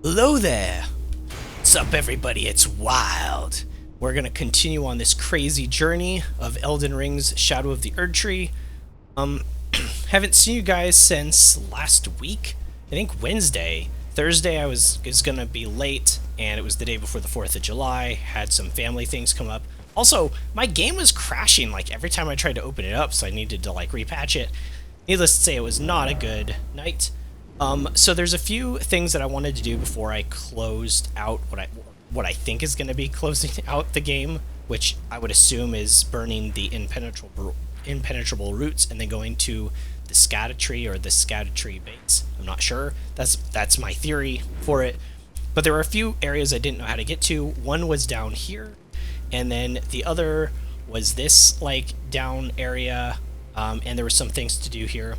Hello there! What's up, everybody? It's Wild. We're gonna continue on this crazy journey of Elden Ring's Shadow of the Erdtree. Um, haven't seen you guys since last week. I think Wednesday. Thursday I was gonna be late, and it was the day before the 4th of July. Had some family things come up. Also, my game was crashing like every time I tried to open it up, so I needed to like repatch it. Needless to say, it was not a good night. So there's a few things that I wanted to do before I closed out what I think is going to be closing out the game, which I would assume is burning the impenetrable roots and then going to the Erdtree or the Erdtree base. I'm not sure. That's my theory for it. But there were a few areas I didn't know how to get to. One was down here, and then the other was this like down area, and there were some things to do here.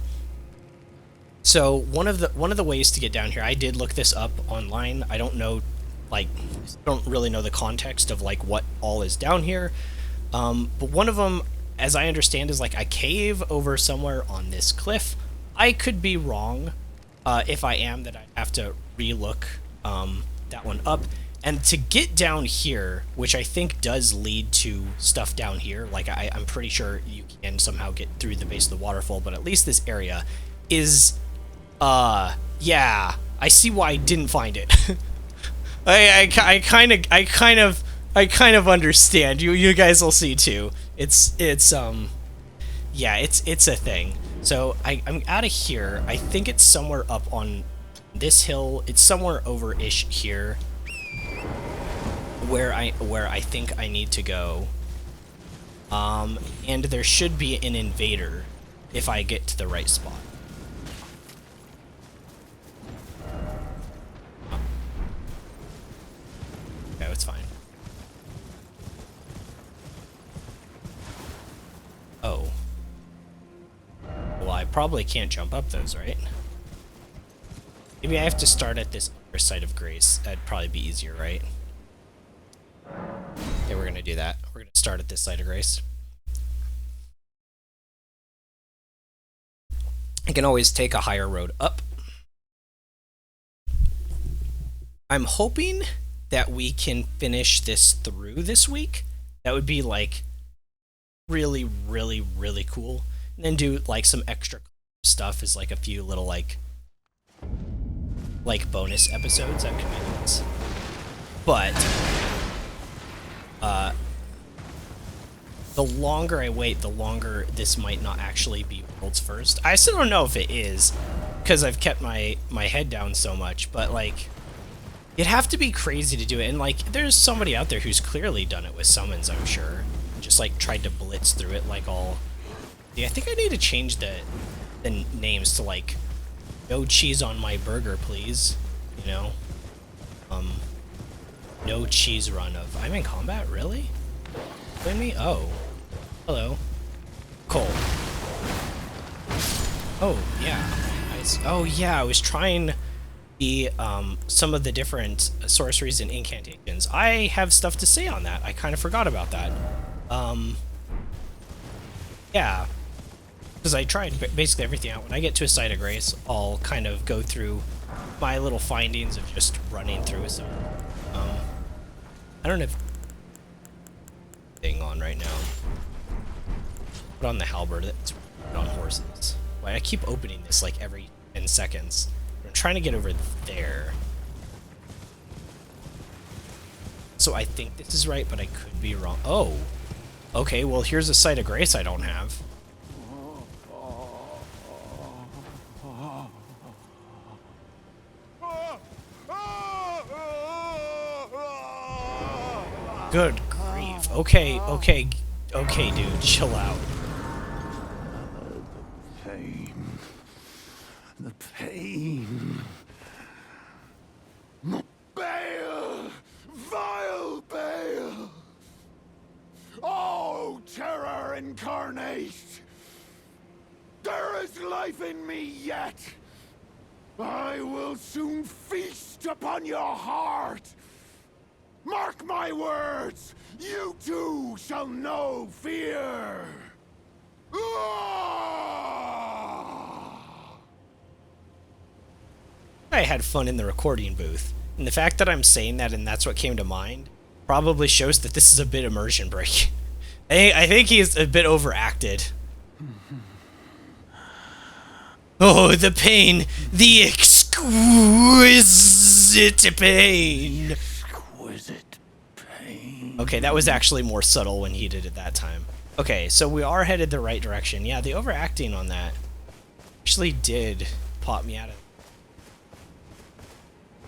So one of the ways to get down here, I did look this up online. I don't know, like, don't really know the context of like what all is down here. But one of them, as I understand, is like a cave over somewhere on this cliff. I could be wrong. If I am, then I have to relook that one up. And to get down here, which I think does lead to stuff down here, like I'm pretty sure you can somehow get through the base of the waterfall, but at least this area is. Yeah, I see why I didn't find it. I kind of understand. You guys will see too. Yeah, it's a thing. So I'm out of here. I think it's somewhere up on this hill. It's somewhere over-ish here where I think I need to go. And there should be an invader if I get to the right spot. Okay, it's fine. Oh. Well, I probably can't jump up those, right? Maybe I have to start at this other side of Grace. That'd probably be easier, right? Okay, we're gonna do that. We're gonna start at this side of Grace. I can always take a higher road up. I'm hoping that we can finish this through this week. That would be like really, really, really cool. And then do like some extra stuff as like a few little like bonus episodes. That could be nice. But the longer I wait, the longer this might not actually be world's first. I still don't know if it is, because I've kept my head down so much, but like you'd have to be crazy to do it, and like there's somebody out there who's clearly done it with summons, I'm sure. Just like tried to blitz through it like all. Yeah, I think I need to change the names to like no cheese on my burger, please. You know? No cheese run of I'm in combat, really? Join me? Oh. Hello. Cole. Oh, yeah. Nice. Oh yeah, I was trying the some of the different sorceries and incantations. I have stuff to say on that. I kind of forgot about that. Yeah, because I tried basically everything out. When I get to a site of grace, I'll kind of go through my little findings of just running through some. I don't have thing on right now. Put on the halberd. That's on horses. Why I keep opening this like every 10 seconds. I'm trying to get over there. So I think this is right, but I could be wrong. Oh. Okay, well here's a site of grace I don't have. Good grief. Okay, dude, chill out. The pain. Bale! Vile Bale! Oh, terror incarnate! There is life in me yet! I will soon feast upon your heart! Mark my words! You too shall know fear! I had fun in the recording booth. And the fact that I'm saying that and that's what came to mind probably shows that this is a bit immersion break. I think he's a bit overacted. Oh, the pain! The exquisite pain! Exquisite pain. Okay, that was actually more subtle when he did it that time. Okay, so we are headed the right direction. Yeah, the overacting on that actually did pop me out of...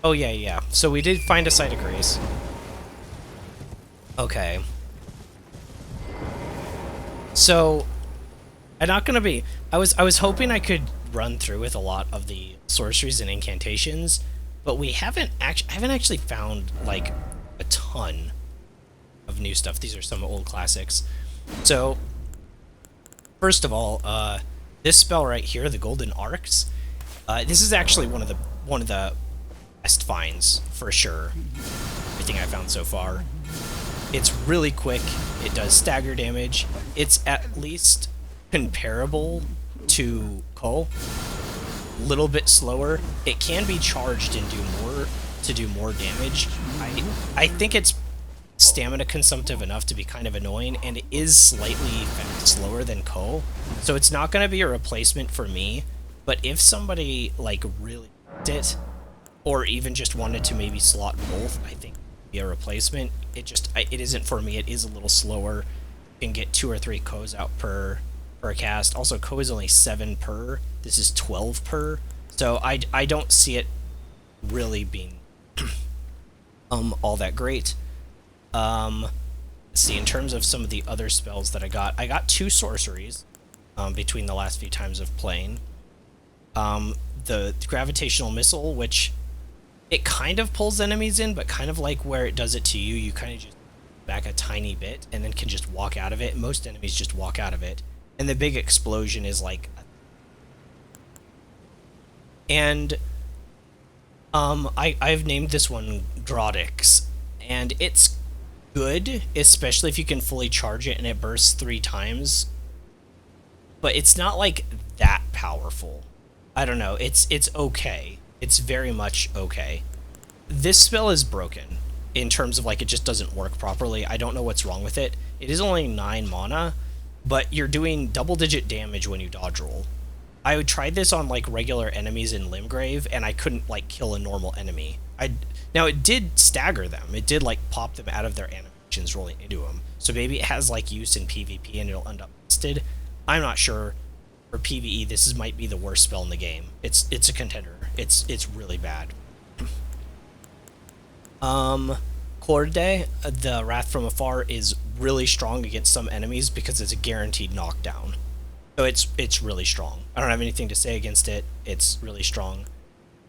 Oh, yeah. So we did find a site of grace. Okay. So, I'm not gonna be... I was hoping I could run through with a lot of the sorceries and incantations, but I haven't actually found, like, a ton of new stuff. These are some old classics. So, first of all, this spell right here, the Golden Arcs, this is actually one of the best finds, for sure. Everything I've found so far. It's really quick, it does stagger damage, it's at least comparable to Ko. Little bit slower. It can be charged and do more damage. I think it's stamina consumptive enough to be kind of annoying, and it is slightly slower than Ko, so it's not going to be a replacement for me. But if somebody like really liked it, or even just wanted to maybe slot both, I think it'd be a replacement. It isn't for me. It is a little slower. You can get 2 or 3 Kos out per cast. Also, Ko is only 7 per. This is 12 per. So I don't see it really being all that great. Let's see, in terms of some of the other spells that I got 2 sorceries between the last few times of playing. The gravitational missile, which it kind of pulls enemies in, but kind of like where it does it to you, you kind of just back a tiny bit and then can just walk out of it. Most enemies just walk out of it. And the big explosion is like... And I've named this one Grodix, and it's good, especially if you can fully charge it and it bursts 3 times. But it's not like that powerful. I don't know, it's okay. It's very much okay. This spell is broken in terms of like it just doesn't work properly. I don't know what's wrong with it. It is only 9 mana, but you're doing double-digit damage when you dodge roll. I tried this on like regular enemies in Limgrave, and I couldn't like kill a normal enemy. Now it did stagger them. It did like pop them out of their animations rolling into them. So maybe it has like use in PvP and it'll end up listed. I'm not sure. For PvE, this might be the worst spell in the game. It's a contender. It's really bad. Corde, the Wrath from Afar, is really strong against some enemies because it's a guaranteed knockdown. So it's really strong. I don't have anything to say against it. It's really strong.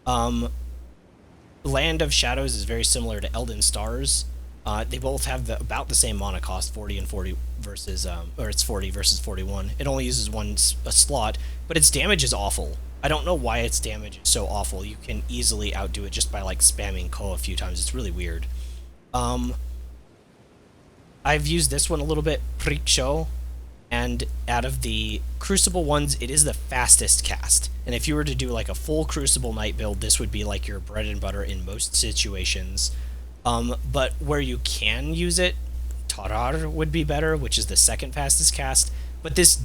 Land of Shadows is very similar to Elden Stars. They both have about the same mana cost, 40 and 40 versus, or it's 40 versus 41. It only uses a slot, but its damage is awful. I don't know why its damage is so awful. You can easily outdo it just by like spamming Ko a few times. It's really weird. I've used this one a little bit, Priksho, and out of the Crucible ones, it is the fastest cast. And if you were to do like a full Crucible Knight build, this would be like your bread and butter in most situations. But where you can use it, Tarar would be better, which is the second fastest cast. But this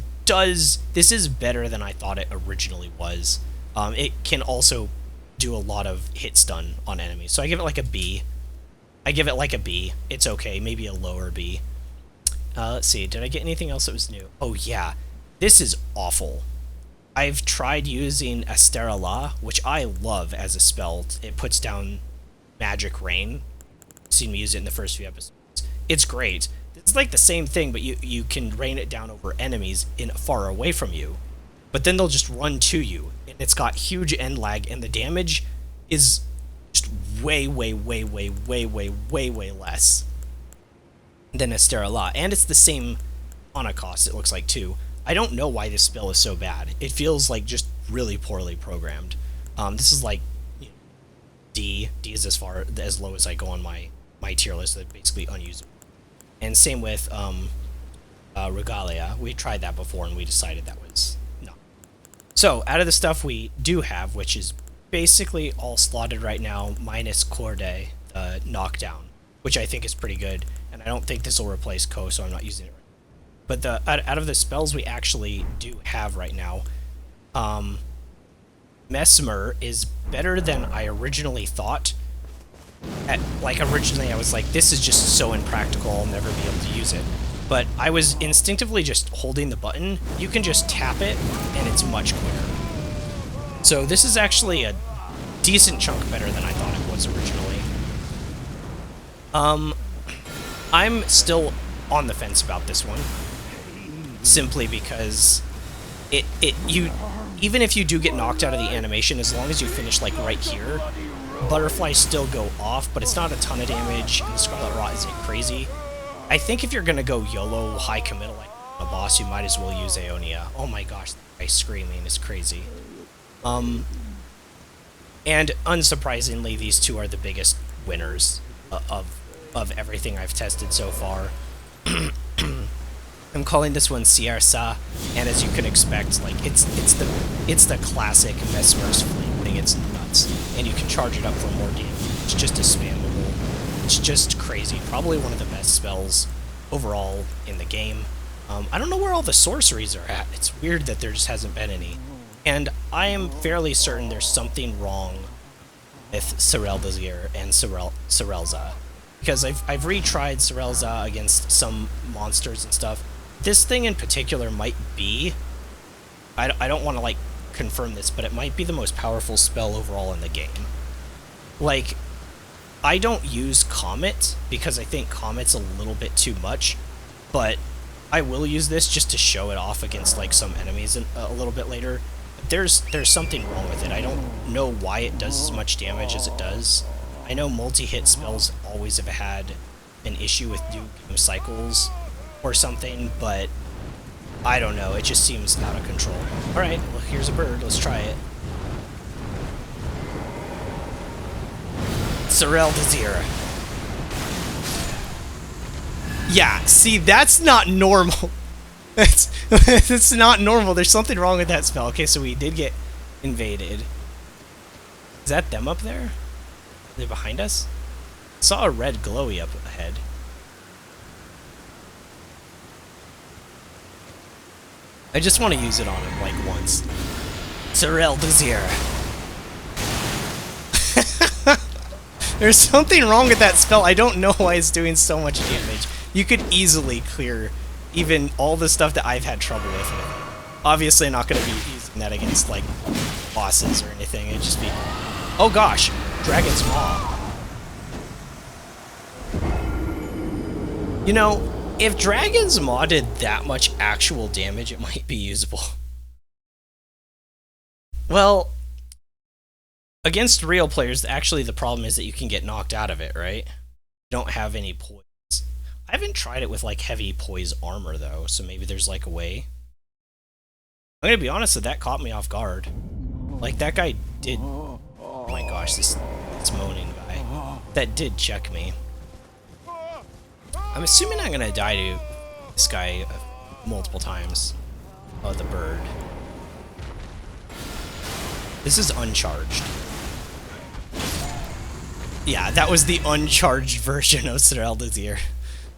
is better than I thought it originally was. It can also do a lot of hit stun on enemies. So I give it like a B. It's okay, maybe a lower B. Let's see, did I get anything else that was new? Oh yeah, this is awful. I've tried using Astera La, which I love as a spell. It puts down magic rain. You've seen me use it in the first few episodes. It's great. It's like the same thing, but you can rain it down over enemies far away from you. But then they'll just run to you, and it's got huge end lag, and the damage is just way less than Astera La. And it's the same mana cost, it looks like, too. I don't know why this spell is so bad. It feels like just really poorly programmed. This is like, you know, D. D is as low as I go on my tier list, so it's basically unusable. And same with Regalia. We tried that before, and we decided that was no. So, out of the stuff we do have, which is basically all slotted right now, minus Corday, the knockdown, which I think is pretty good. And I don't think this will replace Ko, so I'm not using it right now. But the out of the spells we actually do have right now, Mesmer is better than I originally thought. Originally I was like, this is just so impractical, I'll never be able to use it. But I was instinctively just holding the button. You can just tap it, and it's much quicker. So this is actually a decent chunk better than I thought it was originally. I'm still on the fence about this one, simply because even if you do get knocked out of the animation, as long as you finish like right here, butterflies still go off, but it's not a ton of damage, and the Scarlet Rot isn't crazy. I think if you're gonna go YOLO high committal like a boss, you might as well use Aeonia. Oh my gosh, that guy screaming is crazy. And unsurprisingly, these two are the biggest winners of everything I've tested so far. I'm calling this one Ciersa, and as you can expect, like it's the classic Mesmer's Flame. It's nuts, and you can charge it up for more damage. It's just a spammable. It's just crazy. Probably one of the best spells overall in the game. I don't know where all the sorceries are at. It's weird that there just hasn't been any. And I am fairly certain there's something wrong with Sorel-Dazir and Sorelza. Because I've retried Sorelza against some monsters and stuff. This thing in particular might be... I don't want to, like, confirm this, but it might be the most powerful spell overall in the game. Like, I don't use Comet, because I think Comet's a little bit too much, but I will use this just to show it off against, like, some enemies a little bit later. There's something wrong with it. I don't know why it does as much damage as it does. I know multi-hit spells always have had an issue with new game cycles or something, but I don't know. It just seems out of control. Alright, well, here's a bird. Let's try it. Sorel-Dazir. Yeah, see, that's not normal. It's not normal. There's something wrong with that spell. Okay, so we did get invaded. Is that them up there? Are they behind us? I saw a red glowy up ahead. I just want to use it on him, like, once. Sorel-Dazir. There's something wrong with that spell. I don't know why it's doing so much damage. You could easily clear even all the stuff that I've had trouble with. Obviously, I'm not going to be using that against, like, bosses or anything. It'd just be... Oh gosh! Dragon's Maw. You know, if Dragon's Maw did that much actual damage, it might be usable. Well, against real players, actually the problem is that you can get knocked out of it, right? You don't have any poise. I haven't tried it with, like, heavy poise armor, though, so maybe there's, like, a way. I'm gonna be honest, that caught me off guard. Like, that guy did... Oh my gosh, this moaning guy. That did check me. I'm assuming I'm gonna die to this guy multiple times. Oh, the bird. This is uncharged. Yeah, that was the uncharged version of Sorel-Dazir.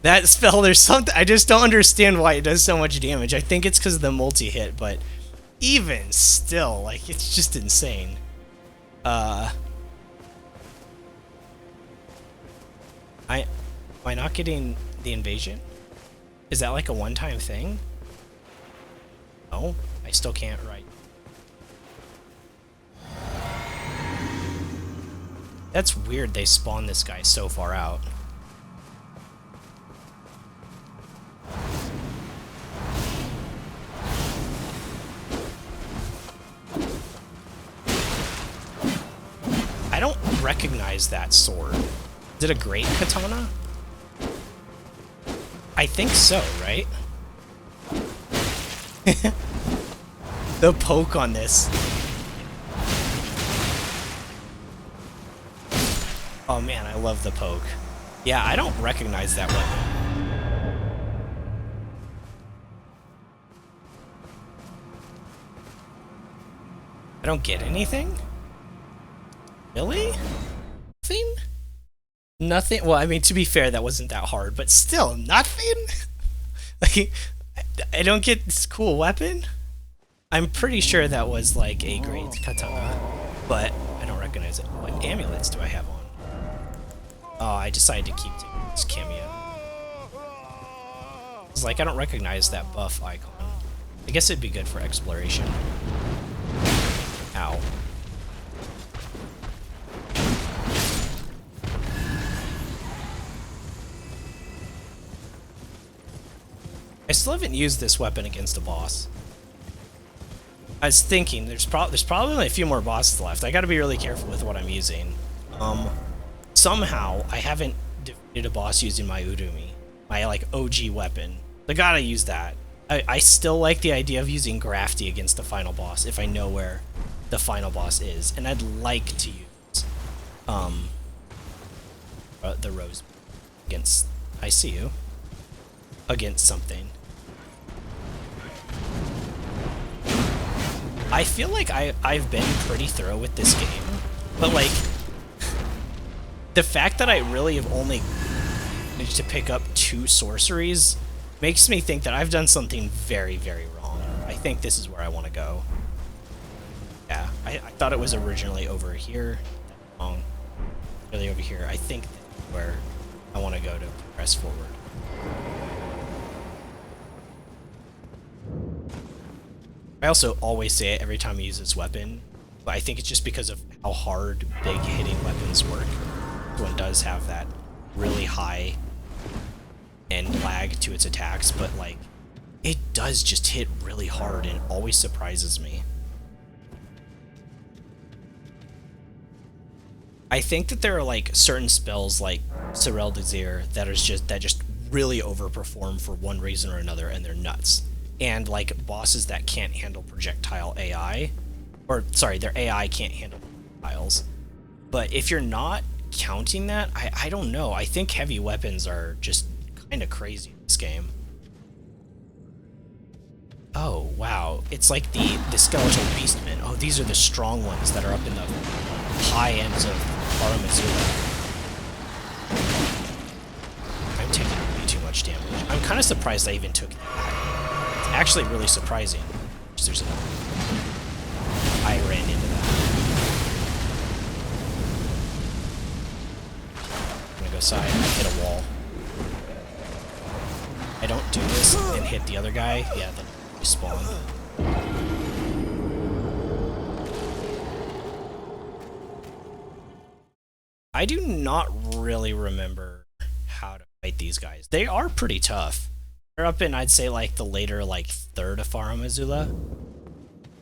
That spell, there's something... I just don't understand why it does so much damage. I think it's because of the multi-hit, but even still, like, it's just insane. Am I not getting the invasion? Is that like a one-time thing? No, I still can't write. That's weird they spawned this guy so far out. I don't recognize that sword. Is it a great katana? I think so, right? The poke on this. Oh man, I love the poke. Yeah, I don't recognize that weapon. I don't get anything? Really? Nothing? Nothing? Well, I mean, to be fair, that wasn't that hard, but still, nothing? Like, I don't get this cool weapon? I'm pretty sure that was like a great katana, but I don't recognize it. What amulets do I have on? Oh, I decided to keep taking this cameo. It's like, I don't recognize that buff icon. I guess it'd be good for exploration. Ow. I still haven't used this weapon against a boss. I was thinking, there's probably only a few more bosses left. I gotta be really careful with what I'm using. Somehow, I haven't defeated a boss using my Urumi. My, like, OG weapon. I gotta use that. I still like the idea of using Grafty against the final boss, if I know where the final boss is. And I'd like to use, the Rose against... I see you. Against something. I feel like I've been pretty thorough with this game, but like, the fact that I really have only managed to pick up 2 sorceries makes me think that I've done something very, very wrong. I think this is where I want to go. Yeah, I thought it was originally over here. Wrong. Really over here. I think that's where I want to go to press forward. I also always say it every time I use this weapon, but I think it's just because of how hard big hitting weapons work. This one does have that really high end lag to its attacks, but like, it does just hit really hard and always surprises me. I think that there are like certain spells like Sorel Desir that just really overperform for one reason or another, and they're nuts. And like bosses that can't handle projectile AI, or sorry, their AI can't handle projectiles. But if you're not counting that, I don't know. I think heavy weapons are just kind of crazy in this game. Oh wow, it's like the skeletal beastmen. Oh, these are the strong ones that are up in the high ends of Aramazula. I'm taking way too much damage. I'm kind of surprised I even took that. Actually really surprising. There's another. I ran into that. I'm gonna go side. I hit a wall. I don't do this and hit the other guy. Yeah, then respawn. I do not really remember how to fight these guys. They are pretty tough. They're up in, I'd say, like, the later, like, third of Aramazula.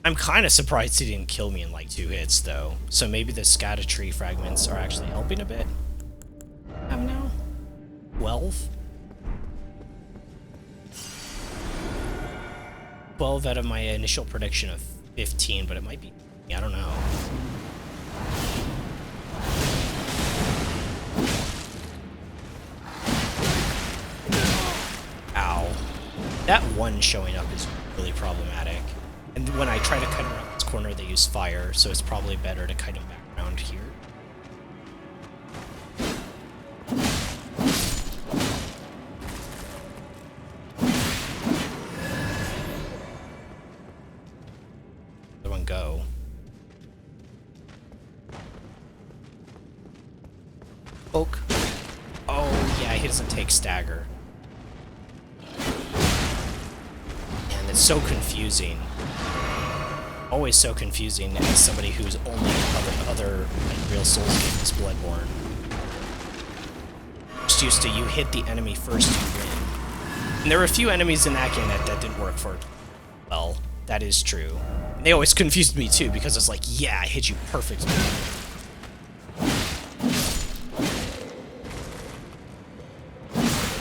I'm kind of surprised he didn't kill me in, like, 2 hits, though. So maybe the Erdtree fragments are actually helping a bit. I don't know. 12? 12 out of my initial prediction of 15, but it might be... I don't know. That one showing up is really problematic. And when I try to cut around this corner, they use fire, so it's probably better to cut him back around here. Other one go. Poke. Oh, yeah, he doesn't take stagger. It's so confusing. Always so confusing as somebody who's only other like, real Souls game is Bloodborne. Just used to you hit the enemy first, you win. And there were a few enemies in that game that didn't work for it. Well, that is true. And they always confused me too, because it's like, yeah, I hit you perfectly.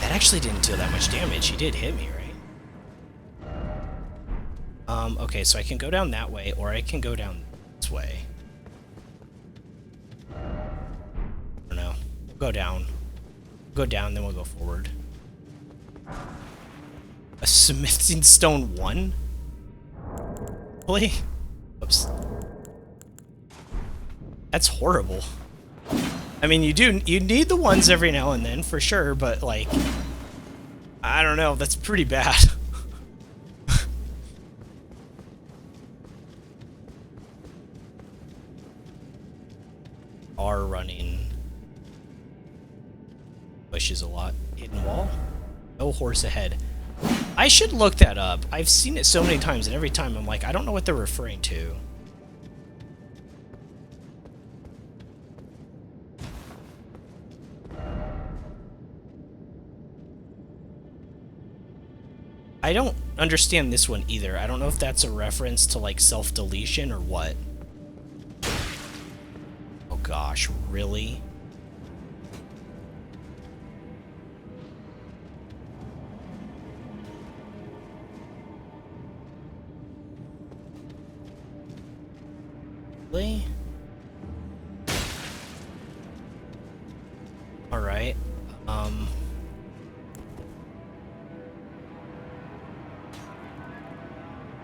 That actually didn't deal that much damage. He did hit me, right? Okay, so I can go down that way, or I can go down this way. I don't know. We'll go down. We'll go down, then we'll go forward. A smithing stone 1? Really? Oops. That's horrible. I mean, you need the ones every now and then for sure, but like, I don't know, that's pretty bad. Are running bushes a lot. Hidden wall? No horse ahead. I should look that up. I've seen it so many times, and every time I'm like, I don't know what they're referring to. I don't understand this one either. I don't know if that's a reference to like self-deletion or what. Oh gosh, really? Really? All right.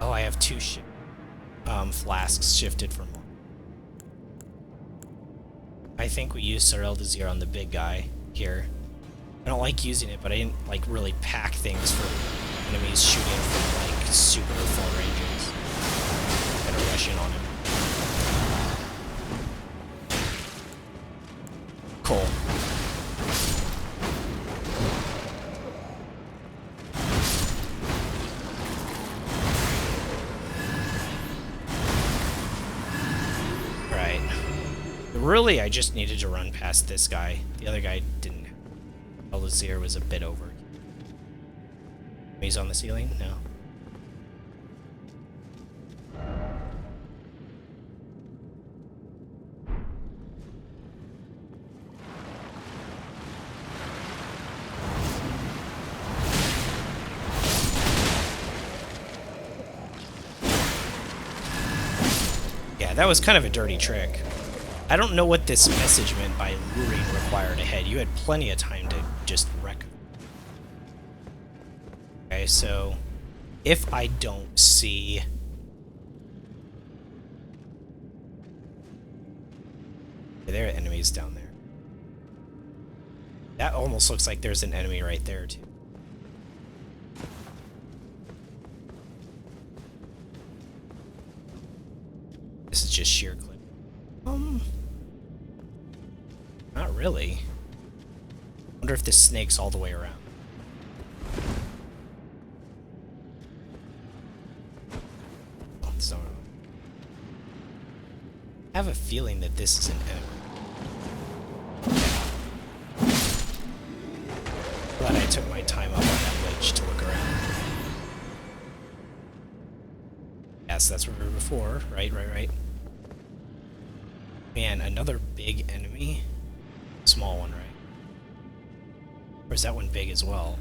Oh, I have two flasks shifted from one. I think we used our Elden on the big guy here. I don't like using it, but I didn't like really pack things for enemies shooting from like super far ranges. Gotta rush in on him. Cool. Right. Really, I just needed to run past this guy. The other guy didn't. Elden was a bit over. He's on the ceiling? No. Yeah, that was kind of a dirty trick. I don't know what this message meant by luring required ahead. You had plenty of time to just wreck. Okay, so if I don't see... Okay, there are enemies down there. That almost looks like there's an enemy right there, too. This is just sheer clip. Not really. Wonder if this snake's all the way around. Oh, so I have a feeling that this is an enemy. Glad I took my time up on that ledge to look around. Yes, that's where we were before. Right. Man, another big enemy? Small one, right? Or is that one big as well?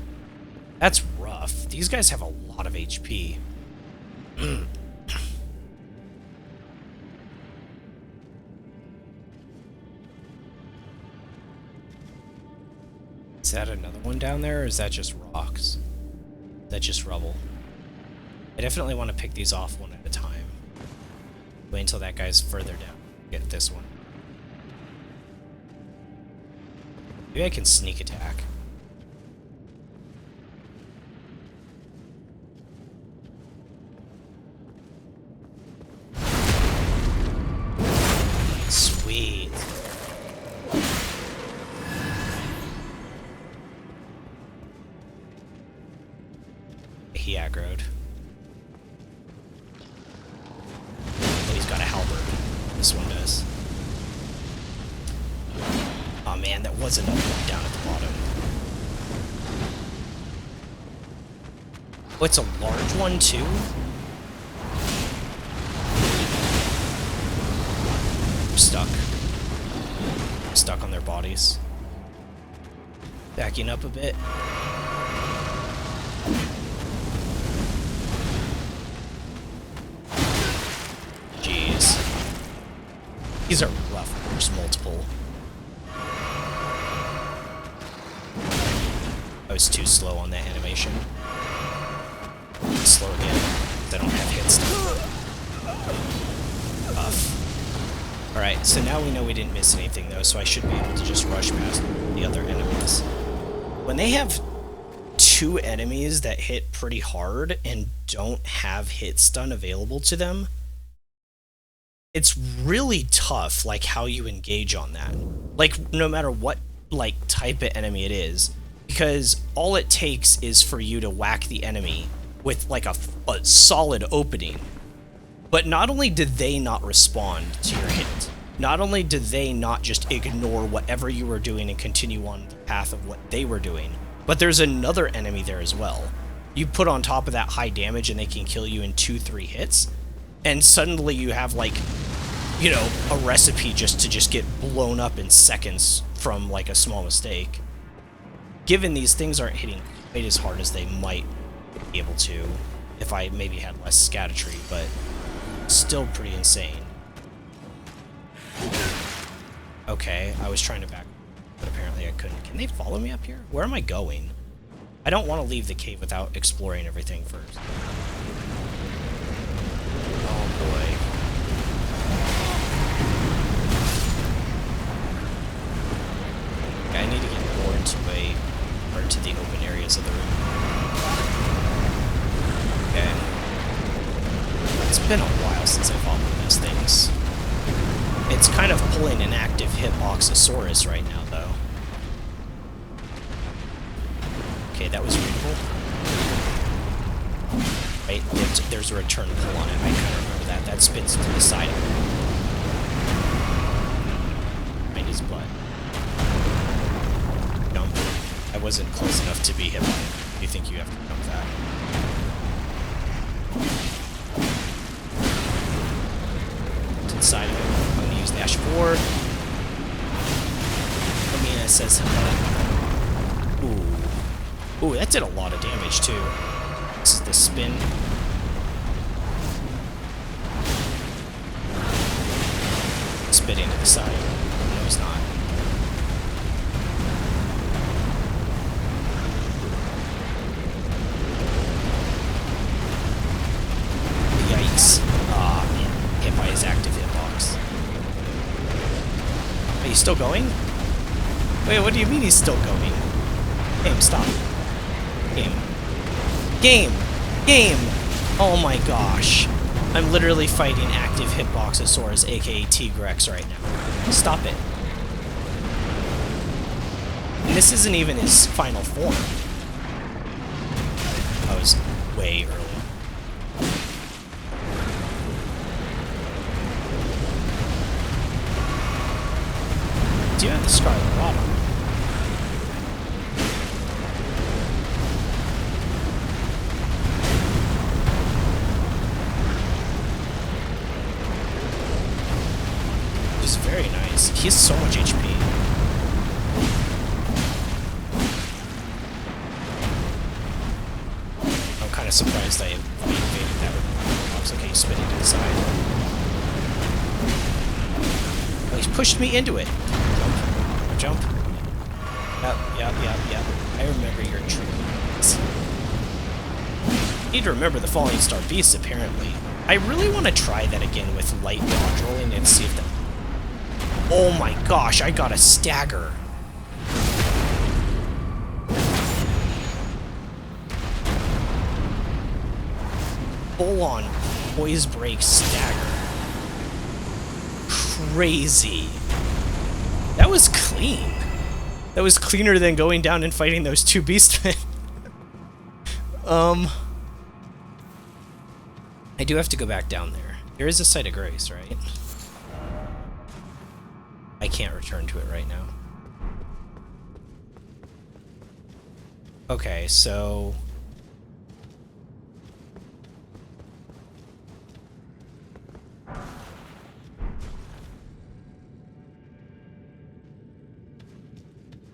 That's rough. These guys have a lot of HP. Is that another one down there, or is that just rocks? Is that just rubble? I definitely want to pick these off one at a time. Wait until that guy's further down. Get this one. Maybe I can sneak attack. Sweet. He aggroed. Oh, he's got a halberd. This one does. Oh man, that was another one down at the bottom. Oh, it's a large one too? I'm stuck. I'm stuck on their bodies. Backing up a bit. Jeez. These are rough. There's multiple. I was too slow on that animation. Slow again. I don't have hits. Tough. Alright, so now we know we didn't miss anything though, so I should be able to just rush past the other enemies. When they have two enemies that hit pretty hard and don't have hit stun available to them, it's really tough, like, how you engage on that. Like, no matter what, like, type of enemy it is, because all it takes is for you to whack the enemy with, like, a solid opening. But not only did they not respond to your hit, not only did they not just ignore whatever you were doing and continue on the path of what they were doing, but there's another enemy there as well. You put on top of that high damage and they can kill you in 2-3 hits, and suddenly you have, like, you know, a recipe just to get blown up in seconds from, like, a small mistake. Given these things aren't hitting quite as hard as they might be able to if I maybe had less scattertree, but still pretty insane. Okay, I was trying to back, but apparently I couldn't. Can they follow me up here? Where am I going? I don't want to leave the cave without exploring everything first. Oh boy. Okay, I need to get more into the open areas of the room. Okay. It's been a while since I fought one of those things. It's kind of pulling an active Hitboxosaurus right now, though. Okay, that was readable. Right, there's a return pull on it. I kind of remember that. That spins to the side. Behind his butt. Jump. I wasn't close enough to be hit by it. You think you have to jump that? Inside of it. I'm going to use dash 4. Amina says hello. Ooh, that did a lot of damage too. This is the spin. Spitting to the side. No, he's not. Yikes. Ah, man. Hit by his active hitbox. Are you still going? Wait, what do you mean he's still going? Game, stop. Game. Game! Game! Oh my gosh. I'm literally fighting active Hitboxosaurus, aka T-Rex, right now. Stop it. And this isn't even his final form. I was way early. Do you have the Scarlet Rod on? Which is very nice. He has so much HP. I'm kind of surprised I evaded that with box. Okay, he's spinning to the side. Oh, he's pushed me into it. Jump. Yep. I remember your tricks. Need to remember the Falling Star Beasts, apparently. I really want to try that again with light dodge rolling and see if that... Oh my gosh, I got a stagger. Full-on poise break stagger. Crazy. That was clean. That was cleaner than going down and fighting those two beastmen. I do have to go back down there. There is a site of grace, right? I can't return to it right now. Okay, so...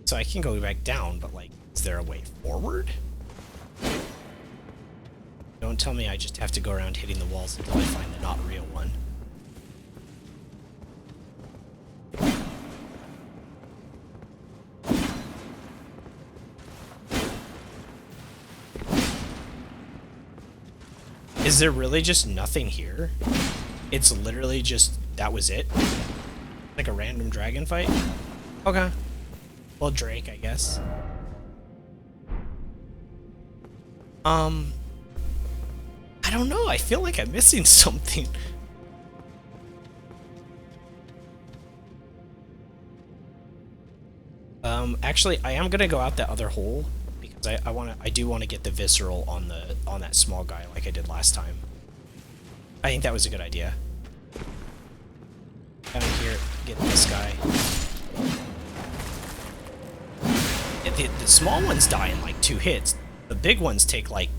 So I can go back down, but, like, is there a way forward? Don't tell me I just have to go around hitting the walls until I find the not real one. Is there really just nothing here? It's literally just, that was it? Like a random dragon fight? Okay. Well, Drake, I guess. I don't know. I feel like I'm missing something. Actually, I am gonna go out that other hole because I do want to get the visceral on that small guy like I did last time. I think that was a good idea. Down here, get this guy. The small ones die in like 2 hits. The big ones take like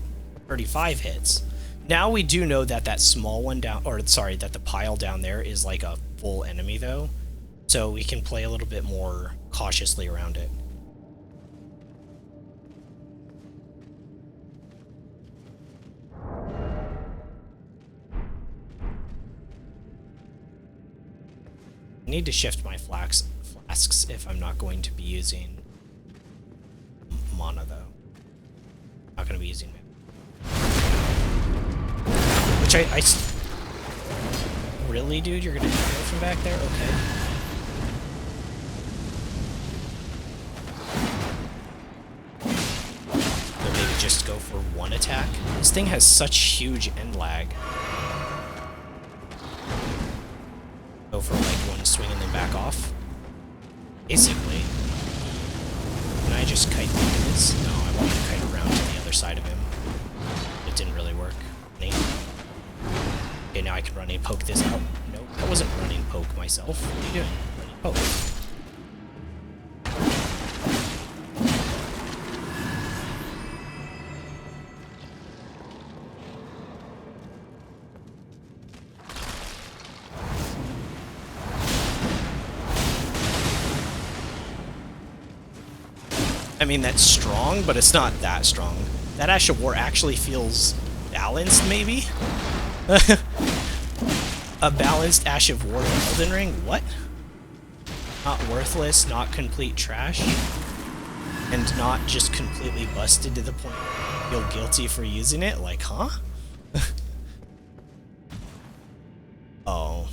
35 hits. Now we do know that that small one down, or sorry, that the pile down there is like a full enemy though. So we can play a little bit more cautiously around it. I need to shift my flasks if I'm not going to be using mana though. Not going to be using it. Which I really, dude? You're going to go from back there? Okay. Or maybe just go for one attack. This thing has such huge end lag. Go for like one swing and then back off. Basically. Can I just kite into this? No, I want to kite around to the other side of him. It didn't really work. Okay, now I can run and poke this out. Nope, that wasn't running poke myself. What are you doing? Running poke. I mean, that's strong, but it's not that strong. That Ash of War actually feels balanced, maybe? A balanced Ash of War in Elden Ring? What? Not worthless, not complete trash, and not just completely busted to the point where you feel guilty for using it? Like, huh? Oh.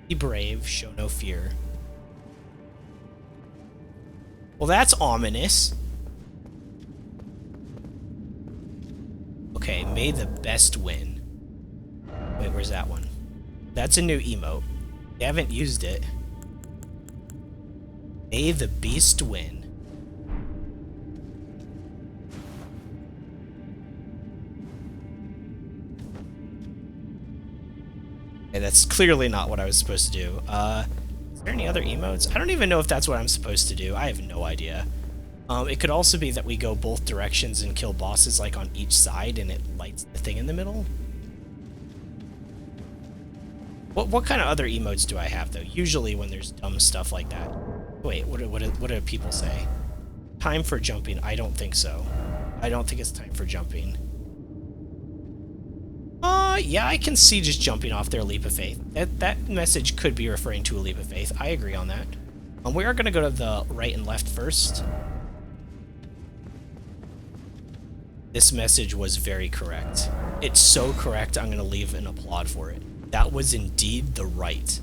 Be brave, show no fear. Well, that's ominous. Okay, may the best win. Wait, where's that one? That's a new emote. They haven't used it. May the beast win. Okay, that's clearly not what I was supposed to do. Is there any other emotes? I don't even know if that's what I'm supposed to do. I have no idea. It could also be that we go both directions and kill bosses like on each side and it lights the thing in the middle. What kind of other emotes do I have though? Usually when there's dumb stuff like that. Wait, what do people say? Time for jumping? I don't think so. I don't think it's time for jumping. Yeah, I can see just jumping off their leap of faith. That message could be referring to a leap of faith. I agree on that. We are going to go to the right and left first. This message was very correct. It's so correct, I'm going to leave an applaud for it. That was indeed the right.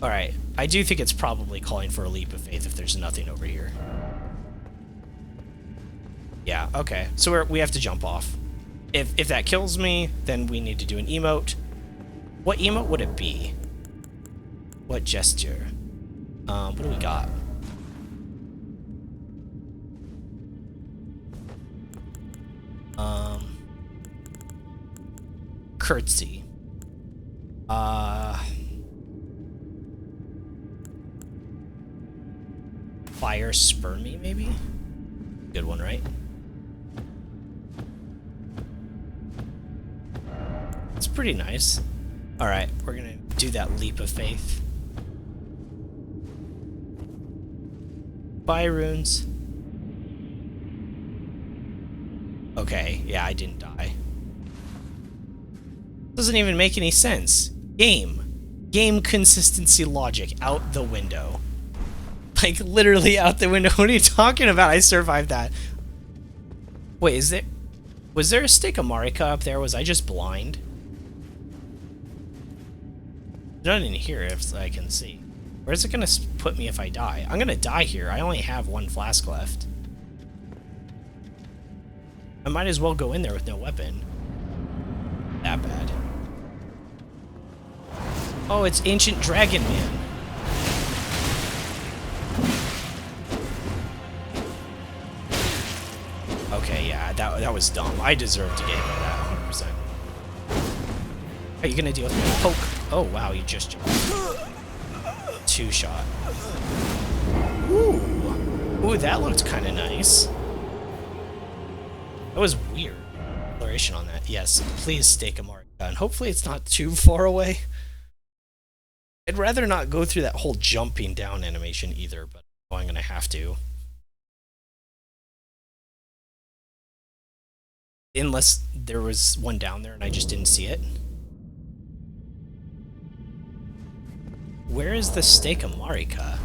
Alright, I do think it's probably calling for a leap of faith if there's nothing over here. Yeah, okay. So we have to jump off. If that kills me, then we need to do an emote. What emote would it be? What gesture? What do we got? Curtsy. Fire spurn me, maybe? Good one, right? It's pretty nice. Alright, we're gonna do that leap of faith. Bye, runes. Okay, yeah, I didn't die. Doesn't even make any sense. Game consistency logic out the window. Like, literally out the window. What are you talking about? I survived that. Wait, is there... Was there a stake of Marika up there? Was I just blind? None in here, if I can see. Where's it gonna put me if I die? I'm gonna die here. I only have 1 flask left. I might as well go in there with no weapon. That bad. Oh, it's Ancient Dragon Man. Okay, yeah, that was dumb. I deserve to get hit by that 100%. Are you gonna deal with me? Poke. Oh, wow, you just jumped. 2-shot. Ooh. Ooh, that looked kind of nice. That was weird. Exploration on that. Yes, please stake a mark. And hopefully it's not too far away. I'd rather not go through that whole jumping down animation either, but I'm gonna have to. Unless there was one down there and I just didn't see it. Where is the stake of Marika?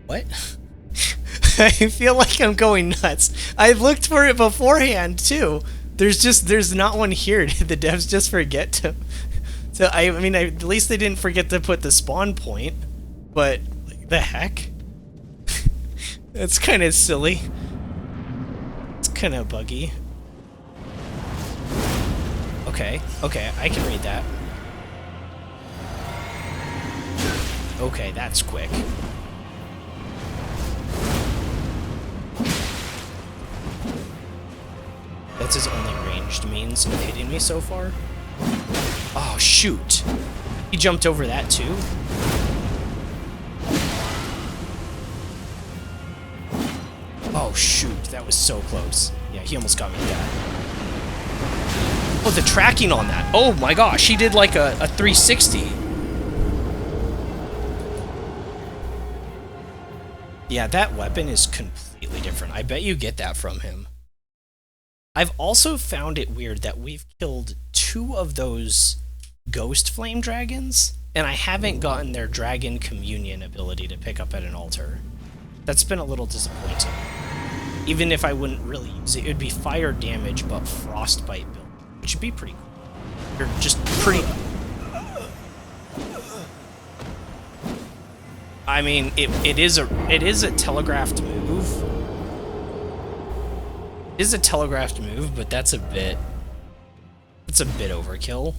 What? I feel like I'm going nuts. I looked for it beforehand too. There's not one here. Did the devs just forget to? So I mean, at least they didn't forget to put the spawn point. But like, the heck? That's kind of silly. It's kind of buggy. Okay, I can read that. Okay, that's quick. That's his only ranged means of hitting me so far. Oh, shoot. He jumped over that, too? Oh, shoot. That was so close. Yeah, he almost got me with that. Oh, the tracking on that. Oh, my gosh. He did like a 360. Yeah, that weapon is completely different. I bet you get that from him. I've also found it weird that we've killed 2 of those ghost flame dragons, and I haven't gotten their dragon communion ability to pick up at an altar. That's been a little disappointing. Even if I wouldn't really use it, it would be fire damage but frostbite build, which would be pretty cool. You're just pretty... I mean, it is a telegraphed move. It is a telegraphed move, but that's a bit overkill.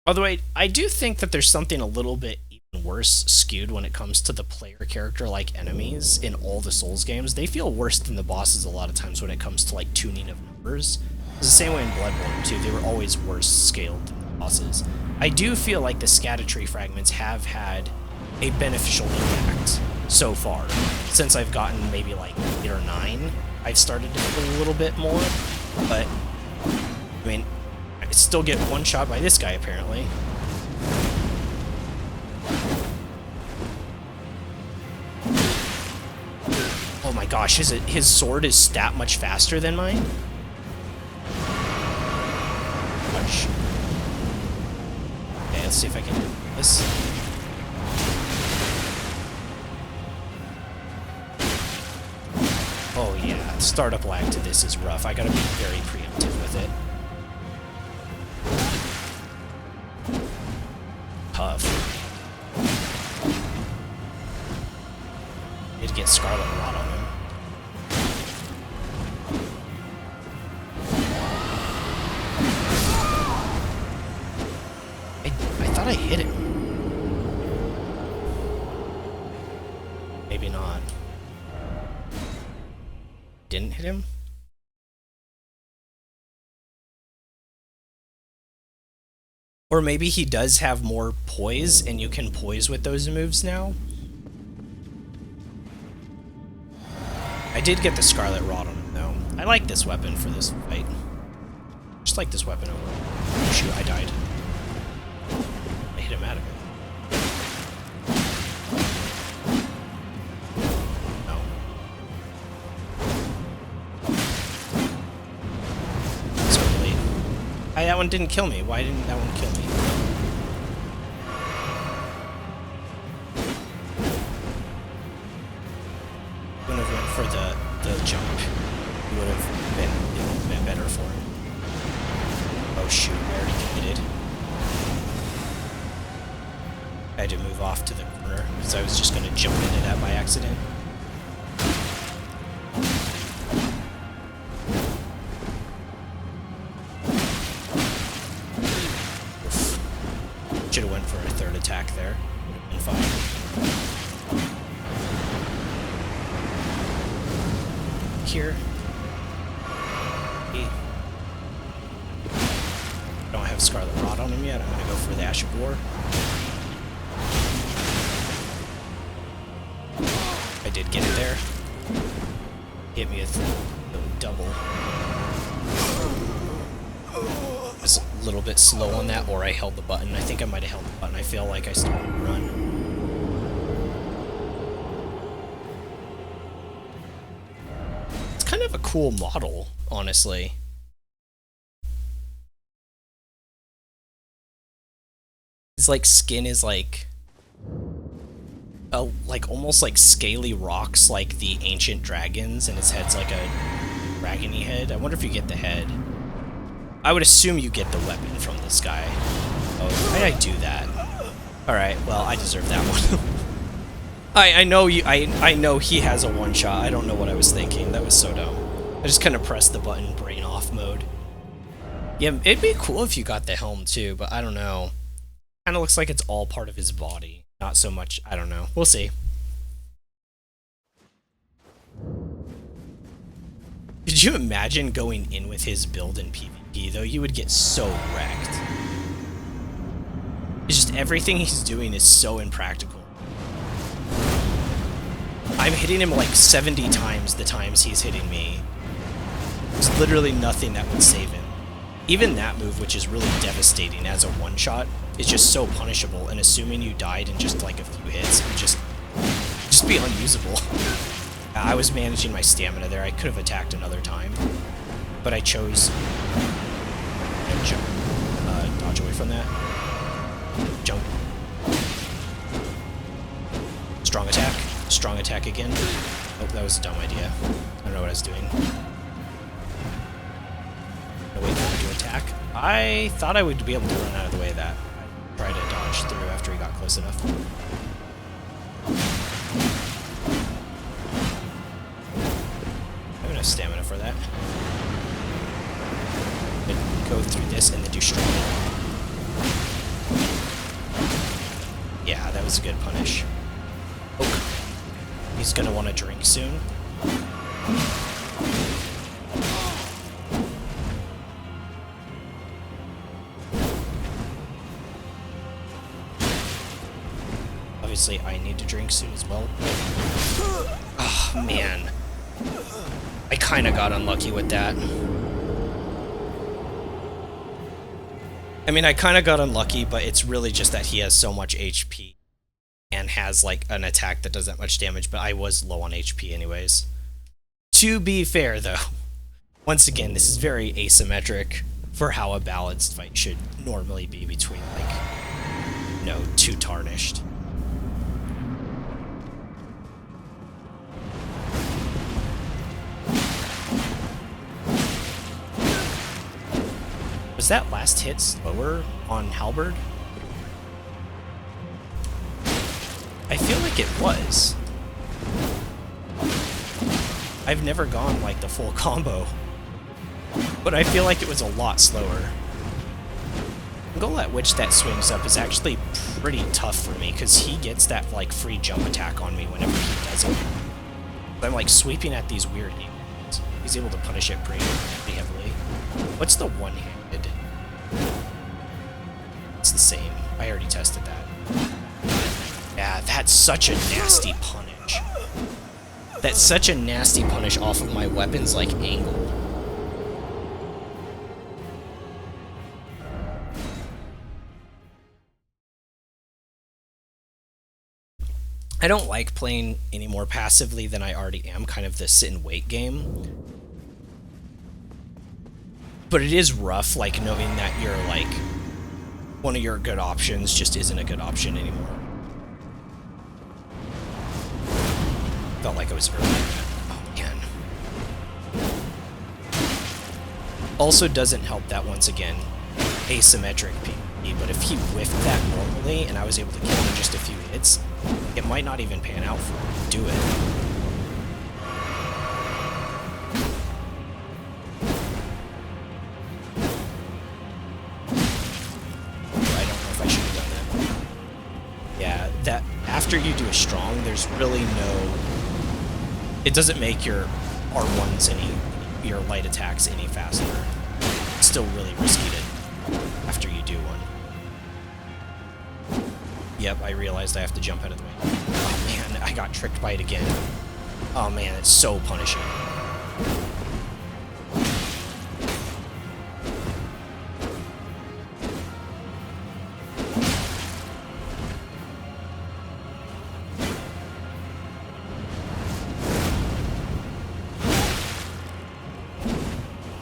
Although I do think that there's something a little bit even worse skewed when it comes to the player character like enemies in all the Souls games. They feel worse than the bosses a lot of times when it comes to like tuning of numbers. It's the same way in Bloodborne too. They were always worse scaled than the bosses. I do feel like the Scadutree fragments have had a beneficial impact so far. Since I've gotten maybe like 8 or 9, I've started to feel a little bit more, but I mean, I still get one shot by this guy apparently. Oh my gosh, his sword is stat much faster than mine? Gosh. Okay, let's see if I can do this. Oh yeah, startup lag to this is rough. I gotta be very preemptive with it. Tough. Need to get Scarlet Rot on him. I thought I hit him. Maybe not. Didn't hit him? Or maybe he does have more poise and you can poise with those moves now? I did get the Scarlet Rot on him though. I like this weapon for this fight. Just like this weapon over. Oh, shoot, I died. I hit him out of it. That one didn't kill me. Why didn't that one kill me? for the jump. It would have been better for him. Oh shoot, I already committed. I had to move off to the corner because I was just going to jump into that by accident. Should have went for a third attack there. Would have been fine. Here. I don't have Scarlet Rot on him yet. I'm going to go for the Ash of War. I did get it there. Hit me with the double. I was a little bit slow on that, or I held the button. I think I might have held the button. I feel like I started to run. It's kind of a cool model, honestly. His like skin is like almost like scaly rocks, like the ancient dragons, and his head's like a dragony head. I wonder if you get the head. I would assume you get the weapon from this guy. Oh, why did I do that? Alright, well, I deserve that one. I know he has a one-shot. I don't know what I was thinking. That was so dumb. I just kind of pressed the button, brain off mode. Yeah, it'd be cool if you got the helm too, but I don't know. Kind of looks like it's all part of his body. Not so much, I don't know. We'll see. Could you imagine going in with his build in PvP, though? You would get so wrecked. It's just everything he's doing is so impractical. I'm hitting him like 70 times the times he's hitting me. There's literally nothing that would save him. Even that move, which is really devastating as a one-shot, is just so punishable, and assuming you died in just like a few hits, it would just be unusable. I was managing my stamina there. I could have attacked another time, but I chose to dodge away from that. Jump. Strong attack. Strong attack again. Oh, that was a dumb idea. I don't know what I was doing. Wait for him to attack. I thought I would be able to run out of the way of that. I tried to dodge through after he got close enough. I have enough stamina for that. I'd go through this and then do strong. Yeah, that was a good punish. Oh. He's gonna want to drink soon. Obviously, I need to drink soon as well. Oh, man. I kind of got unlucky with that. I mean, I kind of got unlucky, but it's really just that he has so much HP and has, like, an attack that does that much damage, but I was low on HP anyways. To be fair, though, once again, this is very asymmetric for how a balanced fight should normally be between, like, you know, two tarnished. Was that last hit slower on Halberd? I feel like it was. I've never gone like the full combo, but I feel like it was a lot slower. Golem Witch that swings up is actually pretty tough for me because he gets that like free jump attack on me whenever he does it. But I'm like sweeping at these weird angles. He's able to punish it pretty heavily. What's the one-handed? It's the same. I already tested that. Yeah, that's such a nasty punish. That's such a nasty punish off of my weapon's like angle. I don't like playing any more passively than I already am, kind of the sit and wait game. But it is rough, like, knowing that you're, like, one of your good options just isn't a good option anymore. Felt like I was early. Oh Also doesn't help that, once again, asymmetric PvP, but if he whiffed that normally and I was able to kill him in just a few hits, it might not even pan out for him to do it. I don't know if I should have done that. Yeah, that after you do a strong, there's really no... It doesn't make your R1s your light attacks any faster. It's still really risky after you do one. Yep, I realized I have to jump out of the way. Oh man, I got tricked by it again. Oh man, it's so punishing.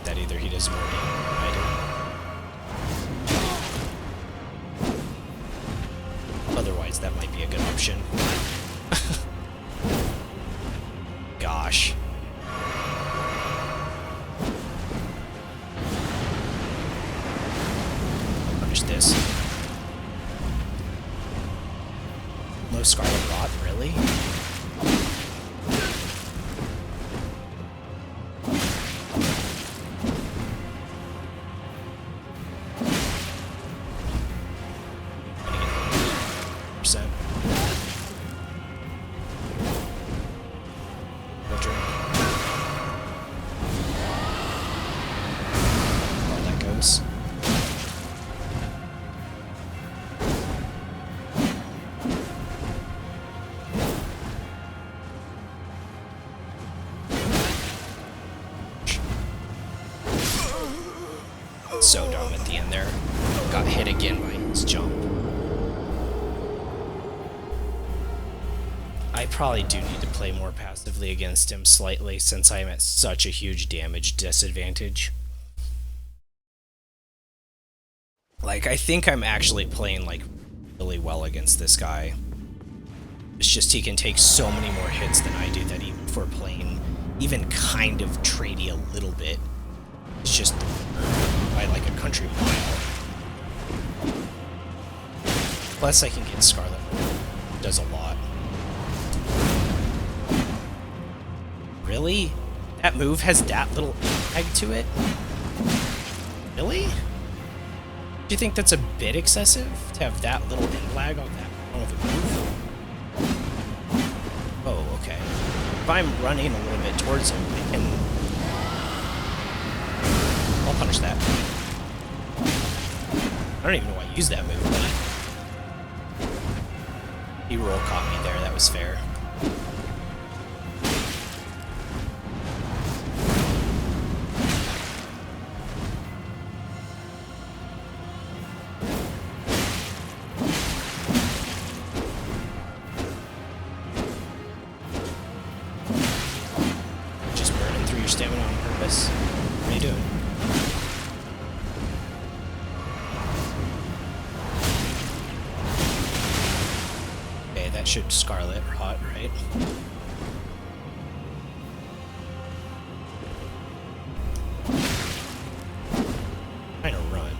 That either he does more damage than I do. Otherwise, that might be a good option. Gosh. Punish this. No Scarlet Rot, really? So dumb at the end there. Got hit again by his jump. I probably do need to play more passively against him slightly, since I am at such a huge damage disadvantage. Like, I think I'm actually playing, like, really well against this guy. It's just he can take so many more hits than I do, that even if we're playing even kind of tradey a little bit, it's just by like a country mile. Plus I can get Scarlet. Does a lot. Really? That move has that little lag to it? Really? Do you think that's a bit excessive to have that little lag on that of a move? Oh, okay. If I'm running a little bit towards him, I can... I'll punish that. I don't even know why I used that move, but... He roll caught me there, that was fair. Stamina on purpose. What are you doing? Okay, that should Scarlet Rot, right? Trying to run.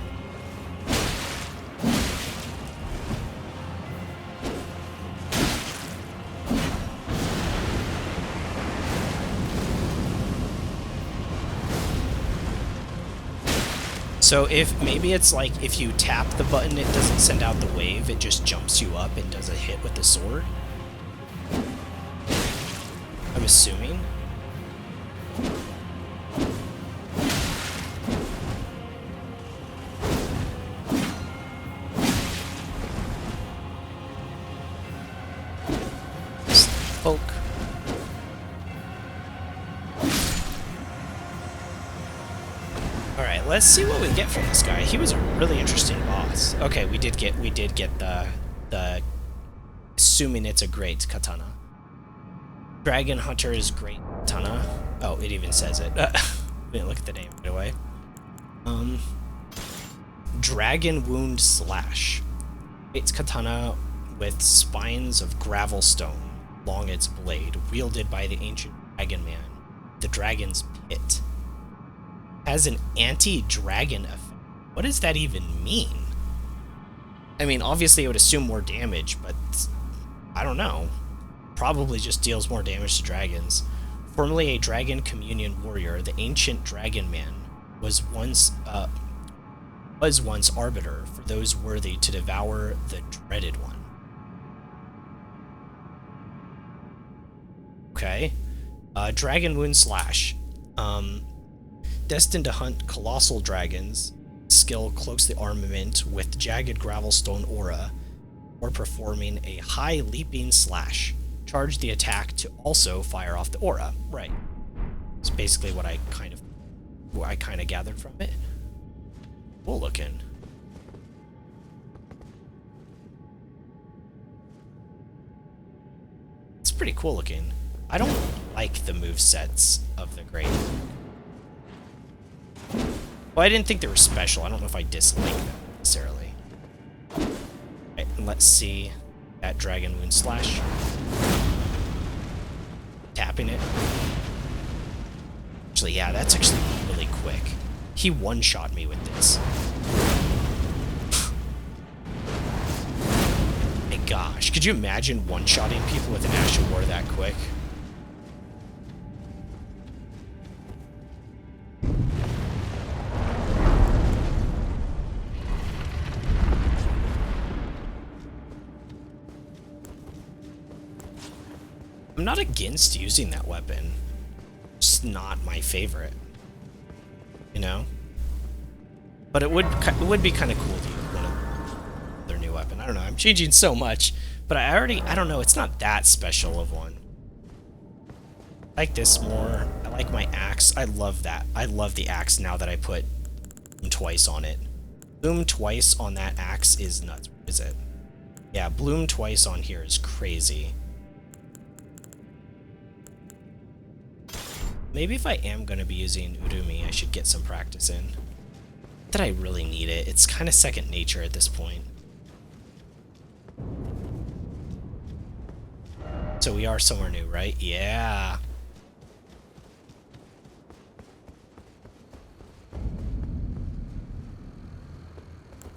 So if maybe it's like if you tap the button, it doesn't send out the wave, it just jumps you up and does a hit with the sword. I'm assuming. Poke. Alright, let's see what we get from this guy. He was a really interesting boss. Okay, we did get the assuming it's a great katana. Dragon Hunter is great katana. Oh, it even says it. Didn't look at the name right away. Dragon Wound Slash. It's katana with spines of gravel stone along its blade, wielded by the ancient dragon man, the dragon's pit. Has an anti-dragon effect. What does that even mean? I mean, obviously I would assume more damage, but I don't know. Probably just deals more damage to dragons. Formerly a dragon communion warrior, the ancient dragon man was once arbiter for those worthy to devour the dreaded one. Okay. Dragon wound slash. Destined to hunt colossal dragons, skill cloaks the armament with jagged gravelstone aura, or performing a high leaping slash. Charge the attack to also fire off the aura. Right. It's basically what I kind of gathered from it. Cool looking. It's pretty cool looking. I don't like the movesets of the Great. Well, I didn't think they were special. I don't know if I dislike them necessarily. Right, and let's see that Dragon Wound Slash. Tapping it. Actually, yeah, that's actually really quick. He one-shot me with this. My gosh, could you imagine one-shotting people with an Ash of War that quick? I'm not against using that weapon. It's not my favorite. You know? But it would be kind of cool to use one of their new weapon. I don't know, I'm changing so much. But I don't know, it's not that special of one. I like this more. I like my axe. I love that. I love the axe now that I put Bloom twice on it. Bloom twice on that axe is nuts. What is it? Yeah, Bloom twice on here is crazy. Maybe if I am going to be using Urumi, I should get some practice in. Not that I really need it. It's kind of second nature at this point. So we are somewhere new, right? Yeah.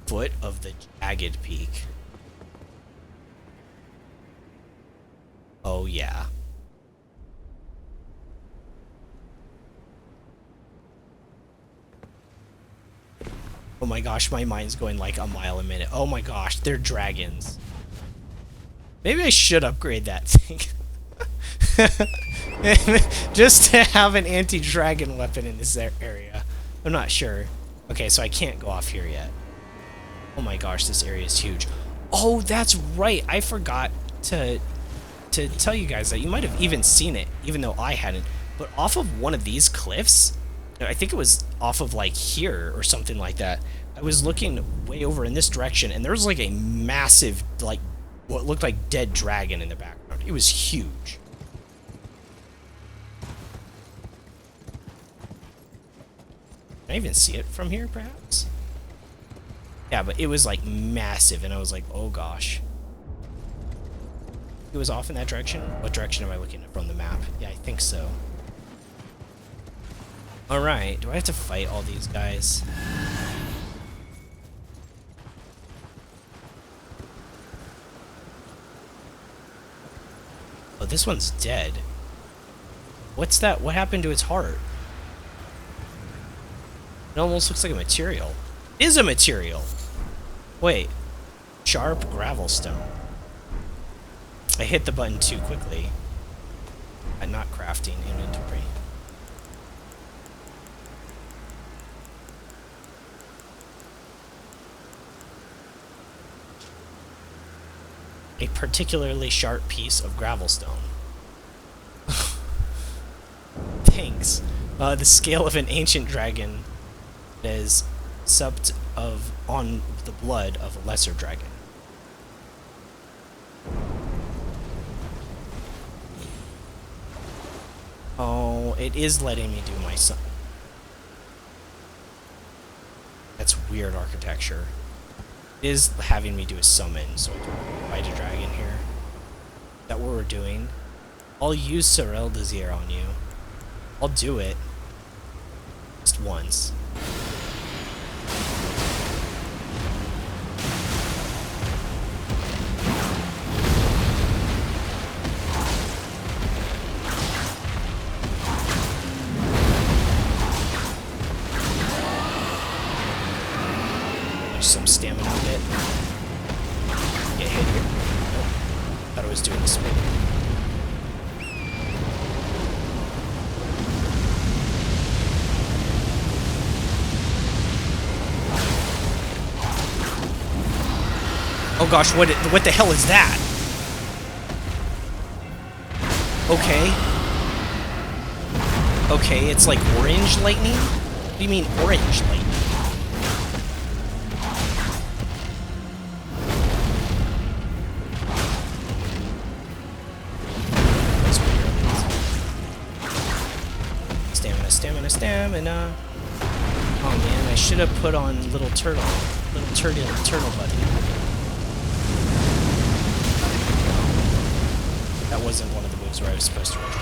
Foot of the Jagged Peak. Oh, yeah. Oh my gosh, my mind's going like a mile a minute. Oh my gosh, they're dragons. Maybe I should upgrade that thing. Just to have an anti-dragon weapon in this area. I'm not sure. Okay, so I can't go off here yet. Oh my gosh, this area is huge. Oh, that's right. I forgot to tell you guys that you might have even seen it, even though I hadn't. But off of one of these cliffs, I think it was off of like here or something like that. I was looking way over in this direction and there was like a massive, like what looked like dead dragon in the background. It was huge. Can I even see it from here perhaps? Yeah, but it was like massive and I was like, oh gosh. It was off in that direction? What direction am I looking at from the map? Yeah, I think so. Alright, do I have to fight all these guys? Oh, this one's dead. What's that? What happened to its heart? It almost looks like a material. It is a material! Wait. Sharp gravelstone. I hit the button too quickly. I'm not crafting inventory. A particularly sharp piece of gravelstone. Thanks. The scale of an ancient dragon is supped on the blood of a lesser dragon. Oh, it is letting me do my son. That's weird architecture. It is having me do a summon, so I can fight a dragon here. Is that what we're doing? I'll use Sorel Desir on you. I'll do it. Just once. There's some stamina on it. Get hit here. Nope. Thought I was doing this way. Oh gosh, what the hell is that? Okay. Okay, it's like orange lightning? What do you mean orange lightning? That's weird. Stamina, stamina, stamina. Oh man, I should have put on little turtle buddy. That wasn't one of the moves where I was supposed to rush.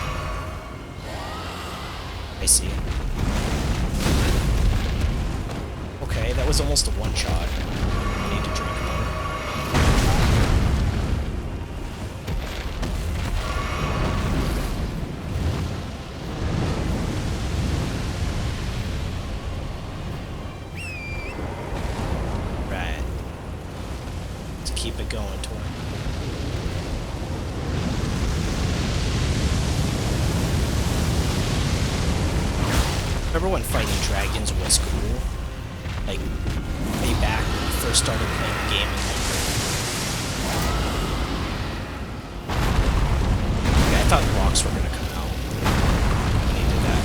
I see. Okay, that was almost a one-shot. I need to drink more. Right. Let's keep it going, Tor. Remember when fighting dragons was cool? Like, way back when we first started playing the game. Okay, I thought rocks were gonna come out when he did that.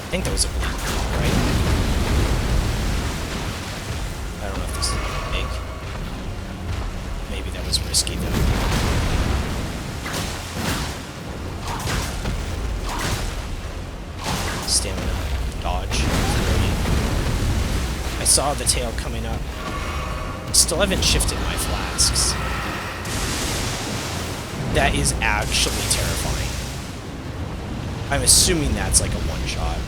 I think that was a bleed, right? I don't know if this is big. Maybe that was risky though. Stamina, dodge. I saw the tail coming up. Still haven't shifted my flasks. That is actually terrifying. I'm assuming that's like a one-shot.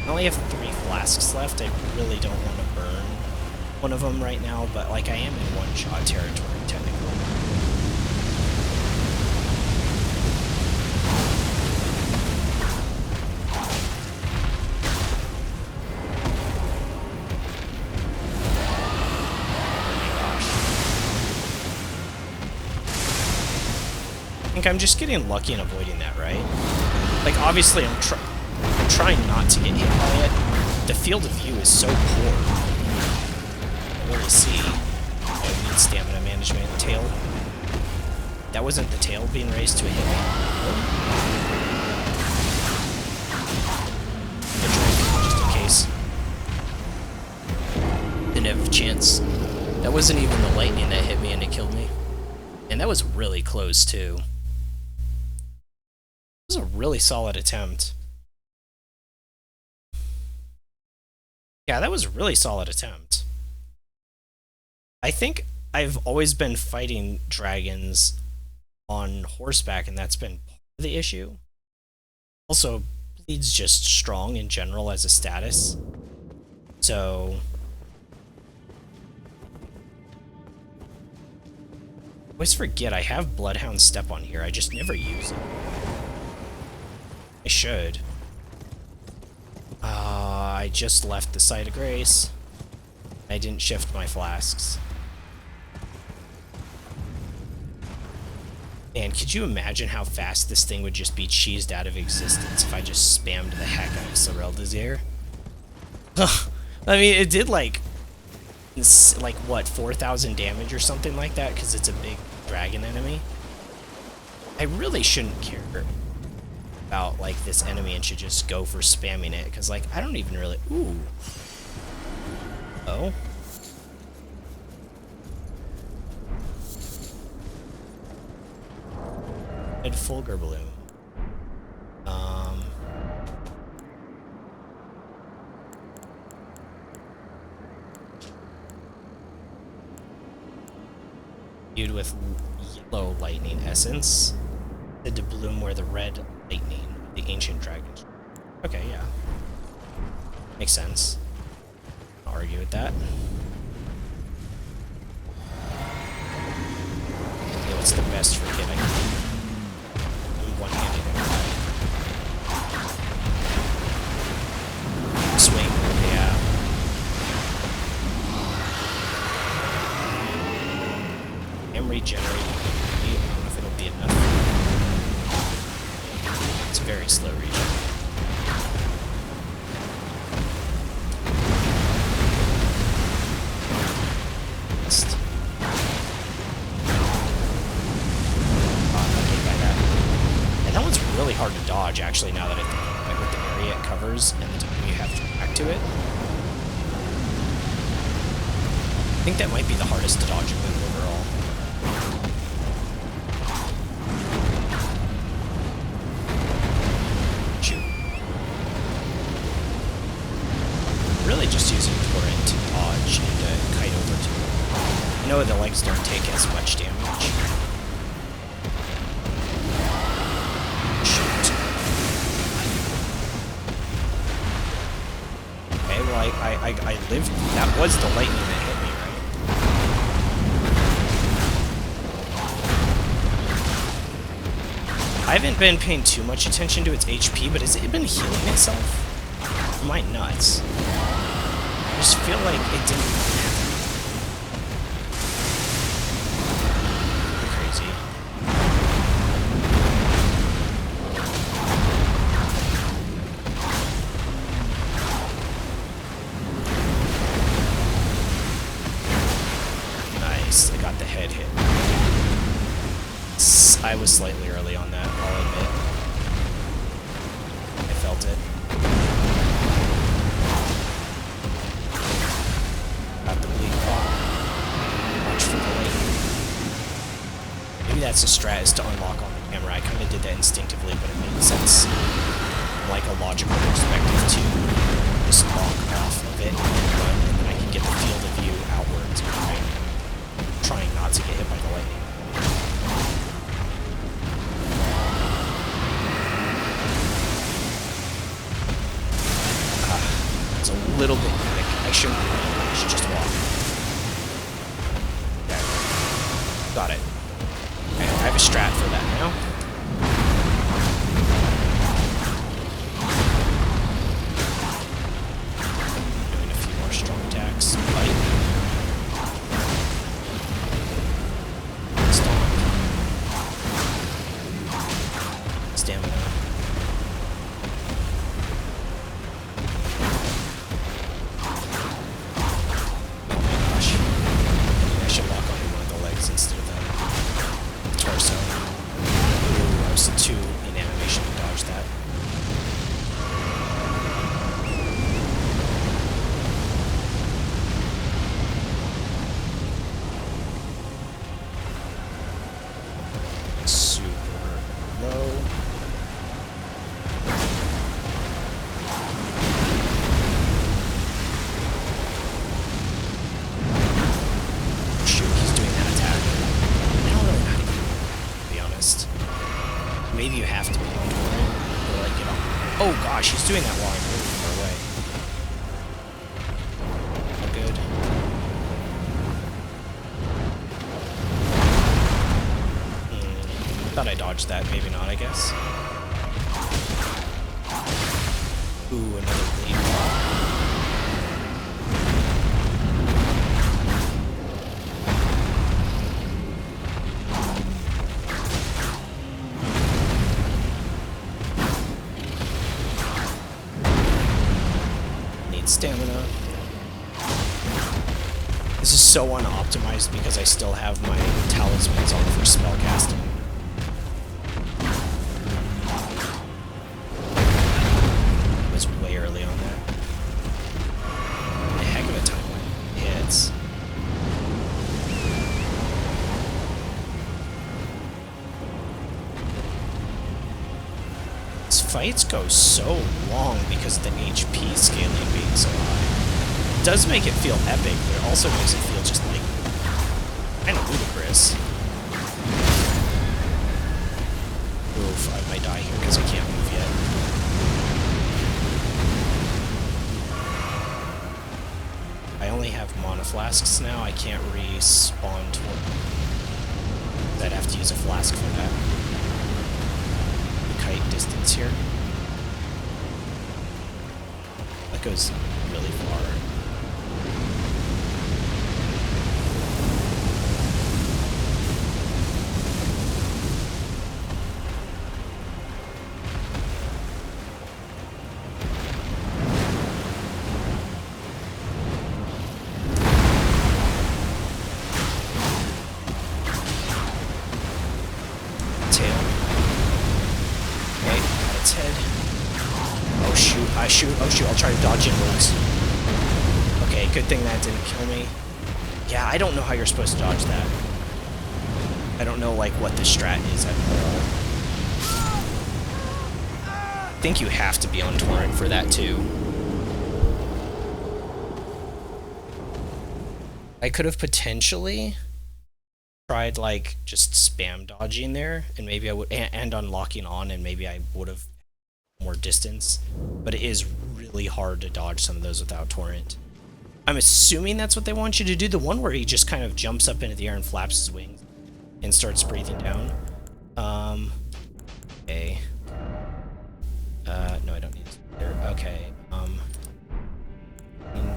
I only have 3 flasks left. I really don't want to burn one of them right now, but like I am in one-shot territory technically. I think I'm just getting lucky and avoiding that, right? Like obviously I'm trying not to get hit by it. The field of view is so poor. I really see. I need stamina management. Tail. That wasn't the tail being raised to a hit. Just in case. Didn't have a chance. That wasn't even the lightning that hit me and it killed me. And that was really close too. It was a really solid attempt. Yeah, that was a really solid attempt. I think I've always been fighting dragons on horseback, and that's been part of the issue. Also, bleed's just strong in general as a status. So I always forget I have Bloodhound Step on here. I just never use it. I should. I just left the site of grace. I didn't shift my flasks. And could you imagine how fast this thing would just be cheesed out of existence if I just spammed the heck out of Sorelda's ear? I mean, it did like what, 4,000 damage or something like that, because it's a big dragon enemy. I really shouldn't care about like this enemy and should just go for spamming it, because like I don't even really. Ooh. Oh. Red Fulgur Bloom. flooded with yellow lightning essence, said to bloom where the red lightning, the ancient dragon. Okay, yeah. Makes sense. I'll argue with that. Okay, what's the best for kid I can do? I'm one-handed anyway. Swing, yeah. I'm regenerating. I don't know if it'll be enough. It's a very slow regen. Really hard to dodge, actually, now that I think about it, with the area it covers and the time you have to react to it. I think that might be the hardest to dodge a move overall. Shoot. Really just using Torrent to dodge and to kite over to it. I know the legs don't take as much damage. I lived. That was the lightning that hit me, right? I haven't been paying too much attention to its HP, but has it been healing itself? Am I nuts? I just feel like it didn't. Crazy. I got the head hit. I was slightly early on that, I'll admit. I felt it. Got the bleed pop. Watch for the light. Maybe that's a strat, is to unlock on the camera. I kind of did that instinctively, but it made sense. Like a logical perspective to just lock off of it and run, and then I can get the field of view outwards. Trying not to get hit by the lightning. It's a little bit quick. I should just walk. Okay. Got it. Okay, I have a strat for that now. Doing a few more strong attacks. Bite. Stamina. Oh my gosh. I should lock onto one of the legs instead of the torso. Ooh, I was too in animation to dodge that. Super low. Maybe you have to be on Torrent, or like, you know. Oh gosh, he's doing that while I'm moving far away. Oh, good. Thought I dodged that, maybe not, I guess. Ooh, another bleed. Stamina. This is so unoptimized because I still have my talismans on for spellcasting. I was way early on that. A heck of a time when it hits. Fights go so long because of the HP scaling being so high. It does make it feel epic, but it also makes it feel just like kind of ludicrous. move. I might die here because I can't move yet. I only have mana flasks now. I can't respawn toward. I'd have to use a flask for that. The kite distance here. That goes really far. Oh shoot, I'll try to dodge inwards. Okay, good thing that didn't kill me. Yeah, I don't know how you're supposed to dodge that. I don't know, like, what the strat is at all. I think you have to be on torrent for that, too. I could have potentially tried, like, just spam dodging there, and maybe I would, and unlocking on, and maybe I would have more distance, but it is really hard to dodge some of those without torrent. I'm assuming that's what they want you to do, the one where he just kind of jumps up into the air and flaps his wings and starts breathing down. Okay. No, I don't need this there. Okay,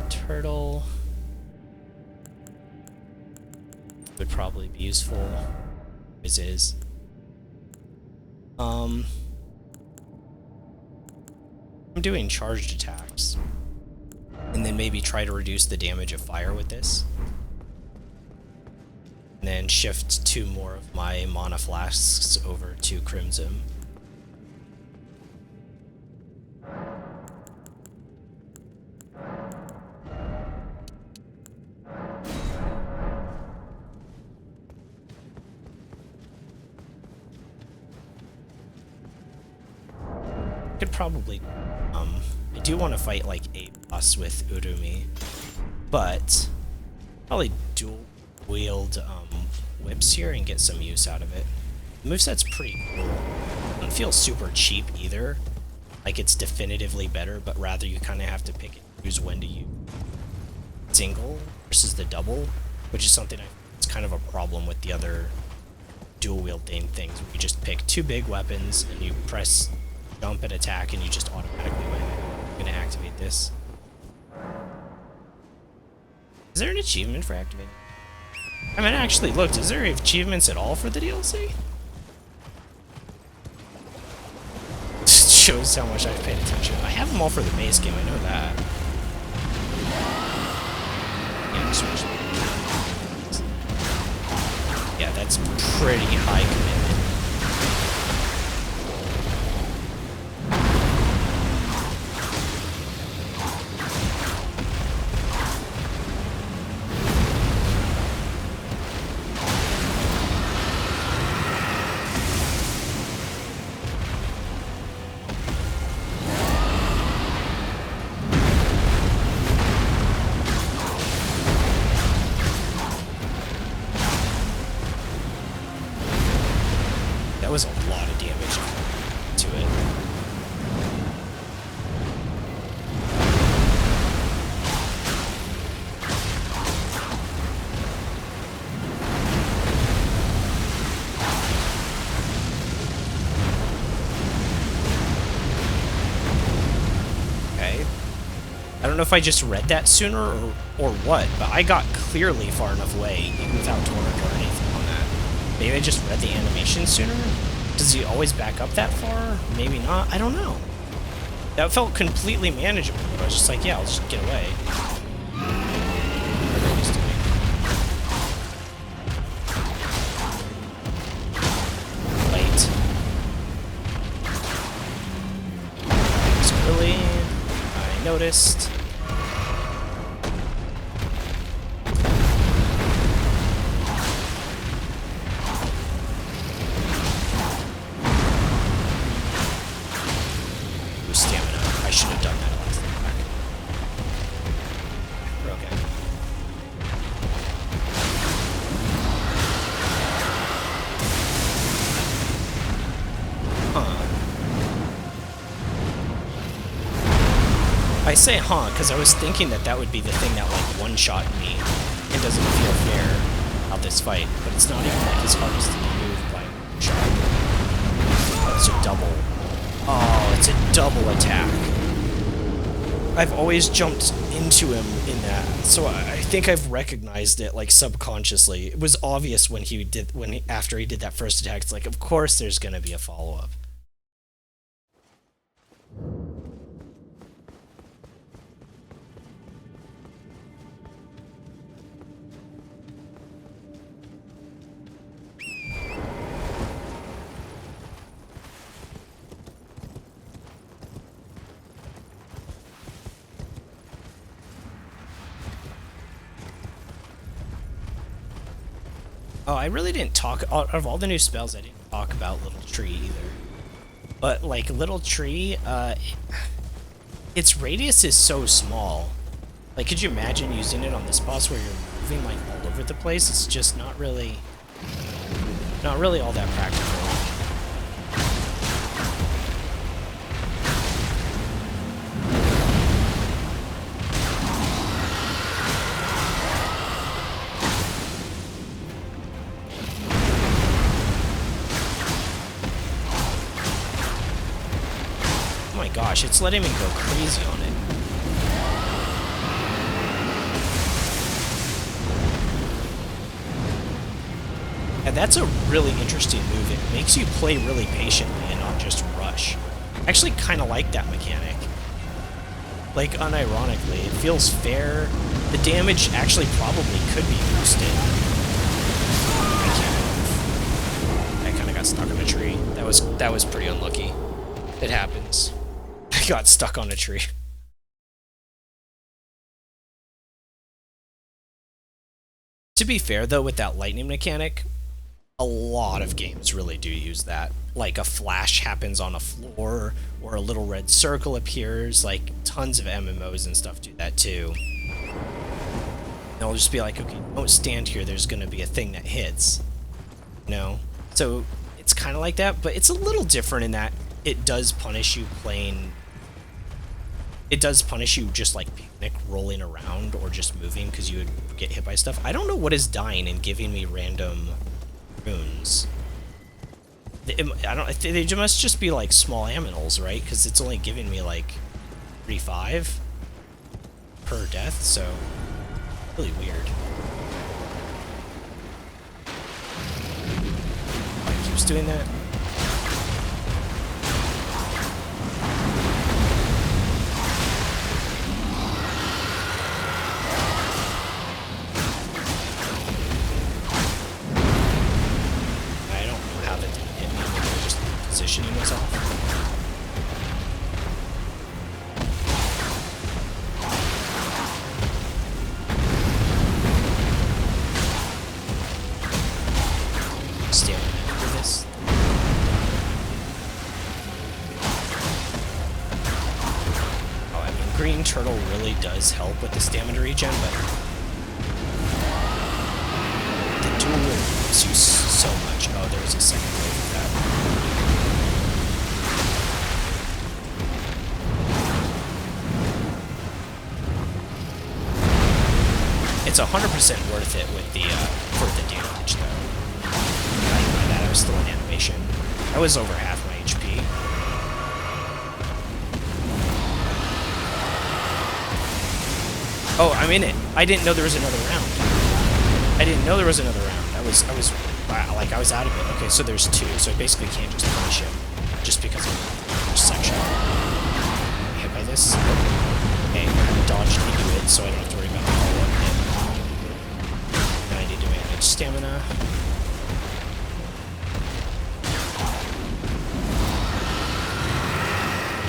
turtle would probably be useful, as is. I'm doing charged attacks, and then maybe try to reduce the damage of fire with this, and then shift 2 more of my mana flasks over to Crimson. Could probably, I do want to fight like a boss with Urumi, but probably dual wield whips here and get some use out of it. The moveset's pretty cool. It doesn't feel super cheap either, like it's definitively better, but rather you kind of have to pick and choose when to use single versus the double, which is something it's kind of a problem with the other dual wielding things. You just pick 2 big weapons and you press jump and attack, and you just automatically win. I'm gonna activate this. Is there an achievement for activating? I haven't actually looked. Is there achievements at all for the DLC? Shows how much I've paid attention. I have them all for the base game, I know that. Yeah, switch. Yeah, that's pretty high commitment. That was a lot of damage to it. Okay. I don't know if I just read that sooner or what, but I got clearly far enough away, even without torrent or anything on that. Maybe I just read the animation sooner? Does he always back up that far? Maybe not. I don't know. That felt completely manageable. I was just like, yeah, I'll just get away. Whatever he's doing. Late. It's early. I noticed. I say huh, because I was thinking that that would be the thing that like one-shot me and doesn't feel fair about this fight, but it's not even like his hardest to move by one shot. Oh, it's a double. Oh, it's a double attack. I've always jumped into him in that, so I think I've recognized it like subconsciously. It was obvious when after he did that first attack. It's like, of course, there's gonna be a follow-up. Oh, I really didn't talk, out of all the new spells, I didn't talk about Little Tree either. But, like, Little Tree, its radius is so small. Like, could you imagine using it on this boss where you're moving, like, all over the place? It's just not really all that practical. Gosh, it's letting me go crazy on it. And that's a really interesting move. It makes you play really patiently and not just rush. I actually kind of like that mechanic. Like, unironically, it feels fair. The damage actually probably could be boosted. I can't move. I kind of got stuck on a tree. That was pretty unlucky. It happens. I got stuck on a tree. To be fair, though, with that lightning mechanic, a lot of games really do use that. Like, a flash happens on a floor, or a little red circle appears. Like, tons of MMOs and stuff do that, too. And I'll just be like, okay, don't stand here, there's gonna be a thing that hits. You know? So, it's kind of like that, but it's a little different in that it does punish you playing... It does punish you just like picnic rolling around or just moving because you would get hit by stuff. I don't know what is dying and giving me random runes. They must just be like small aminals, right? Because it's only giving me like 3-5 per death, so really weird. Oh, it keeps doing that. Positioning was off. Stand for this. Oh, I mean, green turtle really does help with the stamina regen, but the dual helps you so much. Oh, there was a second wave of that. It's 100% worth it with the for the damage, though. By that, I was still in animation. I was over half my HP. Oh, I'm in it. I didn't know there was another round. Wow, like I was out of it. Okay, so there's two, so I basically can't just punish him just because of the first section. Hit by this. Okay, I dodged into it, so I don't have to worry about the follow-up hit. Stamina.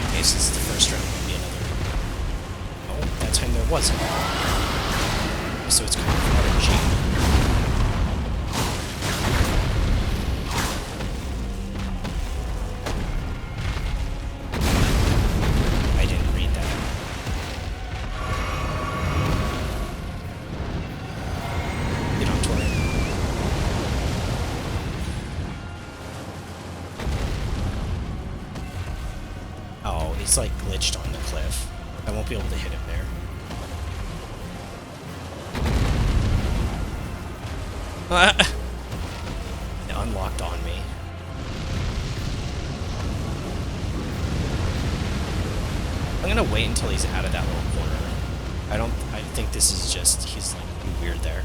Okay, so this is the first round, will be another. Oh, that time there wasn't. So it's kind of RNG. I didn't read that. You don't torrent. It's like glitched on the cliff. I won't be able to hit him there. It unlocked on me. I'm gonna wait until he's out of that little corner. I think this is just, he's like weird there.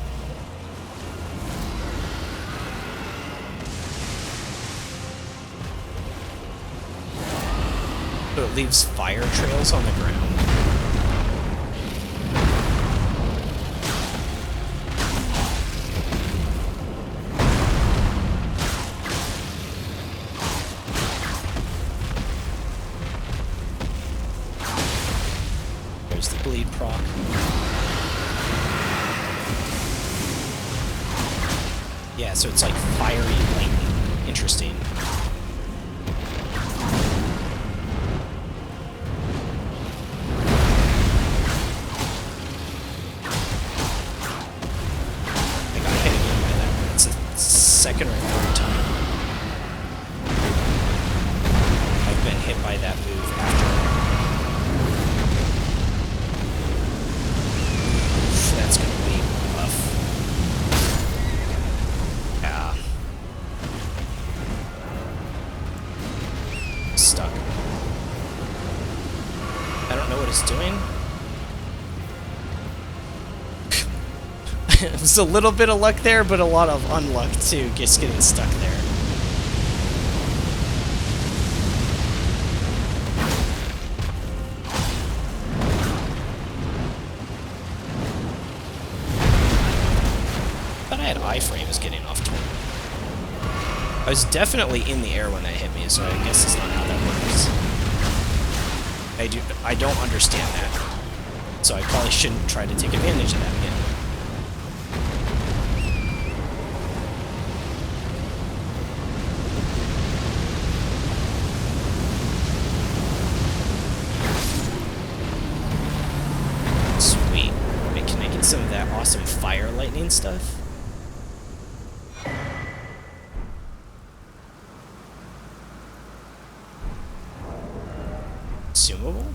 So it leaves fire trails on the ground. There's the bleed proc. Yeah, so it's like fiery lightning. Interesting. Second or third time I've been hit by that move after. That's gonna be rough. Yeah. Stuck. I don't know what it's doing. There's a little bit of luck there, but a lot of unluck too, just getting stuck there. I thought I had iframes getting off to it. I was definitely in the air when that hit me, so I guess it's not how that works. I don't understand that. So I probably shouldn't try to take advantage of that again. Some of that awesome fire lightning stuff. Consumable?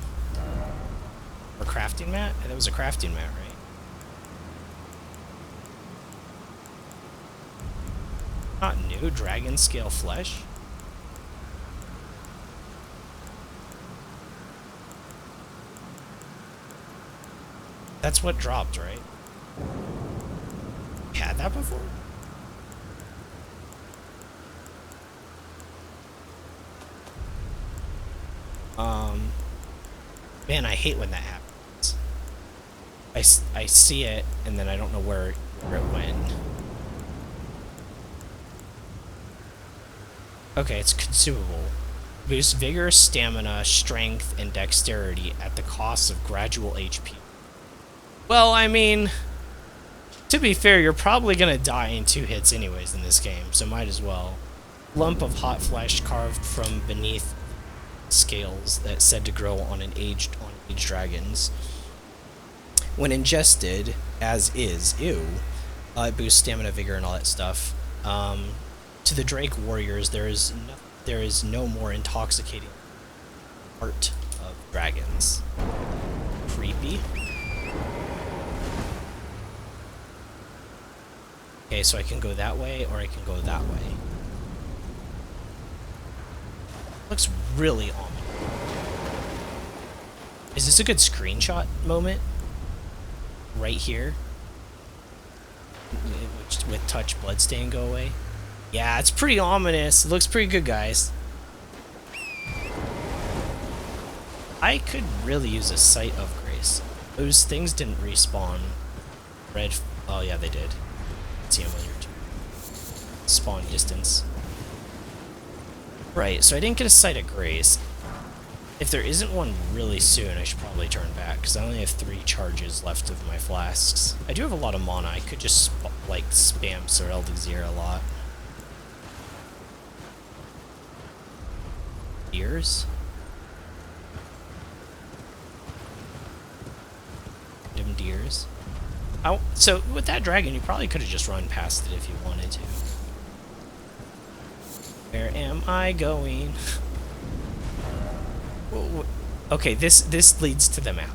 Or crafting mat? That was a crafting mat, right? Not new, dragon scale flesh. That's what dropped, right? You had that before? Man, I hate when that happens. I see it, and then I don't know where it went. Okay, it's consumable. Boosts vigor, stamina, strength, and dexterity at the cost of gradual HP. Well, I mean, to be fair, you're probably gonna die in 2 hits anyways in this game, so might as well. Lump of hot flesh carved from beneath scales that's said to grow on aged dragons. When ingested, as is, it boosts stamina, vigor, and all that stuff. To the Drake warriors, there is no more intoxicating art of dragons. Creepy. Okay, so I can go that way, or I can go that way. Looks really ominous. Is this a good screenshot moment? Right here? With touch bloodstain go away? Yeah, it's pretty ominous. It looks pretty good, guys. I could really use a Sight of Grace. Those things didn't respawn. Red... Oh, yeah, they did. See them when you're spawn distance. Right, so I didn't get a Sight of Grace. If there isn't one really soon, I should probably turn back, because I only have 3 charges left of my flasks. I do have a lot of mana. I could just, like, spam Sir Elden a lot. Deers? Dim deers? Oh, so with that dragon, you probably could have just run past it if you wanted to. Where am I going? Okay, this leads to the map.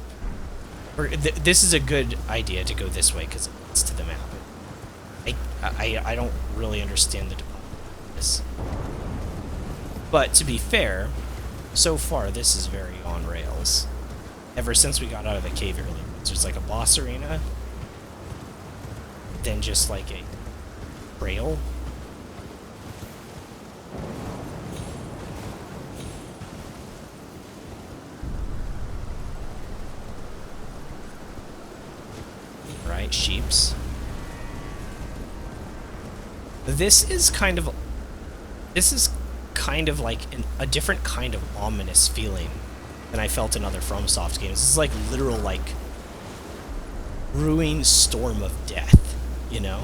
Or this is a good idea to go this way because it leads to the map. I don't really understand the deposit of this. But to be fair, so far this is very on rails. Ever since we got out of the cave earlier, there's like a boss arena, then just like a trail. Right, sheeps. This is kind of like a different kind of ominous feeling than I felt in other FromSoft games. This is like literal like brewing storm of death, you know?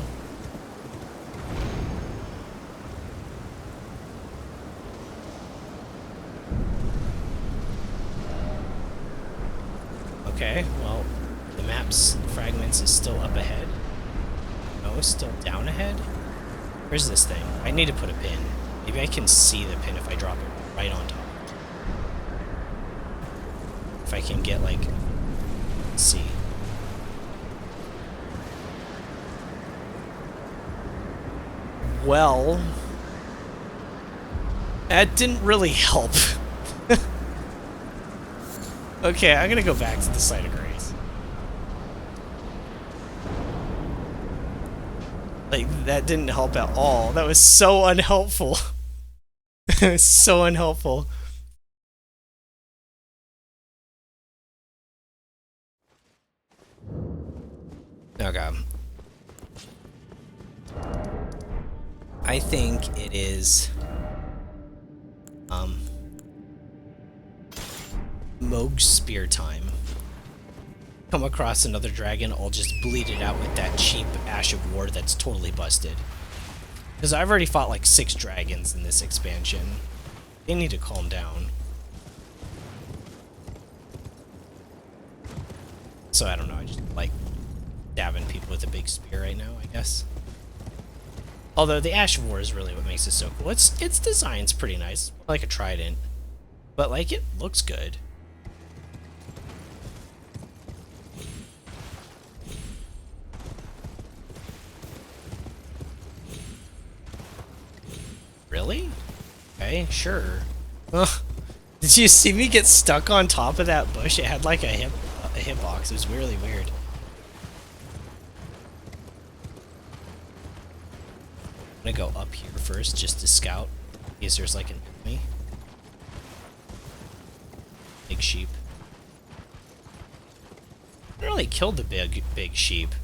Okay, well, the map's fragments is still up ahead. No, still down ahead? Where's this thing? I need to put a pin. Maybe I can see the pin if I drop it right on top. If I can get, like, see. Well, that didn't really help. Okay, I'm gonna go back to the site of grace. Like, that didn't help at all. That was so unhelpful. It was so unhelpful. Okay. I think it is Moog's spear time. Come across another dragon, I'll just bleed it out with that cheap Ash of War that's totally busted. Because I've already fought like 6 dragons in this expansion. They need to calm down. So I don't know, I just like dabbing people with a big spear right now, I guess. Although the Ash of War is really what makes it so cool. Its design's pretty nice, like a trident. But like, it looks good. Really? Okay, sure. Ugh. Did you see me get stuck on top of that bush? It had like a hitbox. It was really weird. I'm gonna go up here first just to scout in case there's like an enemy. Big sheep. I don't really killed the big sheep.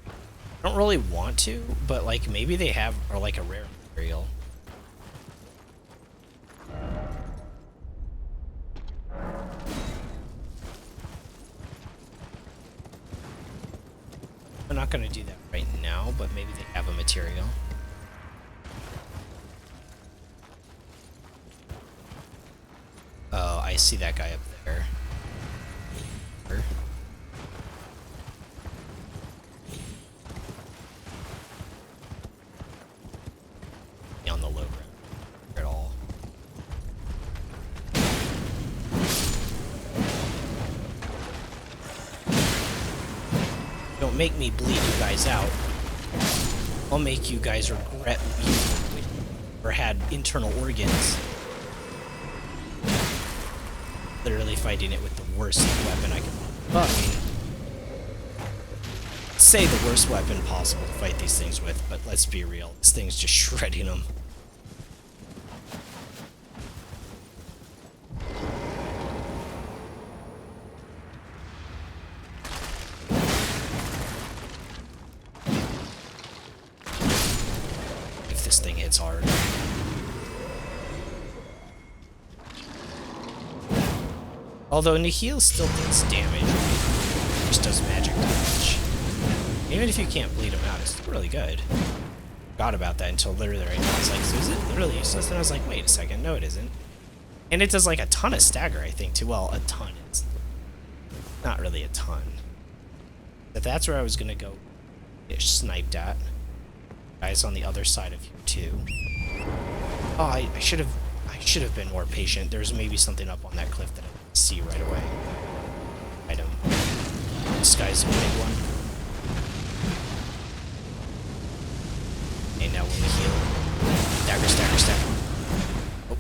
I don't really want to, but like maybe they are like a rare material. I'm not going to do that right now, but maybe they have a material. Oh, I see that guy up there. On the low ground at all. Don't make me bleed you guys out. I'll make you guys regret you or had internal organs. Literally fighting it with the worst weapon I can. Well, I mean, say the worst weapon possible to fight these things with, but let's be real. This thing's just shredding them. This thing hits hard. Although Nihil still does damage, just does magic damage. Even if you can't bleed him out, it's still really good. Forgot about that until literally right now. It's like, so is it literally useless? And I was like, wait a second, no it isn't. And it does like a ton of stagger, I think, too. Well, a ton is not really a ton. But that's where I was gonna go get sniped at. Guys on the other side of you too. Oh, I should have been more patient. There's maybe something up on that cliff that I didn't see right away. Item. This guy's a big one. Okay, now when we heal. Stagger, stagger, stagger. Oh,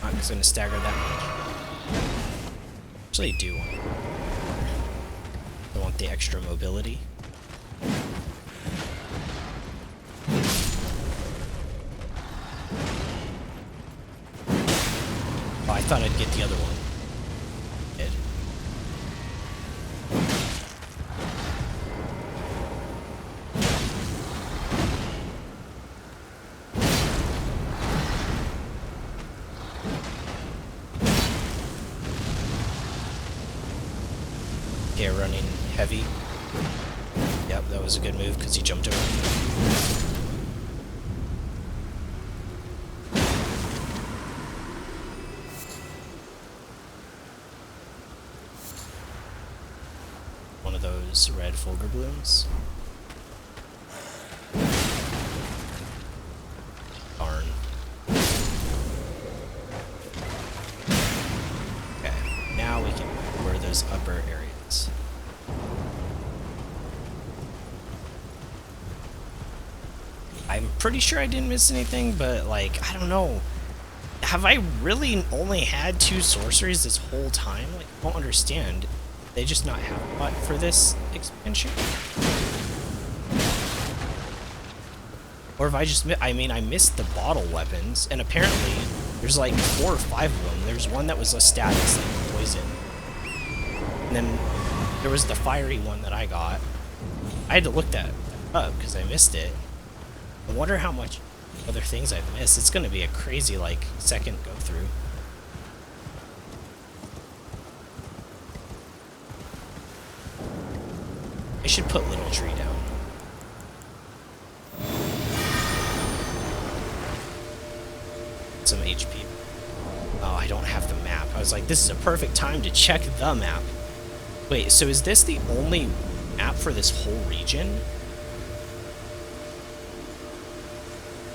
not just gonna stagger that much. Actually, do want. I want the extra mobility. Oh, I thought I'd get the other one. Did. Okay, running heavy. Yep, that was a good move because he jumped over. One of those red Fulgur blooms. Darn. Okay, now we can explore those upper areas. I'm pretty sure I didn't miss anything, but like, I don't know. Have I really only had 2 sorceries this whole time? Like, I don't understand. They just not have a lot for this expansion? Or if I just, I mean, I missed the bottle weapons, and apparently there's like 4 or 5 of them. There's one that was a status, like poison. And then there was the fiery one that I got. I had to look that up because I missed it. I wonder how much other things I've missed. It's going to be a crazy, like, second go-through. I should put Little Tree down. Some HP. Oh, I don't have the map. I was like, this is a perfect time to check the map. Wait, so is this the only map for this whole region?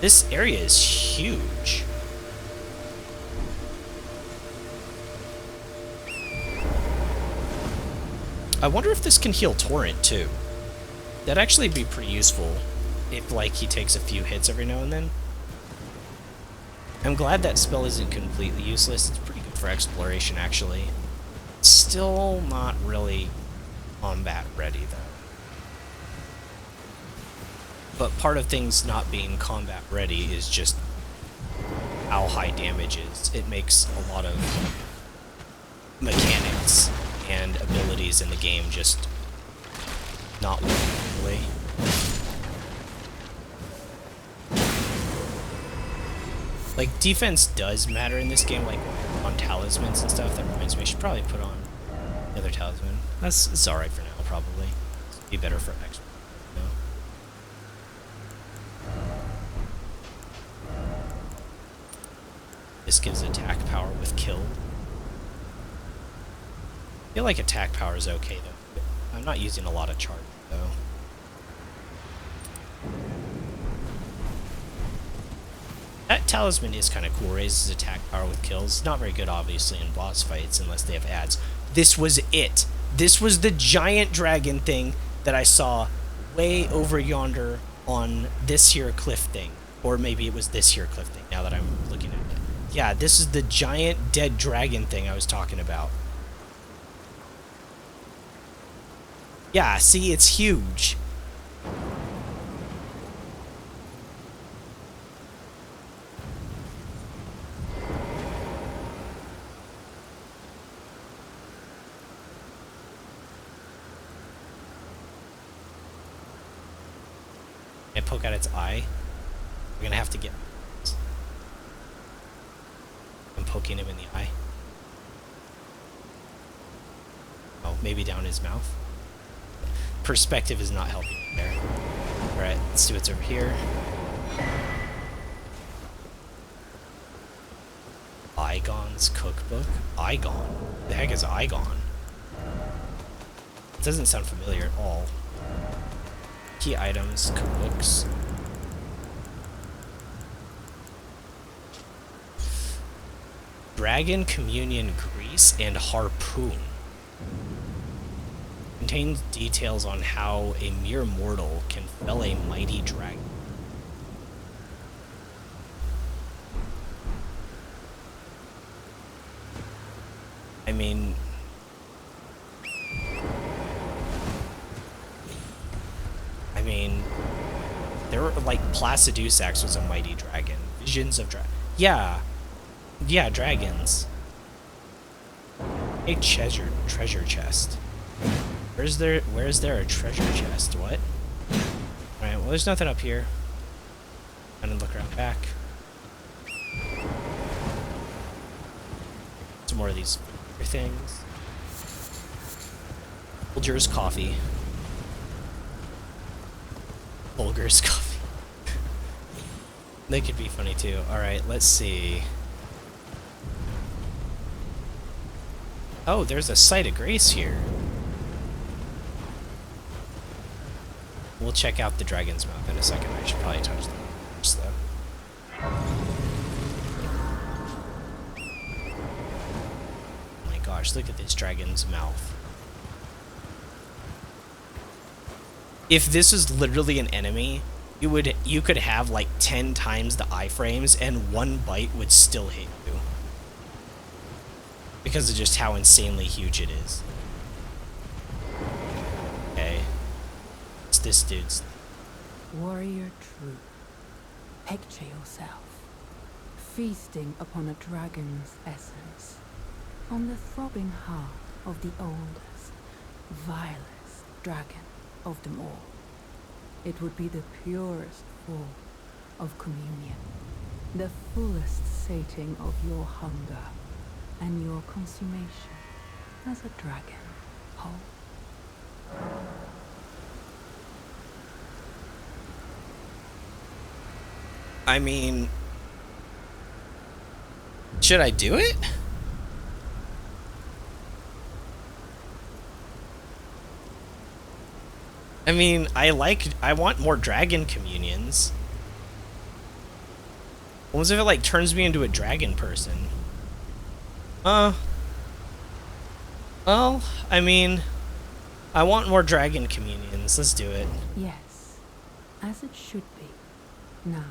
This area is huge. I wonder if this can heal Torrent too. That'd actually be pretty useful if, like, he takes a few hits every now and then. I'm glad that spell isn't completely useless. It's pretty good for exploration, actually. It's still not really combat ready, though. But part of things not being combat ready is just how high damage is. It makes a lot of mechanics and abilities in the game just not work really. Like, defense does matter in this game, like on talismans and stuff. That reminds me, I should probably put on the other talisman. It's alright for now, probably. It'd be better for expert. This gives attack power with kill. I feel like attack power is okay, though. I'm not using a lot of charge, though. That talisman is kind of cool. Raises attack power with kills. Not very good, obviously, in boss fights, unless they have ads. This was it. This was the giant dragon thing that I saw way over yonder on this here cliff thing. Or maybe it was this here cliff thing, now that I'm looking at it. Yeah, this is the giant dead dragon thing I was talking about. Yeah, see, it's huge. I poke out its eye. We're gonna have to get... I'm poking him in the eye. Oh, maybe down his mouth. Perspective is not helping me there. Alright, let's see what's over here. Igon's cookbook? Igon? The heck is Igon? It doesn't sound familiar at all. Key items, cookbooks. Dragon Communion Grease and Harpoon. Contains details on how a mere mortal can fell a mighty dragon. I mean... there were, like, Placidusax was a mighty dragon. Visions of Yeah. Yeah, dragons. A treasure chest. Where's there a treasure chest? What? Alright, well there's nothing up here. I'm gonna look around back. Some more of these things. Folger's coffee. Folger's coffee. They could be funny too. Alright, let's see. Oh, there's a site of grace here. We'll check out the dragon's mouth in a second. I should probably touch them first, though. Oh my gosh, look at this dragon's mouth. If this is literally an enemy, you could have like 10 times the iframes and one bite would still hit you. Because of just how insanely huge it is. Okay. It's this dude's. Warrior true. Picture yourself feasting upon a dragon's essence, on the throbbing heart of the oldest, vilest dragon of them all. It would be the purest form of communion, the fullest sating of your hunger and your consummation as a dragon whole. I mean, should I do it? I mean, I want more dragon communions. What was if it like turns me into a dragon person? Well, I mean, I want more dragon communions. Let's do it. Yes, as it should be. Now,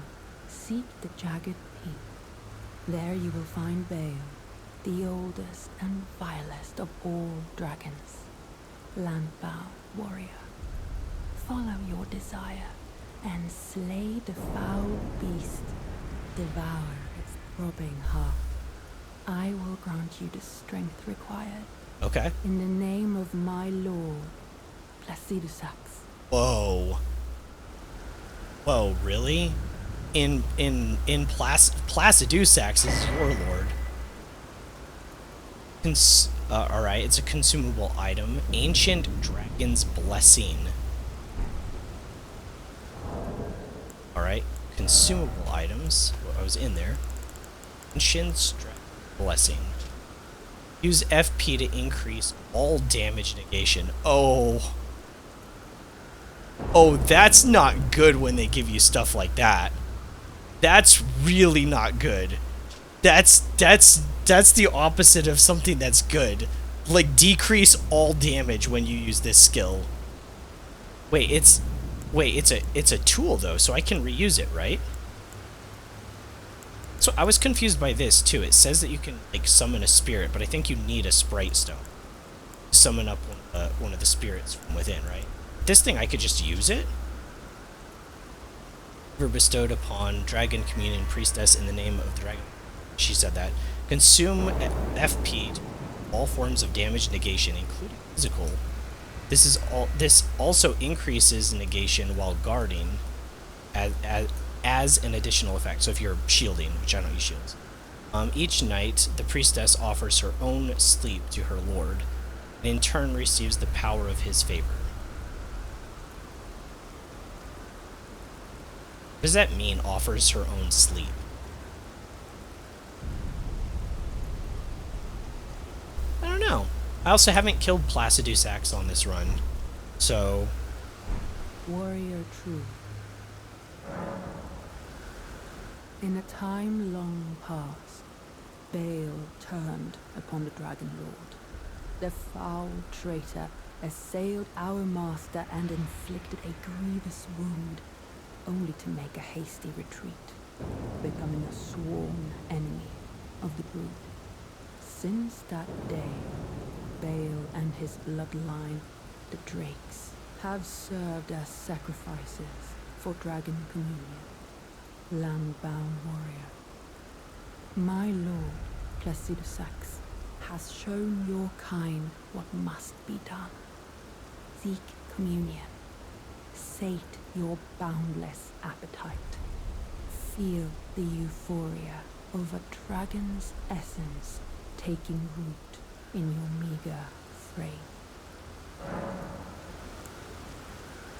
seek the jagged peak. There you will find Bale, the oldest and vilest of all dragons. Landbound warrior. Follow your desire and slay the foul beast. Devour its throbbing heart. I will grant you the strength required. Okay. In the name of my lord, Placidusax. Whoa. Whoa, really? Placidusax is your lord. Alright, it's a consumable item. Ancient Dragon's Blessing. Alright, consumable items. Well, I was in there. Ancient Dragon's Blessing. Use FP to increase all damage negation. Oh. Oh, that's not good when they give you stuff like that. That's really not good. That's the opposite of something that's good. Like, decrease all damage when you use this skill. Wait, it's a tool though, so I can reuse it, right? So I was confused by this too. It says that you can like summon a spirit, but I think you need a sprite stone to summon up one of the spirits from within, right? This thing, I could just use it. Were bestowed upon Dragon Communion Priestess in the name of the dragon. She said that. Consume FP to all forms of damage negation, including physical. This also increases negation while guarding as an additional effect. So if you're shielding, which I don't use shields. Each night, the priestess offers her own sleep to her lord, and in turn receives the power of his favor. What does that mean, offers her own sleep? I don't know. I also haven't killed Placidusax on this run, so... Warrior true. In a time long past, Bale turned upon the Dragon Lord. The foul traitor assailed our master and inflicted a grievous wound, only to make a hasty retreat, becoming a sworn enemy of the brood. Since that day, Bale and his bloodline, the Drakes, have served as sacrifices for Dragon Communion, land-bound warrior. My lord, Placidusax, has shown your kind what must be done. Seek communion. Sate your boundless appetite. Feel the euphoria of a dragon's essence taking root in your meager frame.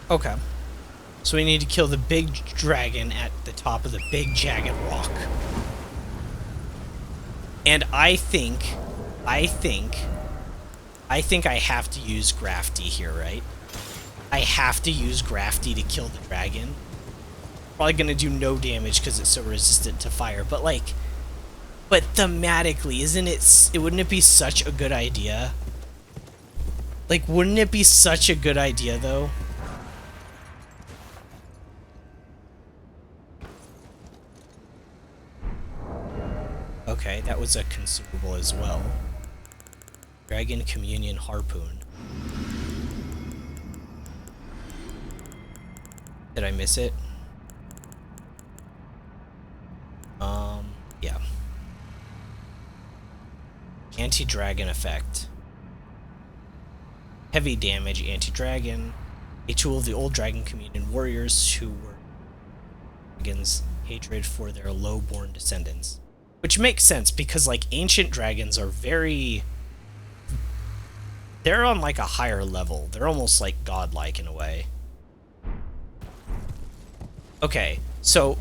Okay. So we need to kill the big dragon at the top of the big jagged rock. And I think I have to use Grafty here, right? I have to use Grafty to kill the dragon. Probably gonna do no damage because it's so resistant to fire, but like, but thematically, wouldn't it be such a good idea? Like, wouldn't it be such a good idea, though? Okay, that was a consumable as well. Dragon Communion Harpoon. Did I miss it? Yeah. Anti-dragon effect. Heavy damage, anti-dragon. A tool of the old Dragon Communion warriors who were dragons' hatred for their low-born descendants. Which makes sense, because, like, ancient dragons are very... They're on, like, a higher level. They're almost, like, godlike in a way. Okay, so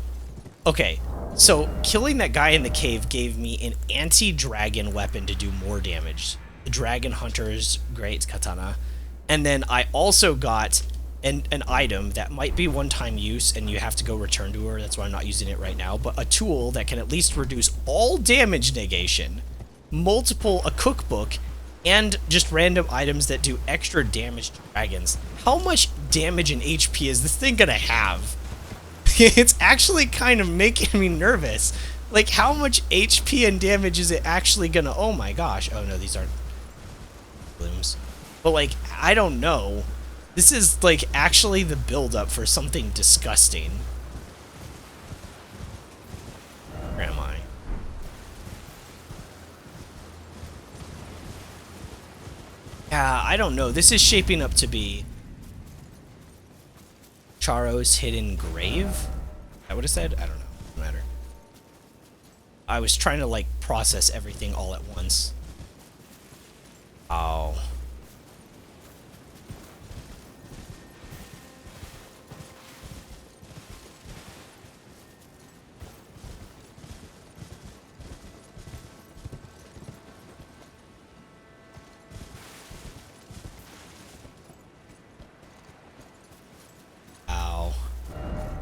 killing that guy in the cave gave me an anti-dragon weapon to do more damage. The Dragon Hunter's Great Katana. And then I also got an item that might be one-time use and you have to go return to her. That's why I'm not using it right now. But a tool that can at least reduce all damage negation. A cookbook, and just random items that do extra damage to dragons. How much damage and HP is this thing gonna have? It's actually kind of making me nervous. Like, how much HP and damage is it actually gonna... Oh my gosh. Oh no, these aren't blooms. But, like, I don't know. This is, like, actually the build-up for something disgusting. Where am I? Yeah, I don't know. This is shaping up to be... Charo's Hidden Grave? Is that what it said? I don't know. Doesn't matter. I was trying to, like, process everything all at once. Oh.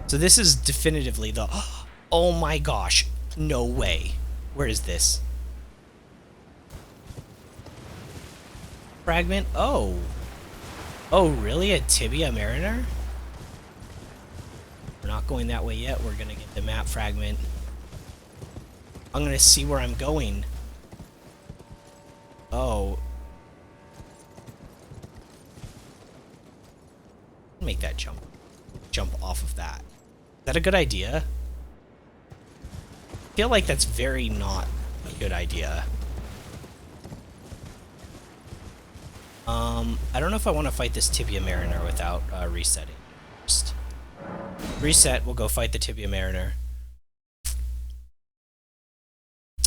So this is definitively the... Oh my gosh. No way. Where is this? Fragment? Oh. Oh, really? A Tibia Mariner? We're not going that way yet. We're going to get the map fragment. I'm going to see where I'm going. Oh. Make that jump off of that. Is that a good idea? I feel like that's very not a good idea. I don't know if I want to fight this Tibia Mariner without resetting first. Reset, we'll go fight the Tibia Mariner.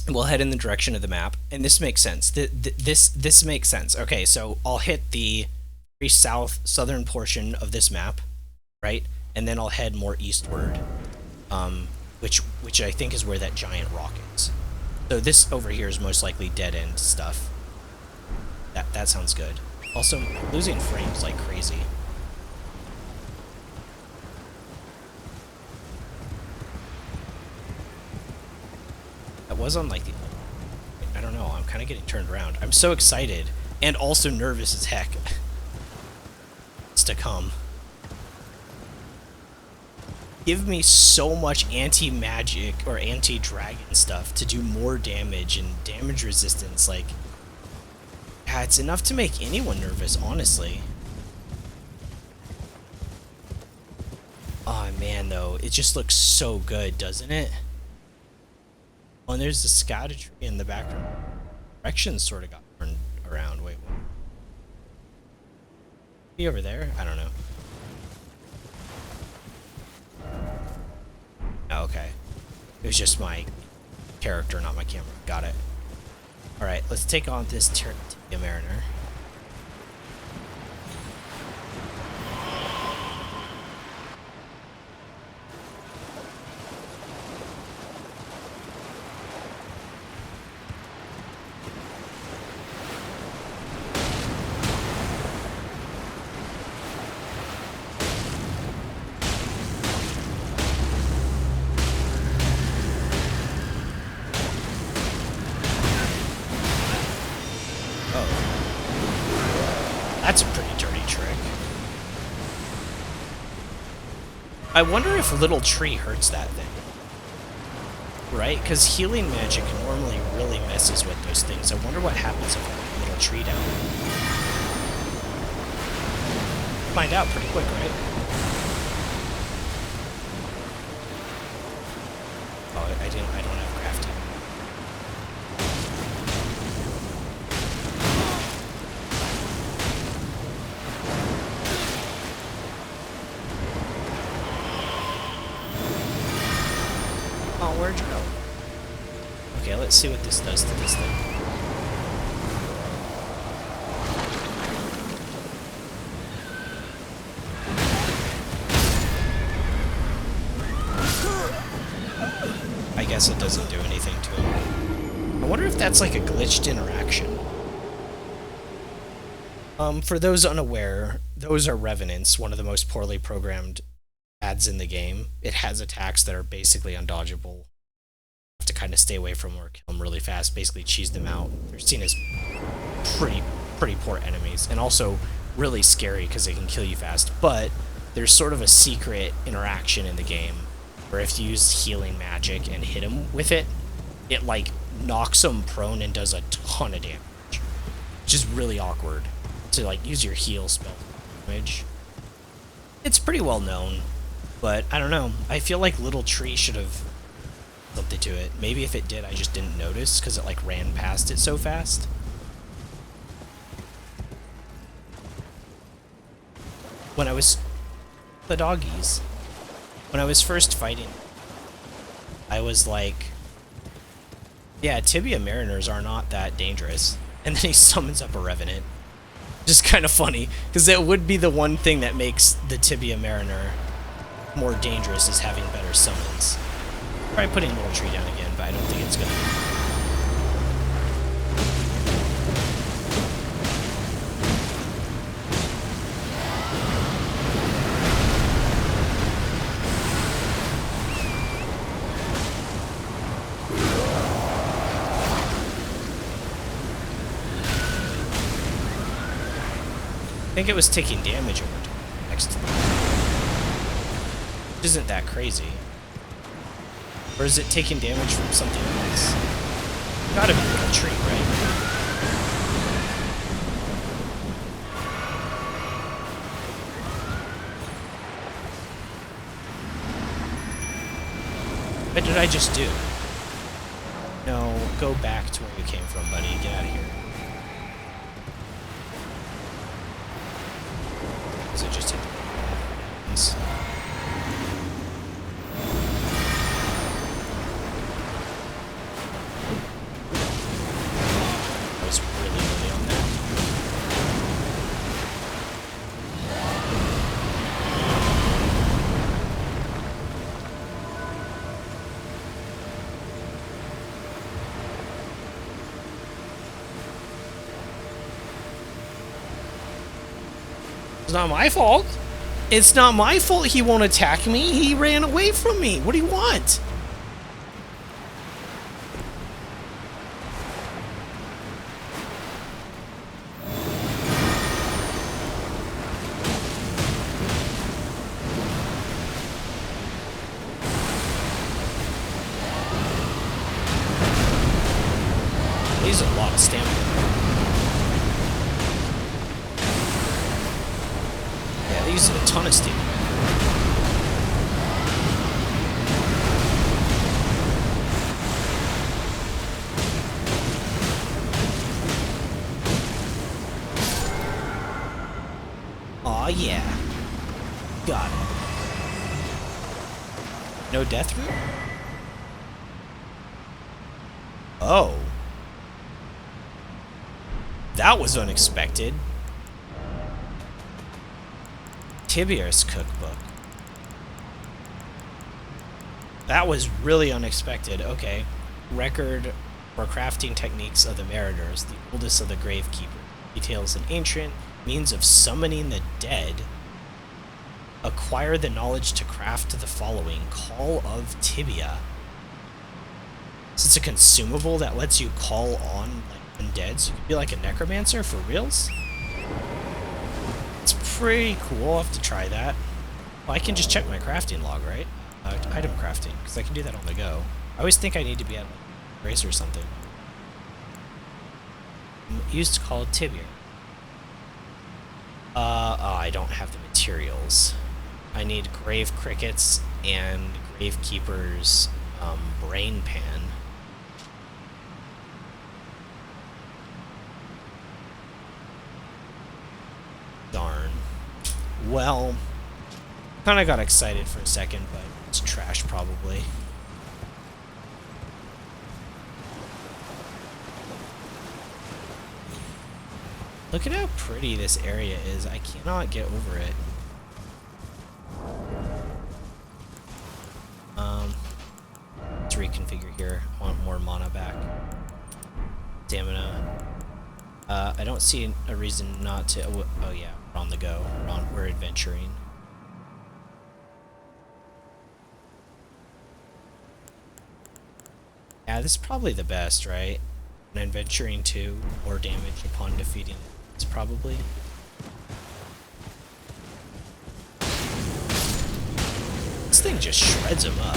We'll head in the direction of the map, and this makes sense. This makes sense. Okay, so I'll hit the very southern portion of this map, right? And then I'll head more eastward, which I think is where that giant rock is. So this over here is most likely dead end stuff. That sounds good. Also, losing frames like crazy. That was on like the... I don't know. I'm kind of getting turned around. I'm so excited and also nervous as heck. It's to come. Give me so much anti-magic or anti-dragon stuff to do more damage and damage resistance. Like, yeah, it's enough to make anyone nervous, honestly. Oh man, though, it just looks so good, doesn't it? Oh, and there's the scouter tree in the background. Directions sort of got turned around. Wait, what? Be over there? I don't know. Oh, okay. It was just my character, not my camera. Got it. Alright, let's take on this Tibia Mariner. That's a pretty dirty trick. I wonder if Little Tree hurts that thing. Right? Because healing magic normally really messes with those things. I wonder what happens if I put Little Tree down. Find out pretty quick, right? Oh, I don't have crafting. Oh, where'd you go? Okay, let's see what this does to this thing. I guess it doesn't do anything to him. I wonder if that's like a glitched interaction. For those unaware, those are Revenants, one of the most poorly programmed ads in the game. It has attacks that are basically undodgeable. You have to kind of stay away from or kill them really fast, basically cheese them out. They're seen as pretty poor enemies, and also really scary because they can kill you fast. But there's sort of a secret interaction in the game where if you use healing magic and hit them with it, it like knocks them prone and does a ton of damage, which is really awkward to like use your heal spell damage. It's pretty well known. But, I don't know, I feel like Little Tree should have something to it. Maybe if it did, I just didn't notice, because it, like, ran past it so fast. When I was... the doggies. When I was first fighting, I was like... yeah, Tibia Mariners are not that dangerous. And then he summons up a Revenant. Just kind of funny, because that would be the one thing that makes the Tibia Mariner more dangerous is having better summons. Probably putting Little Tree down again, but I don't think it's gonna. I think it was taking damage over time next to them. Isn't that crazy? Or is it taking damage from something else? Gotta be Little Tree, right? What did I just do? No, go back to where you came from, buddy. Get out of here. So just hit the... was really early on that. It's not my fault. It's not my fault he won't attack me. He ran away from me. What do you want? These are a lot of stamina. Yeah, they use a ton of stamina. Aw, yeah. Got it. No death root? Oh. That was unexpected. Tibia's cookbook. That was really unexpected. Okay. Record for crafting techniques of the Mariners, the oldest of the Gravekeeper. Details an ancient means of summoning the dead. Acquire the knowledge to craft the following. Call of Tibia. So it's a consumable that lets you call on like undead, so you could be like a necromancer for reals? It's pretty cool. I'll have to try that. Well, I can just check my crafting log, right? Item crafting, because I can do that on the go. I always think I need to be at a race or something. Used to call Tibia. Oh, I don't have the materials. I need grave crickets and gravekeeper's brain pan. Darn. Well, kind of got excited for a second, but it's trash probably. Look at how pretty this area is. I cannot get over it. Let's reconfigure here. I want more mana back. Stamina. I don't see a reason not to... Oh yeah, we're on the go. We're adventuring. Yeah, this is probably the best, right? And adventuring 2, more damage upon defeating it's probably. This thing just shreds them up.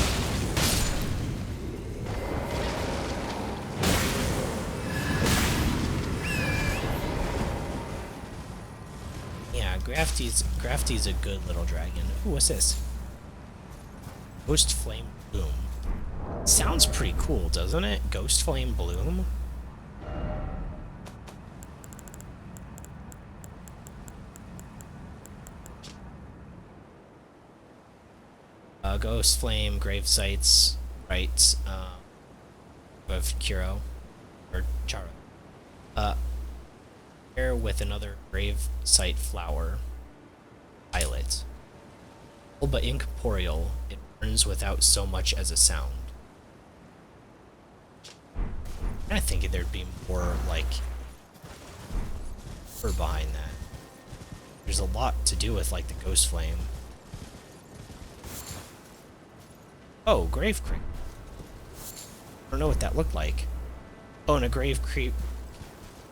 Yeah, Grafty's a good little dragon. Ooh, what's this? Ghost Flame Bloom. Sounds pretty cool, doesn't it? Ghost Flame Bloom? Ghost Flame, Grave Sites, right, of Kuro, or Charo. Pair with another Grave Site flower, Violet. But incorporeal, it burns without so much as a sound. I'm kinda thinking there'd be more, like, behind that. There's a lot to do with, like, the Ghost Flame. Oh, Grave Creep. I don't know what that looked like. Oh, and a Grave Creep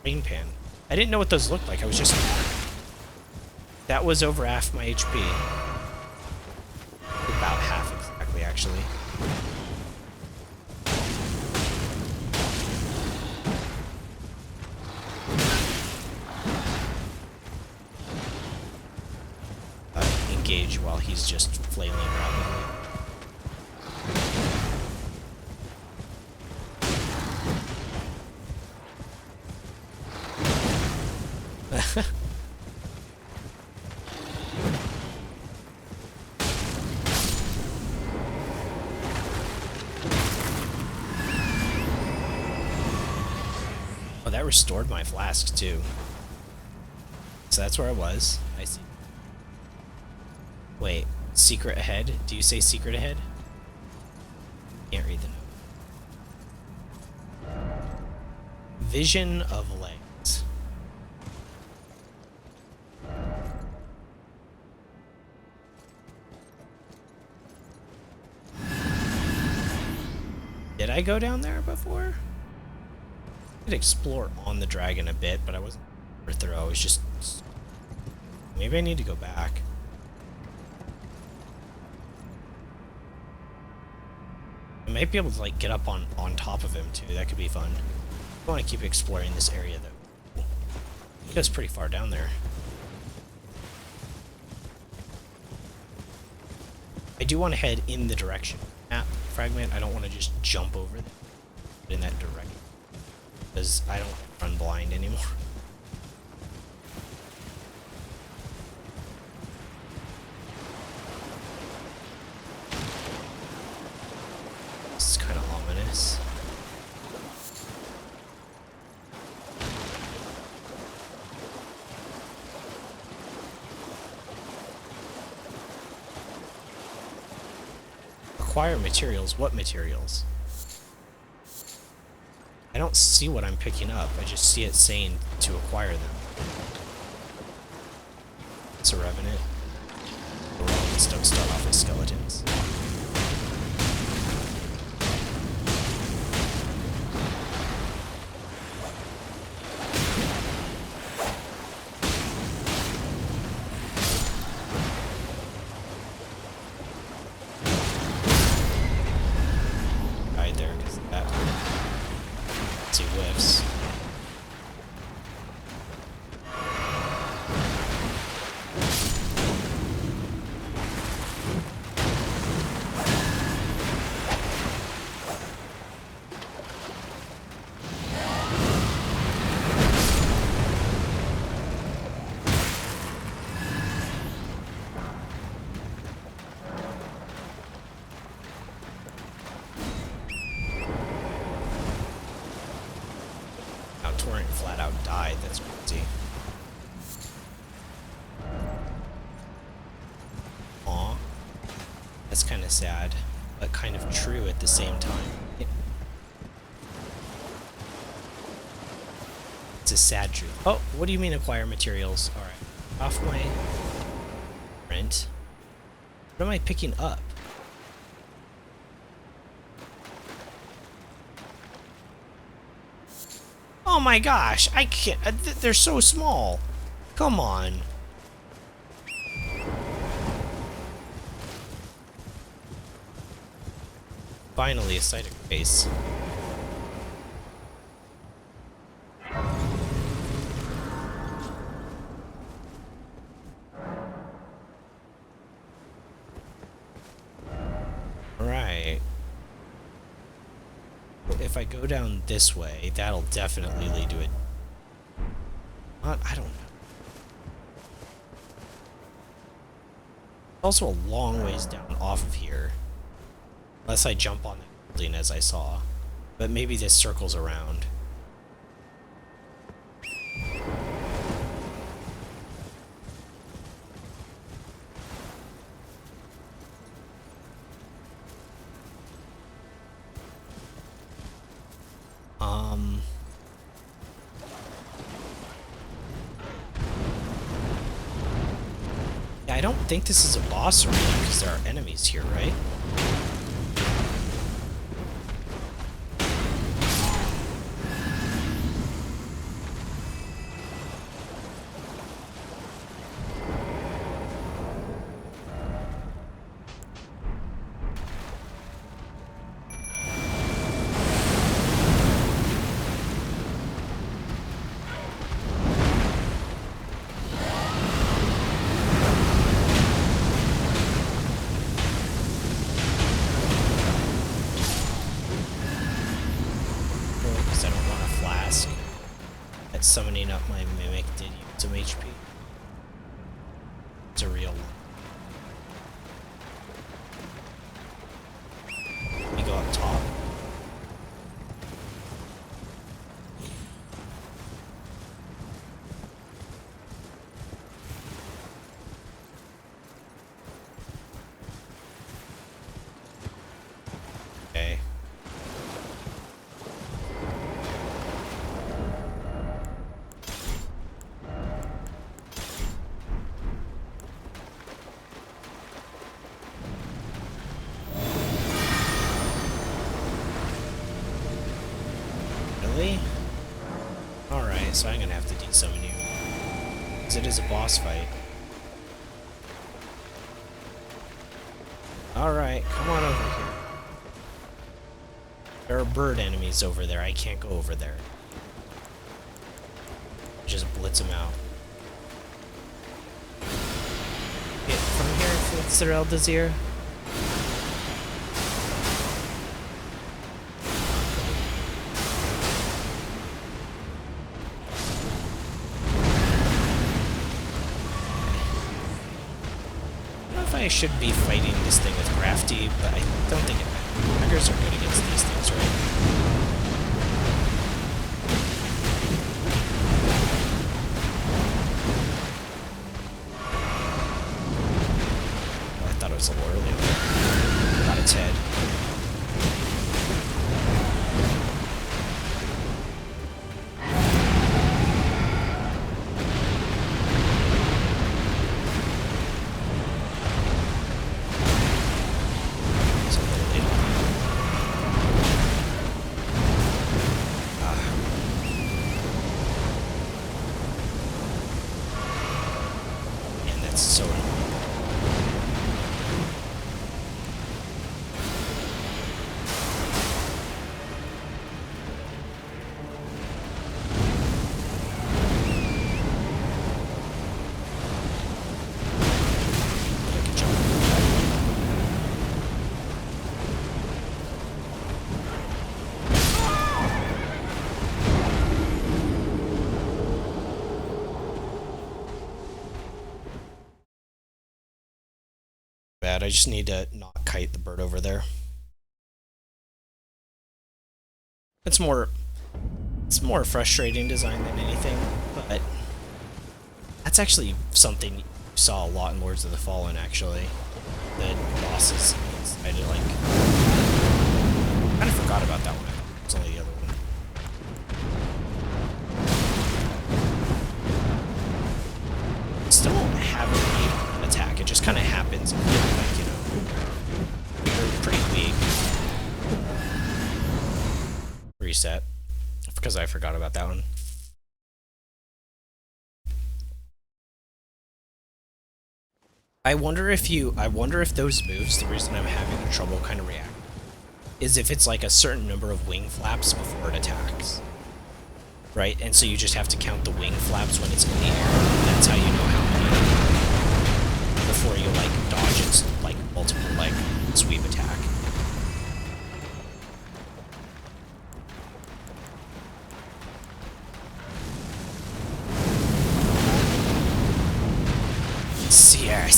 rain pan. I didn't know what those looked like. I was just... That was over half my HP. About half exactly, actually. Engage while he's just flailing rapidly. Oh, that restored my flask too. So that's where I was. I see. Wait, secret ahead? Do you say secret ahead? Can't read the note. Vision of legs. Did I go down there before? I did explore on the dragon a bit, but I wasn't super thorough. I was just... Maybe I need to go back. I might be able to, like, get up on top of him, too. That could be fun. I want to keep exploring this area though. It goes pretty far down there. I do want to head in the direction map fragment. I don't want to just jump over in that direction because I don't run blind anymore. This is kind of ominous. Acquire materials. What materials? I don't see what I'm picking up. I just see it saying to acquire them. It's a revenant. The revenants don't start off as skeletons. There, because that he whiffs. Torrent flat out died. That's crazy. Aw. That's kind of sad, but kind of true at the same time. It's a sad truth. Oh, what do you mean acquire materials? Alright. Off my rent. What am I picking up? Oh my gosh, I can't. They're so small. Come on. Finally, a sight of grace. Alright. If I go down this way, that'll definitely lead to it. I don't know. Also a long ways down off of here. Unless I jump on that building as I saw. But maybe this circles around. Yeah, I don't think this is a boss arena because there are enemies here, right? Summoning up my mimic did use some HP. It's a real one. You go up top. Okay. Alright, so I'm gonna have to desummon you. Because it is a boss fight. Alright, come on over here. There are bird enemies over there. I can't go over there. Just blitz them out. Get from here if it's their Eldazier. I should be fighting this thing with Crafty, but I don't think it matters. Daggers are good against these things, right? Oh, I thought it was a little early there. Got its head. So annoying. I just need to not kite the bird over there. It's more frustrating design than anything, but that's actually something you saw a lot in Lords of the Fallen, actually. The bosses I did like kind of forgot about that one. I thought it was only the other one. Still don't have a attack, it just kind of happens. Like, you know, they're pretty weak. Reset, because I forgot about that one. I wonder if those moves, the reason I'm having trouble kind of reacting, is if it's like a certain number of wing flaps before it attacks. Right? And so you just have to count the wing flaps when it's in the air. That's how you know how many before you like dodge its like multiple like sweep attack. Sierra.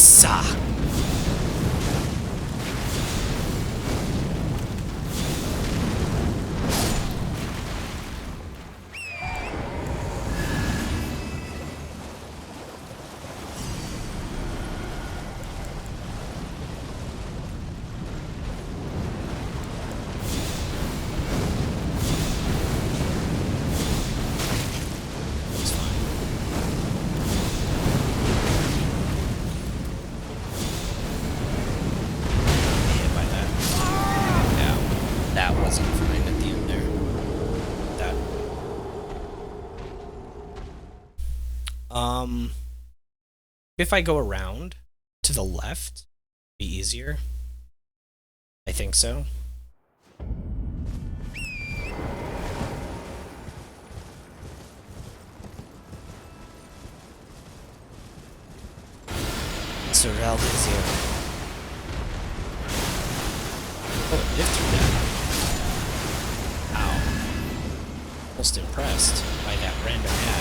If I go around to the left, be easier. I think so. Erdtree here. Oh, it lived through that. Ow. Almost impressed by that random ad.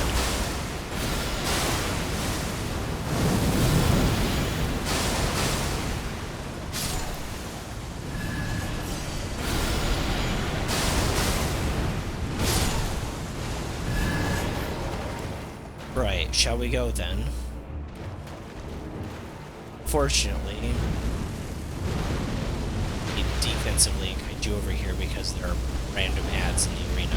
Right, shall we go then? Fortunately, defensively could you over here because there are random ads in the arena.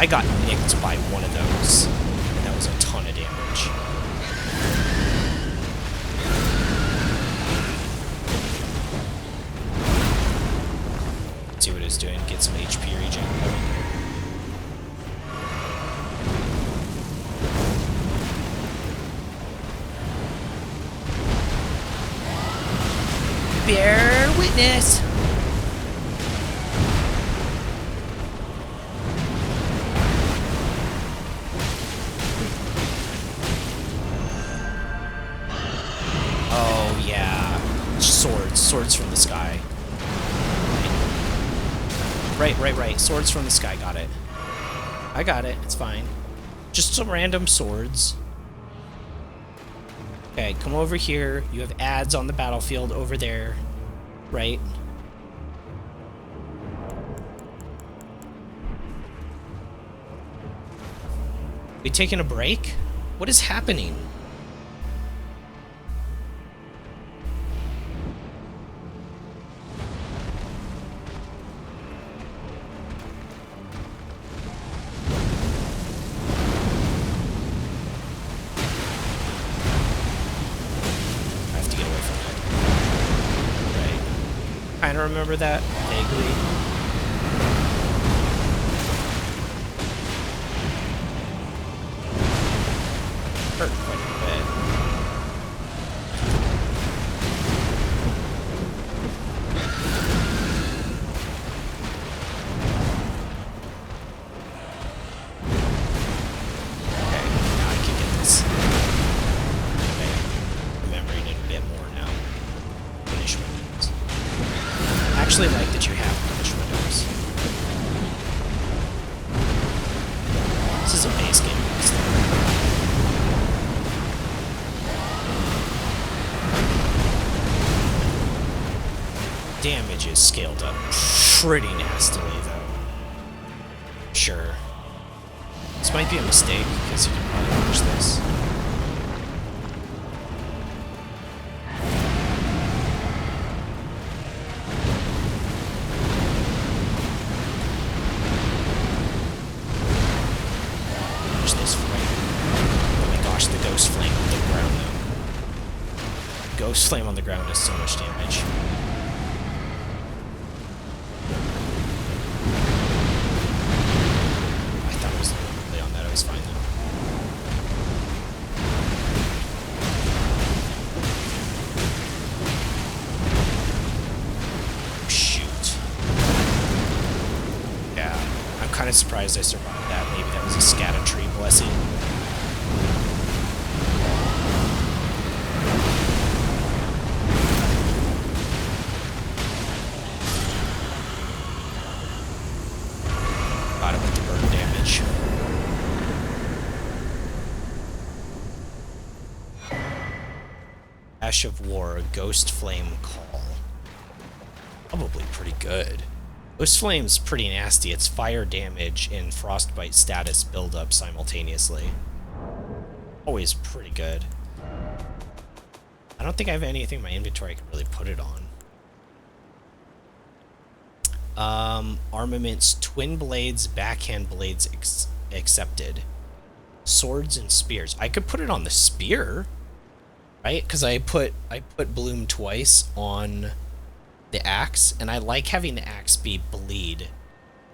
I got nicked by one of those, and that was a ton of damage. See what it's doing, get some HP regen going. Bear witness! Oh yeah, swords from the sky. Right, swords from the sky, got it. I got it, it's fine. Just some random swords. Okay, come over here. You have ads on the battlefield over there, right? We taking a break? What is happening? I remember that vaguely. Hurt quite a bit. Okay, now I can get this. Okay, remembering it a bit more now. Finish windows. I actually like that you have finish windows. This is a base game. Damage is scaled up pretty nastily, though. Sure. This might be a mistake, because you can probably push this. Push this flame. Oh my gosh, the ghost flame on the ground, though. Ghost flame on the ground does so much damage. It's fine then. Oh, shoot. Yeah, I'm kind of surprised I survived that. Maybe that was a Erdtree blessing. Got it with the burn damage. Ash of War, Ghost Flame Call. Probably pretty good. Ghost Flame's pretty nasty. It's fire damage and frostbite status build up simultaneously. Always pretty good. I don't think I have anything in my inventory I can really put it on. Armaments, twin blades, backhand blades accepted. Swords and spears. I could put it on the spear. Right? Because I put bloom twice on the axe, and I like having the axe be bleed,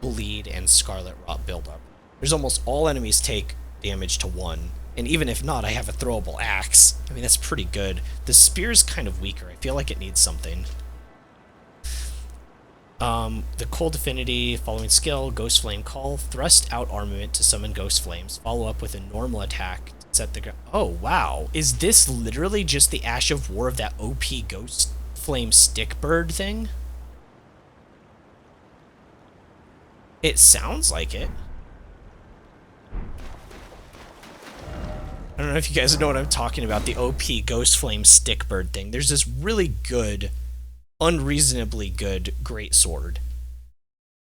and scarlet rot buildup. There's almost all enemies take damage to 1, and even if not, I have a throwable axe. I mean, that's pretty good. The spear's kind of weaker. I feel like it needs something. The Cold Affinity, following skill, Ghost Flame Call, thrust out armament to summon Ghost Flames, follow up with a normal attack. Set the oh wow, is this literally just the Ash of War of that OP Ghost Flame stick bird thing? It sounds like it. I don't know if you guys know what I'm talking about, the OP Ghost Flame stick bird thing. There's this really good, unreasonably good great sword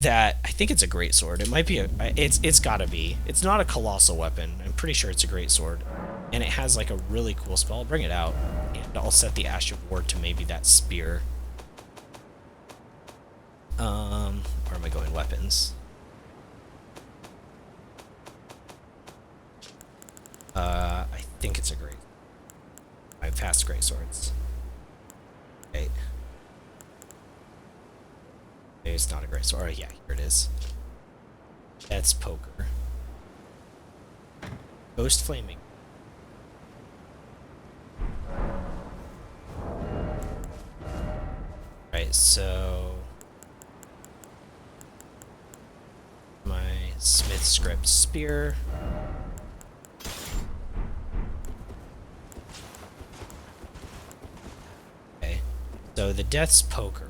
that I think it's a great sword. It might be it's gotta be. It's not a colossal weapon. I'm pretty sure it's a great sword, and it has like a really cool spell. I'll bring it out, and I'll set the Ash of War to maybe that spear. Where am I going? Weapons. I think it's a great. I've passed great swords. Okay. Maybe it's not a great sword. Oh, yeah, here it is. That's poker. Ghost flaming. Right, so my smith script spear. Okay, so the death's poker.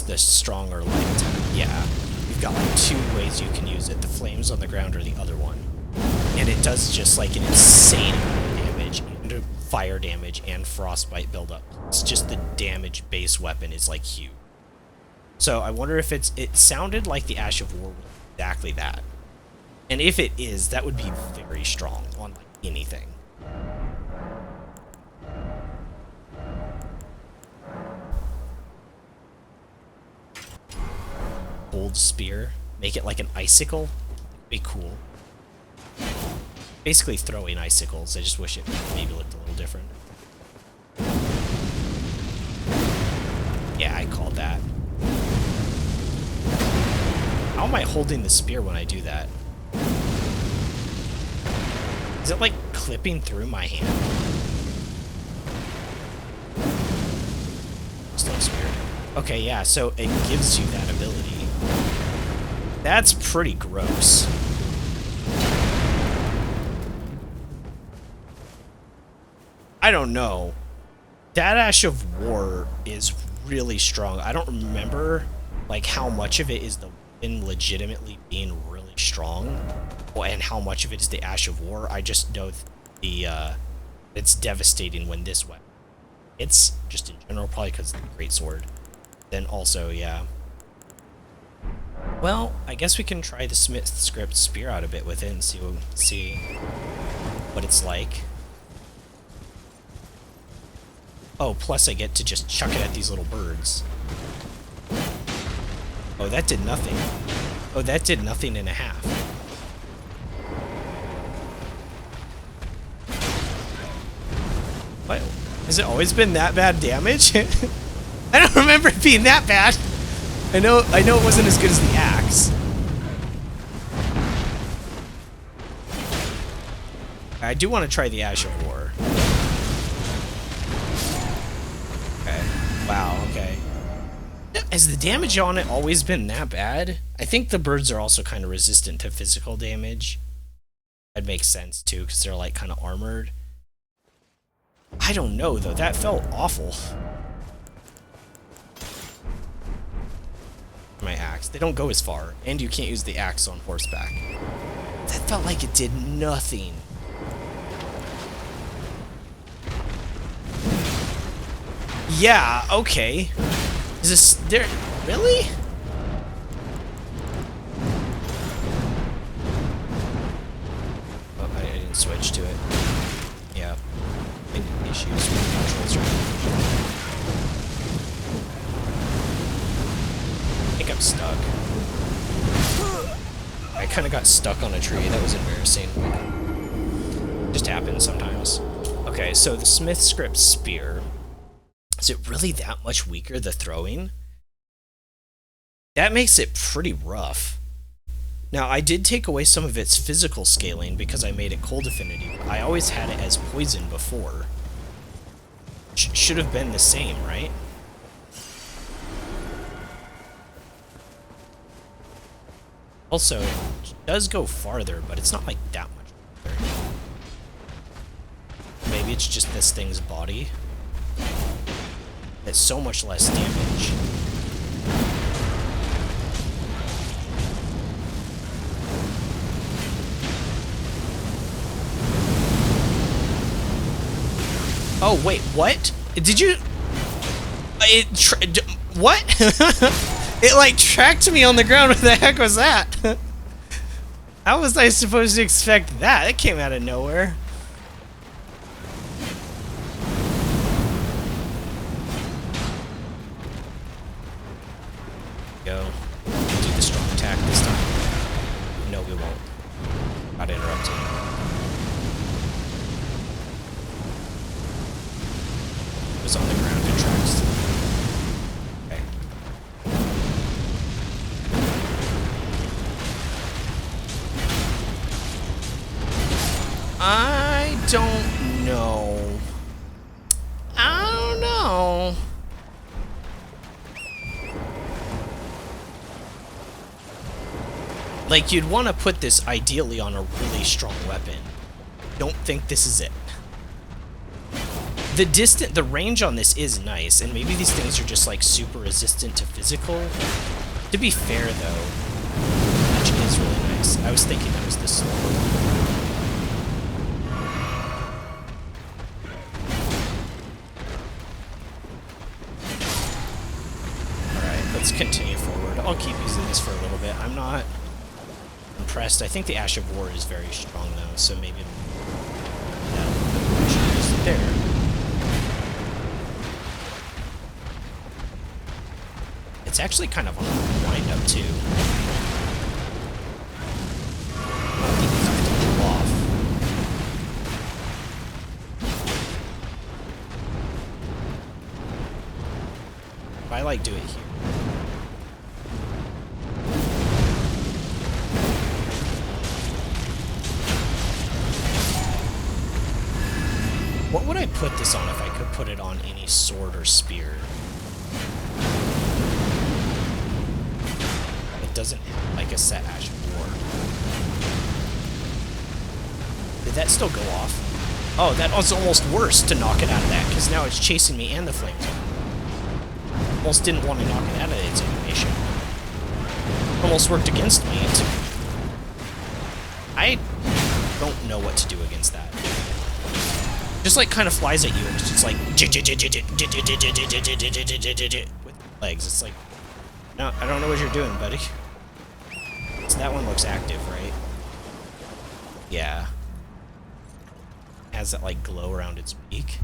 The strong or light attack. Yeah, you've got like 2 ways you can use it: the flames on the ground or the other one. And it does just like an insane amount of damage, and fire damage, and frostbite buildup. It's just the damage base weapon is like huge. So I wonder if it sounded like the Ash of War was exactly that. And if it is, that would be very strong on like anything. Old spear, make it like an icicle. Be cool. Basically throwing icicles. I just wish it maybe looked a little different. Yeah, I called that. How am I holding the spear when I do that? Is it like clipping through my hand? This looks weird. Okay, yeah, so it gives you that ability. That's pretty gross. I don't know. That Ash of War is really strong. I don't remember like how much of it is the weapon legitimately being really strong, and how much of it is the Ash of War. I just know the it's devastating when this weapon. It's just in general probably because of the greatsword. Then also, yeah. Well, I guess we can try the smith script spear out a bit with it and see what it's like. Oh, plus I get to just chuck it at these little birds. Oh, that did nothing. Oh, that did nothing and a half. What? Has it always been that bad damage? I don't remember it being that bad. I know it wasn't as good as the axe. I do want to try the Ash of War. Okay. Wow, okay. Has the damage on it always been that bad? I think the birds are also kind of resistant to physical damage. That makes sense too, because they're like kind of armored. I don't know though, that felt awful. My axe. They don't go as far, and you can't use the axe on horseback. That felt like it did nothing. Yeah, okay. Is this there? Really? Oh, I didn't switch to it. Yeah. Issues with the controls right now. I think I'm stuck. I kind of got stuck on a tree. That was embarrassing. Just happens sometimes. Okay, so the smith script spear. Is it really that much weaker, the throwing? That makes it pretty rough. Now, I did take away some of its physical scaling because I made it cold affinity. I always had it as poison before. Should have been the same, right? Also, it does go farther, but it's not like that much farther. Maybe it's just this thing's body. It's so much less damage. Oh, wait, what? Did you... What? It, like, tracked me on the ground. What the heck was that? How was I supposed to expect that? It came out of nowhere. Go. Do the strong attack this time. No, we won't. Got interrupted. It was on the ground in tracks. Okay. I don't know. I don't know. Like, you'd want to put this ideally on a really strong weapon. Don't think this is it. The range on this is nice, and maybe these things are just like super resistant to physical. To be fair though, magic is really nice. I was thinking that was the slower one. Alright, let's continue forward. I'll keep using this for a little bit. I'm not impressed. I think the Ash of War is very strong though, so maybe I should use it there. It's actually kind of on a wind up too. I think you have to pull off. If I like do it here. What would I put this on if I could put it on any sword or spear? It doesn't have like a set Ash of War. Did that still go off? Oh, that was almost worse to knock it out of that, because now it's chasing me and the flames. Almost didn't want to knock it out of its animation. Almost worked against me. I don't know what to do against that. Just like kind of flies at you and it's just like with legs. It's like, no, I don't know what you're doing, buddy. So that one looks active, right? Yeah. Has that like glow around its beak.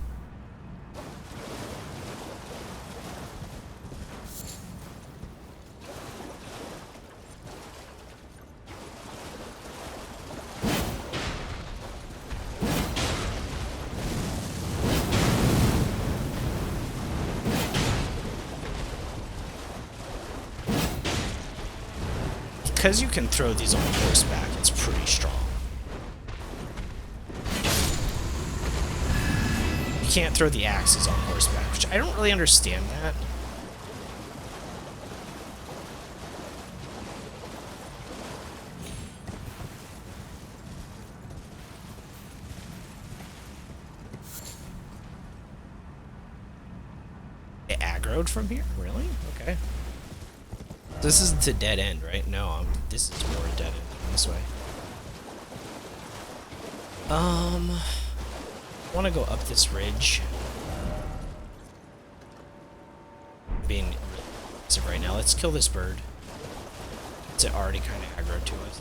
Because you can throw these on horseback, it's pretty strong. You can't throw the axes on horseback, which I don't really understand that. It aggroed from here? Really? Okay. This isn't a dead end, right? No, this is more a dead end this way. I want to go up this ridge. Being really aggressive right now. Let's kill this bird. It's already kind of aggro to us.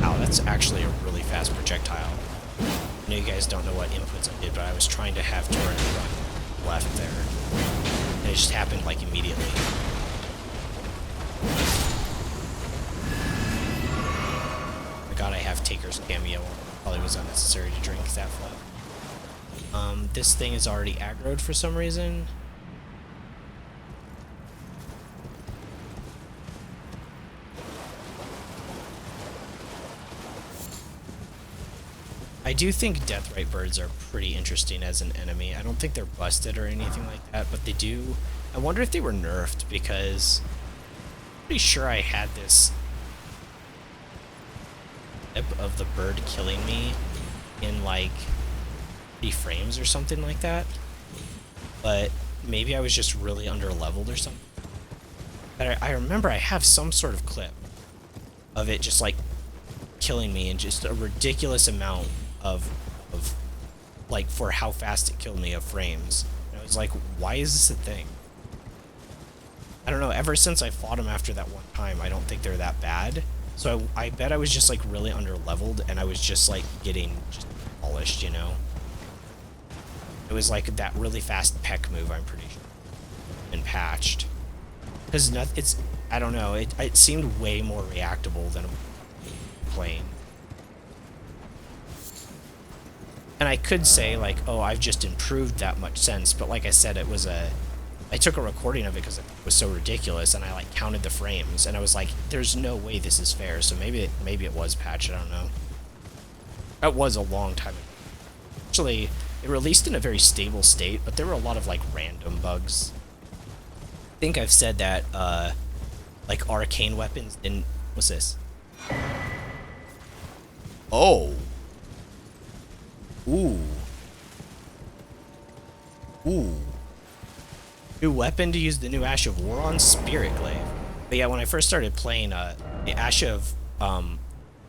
Ow, that's actually a really fast projectile. I know you guys don't know what inputs I did, but I was trying to have Torrent run left there. And it just happened, like, immediately. I forgot I have Taker's cameo. Probably was unnecessary to drink that flow. This thing is already aggroed for some reason. I do think Deathrite birds are pretty interesting as an enemy. I don't think they're busted or anything like that, but they do. I wonder if they were nerfed, because I'm pretty sure I had this clip of the bird killing me in like 3 frames or something like that. But maybe I was just really under-leveled or something. But I remember I have some sort of clip of it just like killing me in just a ridiculous amount of like, for how fast it killed me, of frames. And was like, why is this a thing? I don't know, ever since I fought them after that one time, I don't think they're that bad. So I bet I was just like really under-leveled, and I was just like getting just polished, you know? It was like that really fast peck move, I'm pretty sure, been patched. Because it's, I don't know, it seemed way more reactable than playing. And I could say, like, oh, I've just improved that much since, but like I said, it was I took a recording of it because it was so ridiculous, and I, like, counted the frames, and I was like, there's no way this is fair, so maybe it was patched, I don't know. That was a long time ago. Actually, it released in a very stable state, but there were a lot of, like, random bugs. I think I've said that, like, arcane weapons didn't... What's this? Oh! Ooh. Ooh. New weapon to use the new Ash of War on? Spirit Glaive. But yeah, when I first started playing, the Ash of,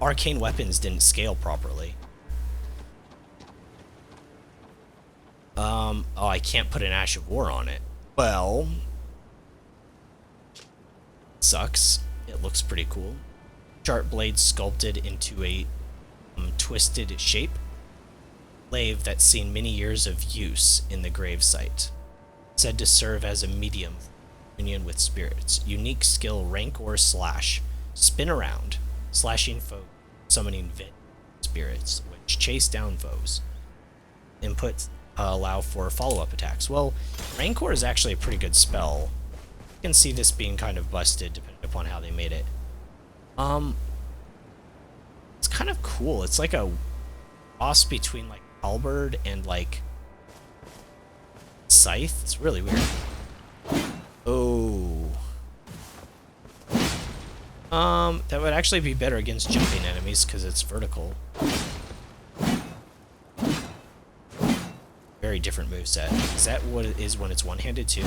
arcane weapons didn't scale properly. Oh, I can't put an Ash of War on it. Well... Sucks. It looks pretty cool. Sharp blade sculpted into a twisted shape. Glaive that's seen many years of use in the gravesite. Said to serve as a medium for union with spirits. Unique skill, rank or slash. Spin around, slashing foes, summoning spirits, which chase down foes. Inputs allow for follow-up attacks. Well, Rancor is actually a pretty good spell. You can see this being kind of busted depending upon how they made it. It's kind of cool. It's like a cross between like halberd and like scythe. It's really weird. Oh. That would actually be better against jumping enemies because it's vertical. Very different moveset. Is that what it is when it's one-handed too?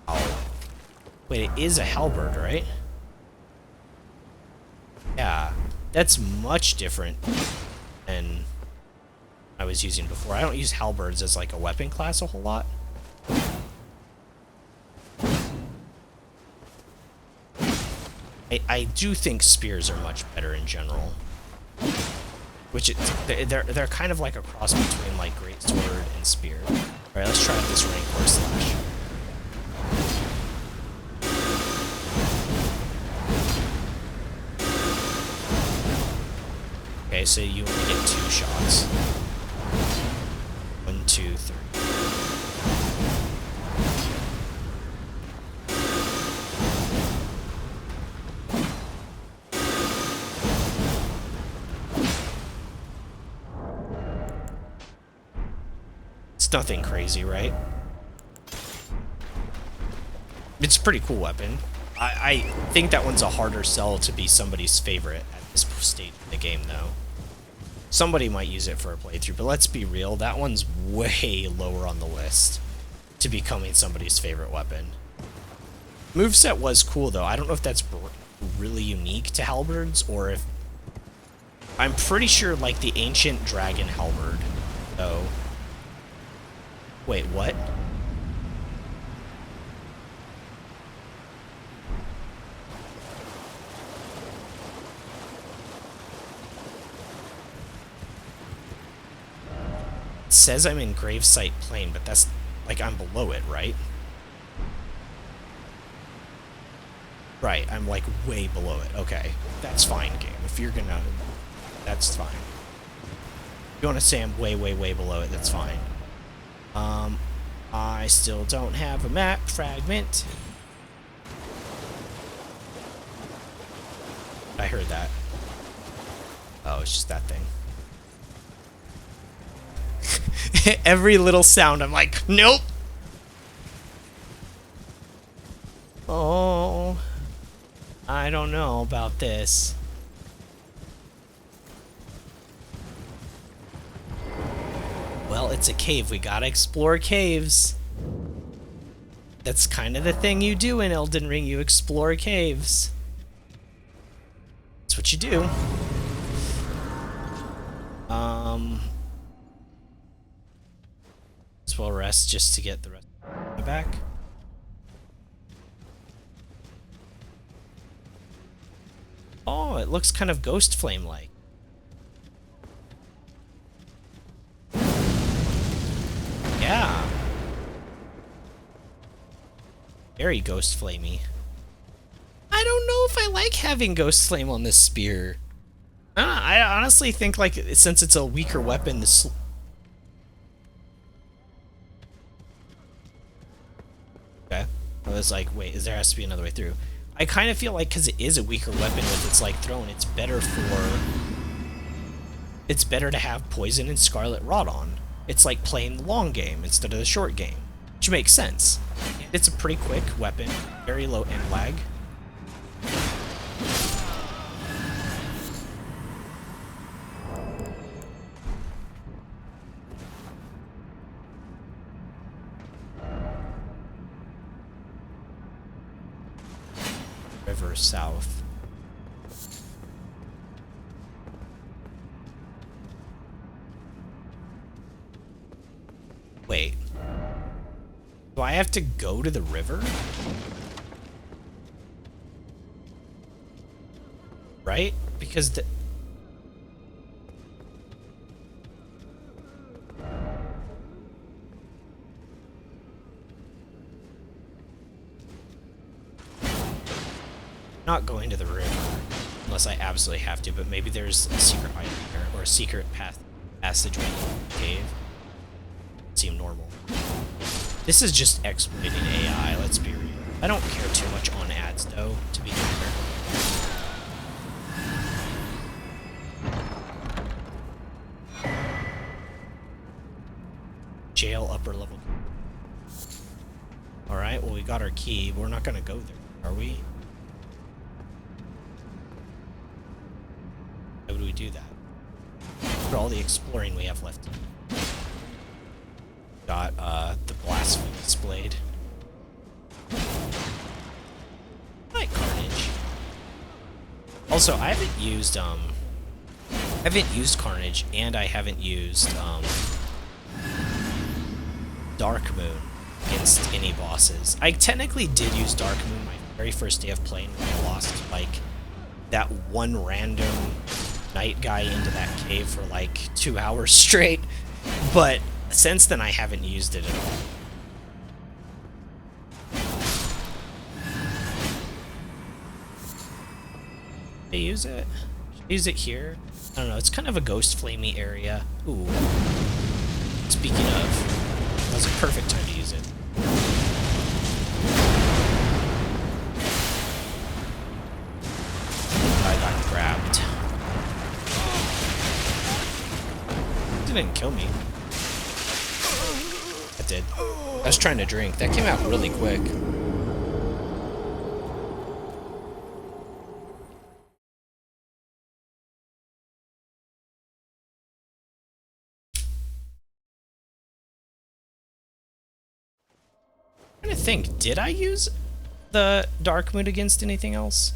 Oh. Wait, it is a halberd, right? Yeah. That's much different than I was using before. I don't use halberds as like a weapon class a whole lot. I do think spears are much better in general. Which they're kind of like a cross between like greatsword and spear. Alright, let's try out this Rancor slash. Okay, so you only get 2 shots. 1, 2, 3. It's nothing crazy, right? It's a pretty cool weapon. I think that one's a harder sell to be somebody's favorite at this stage of the game, though. Somebody might use it for a playthrough, but let's be real, that one's way lower on the list to becoming somebody's favorite weapon. Moveset was cool, though. I don't know if that's really unique to halberds, or if... I'm pretty sure, like, the ancient dragon halberd, though... Wait, what? It says I'm in gravesite plane, but that's, like, I'm below it, right? Right, I'm, like, way below it. Okay, that's fine, game. If you're gonna... That's fine. If you want to say I'm way, way, way below it, that's fine. I still don't have a map fragment. I heard that. Oh, it's just that thing. Every little sound, I'm like, nope! Oh, I don't know about this. Well, it's a cave. We gotta explore caves. That's kind of the thing you do in Elden Ring. You explore caves. That's what you do. as well rest just to get the rest of my back. Oh, it looks kind of ghost flame-like. Yeah. Very ghost flamey. I don't know if I like having ghost flame on this spear. I honestly think, like, since it's a weaker weapon, this... Okay. I was like, wait, there has to be another way through. I kind of feel like, because it is a weaker weapon with its, like, thrown, it's better for... It's better to have poison and scarlet rot on. It's like playing the long game instead of the short game, which makes sense. And it's a pretty quick weapon, very low end lag. River south. Wait. Do I have to go to the river? Right? Because the... Not going to the river, unless I absolutely have to, but maybe there's a secret item there, or a secret passageway cave. Seem normal. This is just exploiting AI, let's be real. I don't care too much on ads, though, to be fair. Jail upper level. Alright, well we got our key, but we're not gonna go there, are we? How would we do that? For all the exploring we have left. Got the blasphemous blade. I like Carnage. Also, I haven't used Carnage, and I haven't used Dark Moon against any bosses. I technically did use Dark Moon my very first day of playing when I lost like that one random night guy into that cave for like 2 hours straight, but since then I haven't used it at all. Should I use it? Should I use it here? I don't know, it's kind of a ghost flamey area. Ooh. Speaking of, that was a perfect time to use it. I got grabbed. It didn't kill me. That did. I was trying to drink. That came out really quick. I'm trying to think, did I use the Dark Moon against anything else?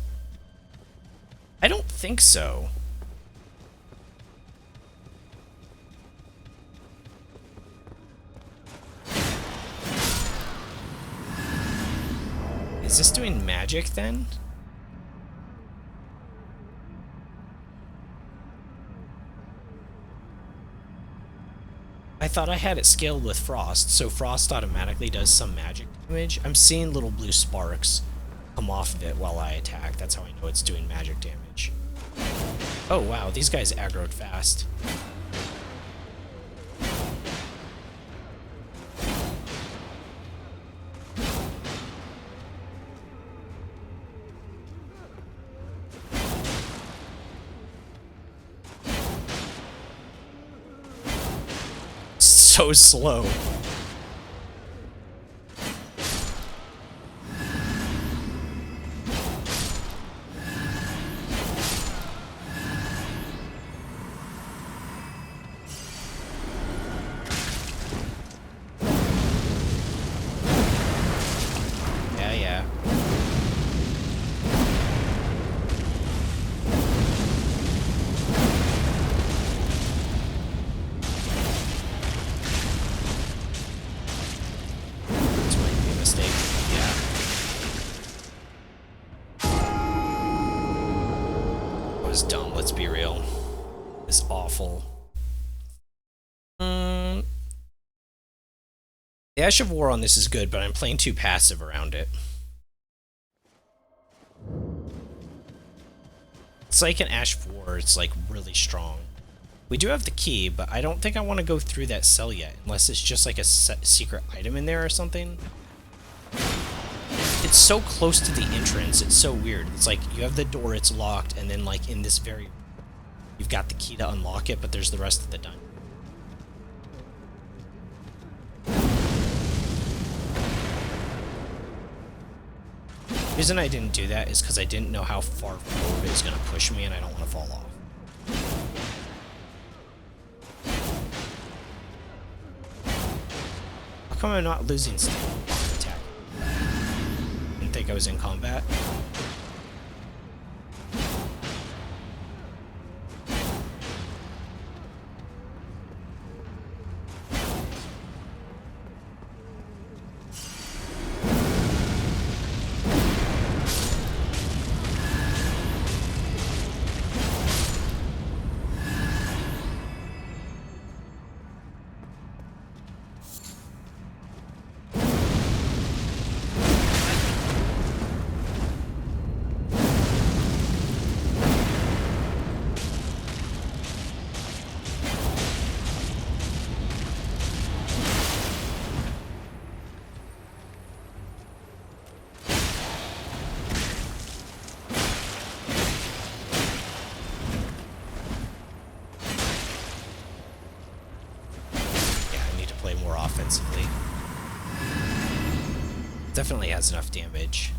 I don't think so. Is this doing magic then? I thought I had it scaled with Frost, so Frost automatically does some magic damage. I'm seeing little blue sparks come off of it while I attack. That's how I know it's doing magic damage. Oh wow, these guys aggroed fast. So slow. Yeah, yeah. was dumb, let's be real. It's awful. The Ash of War on this is good, but I'm playing too passive around it. It's like an Ash of War, it's like really strong. We do have the key, but I don't think I want to go through that cell yet, unless it's just like a secret item in there or something. It's so close to the entrance, it's so weird. It's like you have the door, it's locked, and then like in this very... You've got the key to unlock it, but there's the rest of the dungeon. The reason I didn't do that is because I didn't know how far forward it was going to push me, and I don't want to fall off. How come I'm not losing stamina on attack? Didn't think I was in combat. Offensively. Definitely has enough damage.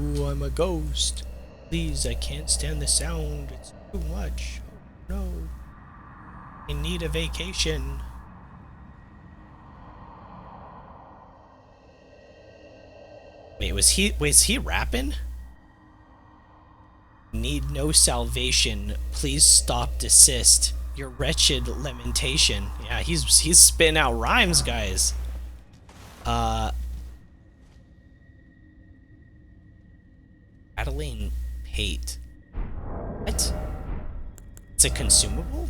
Ooh, I'm a ghost. Please, I can't stand the sound. It's too much. Oh, no. I need a vacation. Wait, was he rapping? Need no salvation. Please stop, desist. Your wretched lamentation. Yeah, he's spitting out rhymes, guys. Battling hate. What? It's a consumable?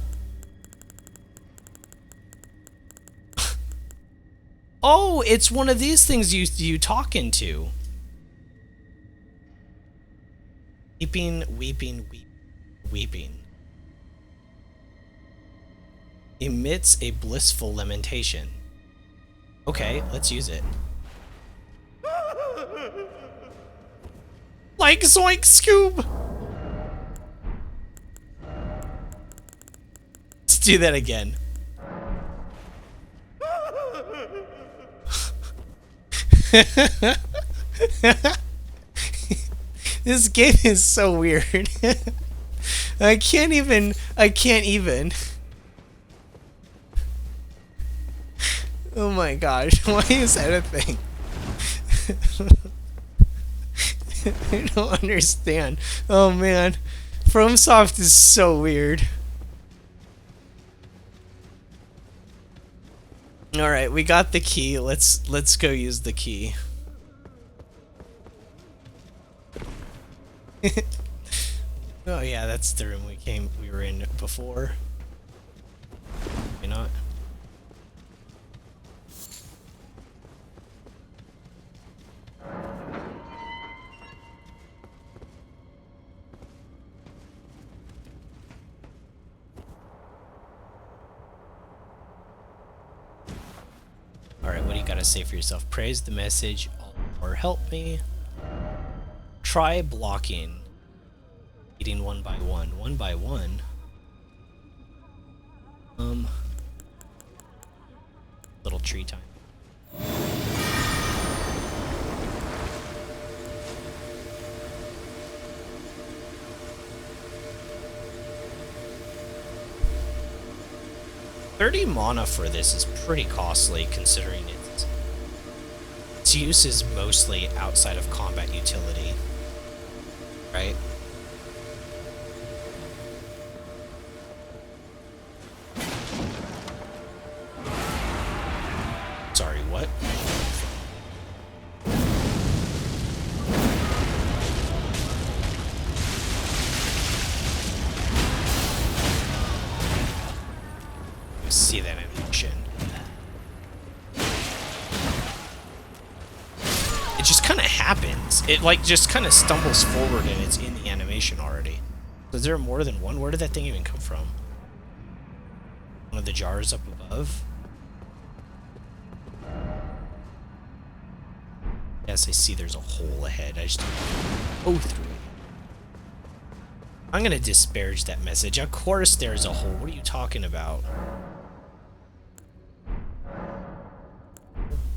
Oh, it's one of these things you talk into. Weeping, weeping, weeping. Emits a blissful lamentation. Okay, let's use it. Like Zoink Scoob! Let's do that again. This game is so weird. I can't even. Oh my gosh, why is that a thing? I don't understand. Oh man, FromSoft is so weird. All right, we got the key. Let's go use the key. Oh yeah, that's the room we were in before. Maybe not. Alright, what do you gotta say for yourself? Praise the message or help me. Try blocking. Eating one by one. One by one? Little tree time. $30 mana for this is pretty costly considering its use is mostly outside of combat utility, right? Sorry, what? just kind of happens. It like just kind of stumbles forward and it's in the animation already. So is there more than one? Where did that thing even come from? One of the jars up above? Yes, I see there's a hole ahead. I just don't go through it. I'm gonna disparage that message. Of course there's a hole. What are you talking about?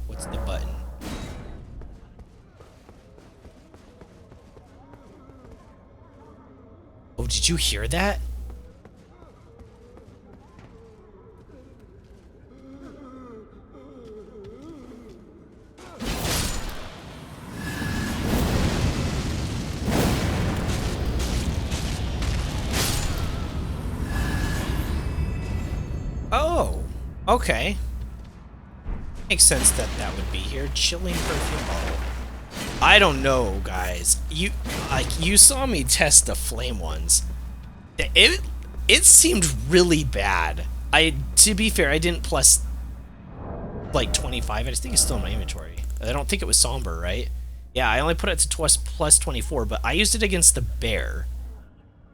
What's the button? Oh, did you hear that? Oh, okay. Makes sense that that would be here. Chilling perfume bottle. I don't know, guys. You saw me test the flame ones. It seemed really bad. To be fair, I didn't plus like 25. I just think it's still in my inventory. I don't think it was somber, right? Yeah, I only put it to plus 24, but I used it against the bear.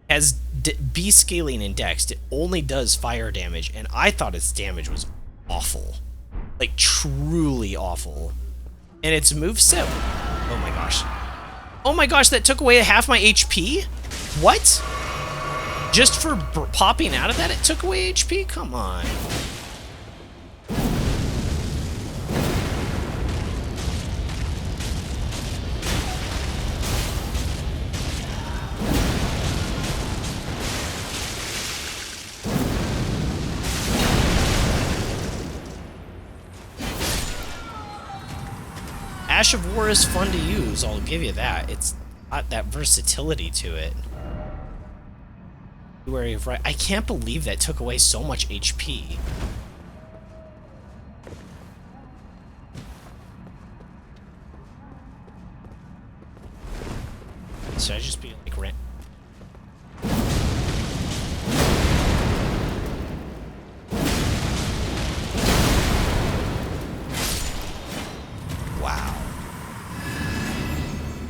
As B scaling indexed, it only does fire damage, and I thought its damage was awful. Like, truly awful. And its moveset... Oh my gosh. Oh my gosh, that took away half my HP? What? Just for popping out of that, it took away HP? Come on. Ash of War is fun to use, I'll give you that. It's got that versatility to it. Be wary of right. I can't believe that took away so much HP. Should I just be like rent? Wow.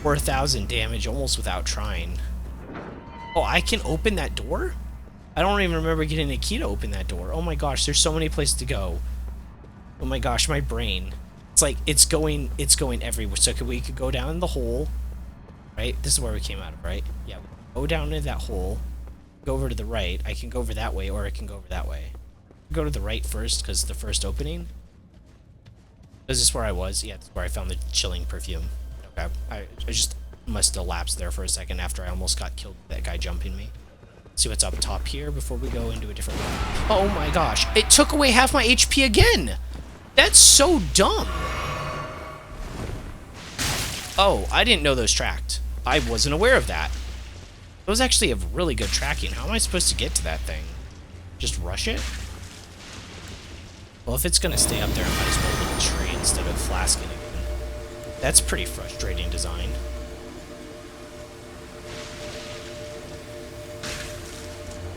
4,000 damage almost without trying. Oh, I can open that door? I don't even remember getting a key to open that door. Oh my gosh, there's so many places to go. Oh my gosh, my brain. It's like, it's going everywhere. So we could go down in the hole, right? This is where we came out of, right? Yeah, go down into that hole, go over to the right. I can go over that way, or I can go over that way. Go to the right first, because the first opening. Is this where I was? Yeah, this is where I found the chilling perfume. Okay, I just must have lapsed there for a second after I almost got killed by that guy jumping me. See what's up top here before we go into a different one. Oh my gosh, it took away half my HP again! That's so dumb! Oh, I didn't know those tracked. I wasn't aware of that. Those actually have really good tracking. How am I supposed to get to that thing? Just rush it? Well, if it's gonna stay up there, I might as well leave a tree instead of flasking again. That's pretty frustrating design.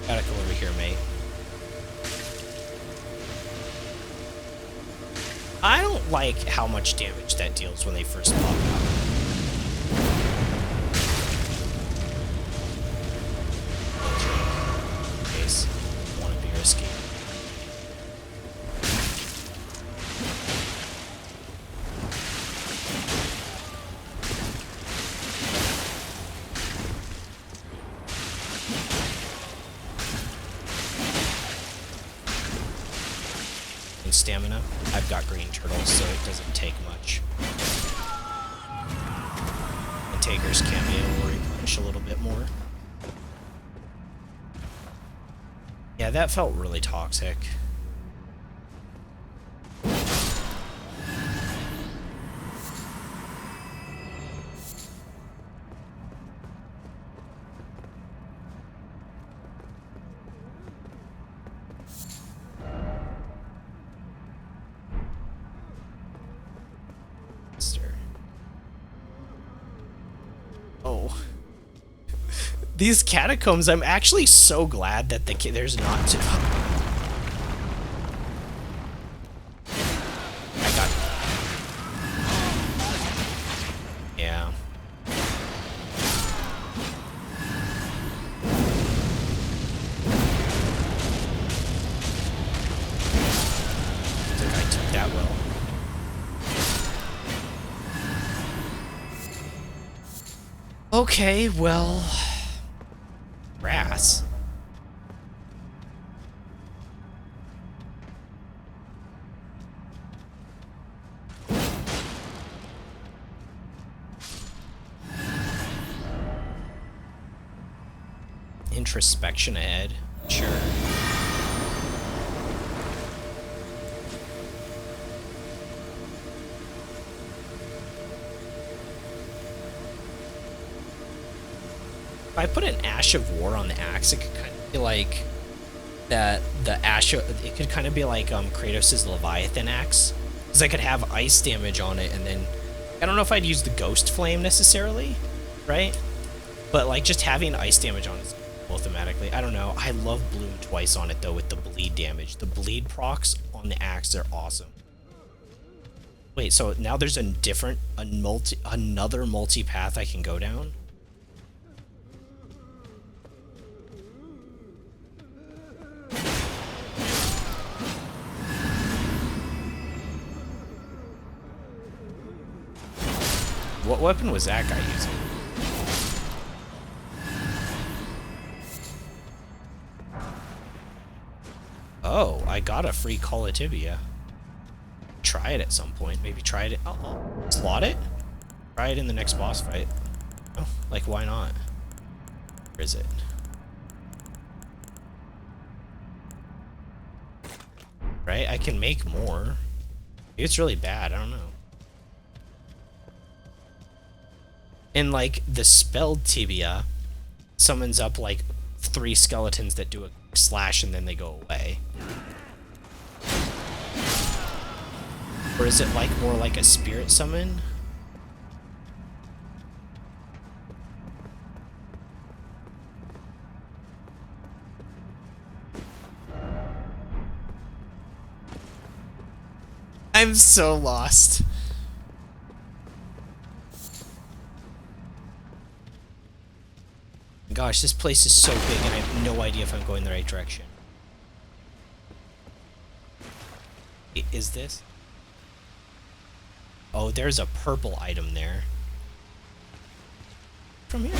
Gotta go over here, mate. I don't like how much damage that deals when they first pop out. In case I want to be risky. Stamina. I've got green turtles, so it doesn't take much. The Taker's cameo will replenish a little bit more. Yeah, that felt really toxic. Oh. These catacombs, I'm actually so glad that there's not to... I got... Okay, well... Grass. Introspection ahead. Sure. If I put an Ash of War on the axe, it could kind of be like that. The Ash, it could kind of be like Kratos' Leviathan axe, because I could have ice damage on it, and then I don't know if I'd use the Ghost Flame necessarily, right? But like just having ice damage on it is cool thematically. I don't know. I love Bloom twice on it though with the bleed damage. The bleed procs on the axe are awesome. Wait, so now there's another multi path I can go down? What weapon was that guy using? Oh, I got a free Call of Tibia. Try it at some point. Maybe try it. I'll slot it. Try it in the next boss fight. Oh, like why not? Where is it? Right? I can make more. Maybe it's really bad. I don't know. And like the spelled tibia summons up like 3 skeletons that do a slash and then they go away. Or is it like more like a spirit summon? I'm so lost. Gosh, this place is so big and I have no idea if I'm going the right direction. Is this? Oh, there's a purple item there. From here.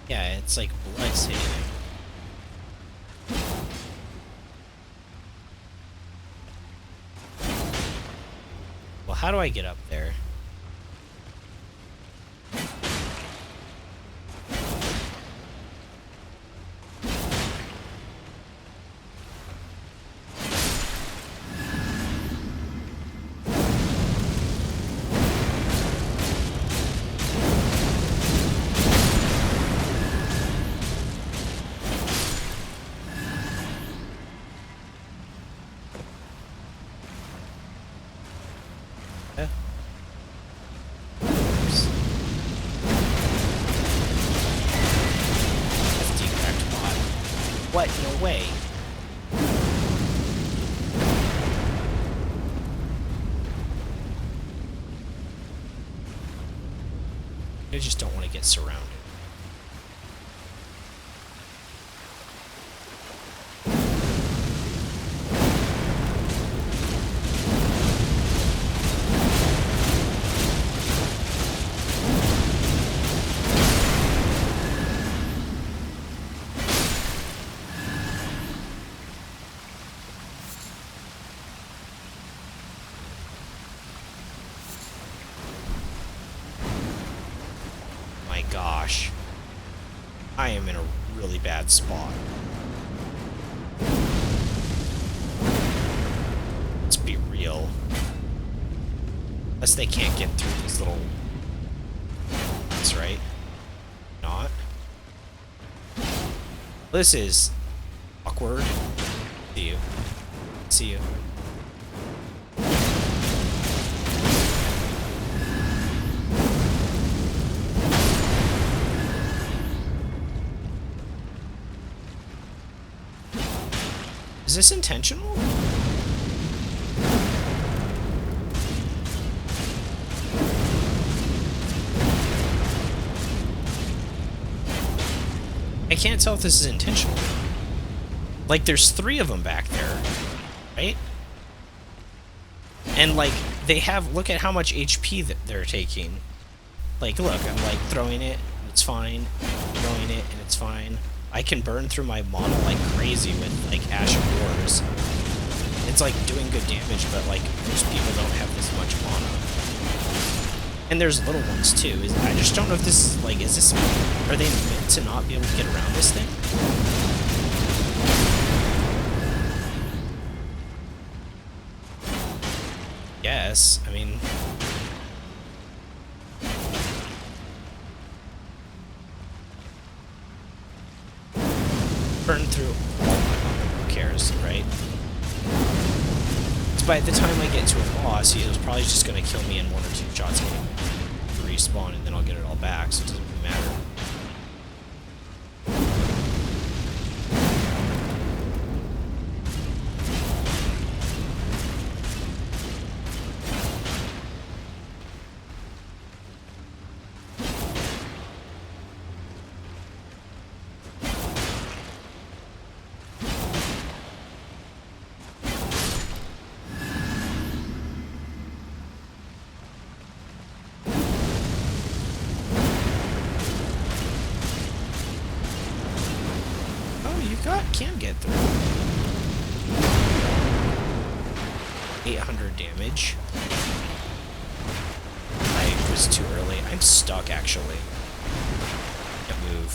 Yeah, it's like blood's hitting it. Well, how do I get up there? What? No way. I just don't want to get surrounded. Gosh, I am in a really bad spot. Let's be real. Unless they can't get through these little... That's right. Not. This is awkward. See you. See you. Is this intentional? I can't tell if this is intentional. Like, there's 3 of them back there, right? And like they have, look at how much HP that they're taking. Like look, I'm like throwing it, and it's fine. Throwing it, and it's fine. I can burn through my mana like crazy with like Ash of Wars. It's like doing good damage, but like most people don't have this much mana. And there's little ones too. I just don't know if this is like, is this, are they meant to not be able to get around this thing? Yes, I mean, burn through all my mana, who cares, right? So by the time I get to a boss, he's probably just going to kill me in 1 or 2 shots anyway. Respawn, and then I'll get it all back, so it doesn't really matter. Can get through. 800 damage. I was too early. I'm stuck, actually. Can't move.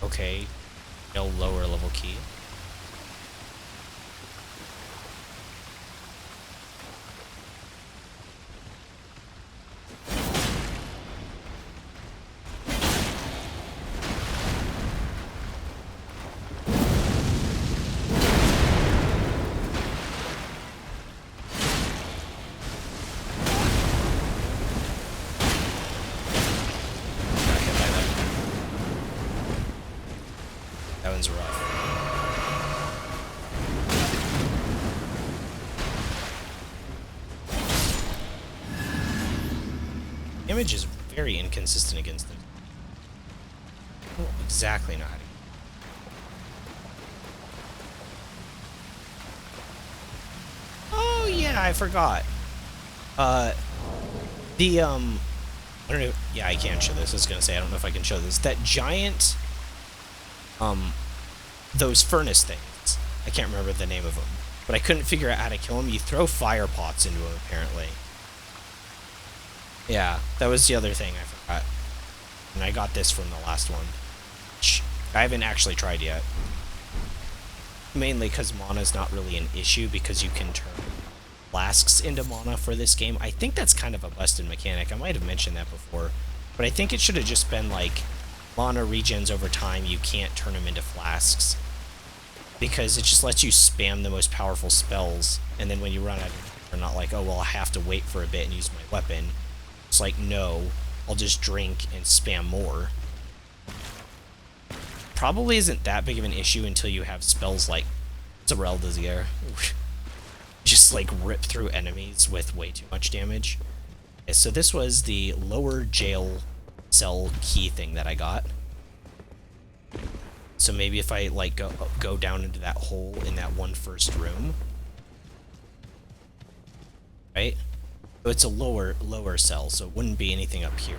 Okay. No lower level key. That one's rough. Damage is very inconsistent against them. I don't exactly know how to. Oh yeah, I forgot. I don't know. Yeah, I can show this. I was gonna say I don't know if I can show this. That giant, those furnace things. I can't remember the name of them, but I couldn't figure out how to kill them. You throw fire pots into them, apparently. Yeah, that was the other thing I forgot. And I got this from the last one, which I haven't actually tried yet. Mainly because mana's not really an issue because you can turn flasks into mana for this game. I think that's kind of a busted mechanic. I might have mentioned that before, but I think it should have just been like mana regens over time. You can't turn them into flasks because it just lets you spam the most powerful spells, and then when you run out, you're not like, oh well, I have to wait for a bit and use my weapon. It's like, no, I'll just drink and spam more. Probably isn't that big of an issue until you have spells like Zarelda's Ear. Just like rip through enemies with way too much damage. Okay, so this was the lower jail cell key thing that I got. So maybe if I like go down into that hole in that one first room. Right? So it's a lower cell, so it wouldn't be anything up here.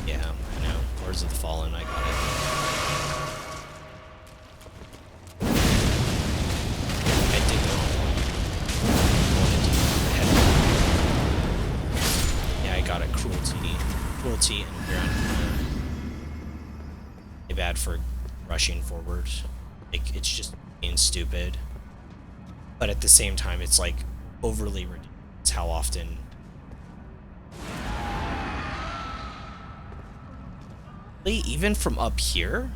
Yeah, I know. Lords of the Fallen, I got it. I did go on. Yeah, I got it. Cruelty, and we're on. Bad for rushing forward. Like, it's just being stupid. But at the same time, it's like overly ridiculous how often. Even from up here?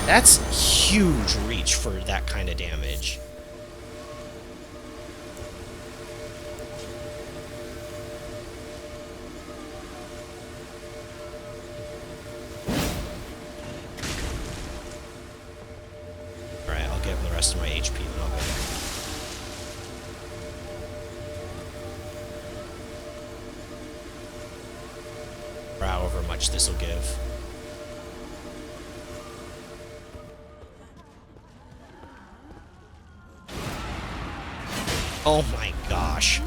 That's huge reach for that kind of damage. much this will give. Oh my gosh. I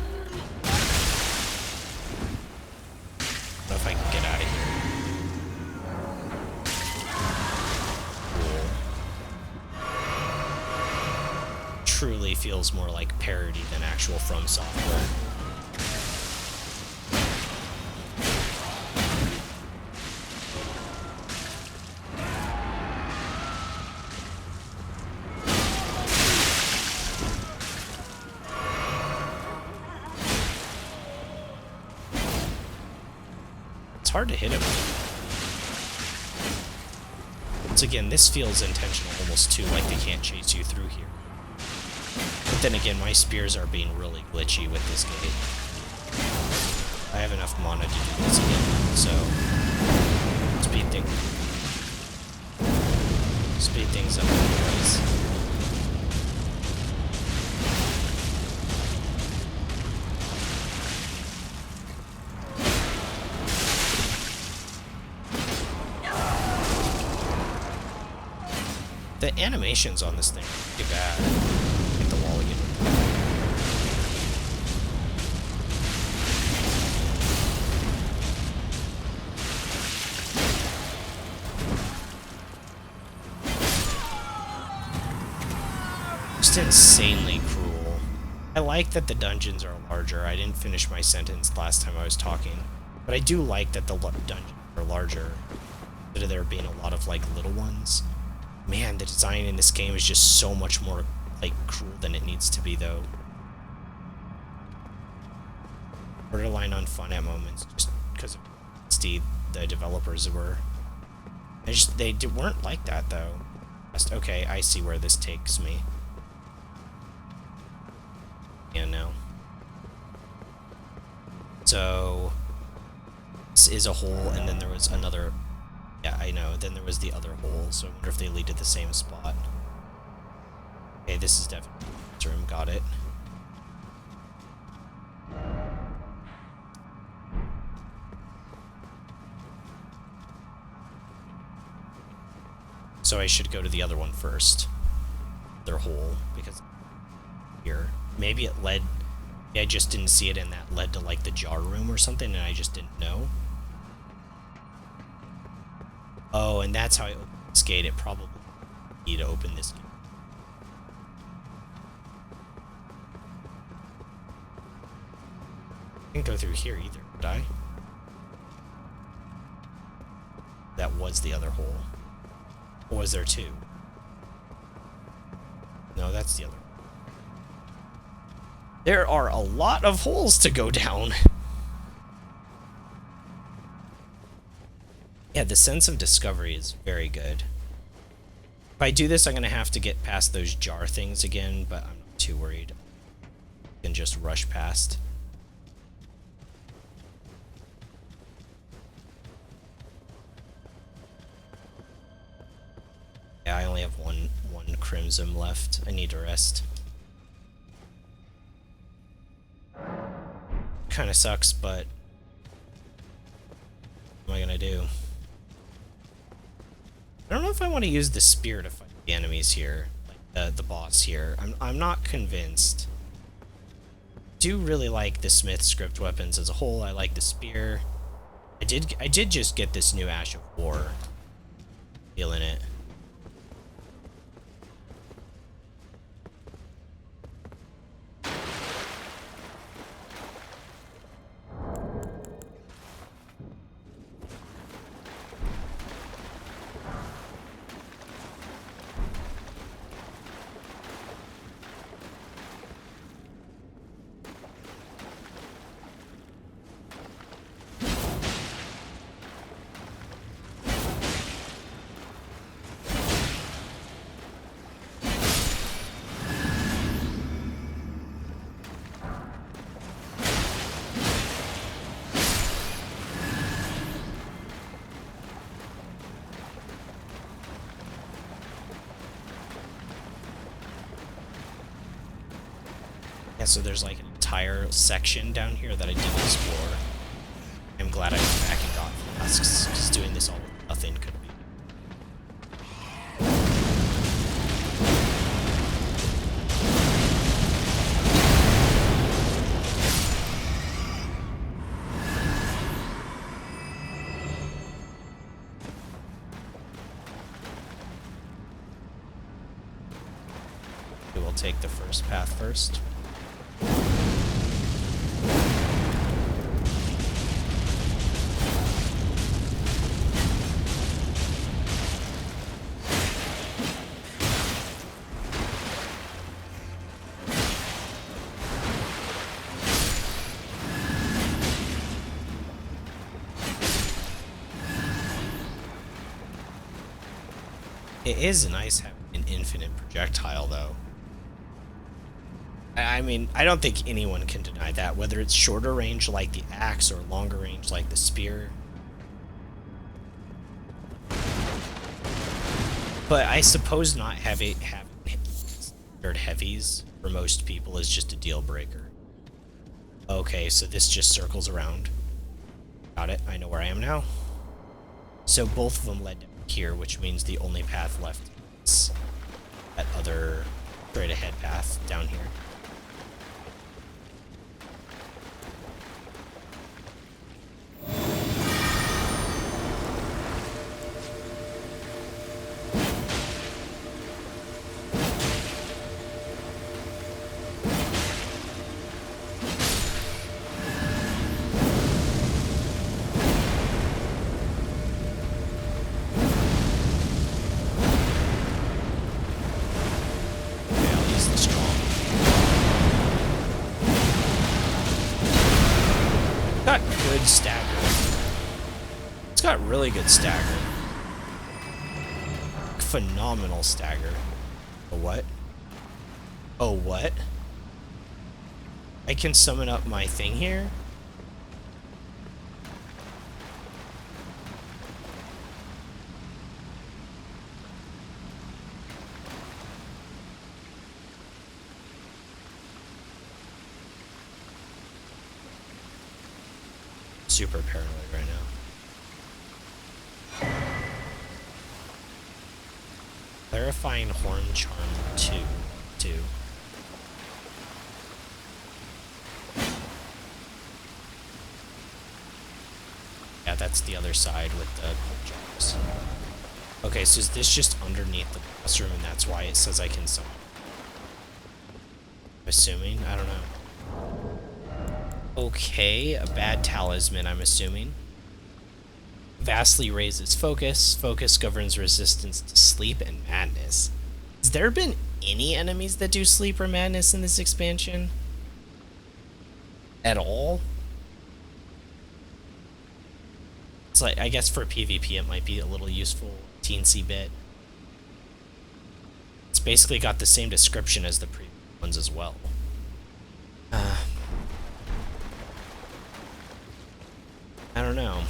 don't know if I can get out of here. Cool. Truly feels more like parody than actual From Software. Hard to hit him. Once again, this feels intentional almost too, like they can't chase you through here. But then again, my spears are being really glitchy with this gate. I have enough mana to do this again, so speed things up anyways. The animations on this thing are pretty bad. Hit the wall again. Just insanely cruel. I like that the dungeons are larger. I didn't finish my sentence last time I was talking. But I do like that the dungeons are larger. Instead of there being a lot of, like, little ones. Man, the design in this game is just so much more, like, cruel than it needs to be, though. Borderline on fun at moments, just because of the developers were. They weren't like that, though. Just, okay, I see where this takes me. Yeah, no. So, this is a hole, and then there was another... Yeah, I know. Then there was the other hole, so I wonder if they lead to the same spot. Okay, this is definitely the room. Got it. So I should go to the other one first. Their hole, because here. Maybe it led... Yeah, I just didn't see it, and that led to, like, the jar room or something, and I just didn't know. Oh, and that's how I open this gate. It probably need to open this gate. I didn't go through here either, did I? That was the other hole. Or was there two? No, that's the other. There are a lot of holes to go down. Yeah, the sense of discovery is very good. If I do this, I'm going to have to get past those jar things again, but I'm not too worried. I can just rush past. Yeah, I only have one crimson left. I need to rest. Kind of sucks, but what am I going to do? I don't know if I want to use the spear to fight the enemies here, like the boss here. I'm not convinced. I do really like the Smith script weapons as a whole. I like the spear. I did just get this new Ash of War. Feeling it. Yeah, so there's like an entire section down here that I didn't explore. I'm glad I went back and got flasks. doing this all with nothing could be. We'll take the first path first. It is nice having an infinite projectile, though. I mean, I don't think anyone can deny that, whether it's shorter range like the axe or longer range like the spear. But I suppose not having standard heavies for most people is just a deal breaker. Okay, so this just circles around. Got it, I know where I am now. So both of them led down here, which means the only path left is that other straight ahead path down here. Stagger. It's got really good stagger. Phenomenal stagger. Oh, what? Oh, what? I can summon up my thing here? Super paranoid right now. Clarifying Horn Charm 2. Yeah, that's the other side with the jars. Okay, so is this just underneath the boss room and that's why it says I can summon? I'm assuming? I don't know. Okay, a bad talisman, I'm assuming. Vastly raises focus. Focus governs resistance to sleep and madness. Has there been any enemies that do sleep or madness in this expansion? At all? It's like, I guess for PvP it might be a little useful, teensy bit. It's basically got the same description as the previous ones as well. I don't know.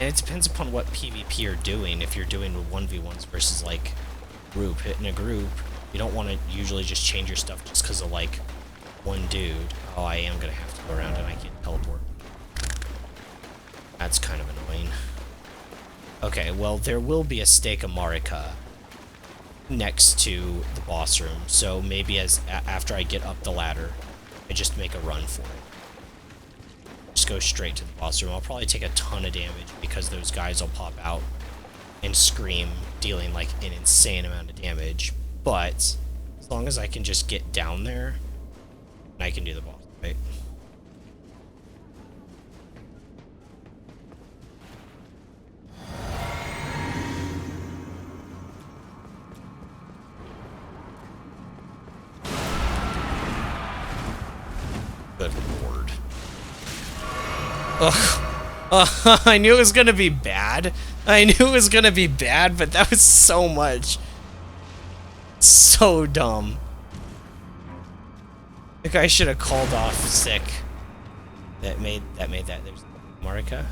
And it depends upon what PvP you're doing. If you're doing 1v1s versus like group, hitting a group, you don't want to usually just change your stuff just because of like one dude. Oh, I am gonna have to go around and I can't teleport. That's kind of annoying. Okay, well there will be a stake of Marika next to the boss room, so maybe after I get up the ladder, I just make a run for it. Just go straight to the boss room. I'll probably take a ton of damage because those guys will pop out and scream, dealing like an insane amount of damage. But as long as I can just get down there, I can do the boss fight. Good lord. Ugh. I knew it was gonna be bad. I knew it was gonna be bad, but that was so much. So dumb. I think I should have called off sick. That made that. There's Marika.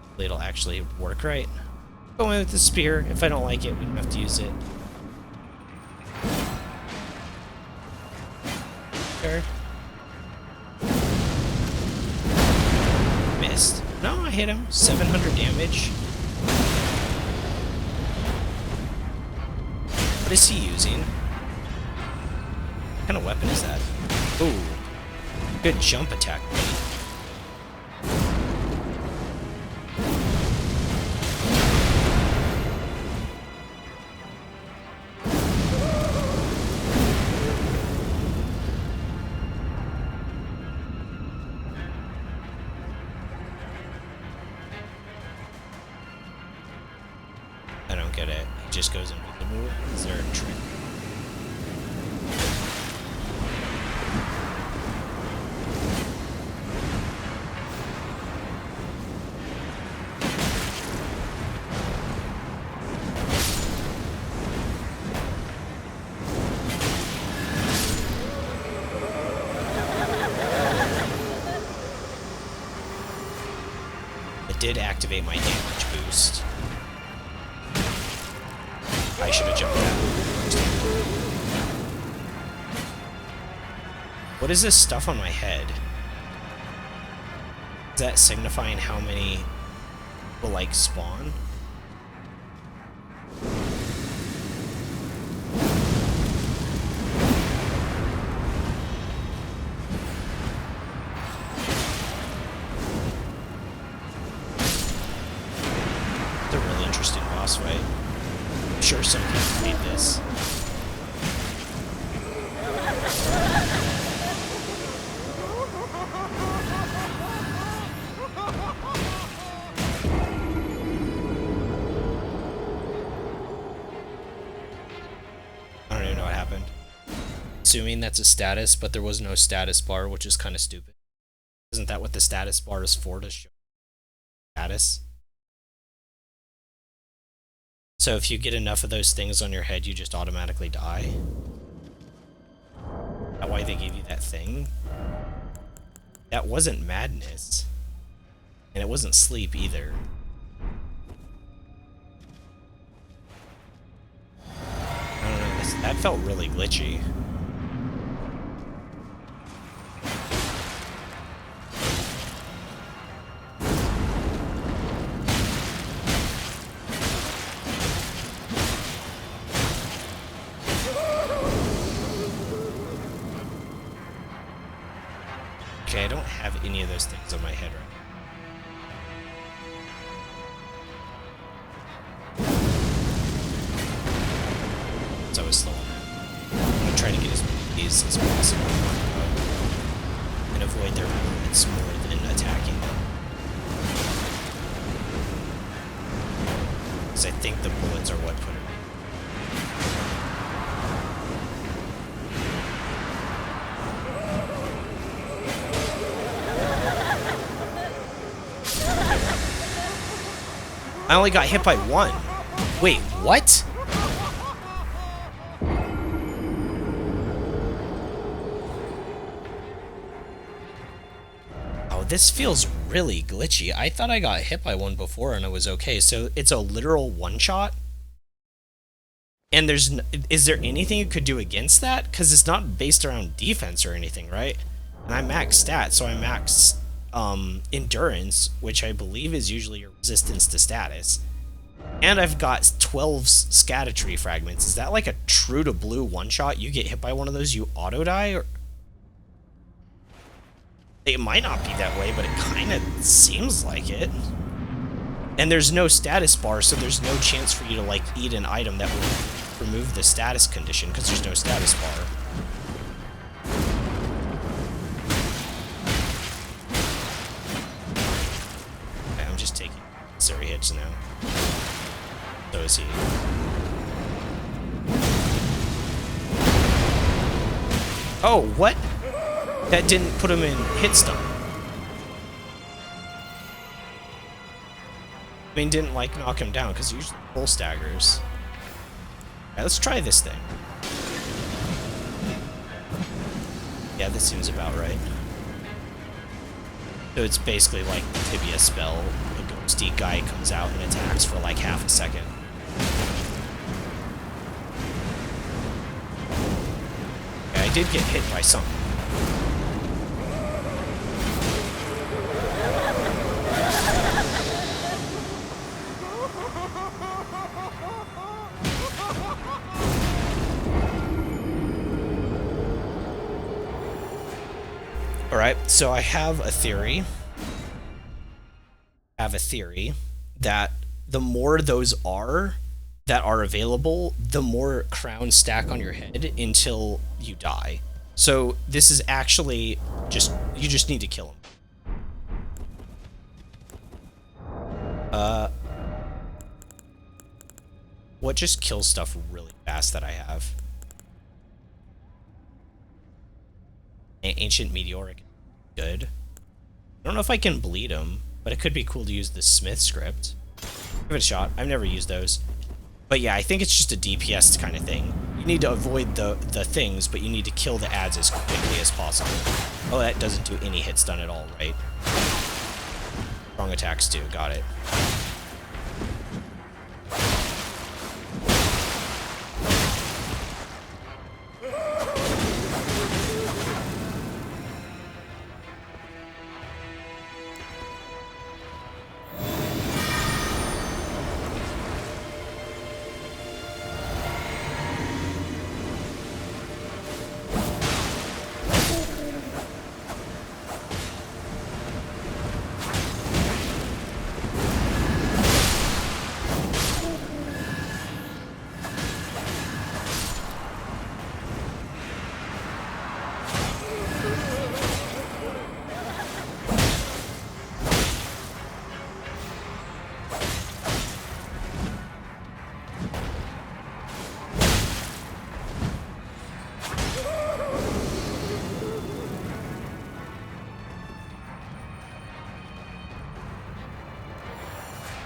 Hopefully it'll actually work right. Go in with the spear. If I don't like it, we don't have to use it. missed. No, I hit him. 700 damage. What is he using? What kind of weapon is that? Ooh. Good jump attack, buddy. I don't get it. He just goes invisible. Is there a trick? It did activate my damage boost. I should have jumped that. What is this stuff on my head? Is that signifying how many will, like, spawn? It's a really interesting boss fight. I'm sure some people made this. I don't even know what happened. Assuming that's a status, but there was no status bar, which is kind of stupid. Isn't that what the status bar is for, to show status? So if you get enough of those things on your head, you just automatically die? Is that why they gave you that thing? That wasn't madness. And it wasn't sleep either. I don't know, that felt really glitchy. Okay, I don't have any of those things on my head right now. So I was slow on that. I'm gonna try to get as many of these as possible and avoid their movements more than attacking them. Because I think the bullets are what put it. I only got hit by one. Wait, what? Oh, this feels really glitchy. I thought I got hit by one before and it was okay. So it's a literal one-shot? And is there anything you could do against that? Because it's not based around defense or anything, right? And I max stats, so I max endurance, which I believe is usually your resistance to status. And I've got 12 Erdtree fragments. Is that like a true to blue one-shot? You get hit by one of those, you auto-die? Or it might not be that way, but it kind of seems like it. And there's no status bar, so there's no chance for you to, like, eat an item that would remove the status condition, because there's no status bar. Okay, I'm just taking necessary hits now. So is he. Oh, what? That didn't put him in hit stun. I mean, didn't, like, knock him down, because usually full staggers. Alright, let's try this thing. Yeah, this seems about right. So it's basically like the Tibia spell. A ghosty guy comes out and attacks for like half a second. Okay, I did get hit by something. Alright, so I have a theory. That the more those are that are available, the more crowns stack on your head until you die. So this is actually just, you just need to kill him. What just kills stuff really fast that I have? Ancient Meteoric. Good. I don't know if I can bleed him, but it could be cool to use the Smith script. Give it a shot. I've never used those. But yeah, I think it's just a DPS kind of thing. You need to avoid the things, but you need to kill the ads as quickly as possible. Oh, that doesn't do any hit stun at all, right? Strong attacks do. Got it.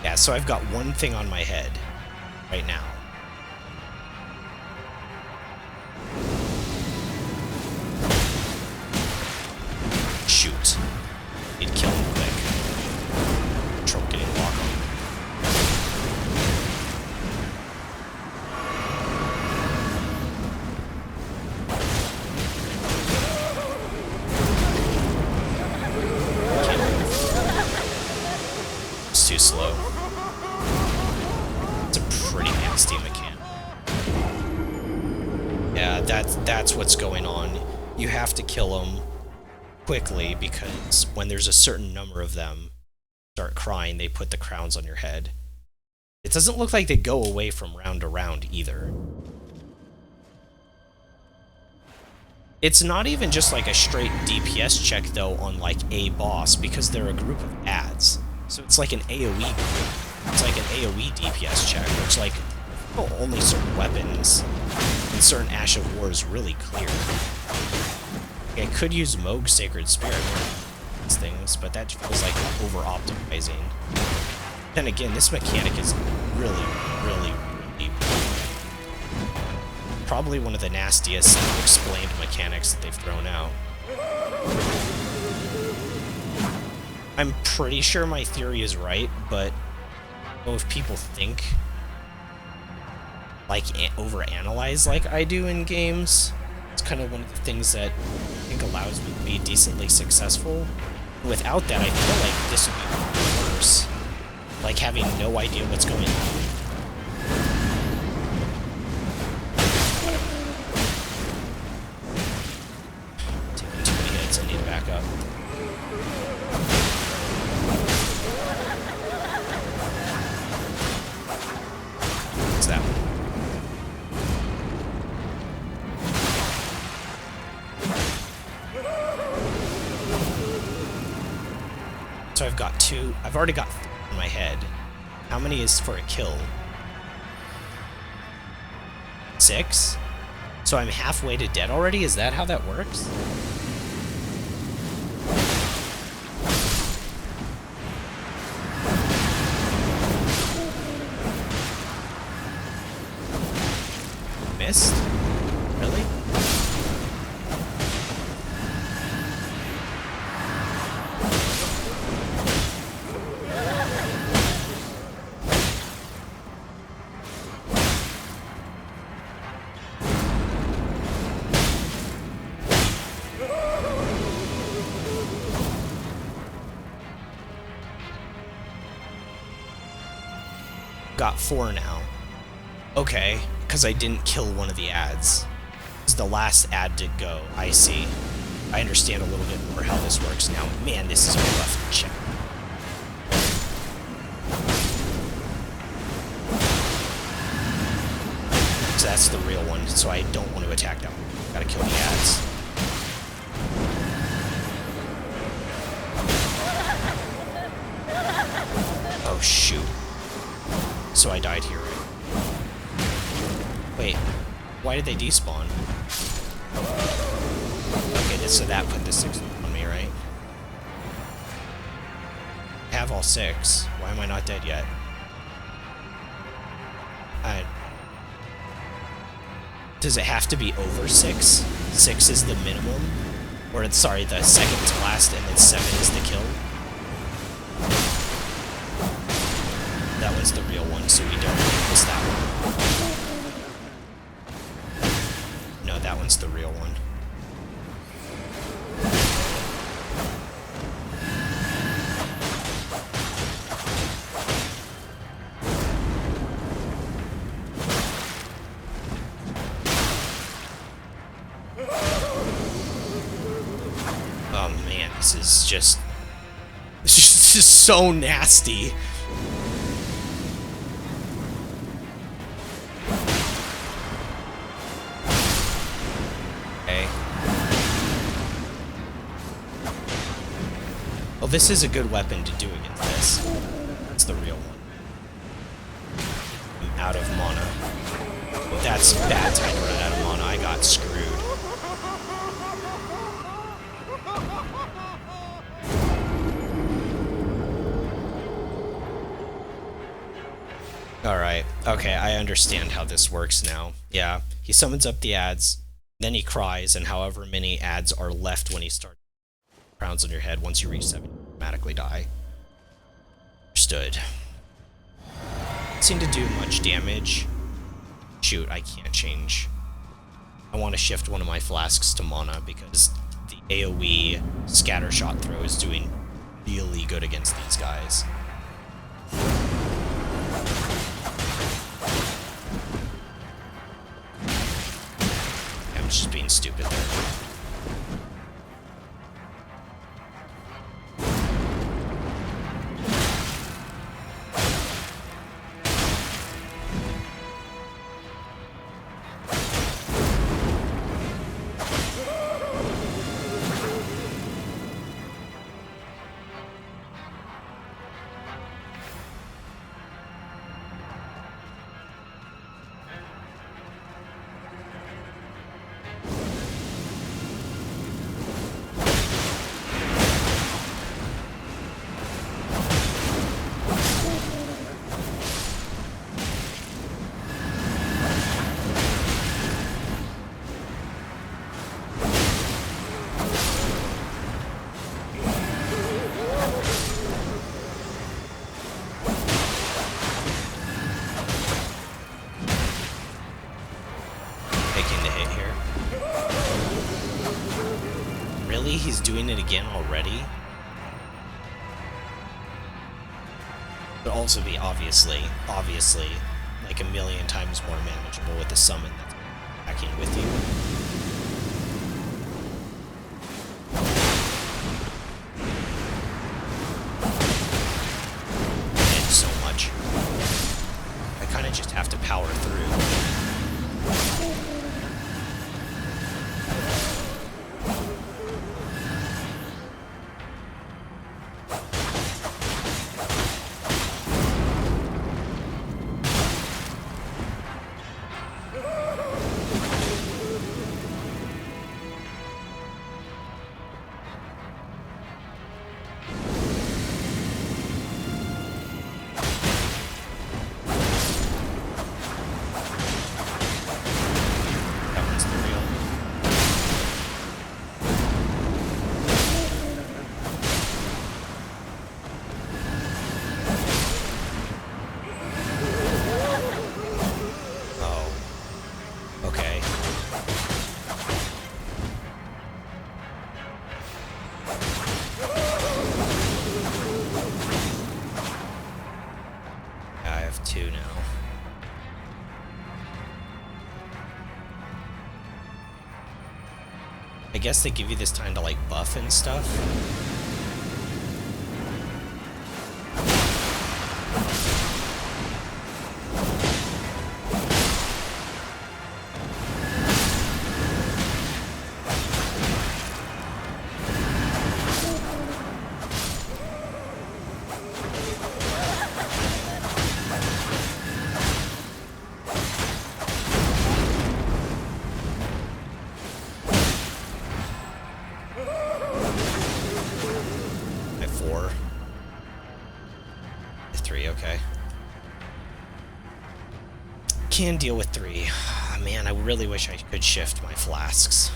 Yeah, so I've got one thing on my head right now. Shoot. Need to kill him quick. Control getting lock on. It's too slow. It's a pretty nasty mechanic. Yeah, that's what's going on. You have to kill them quickly because when there's a certain number of them start crying, they put the crowns on your head. It doesn't look like they go away from round to round either. It's not even just like a straight DPS check though on like a boss because they're a group of ads. So it's like an AoE group. It's like an AoE DPS check, which like only certain weapons and certain Ash of War is really clear. I could use Moog's Sacred Spirit for these things, but that feels like over-optimizing. Then again, this mechanic is really probably one of the nastiest explained mechanics that they've thrown out. I'm pretty sure my theory is right, but I don't know if people think like overanalyze like I do in games. It's kind of one of the things that I think allows me to be decently successful. Without that, I feel like this would be worse. Like having no idea what's going on. Taking too many hits, I need to back up. What's that one? So I've got two. I've already got three in my head. How many is for a kill? 6? So I'm halfway to dead already? Is that how that works? Missed? Really? Got 4 now. Okay, because I didn't kill one of the ads. This is the last ad to go. I see. I understand a little bit more how Man, this is a rough check. So that's the real one, so I don't want to attack that one. Gotta kill the ads. Oh shoot. So I died here, right? Wait, why did they despawn? Okay, so that put the 6 on me, right? I have all 6. Why am I not dead yet? Does it have to be over 6? 6 is the minimum? Or, sorry, the second to last, and then 7 is the kill? That was the real one, so we don't miss that one. No, that one's the real one. Oh man, this is just so nasty. Okay. Well, this is a good weapon to do against this. That's the real one. I'm out of mana. Well, that's bad time to run out of mana. I got screwed. Alright, okay, I understand how this works now. Yeah, he summons up the ads, then he cries, and however many ads are left when he starts crowns on your head, once you reach 7, you automatically die. Understood. Doesn't seem to do much damage. Shoot, I can't change. I want to shift one of my flasks to mana because the AoE scatter shot throw is doing really good against these guys. I'm just being stupid there. He's doing it again already? But also be obviously, like a million times more manageable with the summon that's attacking with you. And so much. I kind of just have to power through. I guess they give you this time to like buff and stuff. okay. Can deal with 3. Man, I really wish I could shift my flasks.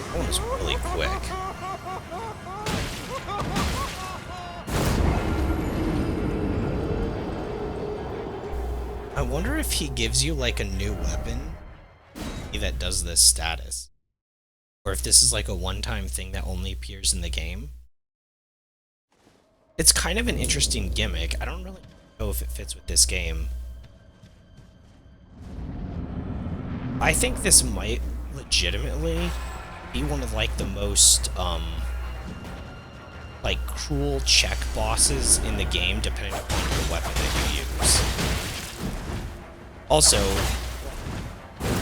That one was really quick. I wonder if he gives you like a new weapon that does this status. Or if this is like a one-time thing that only appears in the game. It's kind of an interesting gimmick. I don't really know if it fits with this game. I think this might legitimately be one of like the most like cruel check bosses in the game, depending upon the weapon that you use. Also,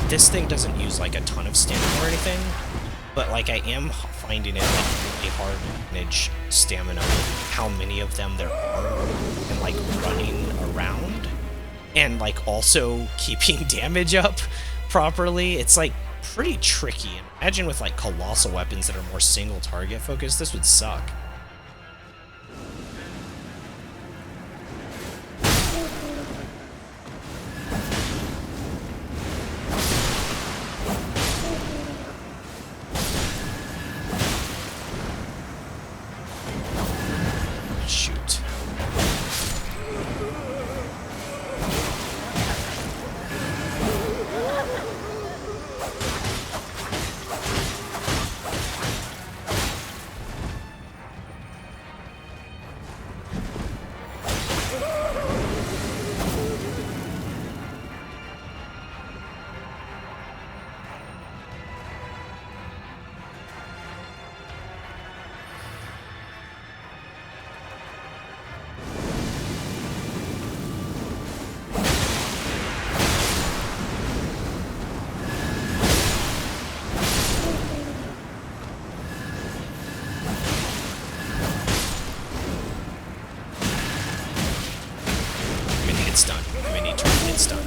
this thing doesn't use like a ton of stamina or anything, but like I am finding it like really hard to manage stamina with how many of them there are, and like running around, and like also keeping damage up properly. It's like pretty tricky. And imagine with like colossal weapons that are more single target focused, this would suck. Shoot. It's done. Mini turn, it's done.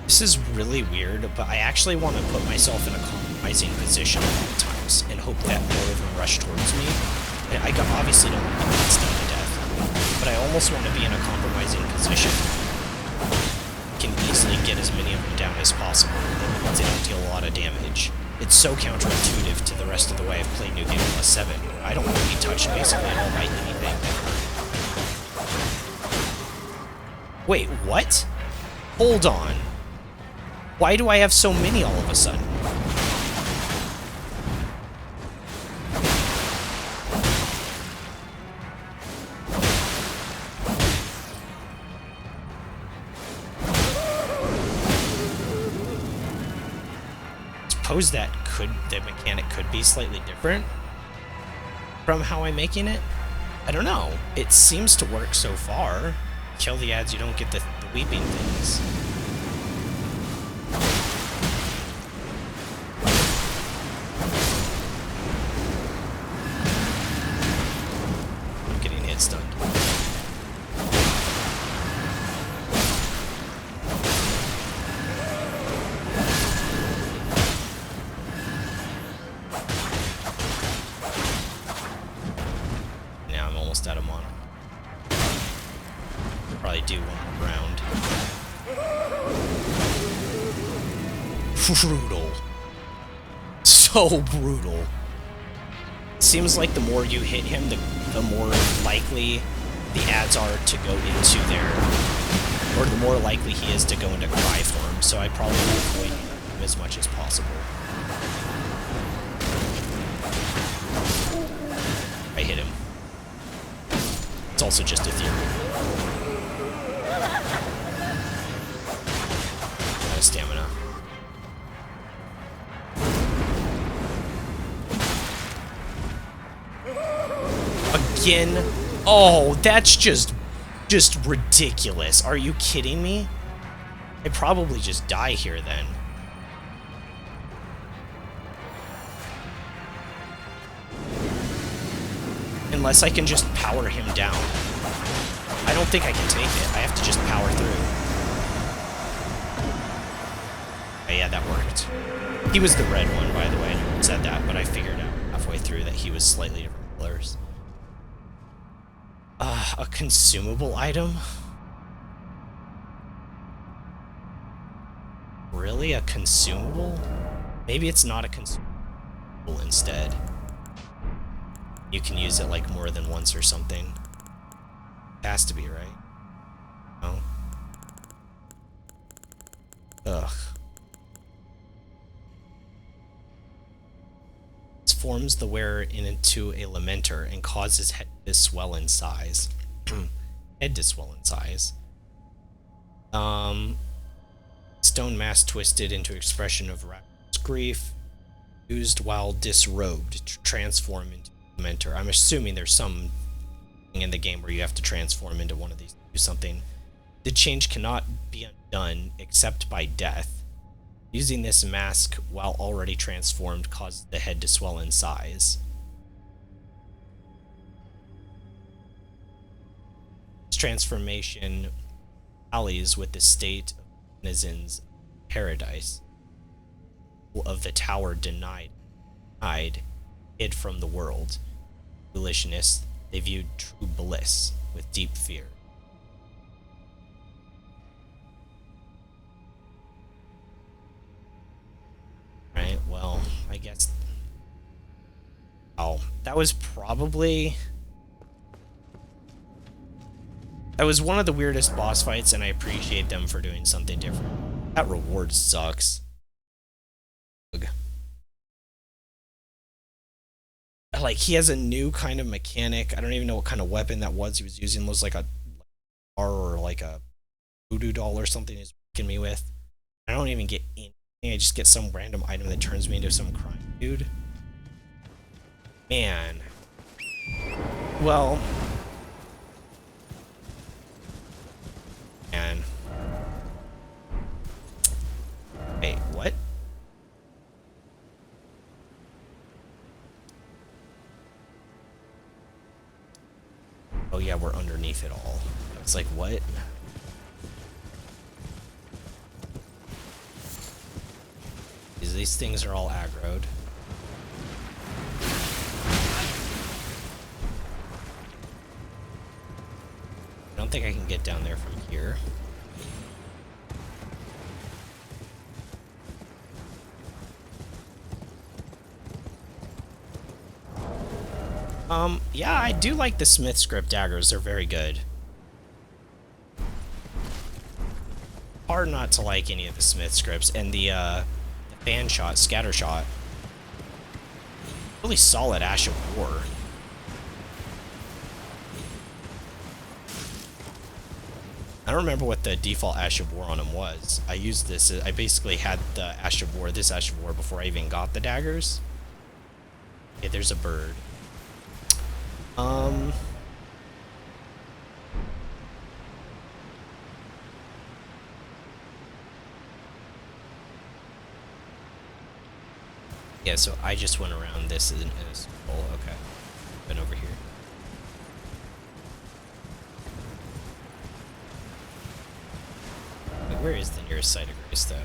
This is really weird, but I actually want to put myself in a compromising position at times and hope that more of them rush towards me. I obviously don't want to get stunned to death, but I almost want to be in a compromising position. Can easily get as many of them down as possible, and once they don't deal a lot of damage. It's so counterintuitive to the rest of the way I've played New Game +7. I don't want to be touched basically at all by anything. Wait, what? Hold on. Why do I have so many all of a sudden? Suppose that the mechanic could be slightly different from how I'm making it. I don't know. It seems to work so far. Kill the ads, you don't get the weeping things. I'm getting hit stunned. Now I'm almost out of mana. Probably do one more round. Brutal. So brutal. Seems like the more you hit him, the more likely the ads are to go into their... or the more likely he is to go into cry form, so I probably avoid him as much as possible. I hit him. It's also just a theory. Out of stamina. again? Oh, that's just ridiculous. Are you kidding me? I'd probably just die here then. Unless I can just power him down. I don't think I can take it. I have to just power through. Okay, yeah, that worked. He was the red one, by the way. I never said that, but I figured out halfway through that he was slightly different colors. A consumable item? Really? A consumable? Maybe it's not a consumable instead. You can use it like more than once or something. Has to be, right? No? Ugh. Transforms the wearer into a lamenter and causes head to swell in size. Head to swell in size. Stone mask twisted into expression of rapturous grief, used while disrobed to transform into a lamenter. I'm assuming there's some in the game where you have to transform into one of these to do something. The change cannot be undone except by death. Using this mask while already transformed causes the head to swell in size. This transformation tallies with the state of denizens of paradise, of the tower denied, hid from the world. Foolishness, they viewed true bliss with deep fear. Right, well, I guess... Oh, that was probably... That was one of the weirdest boss fights, and I appreciate them for doing something different. That reward sucks. Ugh. Like, he has a new kind of mechanic. I don't even know what kind of weapon that was he was using. It was like a bar or like a voodoo doll or something he's working me with. I don't even get anything. I just get some random item that turns me into some crime dude. Man. Well... Man. Wait, what? Oh yeah, we're underneath it all. It's like, what? These things are all aggroed. I don't think I can get down there from here. Yeah, I do like the Smith script daggers. They're very good. Hard not to like any of the Smith scripts, and the fan shot, scatter shot. Really solid Ash of War. I don't remember what the default Ash of War on him was. I used this, I basically had the Ash of War, this Ash of War, before I even got the daggers. Okay, there's a bird. Yeah, so I just went around this in a circle. Okay. Been over here. Wait, where is the nearest site of grace, though?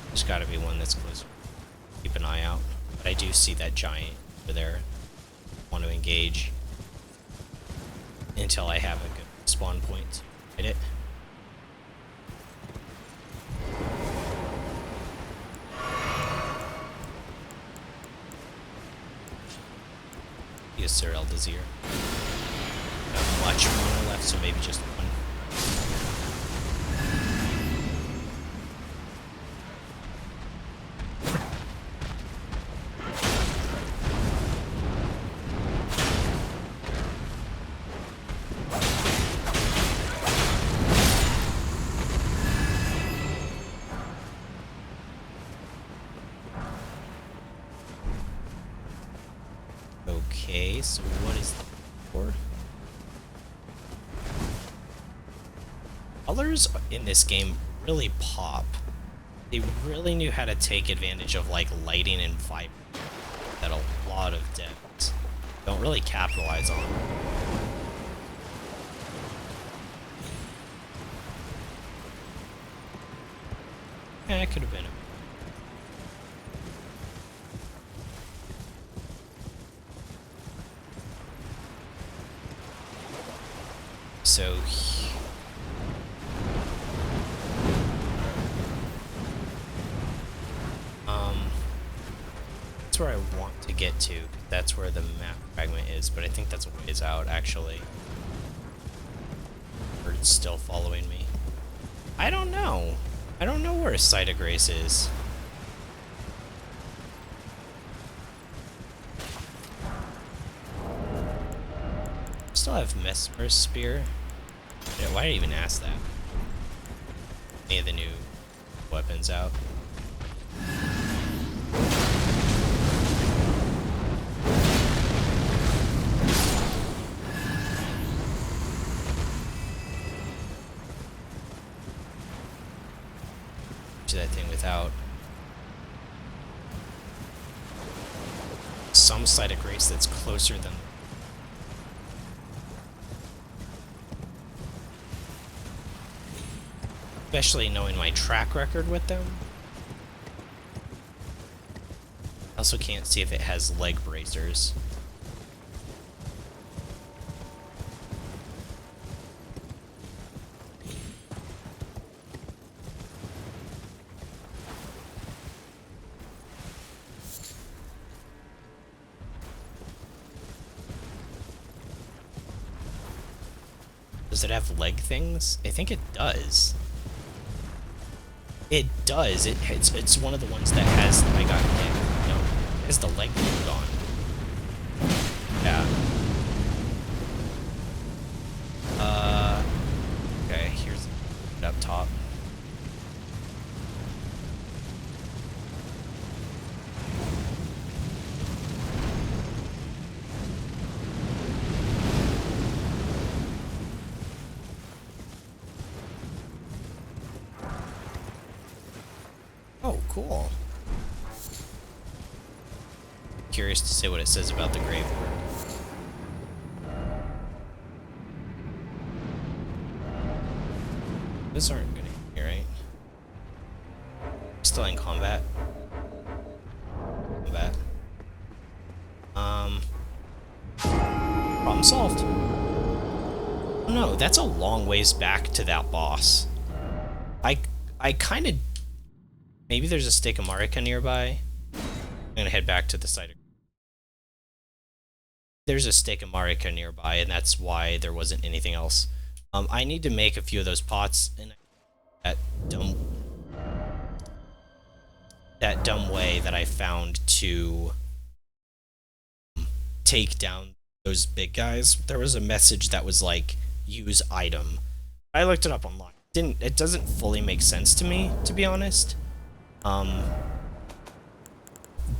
There's gotta be one that's closer. Keep an eye out. But I do see that giant over there. Want to engage until I have a good spawn point. Hit it. Yes, sir, Eldazier. Not much mana left, so maybe just one. So what is the for? Colors in this game really pop. They really knew how to take advantage of like lighting and vibrance that a lot of devs don't really capitalize on. Yeah, it could have been. So that's where I want to get to. That's where the map fragment is, but I think that's a ways out, actually. Bird's still following me. I don't know. I don't know where a Site of Grace is. Still have Mesmer's Spear. Yeah, why did I even ask that? Any of the new weapons out? Do that thing without some Site of Grace that's closer than. Especially knowing my track record with them. I also can't see if it has leg bracers. Does it have leg things? I think it does. It does. It's one of the ones that has. I got it. No, it has the leg thing on. Yeah. Okay. Here's it up top. Oh, cool. Curious to see what it says about the grave work. Those aren't gonna hit me, right? Still in combat. Combat. Problem solved. Oh no, that's a long ways back to that boss. I kind of. Maybe there's a stake of Marika nearby. I'm gonna head back to the site. There's a stake of Marika nearby, and that's why there wasn't anything else. I need to make a few of those pots in that dumb way that I found to take down those big guys. There was a message that was like, use item. I looked it up online. It doesn't fully make sense to me, to be honest.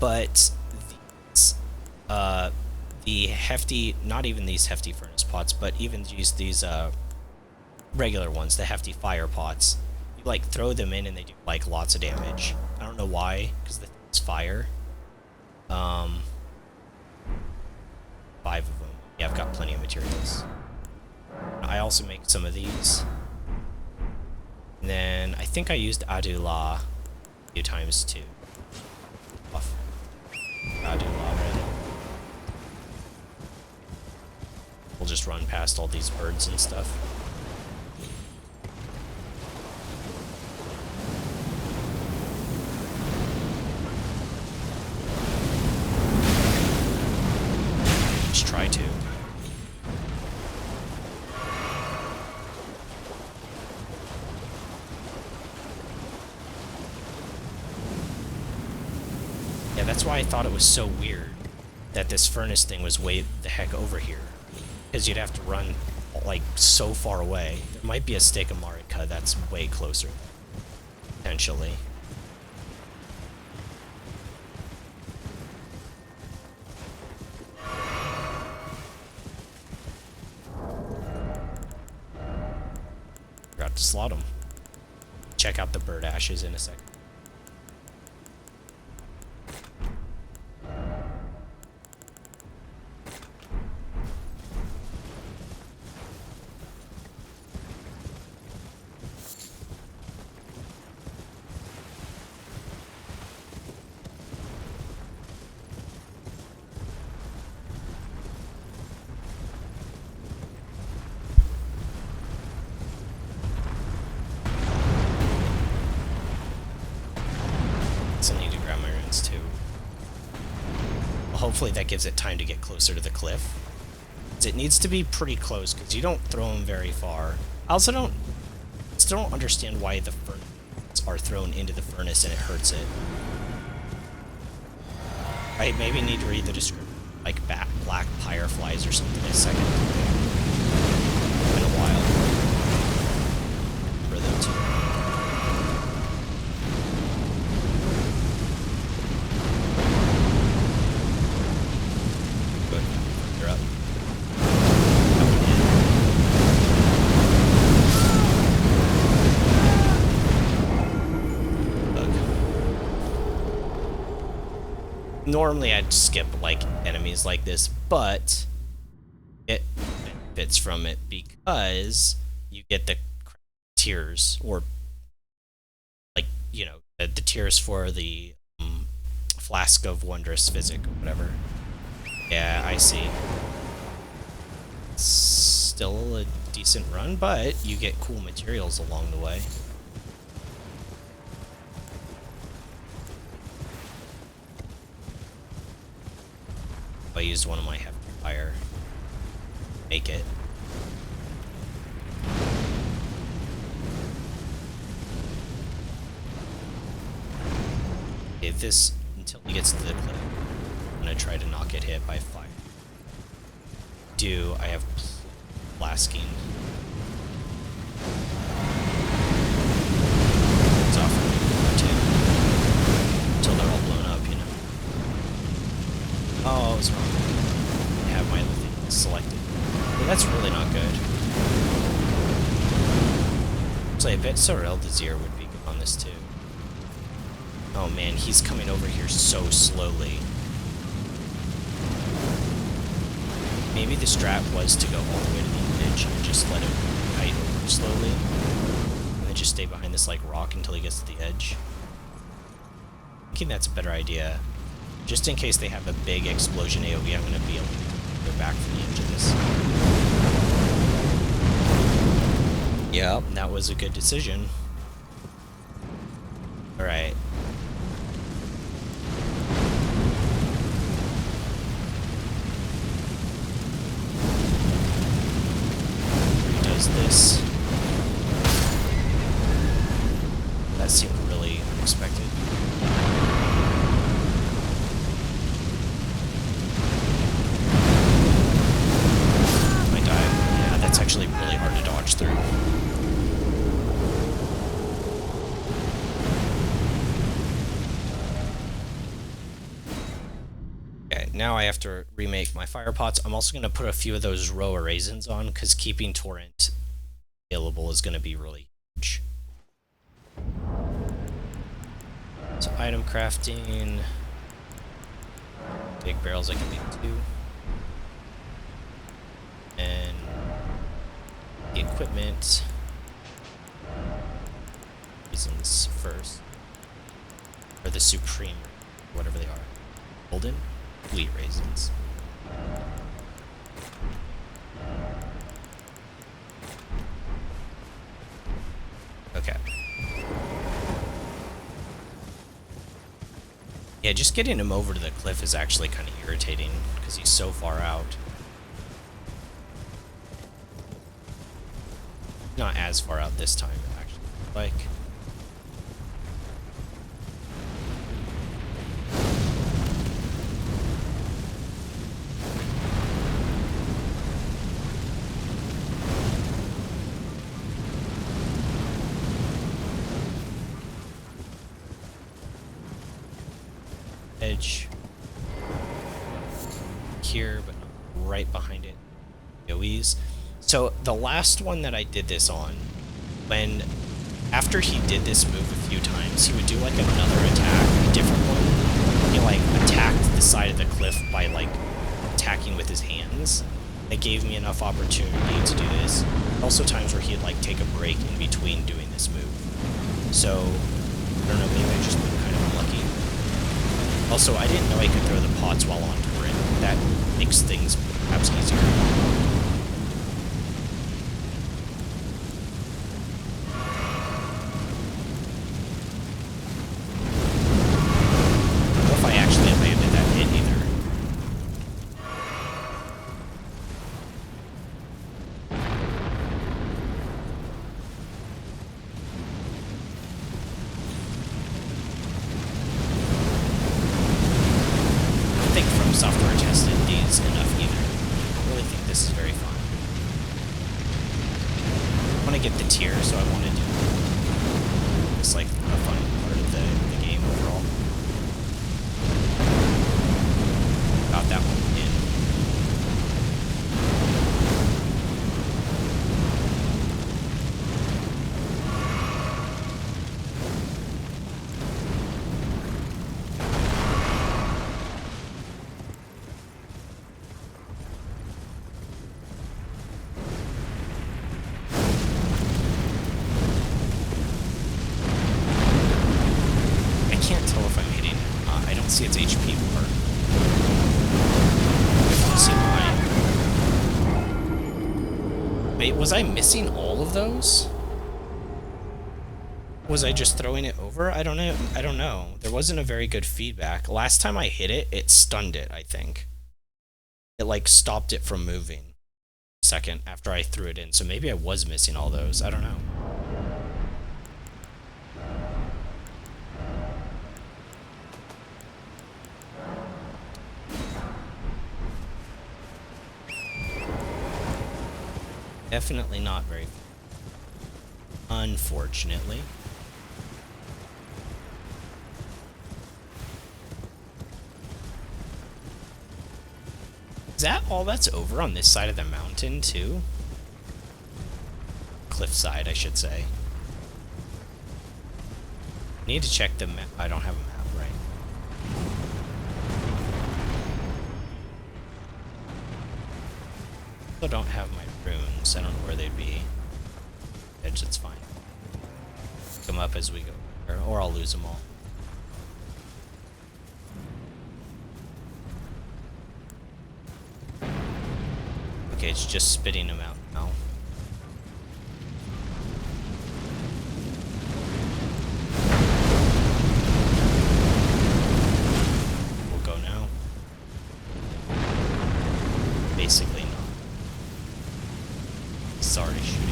But these, the hefty, not even these hefty furnace pots, but even these regular ones, the hefty fire pots, you like throw them in and they do like lots of damage. I don't know why, because the thing's fire. 5 of them. Yeah, I've got plenty of materials. I also make some of these. And then I think I used Adula a few times too. Off. Adula already. We'll just run past all these birds and stuff. Just try to. Yeah, that's why I thought it was so weird that this furnace thing was way the heck over here. Because you'd have to run, like, so far away. There might be a stake of Marika that's way closer. Potentially. have to slot them. Check out the bird ashes in a second. Hopefully that gives it time to get closer to the cliff. It needs to be pretty close because you don't throw them very far. I also still don't understand why the furnaces are thrown into the furnace and it hurts it. I maybe need to read the description, like black fireflies or something in a second. It's been a while for them to. Normally I'd skip like enemies like this, but it benefits from it because you get the tears, or like, you know, the tears for the flask of wondrous physic or whatever. Yeah, I see. It's still a decent run, but you get cool materials along the way. I used one of my hefty fire. Make it. Okay, this until he gets to the cliff. I'm gonna try to not get hit by fire. I have blasking. It's off too. Until they're all blown up, you know. Oh, I was wrong. I have my other thing selected. Well, that's really not good. So I bet Sorel Desir would be good on this too. Oh man, he's coming over here so slowly. Maybe the strat was to go all the way to the edge and just let him kite over slowly. And then just stay behind this like rock until he gets to the edge. I think that's a better idea. Just in case they have a big explosion AoE, I'm going to be able to go back from the edge of this. Yep, that was a good decision. Alright. Does this. That seemed really unexpected. I died. Yeah, that's actually really hard to dodge through. Okay, now I have to remake my fire pots. I'm also going to put a few of those row of raisins on because keeping torrent available is going to be really huge. So item crafting, big barrels I can make 2, and the equipment raisins first, or the supreme, whatever they are, golden wheat raisins. Okay. Yeah, just getting him over to the cliff is actually kind of irritating because he's so far out. Not as far out this time, actually. Like. Edge here, but right behind it. AoEs. So the last one that I did this on, when after he did this move a few times, he would do like another attack, a different one. He like attacked the side of the cliff by like attacking with his hands. It gave me enough opportunity to do this. Also times where he'd like take a break in between doing this move. So, I don't know, maybe I just been kind of unlucky. Also, I didn't know I could throw the pots while on turret. That makes things perhaps easier. Software tested these enough either. I really think this is very fun. I want to get the tier, so I want to do this like a fun part of the game overall. Got that one in. See its HP bar. See mine. Wait, was I missing all of those? Was I just throwing it over? I don't know. I don't know. There wasn't a very good feedback. Last time I hit it, it stunned it, I think. It like stopped it from moving a second after I threw it in. So maybe I was missing all those. I don't know. Definitely not very fun, unfortunately. Is that all that's over on this side of the mountain, too? Cliffside, I should say. Need to check the map. I don't have a map, right? I don't have my runes. I don't know where they'd be. Edge, it's fine. Come up as we go. Or I'll lose them all. Okay, it's just spitting them out now. We'll go now. Basically not. Sorry, shooting.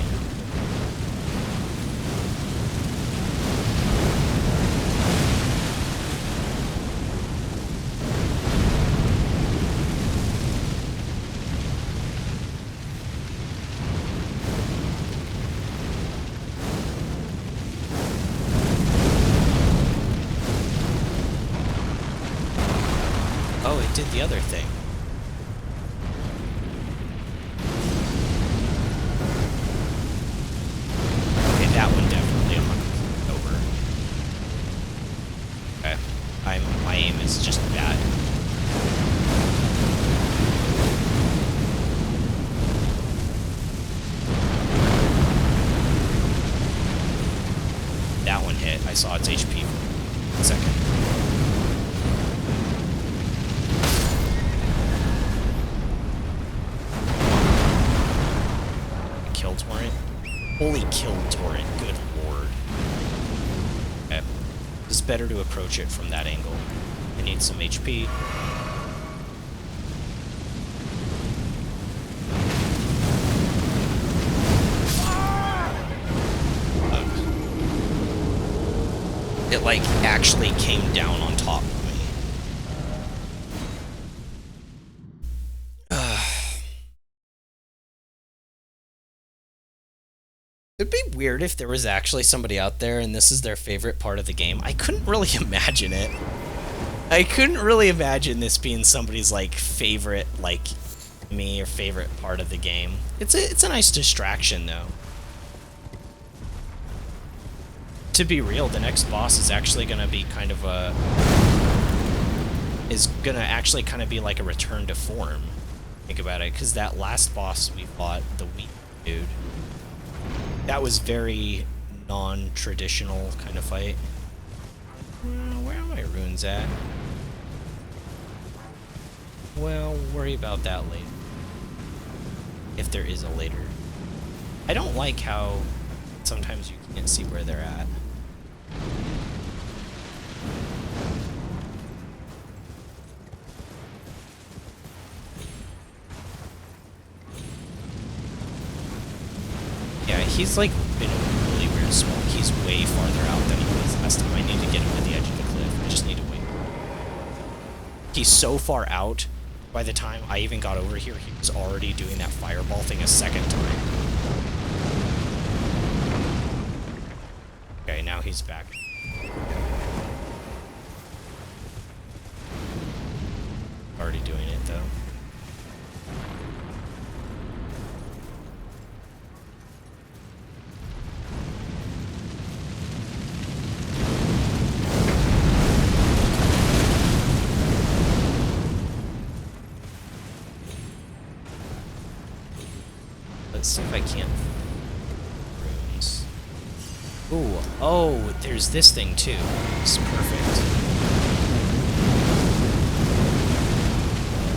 Oh, it did the other thing. That one definitely over. Okay. My aim is just bad. That one hit. I saw its HP for a second. Kill torrent. Holy kill torrent, good lord. Okay. It's better to approach it from that angle. I need some HP. It like actually came down on top of me. It'd be weird if there was actually somebody out there and this is their favorite part of the game. I couldn't really imagine it. I couldn't really imagine this being somebody's like favorite, like me, or favorite part of the game. It's a nice distraction though. to be real, the next boss is actually gonna be kind of a... is gonna actually kind of be like a return to form. Think about it, because that last boss we fought, the wheat dude, that was very non-traditional kind of fight. Where are my runes at? Well, worry about that later. If there is a later. I don't like how sometimes you can't see where they're at. Yeah, he's like in a really weird spot. He's way farther out than he was last time. I need to get him to the edge of the cliff. I just need to wait. He's so far out, by the time I even got over here, he was already doing that fireball thing a second time. Okay, now he's back. Already doing it, though. Let's see if I can't... runes. Ooh, oh, there's this thing too. It's perfect.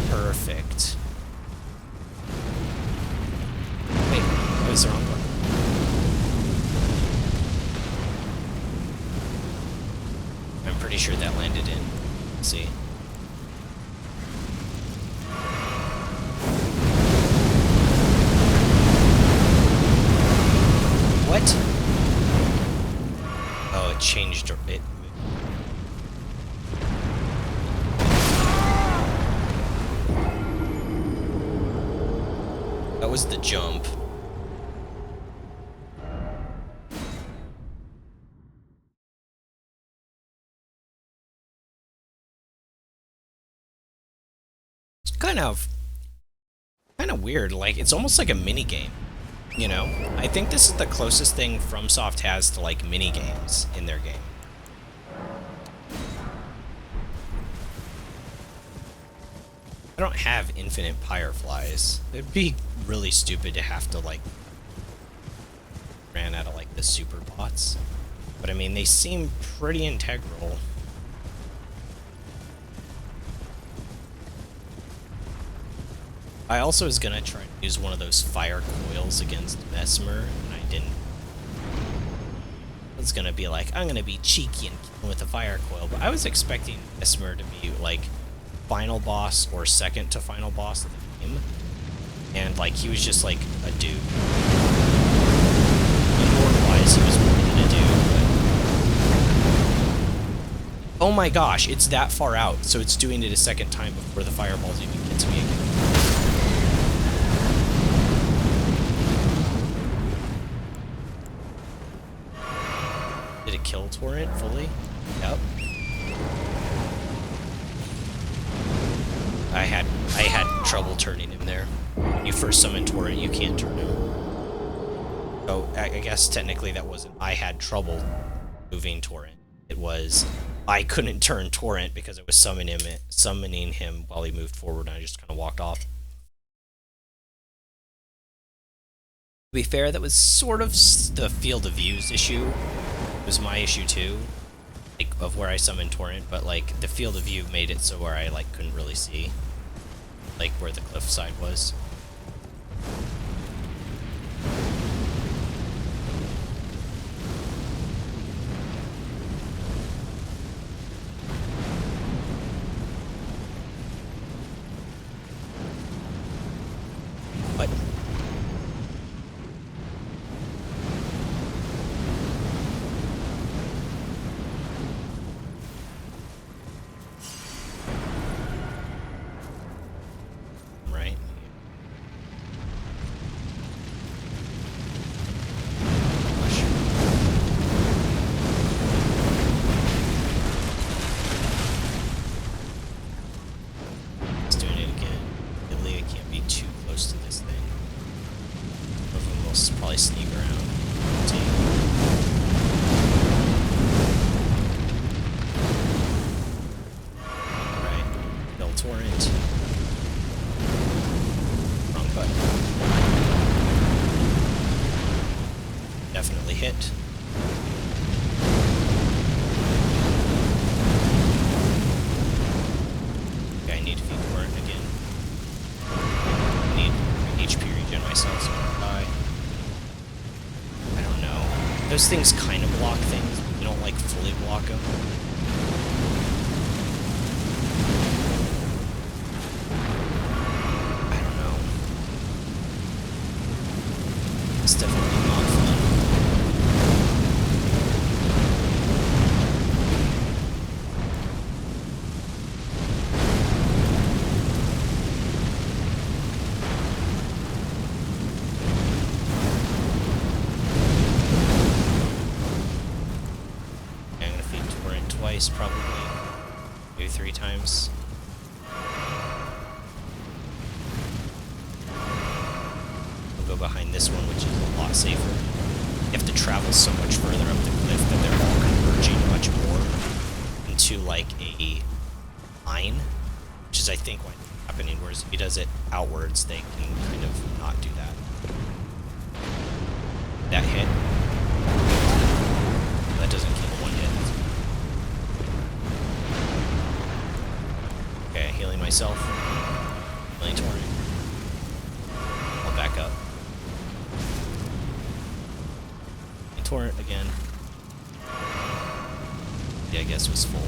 Perfect. Wait, that was the wrong one. I'm pretty sure that landed in. Let's see. What? Oh, it changed it. That was the jump. It's kind of weird. Like, it's almost like a mini game. You know, I think this is the closest thing FromSoft has to, like, mini-games in their game. I don't have infinite fireflies. It'd be really stupid to have to, like, ran out of, like, the super bots. But, I mean, they seem pretty integral. I also was gonna try to use one of those fire coils against Mesmer, and I didn't. I was gonna be like, I'm gonna be cheeky and kill him with a fire coil, but I was expecting Mesmer to be like final boss or second to final boss of the game, and like he was just like a dude. Lore-wise, he was more than a dude. But... oh my gosh, it's that far out, so it's doing it a second time before the fireballs even get to me again. Did it kill Torrent fully? Yep. I had trouble turning him there. When you first summon Torrent, you can't turn him. So I guess technically that wasn't I had trouble moving Torrent. It was I couldn't turn Torrent because I was summoning him while he moved forward, and I just kind of walked off. To be fair, that was sort of the field of views issue. It was my issue too, like, of where I summoned Torrent, but like the field of view made it so where I like couldn't really see like where the cliff side was. But definitely hit. Okay, I need to feed Torrent again. I need HP regen myself so I don't die. I don't know. Those things kind of block things, but they don't like fully block them. I don't know. It's definitely not fun. Okay, I'm gonna feed Torrent twice, probably. Maybe 3 times. We'll go behind this one, which is a lot safer. You have to travel so much further up the cliff that they're all converging much more into like a line, which is I think what's happening, whereas if he does it outwards, they can kind of not do that. That hit. That doesn't kill one hit. Okay, healing myself. Healing Torrent. I'll back up. Torrent again. Yeah, I guess was full.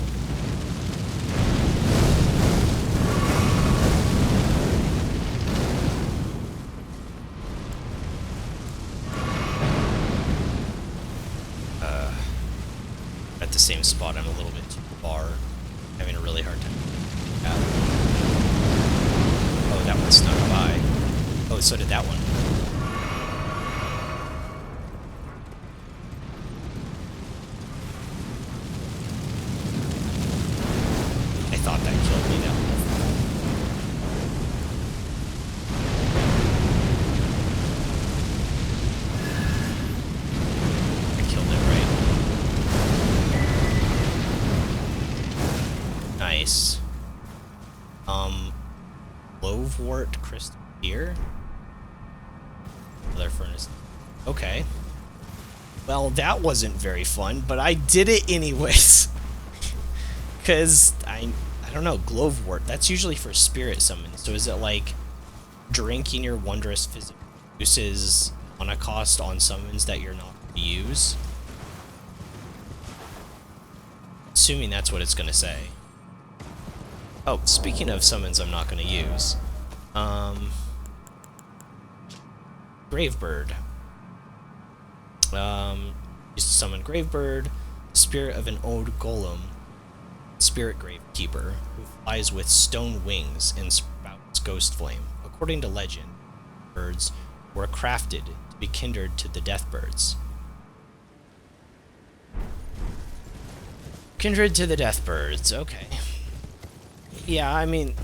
At the same spot, I'm a little bit too far. Having a really hard time. Oh, that one snuck by. Oh, so did that one. I thought that killed me now. I killed it, right? Nice. Lovewort crystal here. Another furnace. Okay. Well, that wasn't very fun, but I did it anyways. Because, I don't know, Glowwort, that's usually for spirit summons. So is it like drinking your wondrous physical uses on a cost on summons that you're not going to use? Assuming that's what it's going to say. Oh, speaking of summons I'm not going to use. Gravebird. Used to summon Gravebird, spirit of an old golem, spirit gravekeeper, who flies with stone wings and spouts ghost flame. According to legend, birds were crafted to be kindred to the death birds. Kindred to the death birds, okay. Yeah, I mean,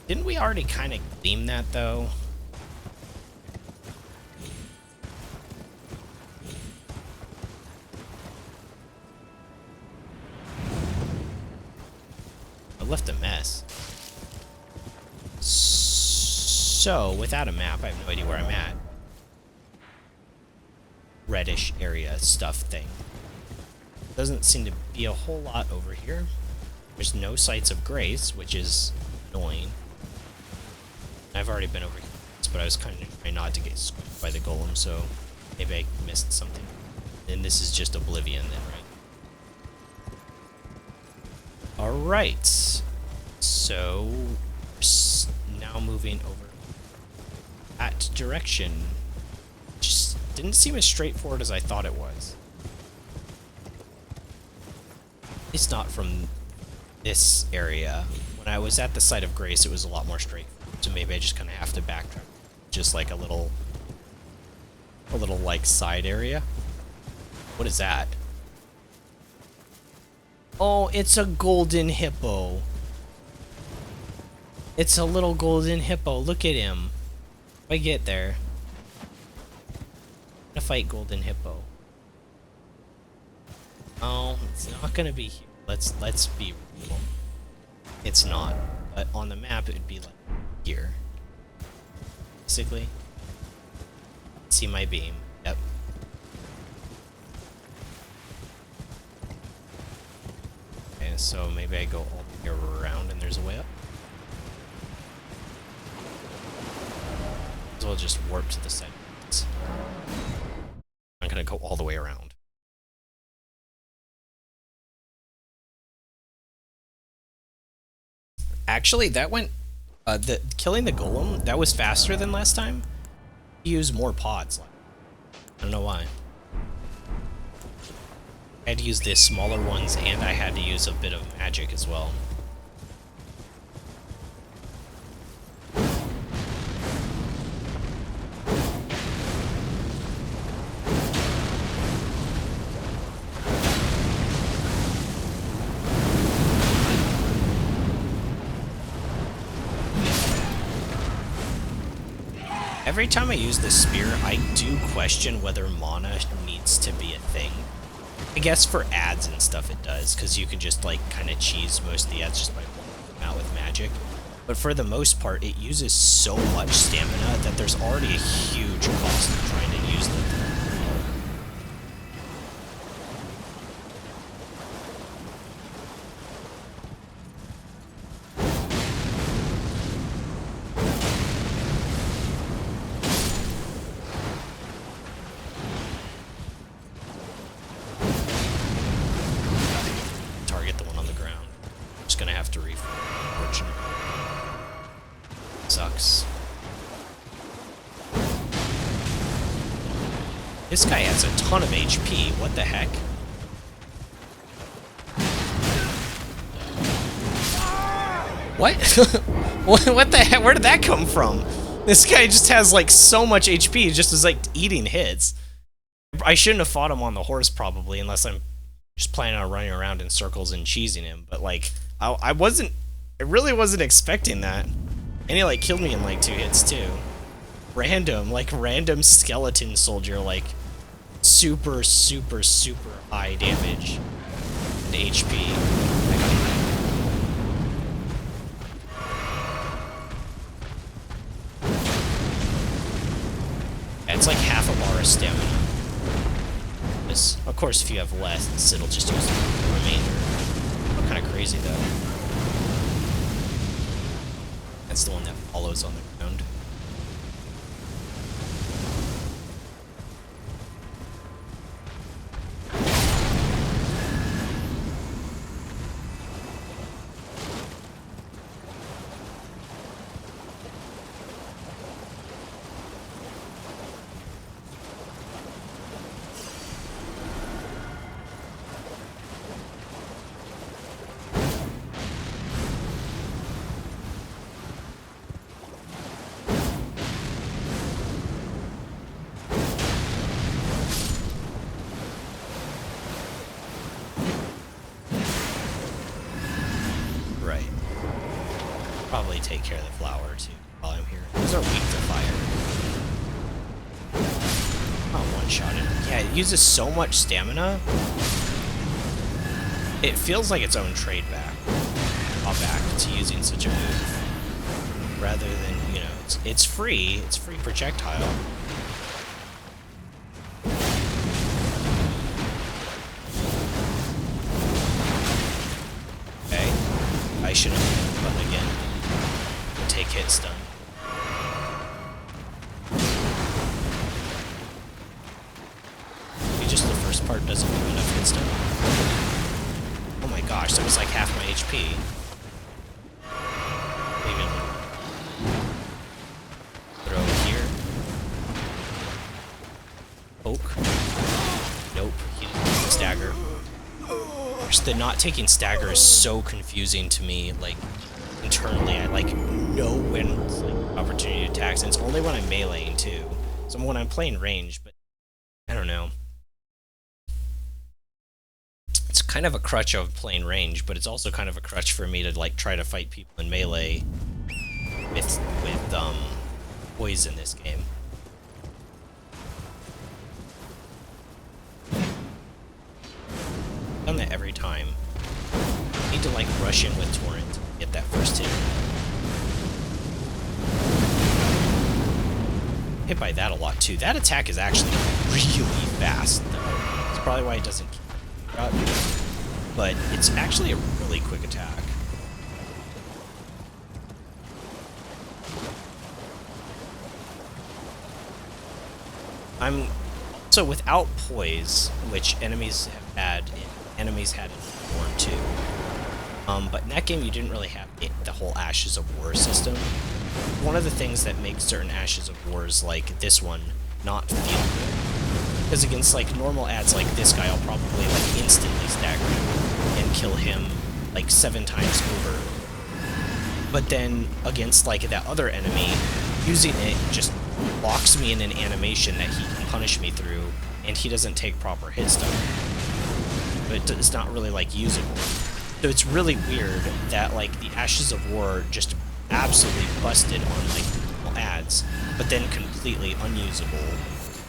didn't we already kind of glean that, though? I left a mess. So, without a map, I have no idea where I'm at. Reddish area stuff thing. Doesn't seem to be a whole lot over here. There's no sights of grace, which is annoying. I've already been over here, but I was kind of trying not to get squished by the golem, so maybe I missed something. And this is just Oblivion then, right? Alright. So, we're now moving over that direction. Just didn't seem as straightforward as I thought it was. It's not from this area. When I was at the site of Grace, it was a lot more straightforward, so maybe I just kind of have to backtrack. Just like a little like side area. What is that? Oh, it's a golden hippo. It's a little golden hippo. Look at him. If I get there, I'm gonna fight golden hippo. Oh, it's not gonna be here. Let's be real. It's not. But on the map, it would be like here. Basically. See my beam. Yep. Okay, so maybe I go all the way around and there's a way up. So I'll just warp to the side. I'm gonna go all the way around. Actually, that went... killing the golem, that was faster than last time. You use more pods. I don't know why. I had to use the smaller ones, and I had to use a bit of magic as well. Every time I use the spear, I do question whether mana needs to be a thing. I guess for ads and stuff it does, because you can just like kind of cheese most of the ads just by pulling them out with magic. But for the most part, it uses so much stamina that there's already a huge cost of trying to use them. This guy has a ton of HP. What the heck? What? What the heck? Where did that come from? This guy just has like so much HP. He just is like eating hits. I shouldn't have fought him on the horse probably, unless I'm just planning on running around in circles and cheesing him. But like, I really wasn't expecting that. And he like killed me in like 2 hits too. Random skeleton soldier, like super high damage and HP. Yeah, it's like half a bar of stamina. Of course, if you have less, it'll just use the remainder. Oh, kind of crazy though. That's the one that follows on the ground. Probably take care of the flower too while I'm here. Those are weak to fire. Oh, one-shot it. Yeah, it uses so much stamina. It feels like its own trade back. Back to using such a move. Rather than, you know, it's free. It's free projectile. Okay. I should have done it again. Take hit stun. Maybe just the first part doesn't do enough hit stun. Oh my gosh, that was like half my HP. Maybe throw it here. Poke. Nope, he didn't stagger. Just the not taking stagger is so confusing to me, like internally. I like know when like opportunity attacks, and it's only when I'm meleeing too. So when I'm playing range, but I don't know. It's kind of a crutch of playing range, but it's also kind of a crutch for me to like try to fight people in melee with poison in this game. I've done that every time. I need to like rush in with Torrent to get that first hit. Hit by that a lot too. That attack is actually really fast though. That's probably why it doesn't keep up. But it's actually a really really quick attack. I'm so without poise, which enemies had in War 2. But in that game you didn't really have the whole Ashes of War system. One of the things that makes certain Ashes of Wars like this one not feel good, because against like normal ads like this guy, I'll probably like instantly stagger him and kill him like 7 times over. But then against like that other enemy, using it just locks me in an animation that he can punish me through, and he doesn't take proper hit stuff. But it's not really like usable. So it's really weird that like the Ashes of War just absolutely busted on like ads, but then completely unusable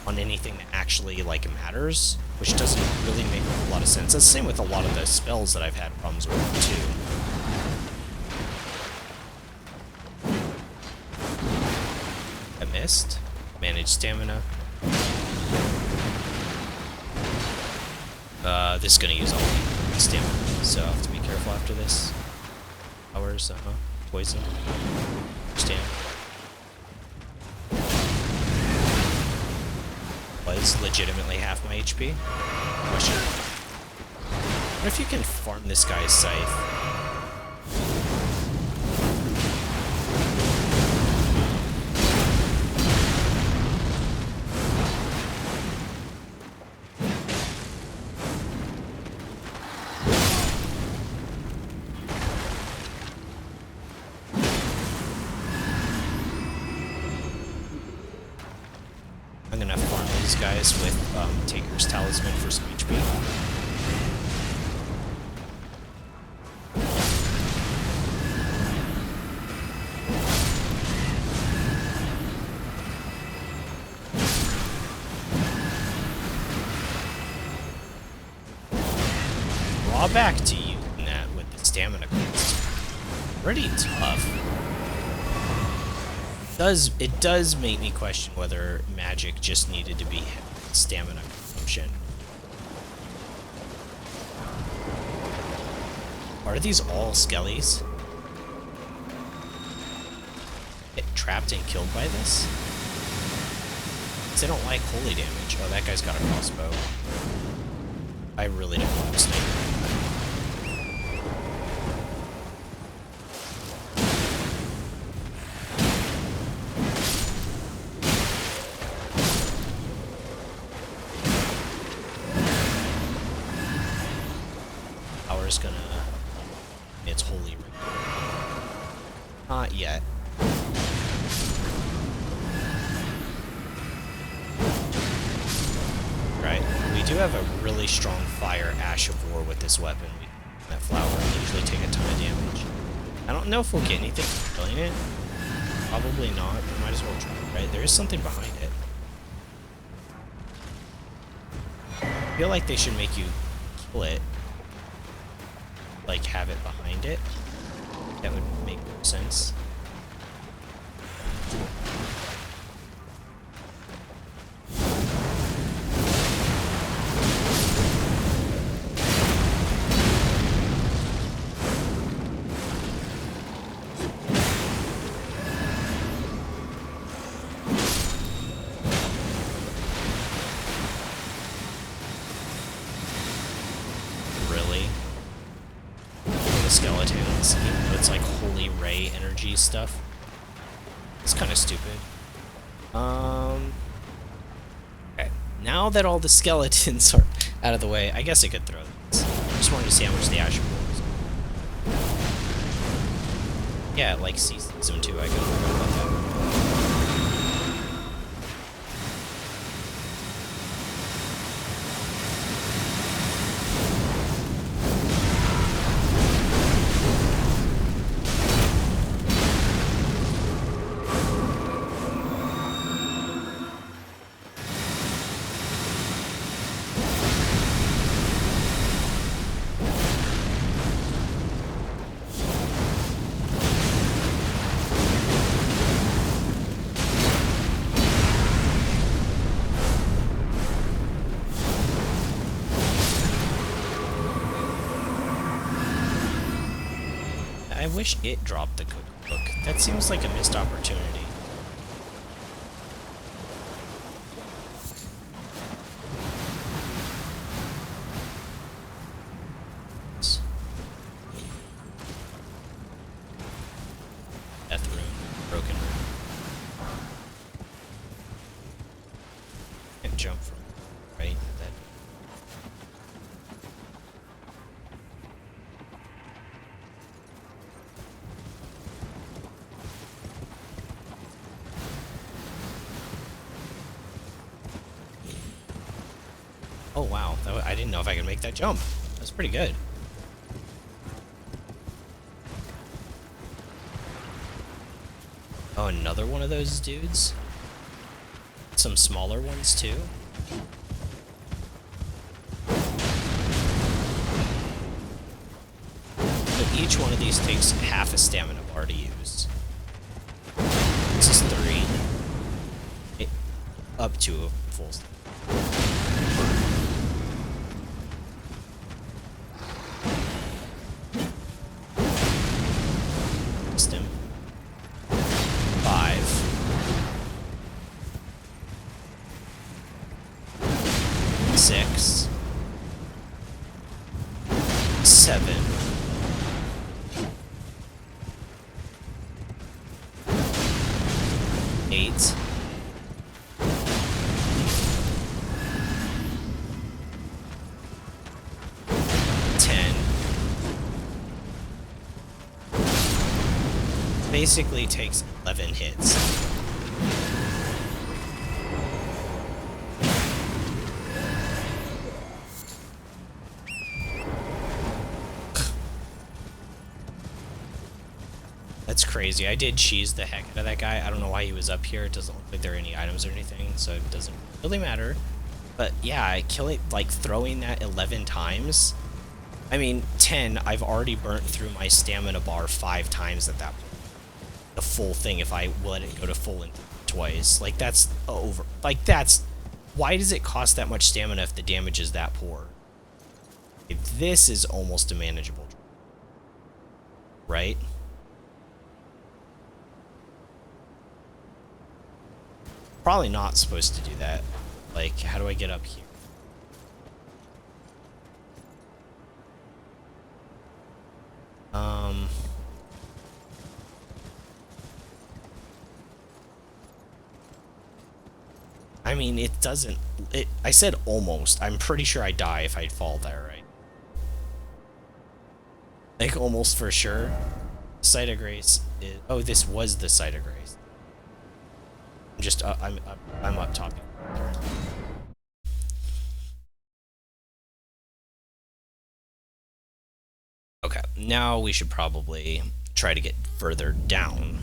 on anything that actually like matters, which doesn't really make a lot of sense. It's the same with a lot of the spells that I've had problems with too. I missed. Manage stamina. This is gonna use all the stamina, so I have to be careful after this. Powers, poison. Understand. Was legitimately half my HP. Question. What if you can farm this guy's scythe? I'm gonna farm these guys with Taker's Talisman for some HP. Drawback to using that with the stamina cost. Pretty tough. It does make me question whether magic just needed to be stamina consumption. Are these all skellies? Get trapped and killed by this? Because they don't like holy damage. Oh, that guy's got a crossbow. I really don't want to snipe. Gonna... It's holy. Not yet. Right. We do have a really strong fire Ash of War with this weapon. That flower will usually take a ton of damage. I don't know if we'll get anything from killing it. Probably not, but might as well try. Right? There is something behind it. I feel like they should make you kill it. Like, have it behind it. That would make more sense. Really? Skeletons, even though it's like holy ray energy stuff. It's kind of stupid. Okay. Now that all the skeletons are out of the way, I guess I could throw this. I just wanted to see how much the Ash was. Yeah, like Season 2, I could forget about that. I wish it dropped the cookbook. That seems like a missed opportunity. Death room, broken room. Can't jump from right. That. Oh wow, I didn't know if I could make that jump. That's pretty good. Oh, another one of those dudes? Some smaller ones too? So each one of these takes half a stamina bar to use. This is 3. Up to a full. Stim. 5. 6. 7. 8. 10. Basically takes 11 hits. That's crazy. I did cheese the heck out of that guy. I don't know why he was up here. It doesn't look like there are any items or anything, so it doesn't really matter. But yeah, killing, like, throwing that 11 times. I mean, 10, I've already burnt through my stamina bar 5 times at that point. The full thing if I let it go to full twice. Like, that's over. Like, that's... Why does it cost that much stamina if the damage is that poor? If this is almost a manageable. Right? Probably not supposed to do that. Like, how do I get up here? I mean, it doesn't... I said almost. I'm pretty sure I die if I fall there, right? Like, almost for sure. Site of Grace is... Oh, this was the Site of Grace. Just I'm up top here. Okay, now we should probably try to get further down.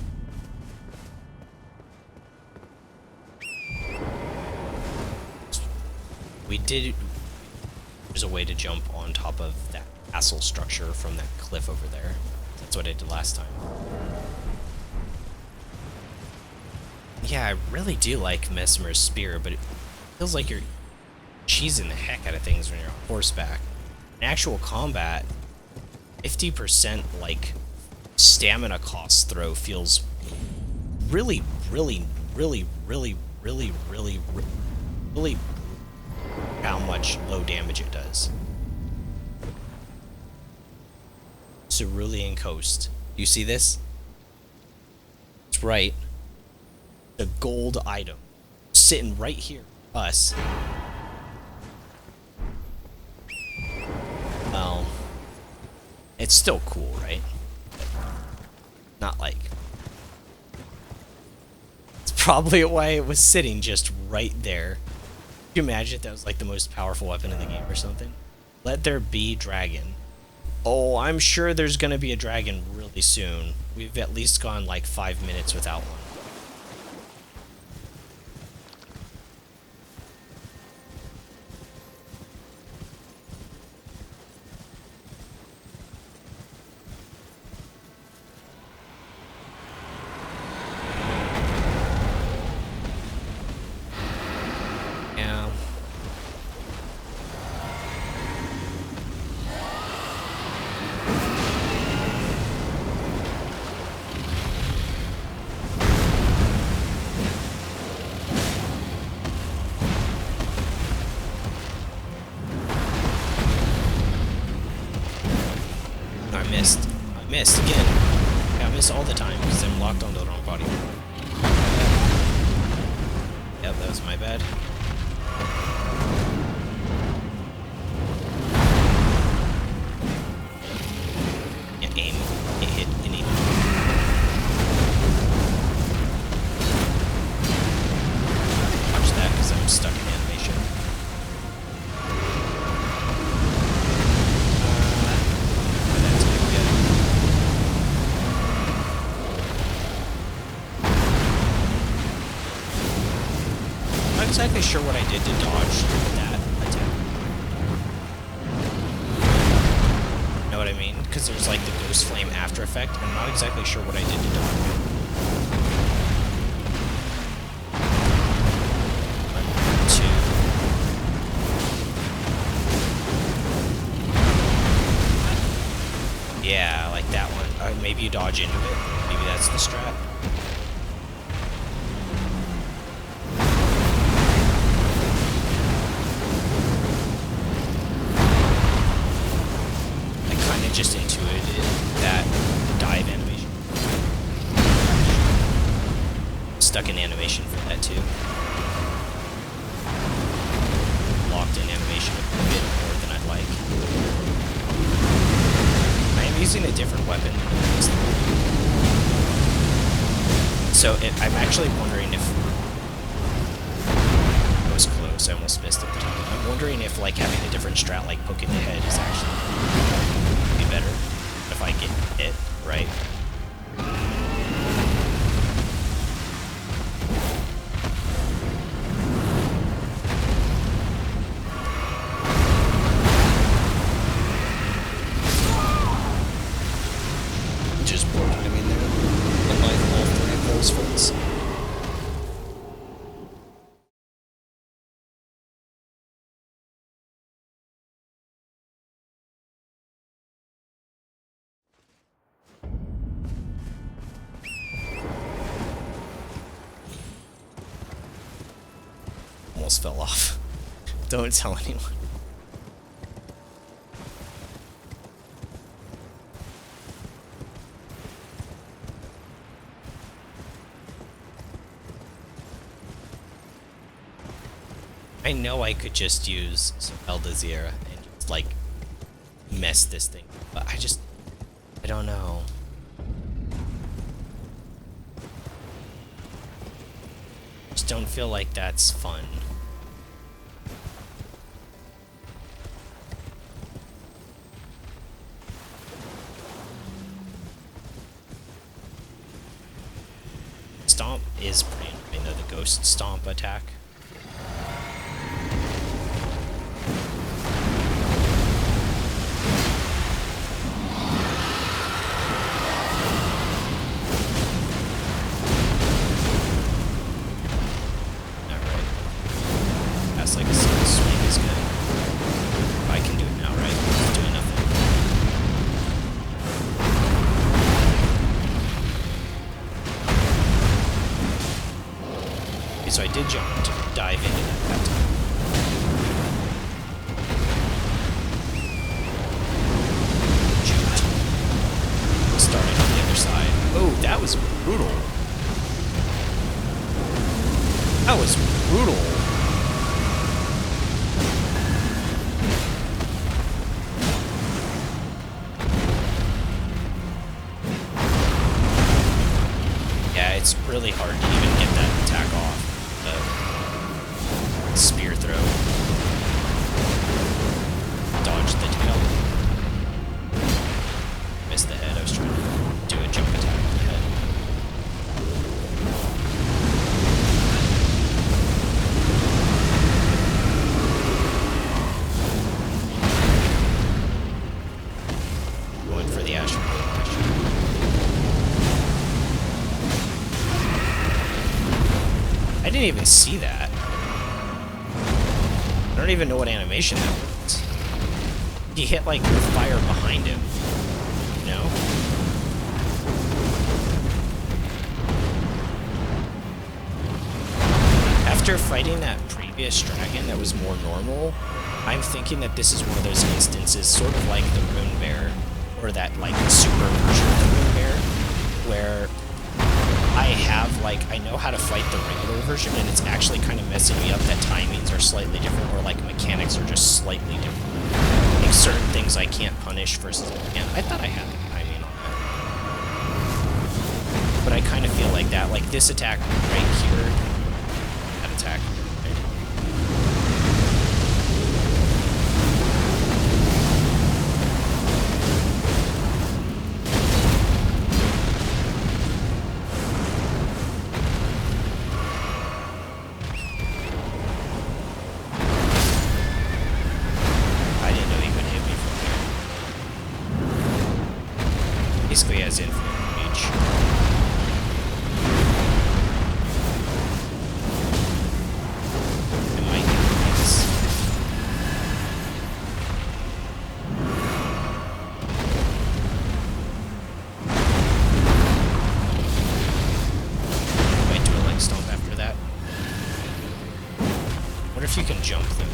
There's a way to jump on top of that castle structure from that cliff over there. That's what I did last time. Yeah, I really do like Mesmer's spear, but it feels like you're cheesing the heck out of things when you're on horseback. In actual combat, 50% like stamina cost throw feels really how much low damage it does. Cerulean Coast. You see this? That's right. The gold item. Sitting right here. Us. Well, it's still cool, right? Not like... It's probably why it was sitting just right there. Can you imagine if that was like the most powerful weapon in the game or something? Let there be dragon. Oh, I'm sure there's gonna be a dragon really soon. We've at least gone like 5 minutes without one. missed. I missed again. Yeah, I miss all the time because I'm locked onto the wrong body. Yep, that was my bad. Yeah, aim. It hit any. Watch that because I'm stuck in animation. That's good. I'm not exactly sure what I did to dodge that attack. You know what I mean? Because there's like the ghost flame after effect. I'm not exactly sure what I did to dodge it. Yeah, like that one. Maybe you dodge into it. Maybe that's the strat. I kind of just intuited that dive animation. Stuck in animation for that too. Locked in animation a bit more than I'd like. I'm using a different weapon. So I'm actually wondering if... I was close, I almost missed at the time. I'm wondering if like having a different strat like poke in the head is actually be better if I get hit, right? Almost fell off. Don't tell anyone. I know I could just use some Elden and just like mess this thing, but I don't know. Just don't feel like that's fun. Stomp is pretty annoying though, the ghost stomp attack. So I did jump to dive into that time. Shoot. Starting on the other side. Oh, that was brutal. That was brutal. Yeah, it's really hard to even get that attack off. Spear throw. Dodge the tail. Missed the head. I was trying to do a jump attack on the head. Going for the astral. I didn't even see that. I don't even know what animation that was. He hit like the fire behind him. You know? After fighting that previous dragon that was more normal, I'm thinking that this is one of those instances, sort of like the Rune Bear, or that like super version of the Moon Bear, where I have like I know how to fight the regular version, and it's actually kind of messing me up that timings are slightly different, or like mechanics are just slightly different. Like certain things I can't punish versus I can. I thought I had the timing on that, but I kind of feel like that. Like this attack right here, that attack. Basically has infinite reach. It might get this. Might do a leg stomp after that. What if you can jump them?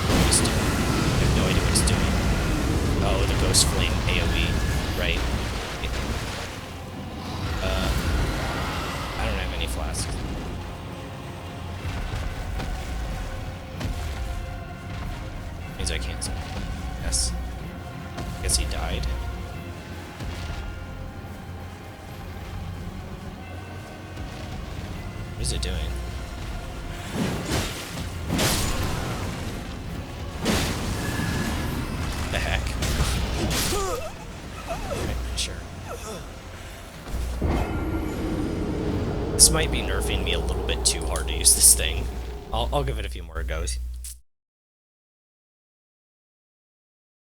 What is it doing? I have no idea what it's doing. Oh, the Ghost Flame AoE, right? I don't have any flasks. Means I can't. Yes. Guess he died. What is it doing? The heck? Okay, sure. This might be nerfing me a little bit too hard to use this thing. I'll give it a few more goes.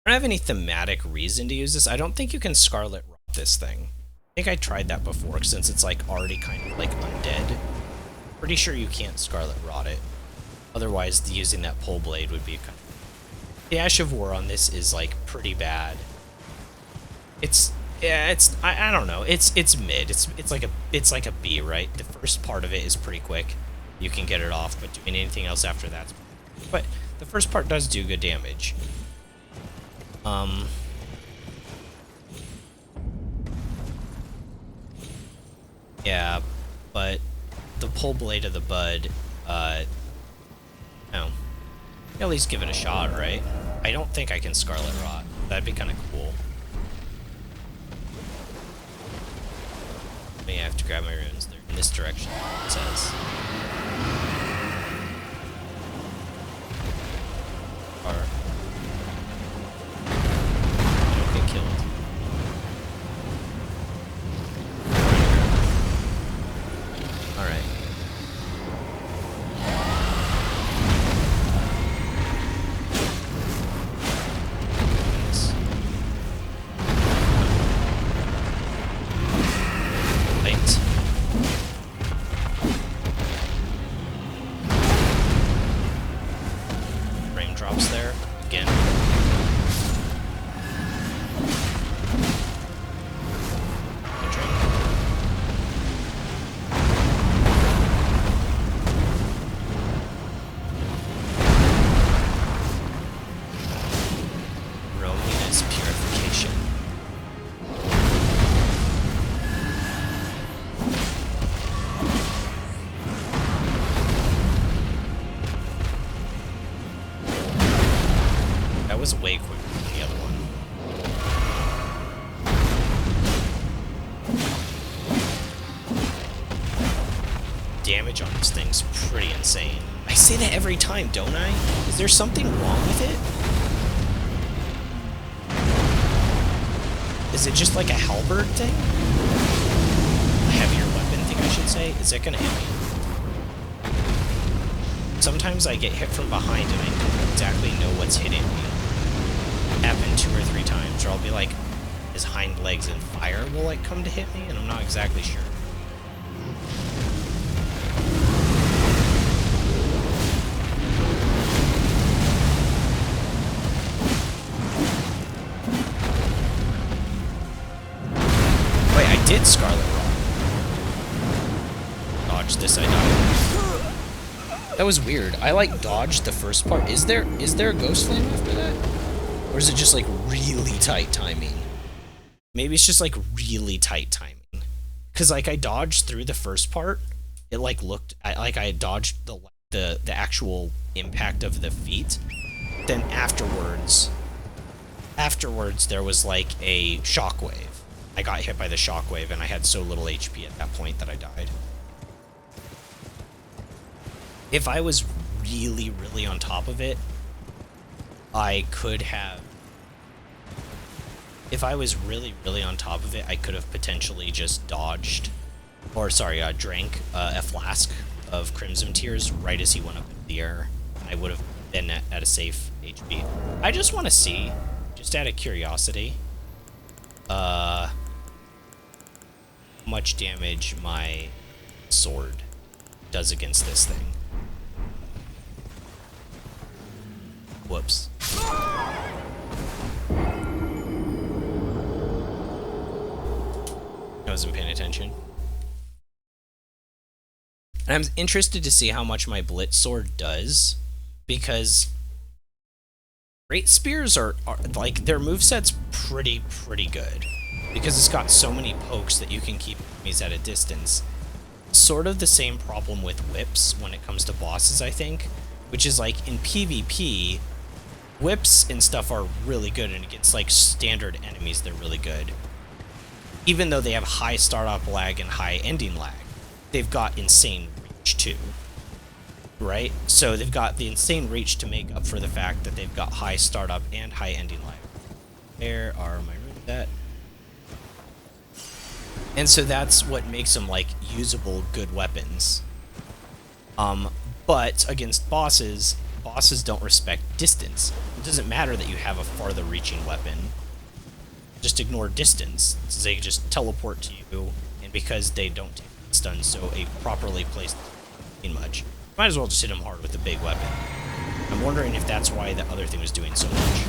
I don't have any thematic reason to use this. I don't think you can Scarlet Rot this thing. I think I tried that before, since it's like already kind of like undead. Pretty sure you can't Scarlet Rot it. Otherwise, using that pole blade would be kind of... The Ash of War on this is like pretty bad. I don't know. It's mid. It's like a B, right? The first part of it is pretty quick. You can get it off, but doing anything else after that. But the first part does do good damage. Yeah, but the pole blade of the bud, no. At least give it a shot, right? I don't think I can Scarlet Rot. That'd be kind of cool. May have to grab my runes. They're in this direction, it says. Or... I don't get killed. Alright. Drops there again. Good drink. Loneliness purification. That was way quicker than the other one. Damage on this thing's pretty insane. I say that every time, don't I? Is there something wrong with it? Is it just like a halberd thing? A heavier weapon thing, I should say? Is that gonna hit me? Sometimes I get hit from behind and I don't exactly know what's hitting me. Happened 2 or 3 times, or I'll be like, his hind legs and fire will like come to hit me, and I'm not exactly sure. Wait, I did Scarlet Rot. Dodge this, I died. That was weird. I like dodged the first part. Is there a Ghost Flame after that? Or is it just like really tight timing? Maybe it's just like really tight timing. Cause like I dodged through the first part. It like looked like I dodged the actual impact of the feet. Then afterwards there was like a shockwave. I got hit by the shockwave and I had so little HP at that point that I died. If I was really, really on top of it, I could have... If I was really, really on top of it, I could have potentially just dodged... Or, sorry, drank a flask of Crimson Tears right as he went up into the air. I would have been at a safe HP. I just want to see, just out of curiosity, how much damage my sword does against this thing. Whoops. I wasn't paying attention. And I'm interested to see how much my Blitz sword does, because Great Spears are like, their moveset's pretty good, because it's got so many pokes that you can keep enemies at a distance. Sort of the same problem with whips when it comes to bosses, I think, which is like in PvP, whips and stuff are really good, and against like standard enemies they're really good. Even though they have high startup lag and high ending lag, they've got insane reach too, right? So they've got the insane reach to make up for the fact that they've got high startup and high ending lag. There are my runes at. And so that's what makes them like usable, good weapons. But against bosses don't respect distance. It doesn't matter that you have a farther reaching weapon. Just ignore distance. They just teleport to you, and because they don't take stun, so a properly placed much, might as well just hit them hard with the big weapon. I'm wondering if that's why the other thing was doing so much.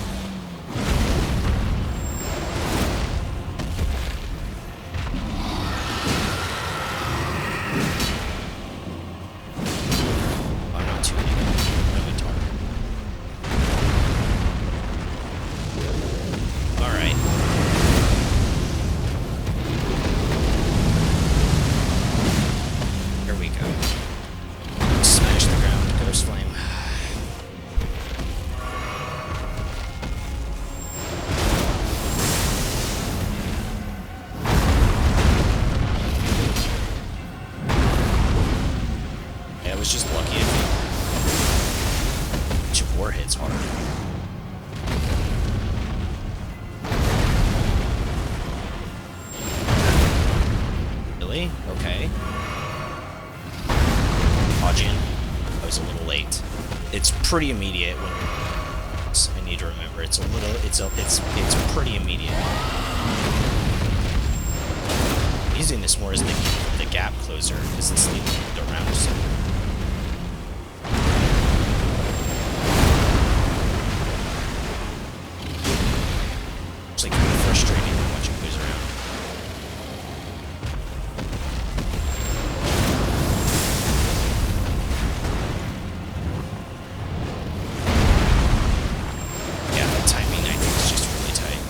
Just lucky if each of war hits hard. Really? Okay. Dodging. I was a little late. It's pretty immediate when I need to remember it's pretty immediate. I'm using this more as the gap closer as this lead around. So. It's like kind of frustrating to watch it goes around. Yeah, the timing I think is just really tight.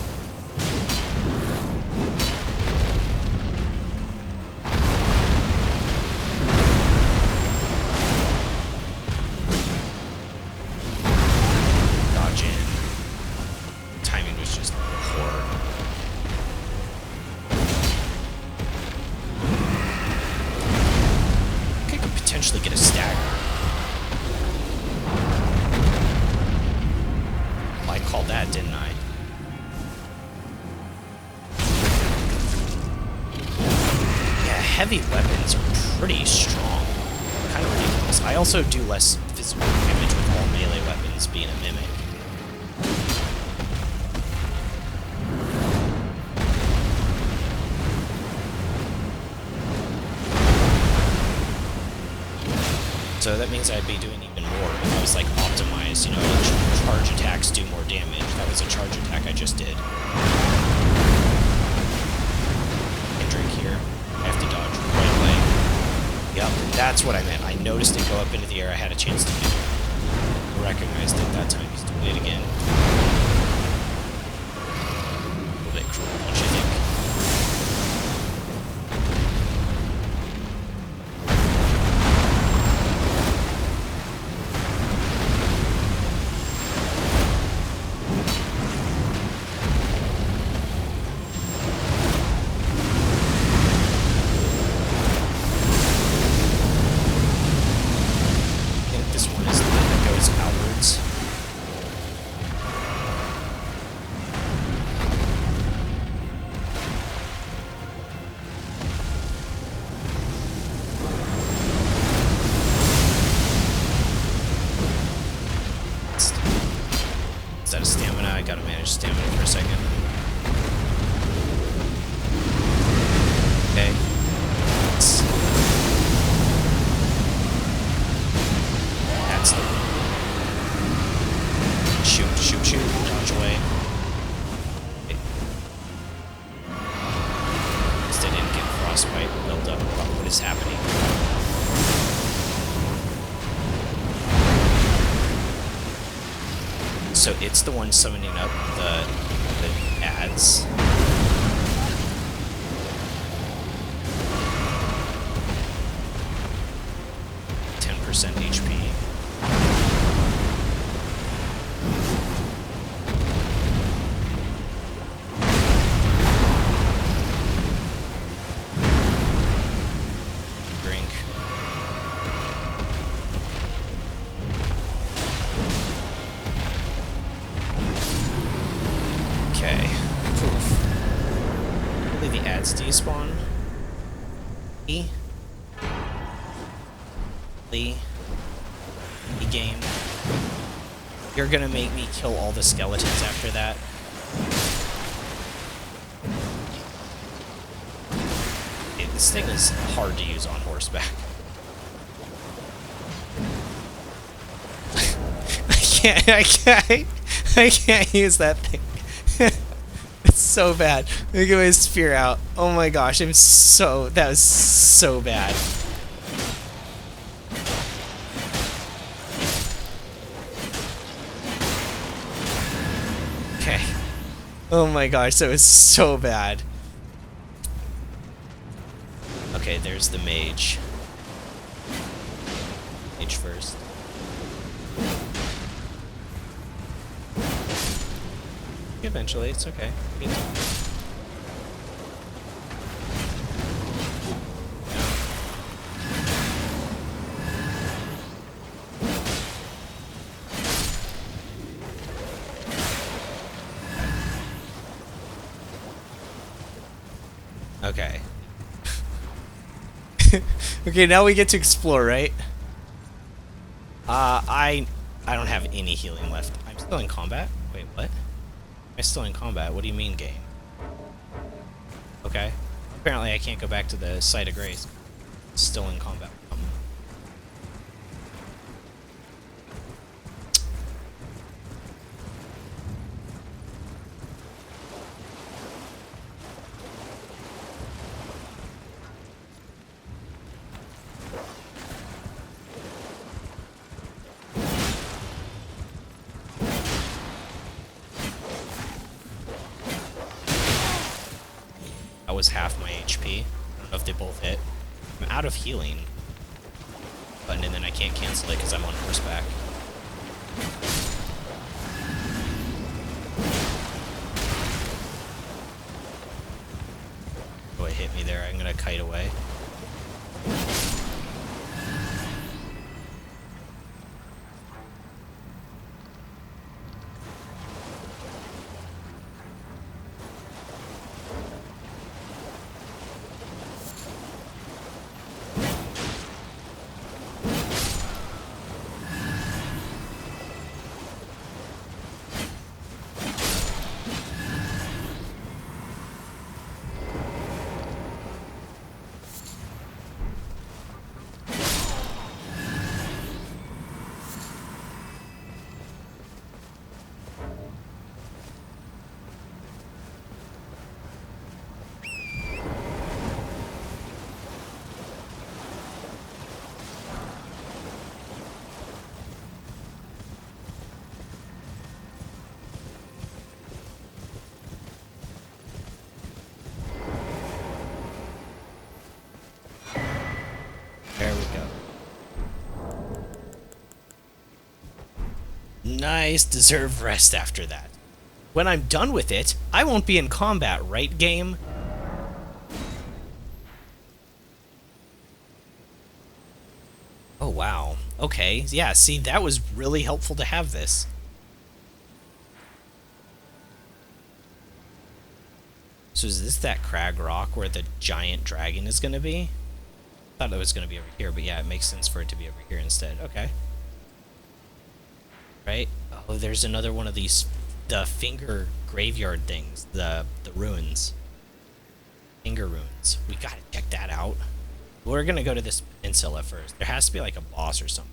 Get a stagger. Well, I called that, didn't I? Yeah, heavy weapons are pretty strong. Kind of ridiculous. I also do less physical damage with all melee weapons being a mimic. So that means I'd be doing even more if I was like optimized, you know, charge attacks do more damage. That was a charge attack I just did. And drink here. I have to dodge right away. Yep, that's what I meant. I noticed it go up into the air. I had a chance to do it. I recognized it that time. He's doing it again. out of stamina. I gotta manage stamina for a second. Okay. That's the one. Shoot, shoot, shoot. Dodge away. Okay. At least I didn't get frostbite build up. What is happening? So it's the one summoning up the ads. 10% HP. Drink. Okay. Poof. Hopefully the ads despawn. E. The game. You're gonna make me kill all the skeletons after that. This thing is hard to use on horseback. I can't use that thing. It's so bad. Look at my spear out. Oh my gosh, that was so bad. Okay. Oh my gosh, that was so bad. Okay, there's the mage. Mage first. Eventually, it's okay. Okay. Okay, now we get to explore, right? I don't have any healing left. I'm still in combat? Wait, what? I'm still in combat. What do you mean, game? Okay. Apparently I can't go back to the site of grace. Still in combat. That was half my HP. I don't know if they both hit. I'm out of healing. Button, and then I can't cancel it because I'm on horseback. Oh, it hit me there. I'm gonna kite away. There we go. Nice, deserved rest after that. When I'm done with it, I won't be in combat, right, game? Oh, wow. Okay, yeah, see, that was really helpful to have this. So is this that crag rock where the giant dragon is going to be? Thought it was going to be over here, but yeah, it makes sense for it to be over here instead. Okay. Right? Oh, there's another one of these the finger graveyard things, the ruins. Finger ruins. We gotta check that out. We're gonna go to this peninsula first. There has to be like a boss or something.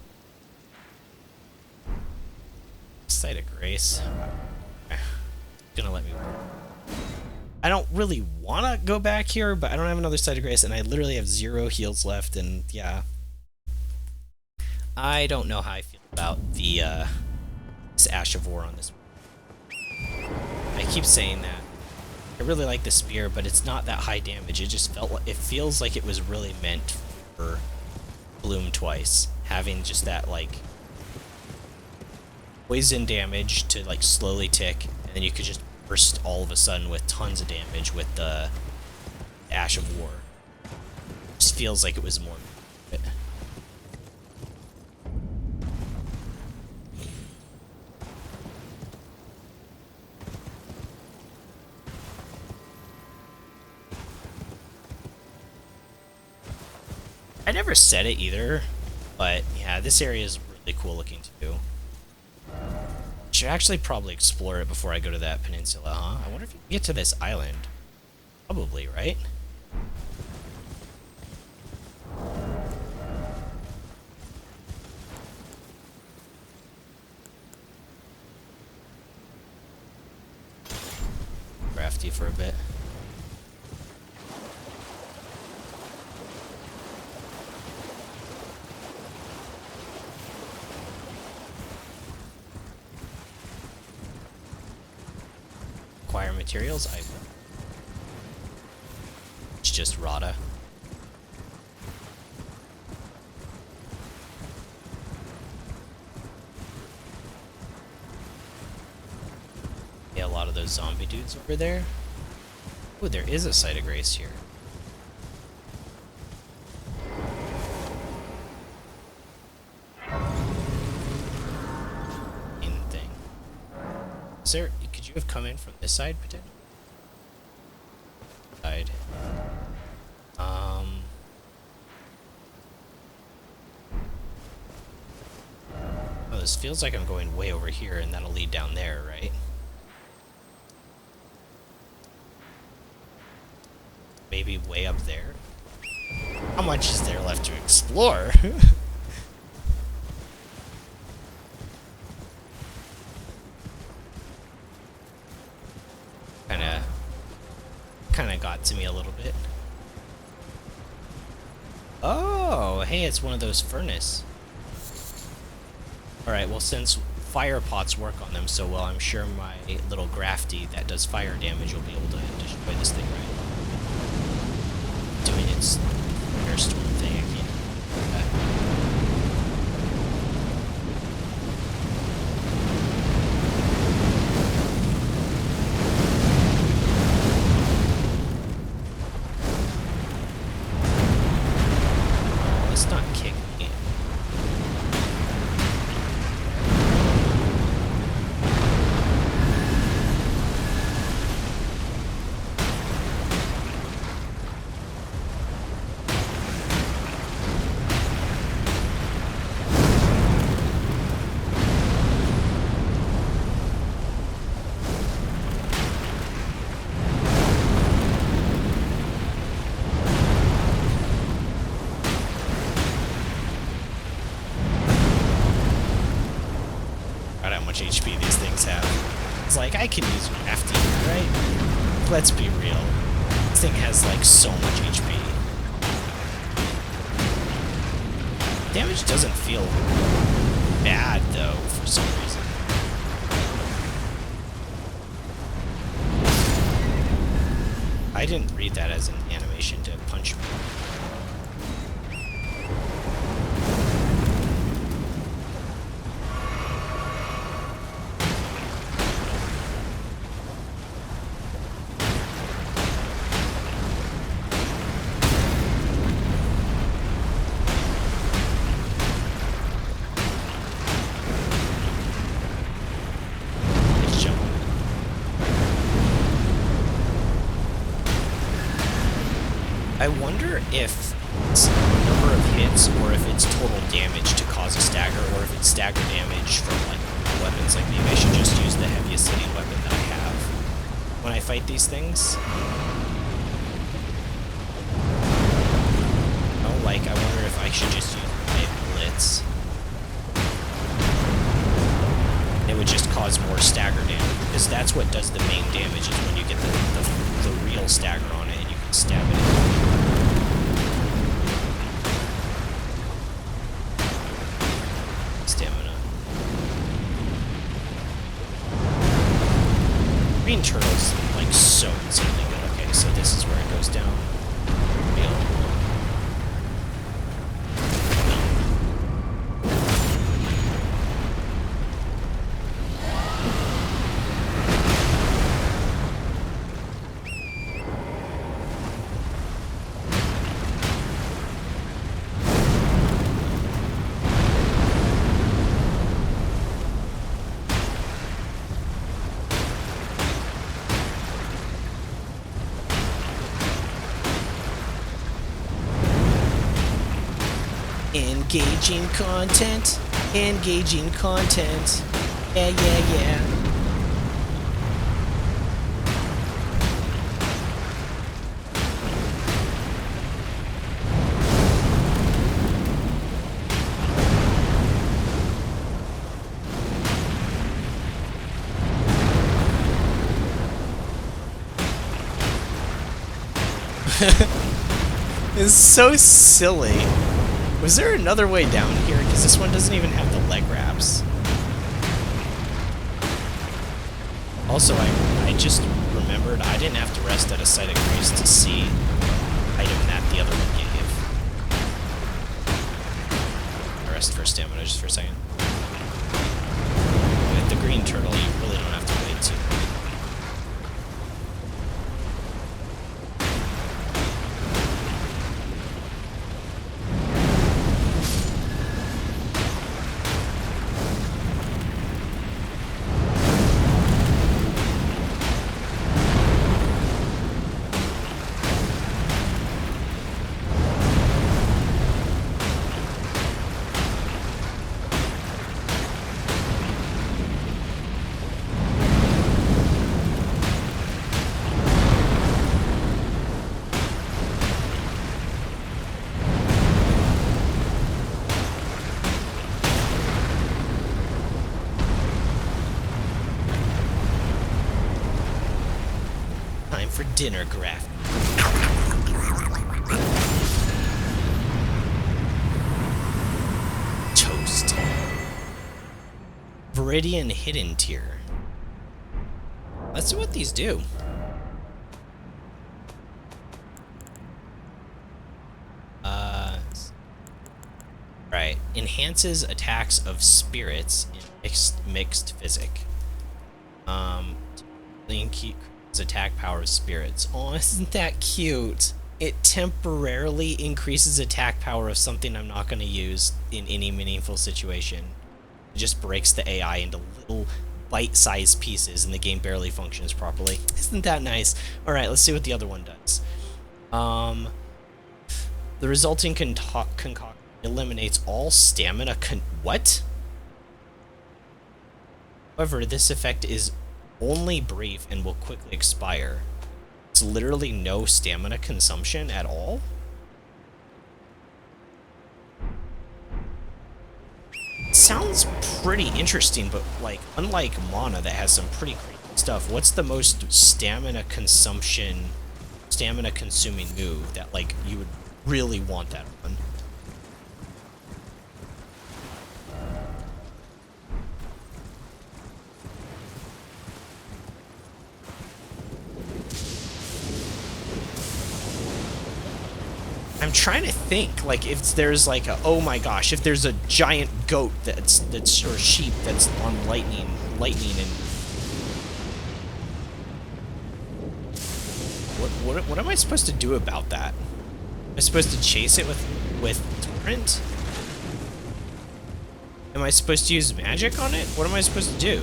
Site of Grace. Gonna let me work. I don't really want to go back here, but I don't have another Site of Grace, and I literally have 0 heals left, and yeah. I don't know how I feel about the this Ash of War on this. I keep saying that. I really like the spear, but it's not that high damage. It just it feels like it was really meant for Bloom twice, having just that like poison damage to like slowly tick, and then you could just burst all of a sudden with tons of damage with the Ash of War. It just feels like it was more. I never said it either, but yeah, this area is really cool looking too. Should actually probably explore it before I go to that peninsula, huh? I wonder if you can get to this island. Probably, right? Crafty for a bit. Acquire materials. It's just Rada. Yeah, a lot of those zombie dudes over there. Oh, there is a Site of Grace here. Thing. Is there? Could you have come in from this side potentially? Side. Oh, this feels like I'm going way over here, and that'll lead down there, right? Maybe way up there. How much is there left to explore? Kinda got to me a little bit. Oh, hey, it's one of those furnace. Alright, well, since fire pots work on them so well, I'm sure my little grafty that does fire damage will be able to destroy this thing, right? Doing its airstorm thing again. HP these things have. It's like, I can use crafty, right? Let's be real. This thing has like so much HP. Damage doesn't feel bad though, for some reason. I didn't read that as an animation to punch me. I wonder if it's number of hits or if it's total damage to cause a stagger, or if it's stagger damage from like weapons. Like maybe I should just use the heaviest hitting weapon. fight these things. Oh, like, I wonder if I should just use my blitz. It would just cause more stagger damage, because that's what does the main damage, is when you get the real stagger on it and you can stab it. Stamina. Green turtle's like so insanely good. Okay, so this is where it goes down. Real. Engaging content. Engaging content. Yeah, yeah, yeah. It's so silly. Was there another way down here? Because this one doesn't even have the leg wraps. Also, I just remembered I didn't have to rest at a site of grace to see the item that the other one gave. I rest for stamina just for a second. With the green turtle, you really don't have to wait too long. For dinner, Graph. Toast. Viridian Hidden Tier. Let's see what these do. Right. Enhances attacks of spirits in mixed physic. Attack power of spirits. Oh, isn't that cute? It temporarily increases attack power of something I'm not going to use in any meaningful situation. It just breaks the AI into little bite-sized pieces and the game barely functions properly. Isn't that nice? Alright, let's see what the other one does. The resulting concoction eliminates all stamina what? However, this effect is only brief and will quickly expire. It's literally no stamina consumption at all. It sounds pretty interesting, but like unlike mana that has some pretty crazy stuff, what's the most stamina consuming move that like you would really want that on? I'm trying to think, like, if there's like a, oh my gosh, if there's a giant goat that's or sheep that's on lightning and what am I supposed to do about that? Am I supposed to chase it with torrent? Am I supposed to use magic on it? What am I supposed to do?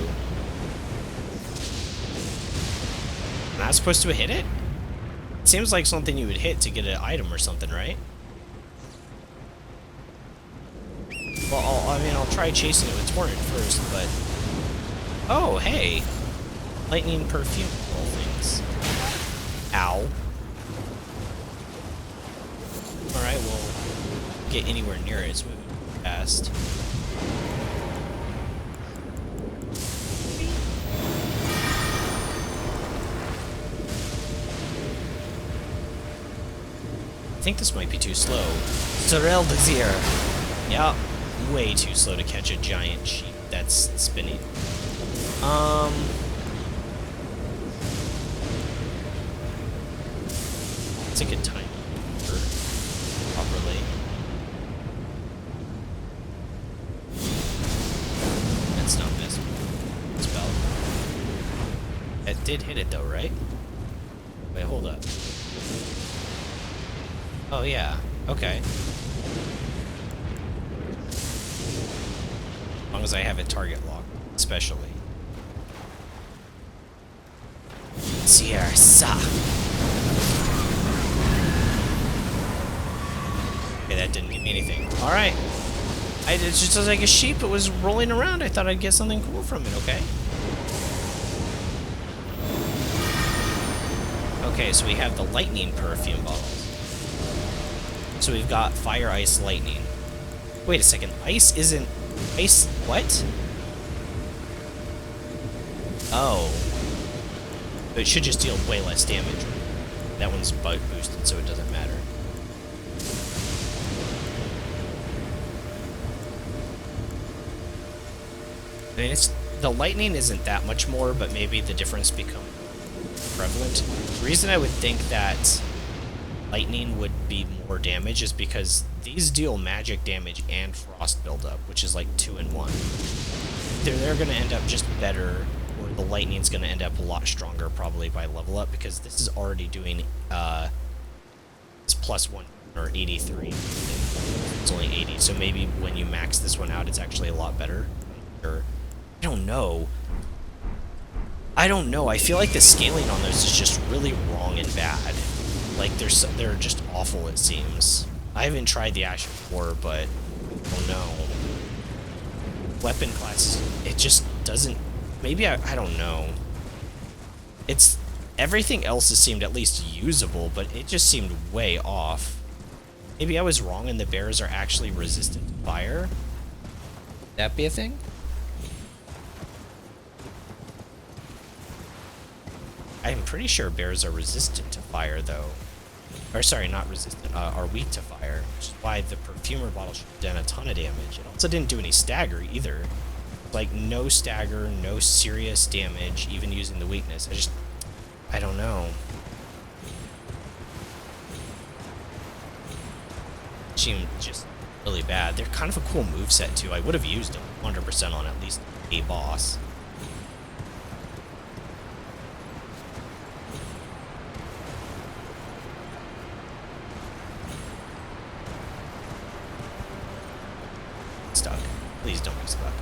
Am I not supposed to hit it? Seems like something you would hit to get an item or something, right? Well, I mean, I'll try chasing it with torrent first, but... Oh, hey! Lightning perfume, all things. Ow. Alright, we'll get anywhere near it. It's moving fast. I think this might be too slow. Zerelda's here! Yeah, way too slow to catch a giant sheep that's spinning. It's a good time for properly. That's not this spell. It did hit it though, right? Wait, hold up. Oh yeah, okay. As long as I have it target locked, especially. Sierra. Okay, that didn't give me anything. Alright. It just was like a sheep. It was rolling around. I thought I'd get something cool from it, okay? Okay, so we have the lightning perfume bottles. So we've got fire, ice, lightning. Wait a second. Ice isn't... Ice... What? Oh. But it should just deal way less damage. That one's bug boosted, so it doesn't matter. I mean, it's... The lightning isn't that much more, but maybe the difference becomes prevalent. The reason I would think that lightning would be more damage is because these deal magic damage and frost buildup, which is like 2 in 1. They're going to end up just better, or the lightning's going to end up a lot stronger probably by level up, because this is already doing it's +1 or 83. It's only 80, so maybe when you max this one out, it's actually a lot better. Or I don't know. I feel like the scaling on those is just really wrong and bad. Like, they're just awful, it seems. I haven't tried the Ash before, but... Oh no. Weapon classes, it just doesn't... Maybe I don't know. It's... Everything else has seemed at least usable, but it just seemed way off. Maybe I was wrong and the bears are actually resistant to fire? Would that be a thing? I'm pretty sure bears are resistant to fire, though. Or, sorry, not resistant, are weak to fire, which is why the perfumer bottle should have done a ton of damage. It also didn't do any stagger, either. Like, no stagger, no serious damage, even using the weakness. I don't know. Seemed just really bad. They're kind of a cool moveset, too. I would have used them 100% on at least a boss. Stuck. Please don't be stuck.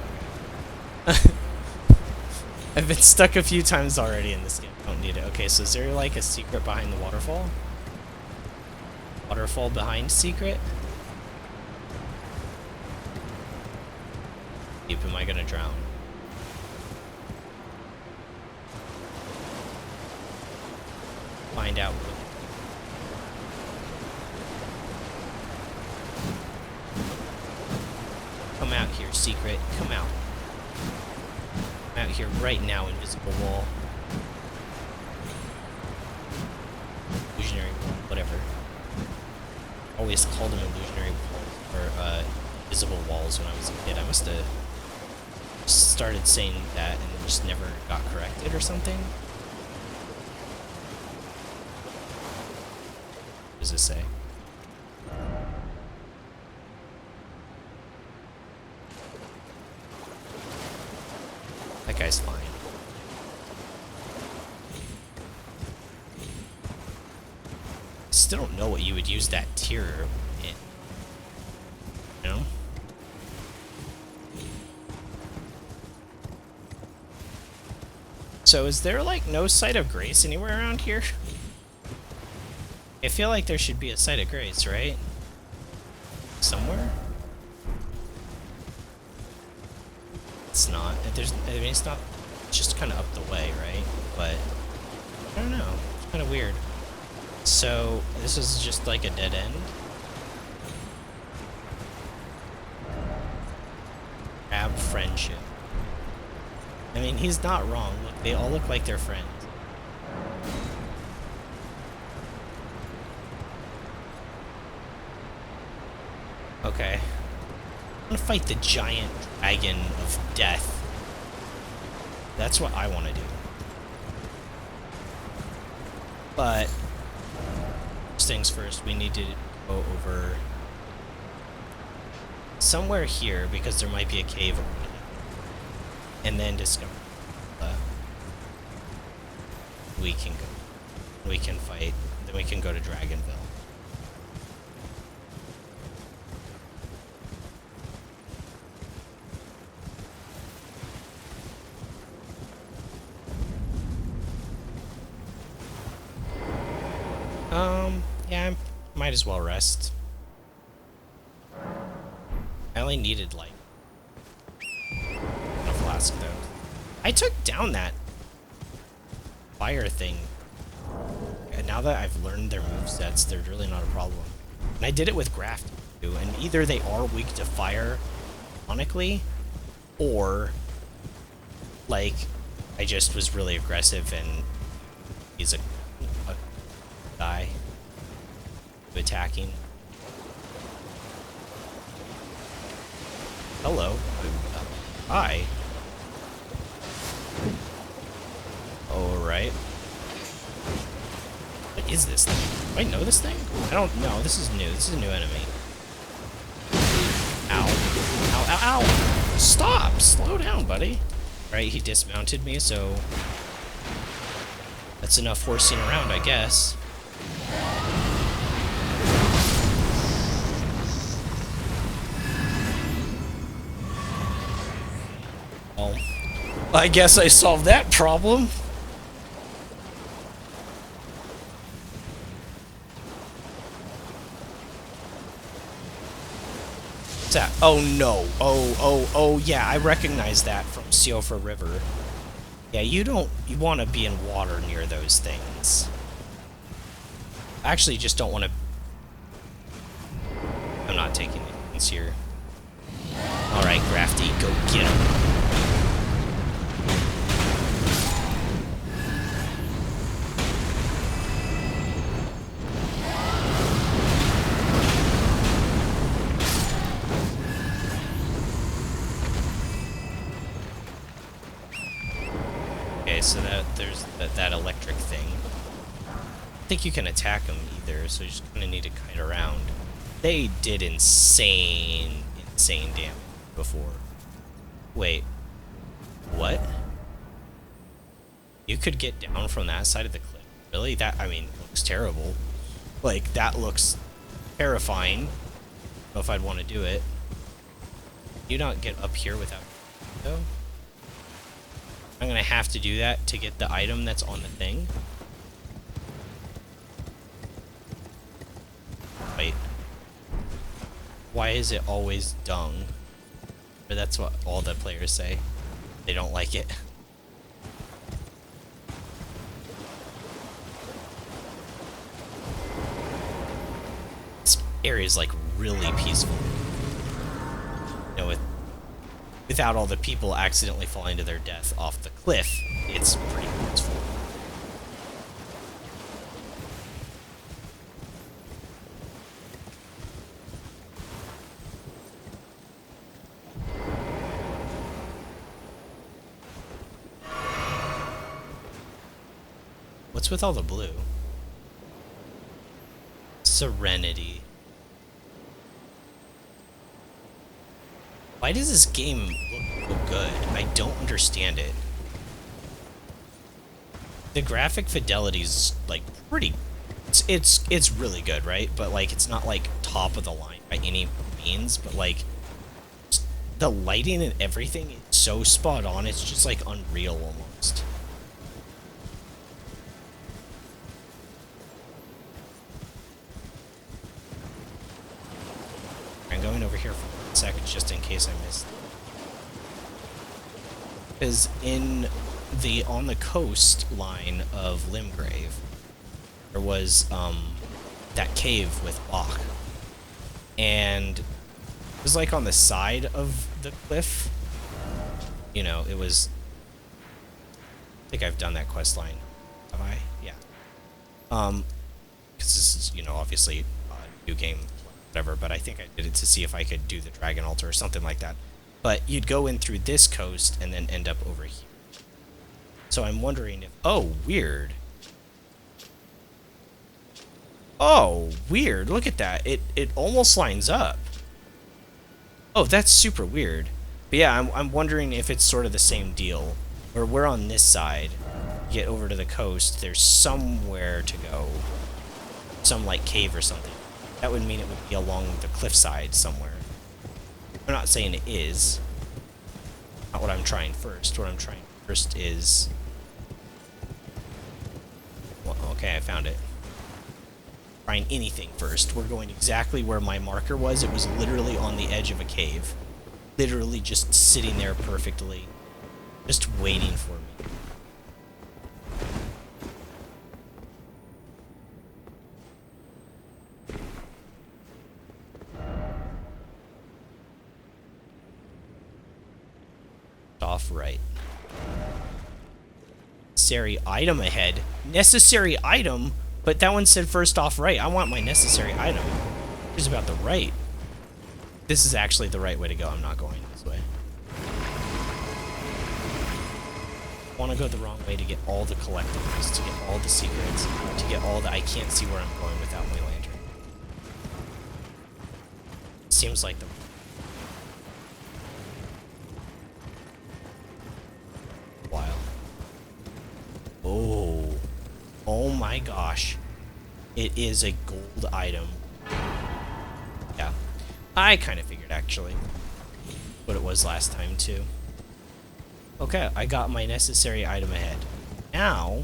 I've been stuck a few times already in this game. Don't need it. Okay, so is there like a secret behind the waterfall? Waterfall behind secret? Deep, am I gonna drown? Find out. Come out here, secret. Come out. Come out here right now, invisible wall. Illusionary wall, whatever. Always called them illusionary walls, or invisible walls when I was a kid. I must have started saying that and just never got corrected or something. What does it say? That guy's fine. I still don't know what you would use that tier in. You know? So is there like no site of grace anywhere around here? I feel like there should be a site of grace, right? Somewhere? It's not. I mean, it's not. It's just kind of up the way, right? of weird. So, this is just like a dead end. Grab friendship. I mean, he's not wrong. Look, they all look like they're friends. Okay. I'm gonna fight the giant dragon of death. That's what I want to do. But first things first, we need to go over somewhere here because there might be a cave over there. And then discover we can go. We can fight. Then we can go to Dragonville. Yeah, I might as well rest. I only needed, like, a flask, though. I took down that fire thing. And now that I've learned their movesets, they're really not a problem. And I did it with Graft, too, and either they are weak to fire, ironically, or, like, I just was really aggressive and he's a guy attacking. Hello. Hi. Alright. What is this thing? Do I know this thing? I don't know. This is new. This is a new enemy. Ow. Ow, ow, ow! Stop! Slow down, buddy. Right, he dismounted me, so that's enough horsing around, I guess. Well, I guess I solved that problem. What's that? Oh no. Oh, yeah, I recognize that from Siofa River. Yeah, you want to be in water near those things. I actually just don't want to... I'm not taking things here. Alright, Grafty, go get him. Okay, so there's that electric thing. I don't think you can attack them either, so you just kind of need to kite around. They did insane damage before. Wait. What? You could get down from that side of the cliff. Really? That, I mean, looks terrible. Like, that looks terrifying. I don't know if I'd want to do it. Can you not get up here without... though? I'm gonna have to do that to get the item that's on the thing. Wait. Why is it always dung? Or that's what all the players say. They don't like it. This area is like really peaceful. You know, without all the people accidentally falling to their death off the cliff, it's pretty peaceful. What's with all the blue? Serenity. Why does this game look so good? I don't understand it. The graphic fidelity's like pretty... It's really good, right? But like it's not like top of the line by any means, but like the lighting and everything is so spot on, it's just like unreal almost. I'm going over here for 1 second just in case I missed. Because on the coastline of Limgrave, there was that cave with Bach, and it was like on the side of the cliff. You know, it was. I think I've done that quest line. Have I? Yeah. Because this is, you know, obviously a new game, whatever. But I think I did it to see if I could do the dragon altar or something like that. But you'd go in through this coast and then end up over here. So I'm wondering if... Oh, weird. Oh, weird. Look at that. It almost lines up. Oh, that's super weird. But yeah, I'm wondering if it's sort of the same deal. Where we're on this side. Get over to the coast. There's somewhere to go. Some, like, cave or something. That would mean it would be along the cliffside somewhere. I'm not saying it is. Not what I'm trying first. What I'm trying first is... Well, okay, I found it. Trying anything first. We're going exactly where my marker was. It was literally on the edge of a cave. Literally just sitting there perfectly. Just waiting for me. Off right. Necessary item ahead. Necessary item? But that one said first off right. I want my necessary item. Here's about the right. This is actually the right way to go. I'm not going this way. I want to go the wrong way to get all the collectibles, to get all the secrets, to get all the... I can't see where I'm going without my lantern. Seems like the... While. Oh. Oh my gosh. It is a gold item. Yeah. I kind of figured, actually. What it was last time, too. Okay, I got my necessary item ahead. Now...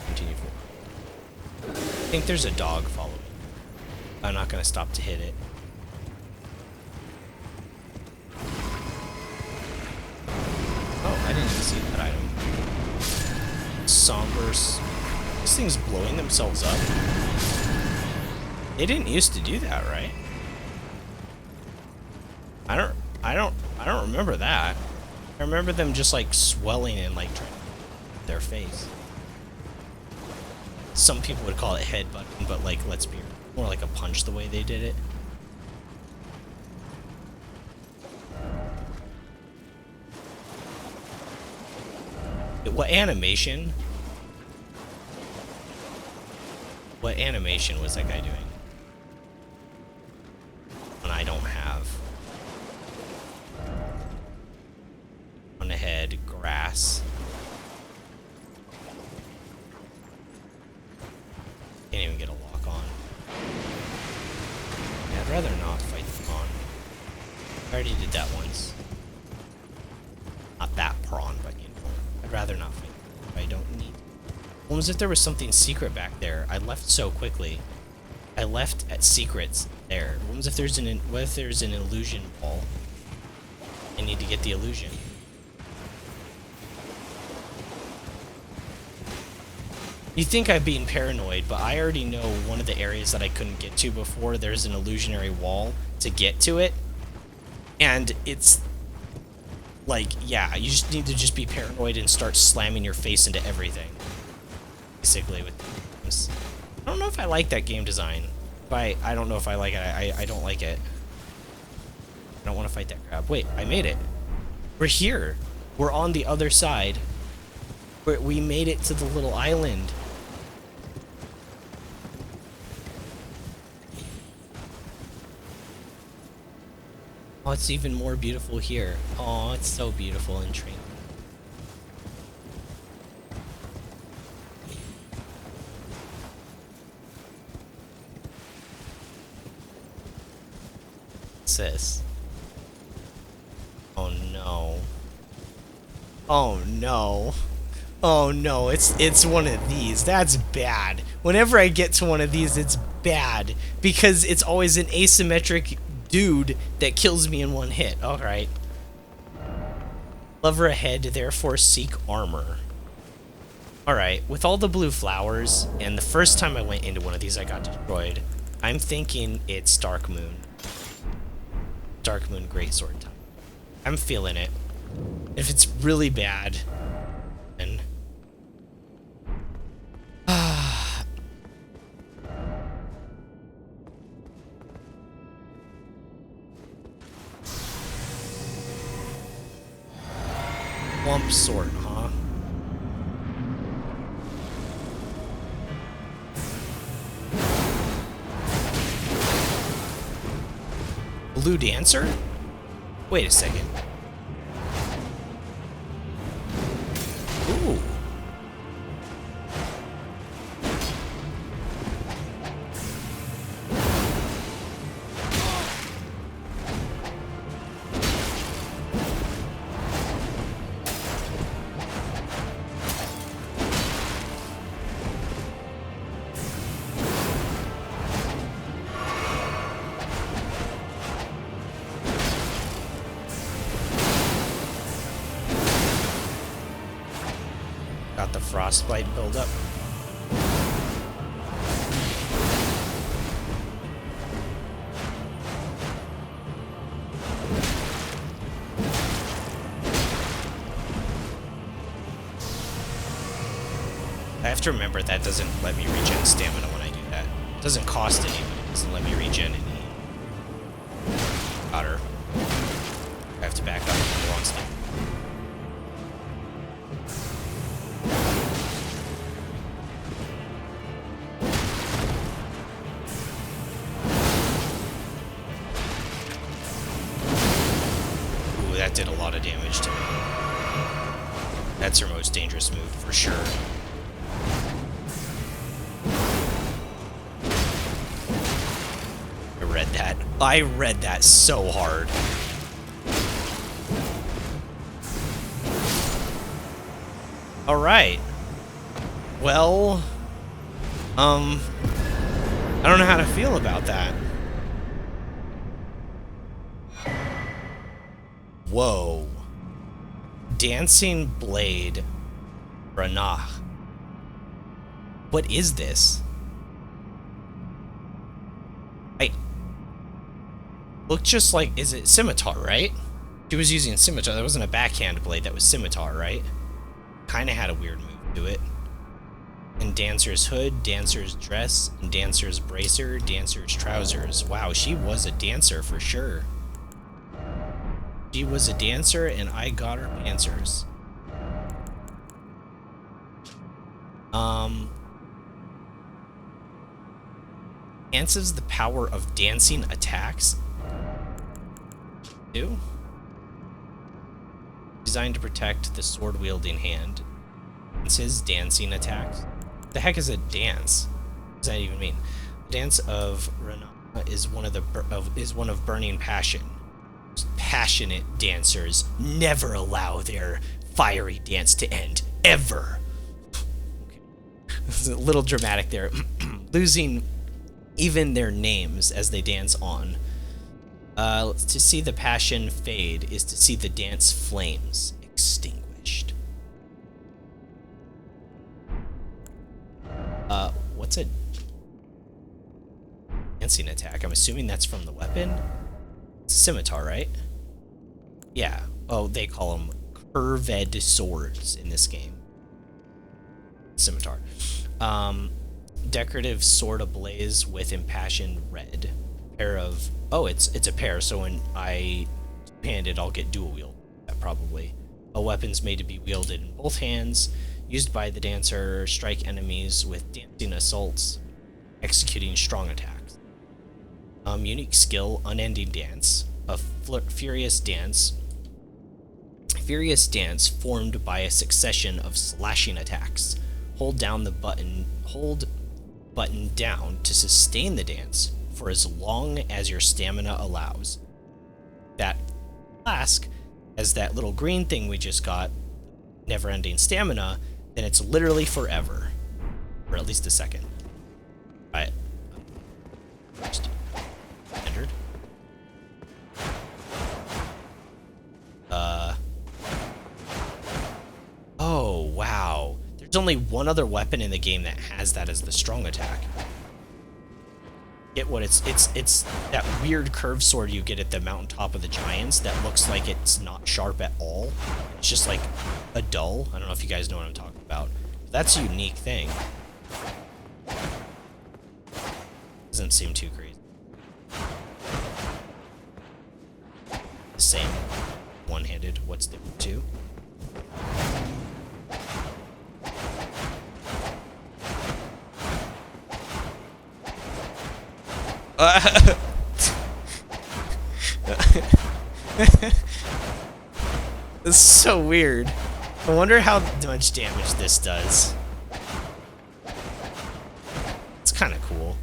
Continue forward. I think there's a dog following. I'm not going to stop to hit it. Oh, I didn't even see that item. Sombers. These things blowing themselves up. They didn't used to do that, right? I don't remember that. I remember them just like swelling and like trying to their face. Some people would call it headbutting, but like let's be more like a punch the way they did it. What animation? What animation was that guy doing? And I don't have. On the head, grass. Can't even get a lock on. Yeah, I'd rather not fight the prawn. I already did that once. Not that prawn, but you know. I'd rather not fight if I don't need. What was if there was something secret back there? I left so quickly. I left at secrets there. What was if there's an illusion ball? I need to get the illusion. You think I'm being paranoid, but I already know one of the areas that I couldn't get to before. There's an illusionary wall to get to it. And it's like, yeah, you just need to just be paranoid and start slamming your face into everything. Basically, with this. I don't know if I like that game design. But I don't know if I like it. I don't like it. I don't want to fight that crab. Wait, I made it. We're here. We're on the other side. We made it to the little island. Oh, it's even more beautiful here. Oh, it's so beautiful in train. What's this? Oh no. Oh no. Oh no, it's one of these. That's bad. Whenever I get to one of these, it's bad. Because it's always an asymmetric dude that kills me in one hit. Alright. Lover ahead, therefore seek armor. Alright, with all the blue flowers, and the first time I went into one of these I got destroyed, I'm thinking it's Dark Moon. Dark Moon Greatsword time. I'm feeling it. If it's really bad, then... Lump sword, huh? Blue Dancer? Wait a second. Ooh. Got the frostbite buildup. I have to remember that doesn't let me regen stamina when I do that. It doesn't cost any, but it doesn't let me regen any. Got her. I have to back up if wants to. That did a lot of damage to me. That's her most dangerous move, for sure. I read that. I read that so hard. Alright. Well... I don't know how to feel about that. Whoa. Dancing Blade. Ranah. What is this? Look just like, is it scimitar, right? She was using scimitar. That wasn't a backhand blade, that was scimitar, right? Kinda had a weird move to it. And Dancer's hood, Dancer's dress, and Dancer's bracer, Dancer's trousers. Wow, she was a dancer for sure. She was a dancer, and I got her answers. Enhances the power of dancing attacks. Designed to protect the sword-wielding hand. It's his dancing attacks. The heck is a dance? What does that even mean? The dance of Ranah is one of burning passion. Passionate dancers never allow their fiery dance to end, ever. Okay. This is a little dramatic there. Losing even their names as they dance on. To see the passion fade is to see the dance flames extinguished. What's a dancing attack? I'm assuming that's from the weapon. It's a scimitar, right? Yeah. Oh, they call them curved swords in this game. Scimitar. Decorative sword ablaze with impassioned red. Pair of... Oh, it's a pair, so when I hand it, I'll get dual wield. That probably. A weapon's made to be wielded in both hands, used by the dancer, strike enemies with dancing assaults, executing strong attacks. Unique skill, unending dance. A furious dance. Furious dance formed by a succession of slashing attacks. Hold button down to sustain the dance for as long as your stamina allows. That flask has that little green thing we just got, never-ending stamina, then it's literally forever. For at least a second. Alright. Standard. Oh, wow. There's There's only one other weapon in the game that has that as the strong attack. Get what it's that weird curved sword you get at the mountaintop of the giants that looks like it's not sharp at all. It's just like a dull. I don't know if you guys know what I'm talking about. That's a unique thing. Doesn't seem too crazy. The same one-handed. What's the two? It's so weird. I wonder how much damage this does. It's kind of cool.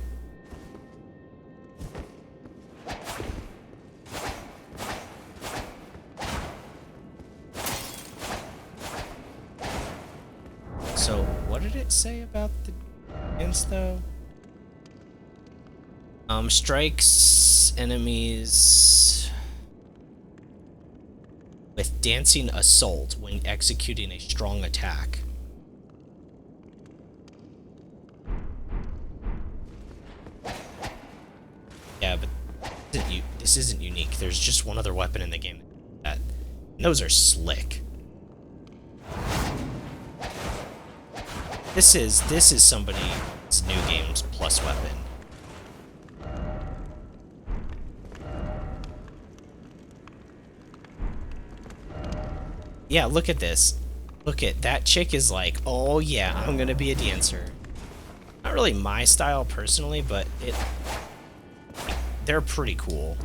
So, what did it say about the dance, though? Strikes enemies with dancing assault when executing a strong attack. Yeah, but this isn't unique. There's just one other weapon in the game that, and those are slick. This is somebody's new games plus weapon. Yeah, look at this. Look at that chick is like, oh yeah, I'm gonna be a dancer. Not really my style personally, but they're pretty cool.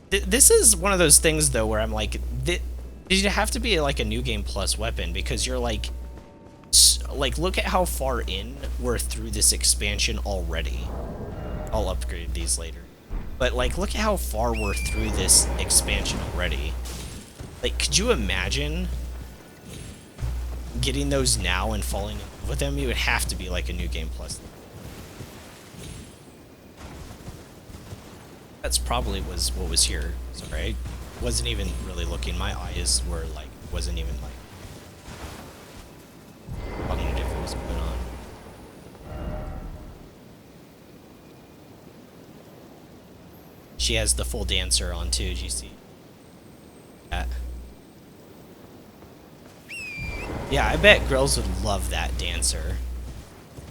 This is one of those things though where I'm like, did it have to be like a new game plus weapon? Because you're like, look at how far in we're through this expansion already. I'll upgrade these later. But like, look at how far we're through this expansion already. Like, could you imagine getting those now and falling in love with them? It would have to be like a new game plus. That's probably what was here. Sorry, I wasn't even really looking. My eyes were like, wasn't even like cognitive what was going on. She has the full dancer on too. Do you see that? Yeah, I bet girls would love that dancer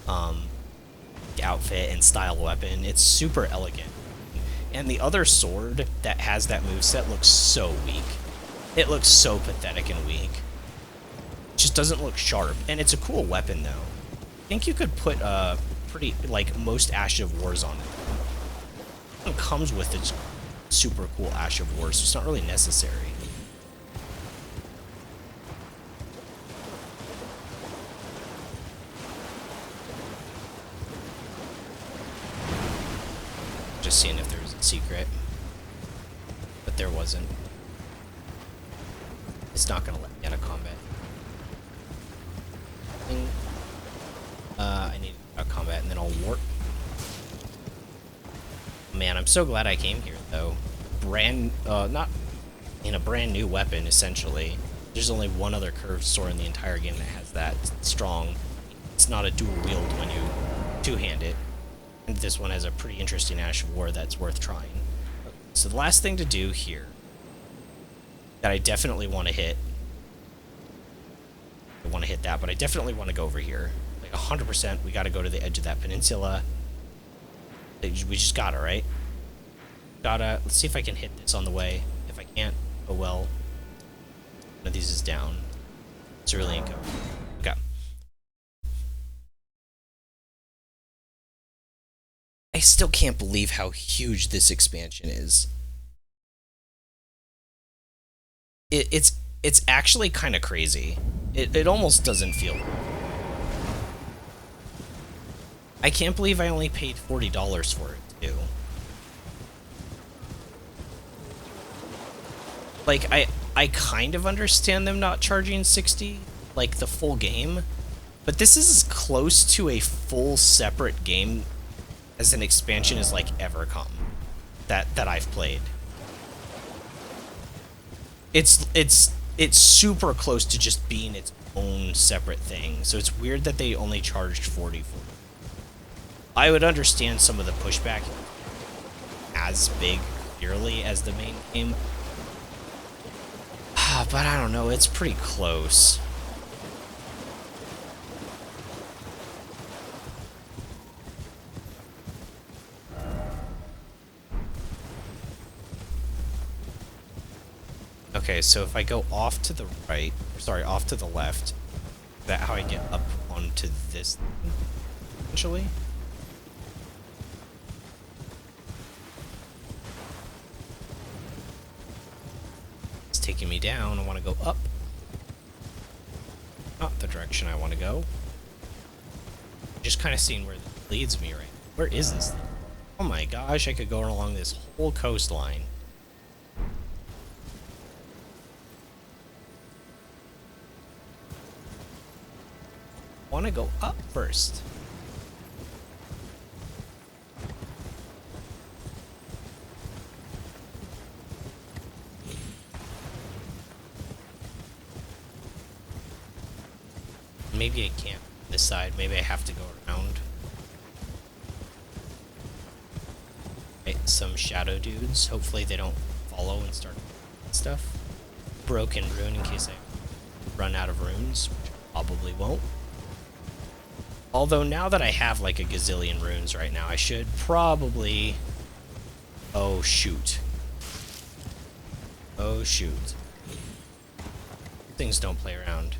outfit and style weapon. It's super elegant. And the other sword that has that moveset looks so weak. It looks so pathetic and weak. It just doesn't look sharp. And it's a cool weapon, though. I think you could put pretty, like, most Ash of Wars on it. It comes with its super cool Ash of Wars, so it's not really necessary. Just seeing if there was a secret, but there wasn't. It's not gonna let me out of combat. I need a combat and then I'll warp. Man, I'm so glad I came here though. Not in a brand new weapon essentially. There's only one other curved sword in the entire game that has that strong. It's not a dual wield when you two-hand it. This one has a pretty interesting Ash of War that's worth trying. So the last thing to do here that I definitely want to hit. I want to hit that, but I definitely want to go over here. Like 100%, we got to go to the edge of that peninsula. We just gotta, right? Let's see if I can hit this on the way. If I can't, oh well. One of these is down. Cerulean Cove. Okay. I still can't believe how huge this expansion is. It's actually kind of crazy. It almost doesn't feel. I can't believe I only paid $40 for it too. Like I kind of understand them not charging $60, like the full game, but this is as close to a full separate game as an expansion has like ever come that I've played. It's it's super close to just being its own separate thing. So it's weird that they only charged 40 for it. I would understand some of the pushback as big, clearly, as the main game. But I don't know, it's pretty close. Okay, so if I go off to the right, sorry, off to the left, is that how I get up onto this thing, essentially? It's taking me down. I want to go up. Not the direction I want to go. Just kind of seeing where it leads me right now. Where is this thing? Oh my gosh, I could go along this whole coastline. Want to go up first. Maybe I can't this side. Maybe I have to go around. Right, some shadow dudes. Hopefully they don't follow and start stuff. Broken rune in case I run out of runes, which I probably won't. Although now that I have like a gazillion runes right now, I should probably... Oh, shoot. Oh, shoot. Things don't play around.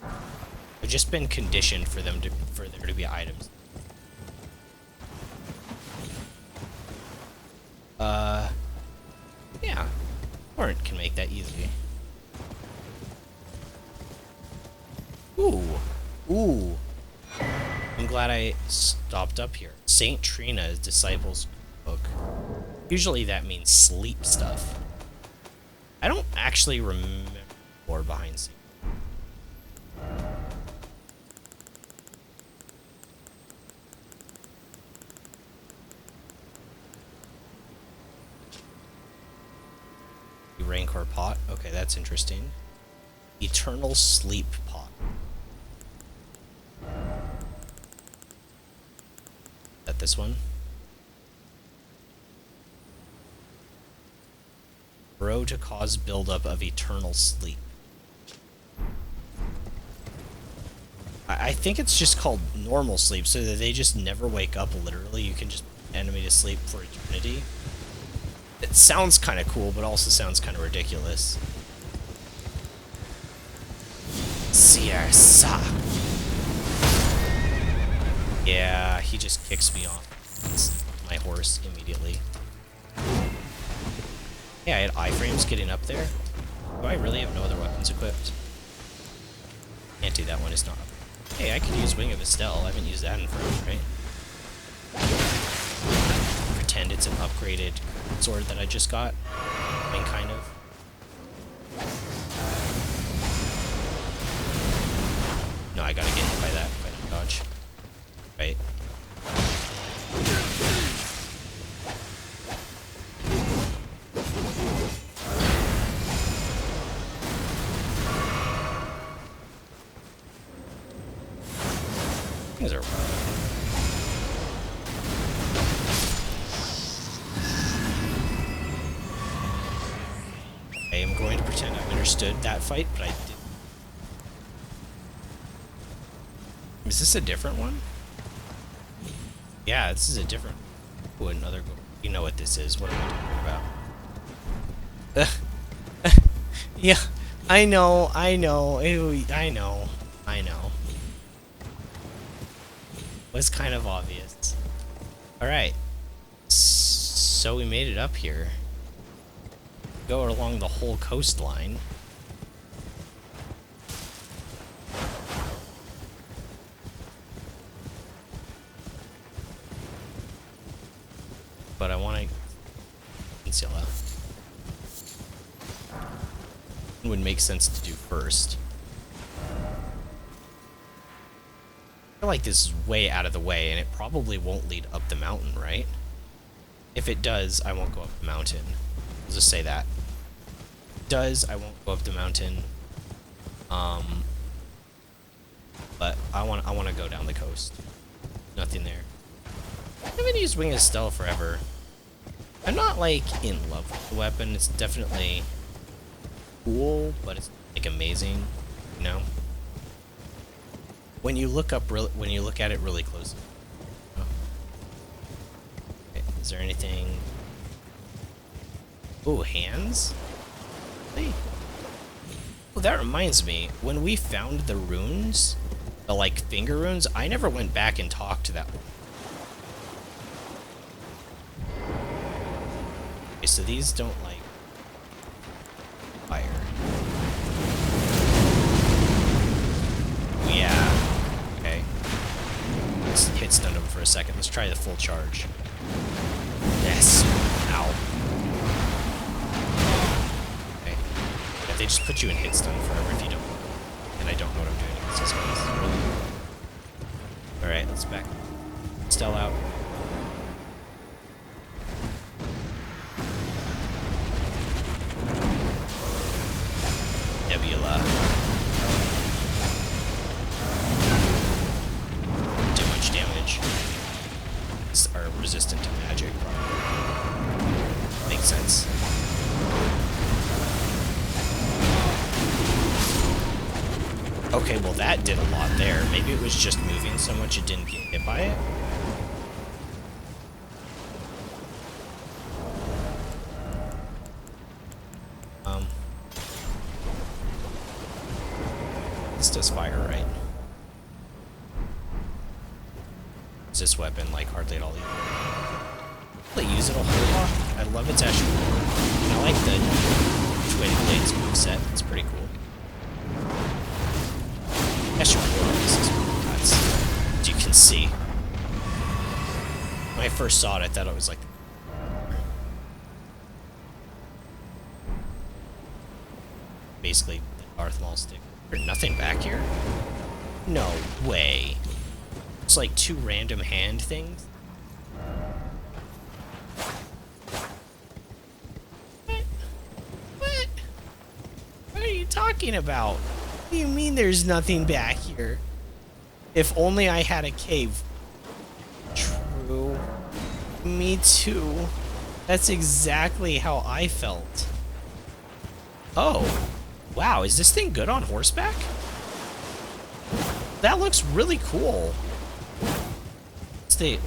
I've just been conditioned for there to be items. Yeah. Torrent can make that easily. Ooh. Ooh. I'm glad I stopped up here. Saint Trina's Disciples Book. Usually that means sleep stuff. I don't actually remember more behind Saint. Rancor pot. Okay, that's interesting. Eternal Sleep pot. Is that this one? Grow to cause buildup of eternal sleep. I think it's just called normal sleep, so that they just never wake up, literally. You can just put the enemy to sleep for eternity. It sounds kind of cool, but also sounds kind of ridiculous. Siersa. Yeah, he just kicks me off my horse immediately. Yeah, I had iframes getting up there. Do I really have no other weapons equipped? Can't do that one, it's not up. Hey, I could use Wing of Estelle. I haven't used that in forever, right? Pretend it's an upgraded sword that I just got. I mean, kind of. No, I gotta get hit by that if I don't dodge. Right. Things are... I am going to pretend I understood that fight, but I didn't. Is this a different one? Yeah, this is a different... Oh, another... You know what this is. What am I talking about? Yeah, I know. Ew, I know. Was kind of obvious. Alright. So we made it up here. Go along the whole coastline. But I want to conceal that. It would make sense to do first. I feel like this is way out of the way, and it probably won't lead up the mountain, right? If it does, I won't go up the mountain. I'll just say that. does, I won't go up the mountain. But I want to go down the coast. Nothing there. I haven't used Wing of Steel forever. I'm not like in love with the weapon. It's definitely cool, but it's like amazing, you know. When you look at it really closely. Oh. Okay, is there anything? Oh, hands? Hey. Oh, that reminds me. When we found the runes, the like finger runes, I never went back and talked to that one. Okay, so these don't like fire. Yeah. Okay. Let's hit stun him for a second. Let's try the full charge. Yes. Ow. Okay. Yeah, they just put you in hit stun forever if you don't. And I don't know what I'm doing against these guys. Alright, let's back. Stell out. Nebula. Do much damage. Are resistant to magic, probably. Makes sense. Okay, well that did a lot there. Maybe it was just moving so much it didn't get hit by it. This does fire, right? Is this weapon like hardly at all either? I use it a whole lot. I love its actual. I like the Twin Blades moveset. It's pretty cool. This is nuts, as you can see. When I first saw it, I thought it was like basically the Darth Maul stick. There's nothing back here? No way. It's like two random hand things. What? What? What are you talking about? What do you mean there's nothing back here? If only I had a cave. True. Me too. That's exactly how I felt. Oh. Wow, is this thing good on horseback? That looks really cool.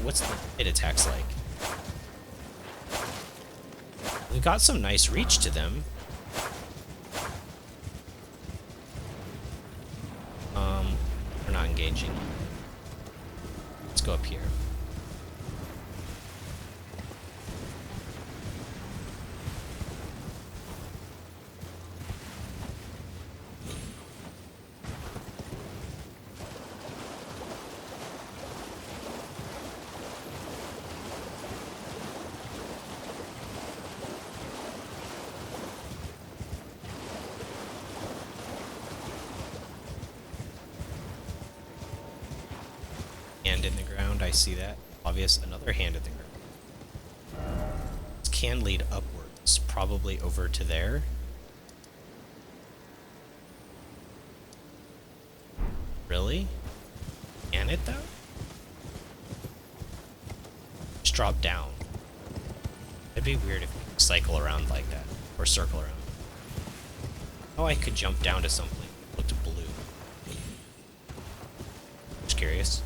What's the hit attacks like? We got some nice reach to them. We're not engaging. Let's go up here. Hand in the ground, I see that. Obvious, another hand in the ground. This can lead upwards, probably over to there. Really? Can it though? Just drop down. It'd be weird if you could cycle around like that, or circle around. Oh, I could jump down to something. Looked blue. Just curious.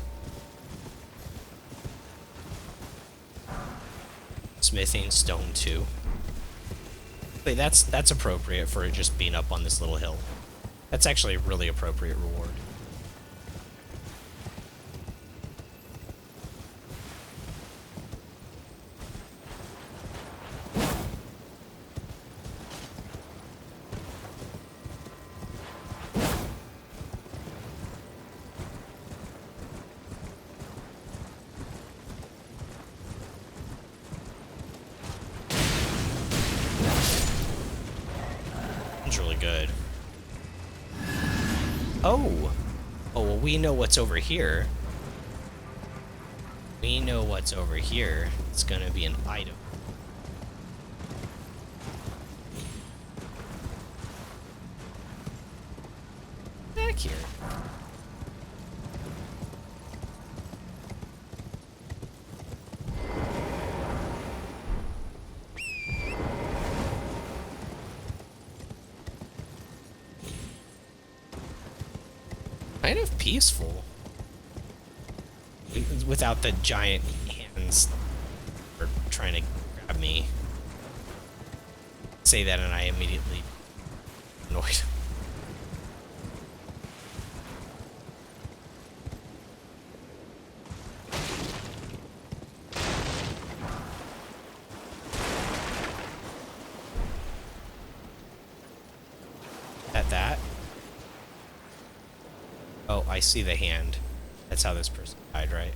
Smithing stone 2. Wait, that's appropriate for it just being up on this little hill. That's actually a really appropriate reward. Really good. Oh! Oh, well, we know what's over here. We know what's over here. It's gonna be an item. back here? Kind of peaceful. Without the giant hands are trying to grab me. Say that and I immediately annoyed. At that? Oh, I see the hand. That's how this person died, right?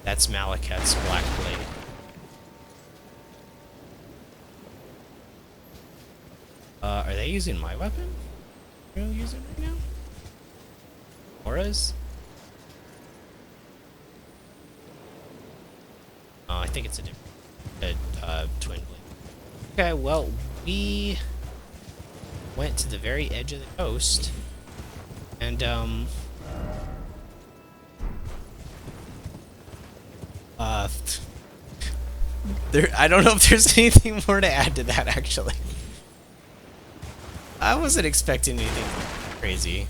That's Malekith's black blade. Are they using my weapon? Are you using it right now? Auras? Oh, I think it's a different twin blade. Okay, well, we went to the very edge of the coast, and I don't know if there's anything more to add to that, actually. I wasn't expecting anything crazy.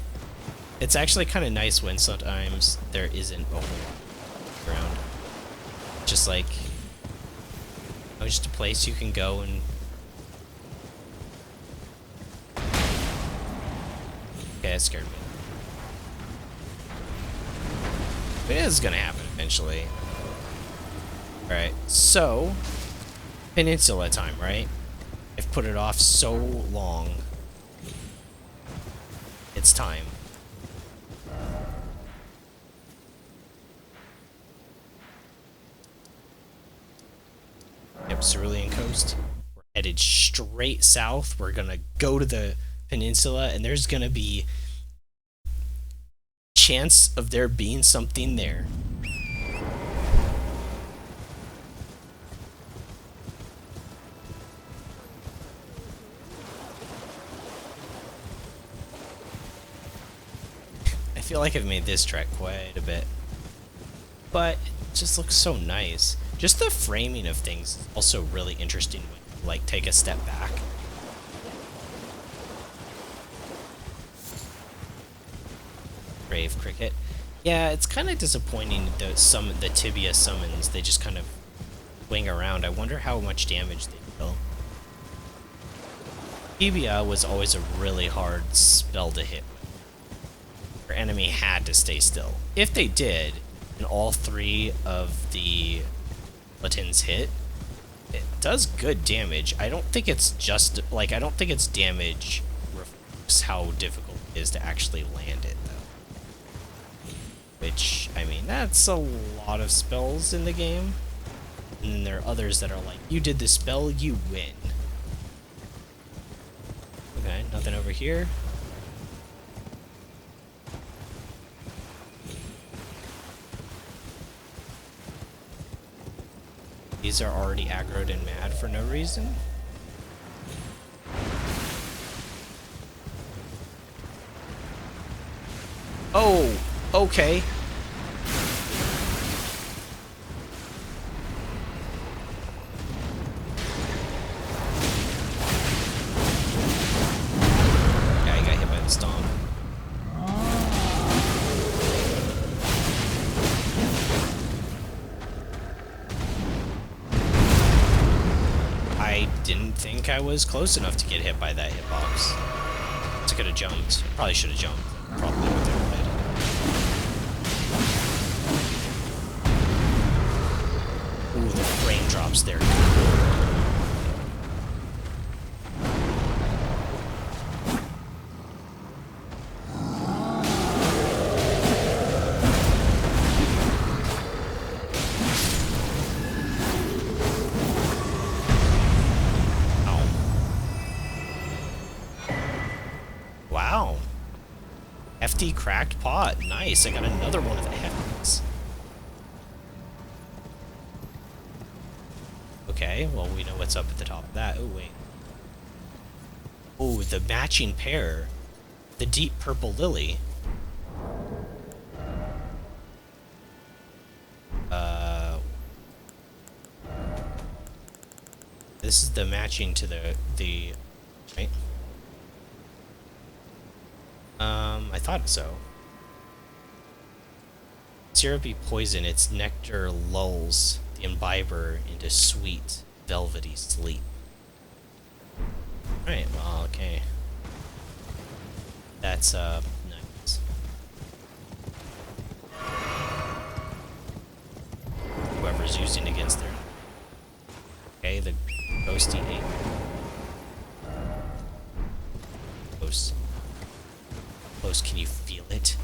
It's actually kind of nice when sometimes there isn't a whole lot around. Just like, just a place you can go and... Okay, that scared me. But it is gonna happen eventually. Alright, so... Peninsula time, right? I've put it off so long. It's time. Yep, Cerulean Coast. We're headed straight south. We're gonna go to the peninsula, and there's gonna be chance of there being something there. I feel like I've made this trek quite a bit, but it just looks so nice. Just the framing of things is also really interesting when you, like, take a step back. Brave Cricket. Yeah, it's kind of disappointing the Tibia summons, they just kind of wing around. I wonder how much damage they deal. Tibia was always a really hard spell to hit. Your enemy had to stay still. If they did, and all three of the skeletons hit, it does good damage. I don't think it's just, like, I don't think its damage reflects how difficult it is to actually land it, though. Which, I mean, that's a lot of spells in the game. And then there are others that are like, you did the spell, you win. Okay, nothing over here. These are already aggroed and mad for no reason. Oh, okay. Yeah, I got hit by the stomp. I didn't think I was close enough to get hit by that hitbox. I could have jumped. Probably should have jumped. Probably would have died. Ooh, the frame drops there. Wow. Hefty cracked pot. Nice. I got another one of the hefties. Okay, well, we know what's up at the top of that. Oh, wait. Oh, the matching pair. The deep purple lily. This is the matching to the right? I thought so. Syrupy poison, its nectar lulls the imbiber into sweet, velvety sleep. Alright, well, okay. That's, nice. Whoever's using against their... Okay, the ghosty ape. Close. Close, can you feel it?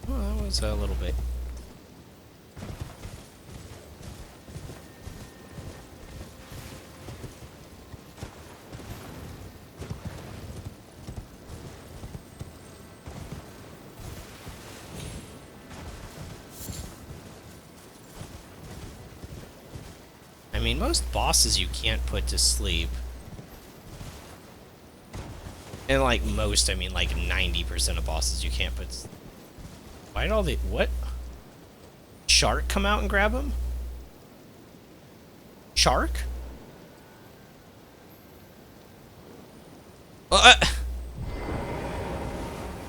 Well, that was a little bit. I mean, most bosses you can't put to sleep. And like most, I mean like 90% of bosses you can't put to sleep. Why did all the... What? Shark come out and grab him? Shark?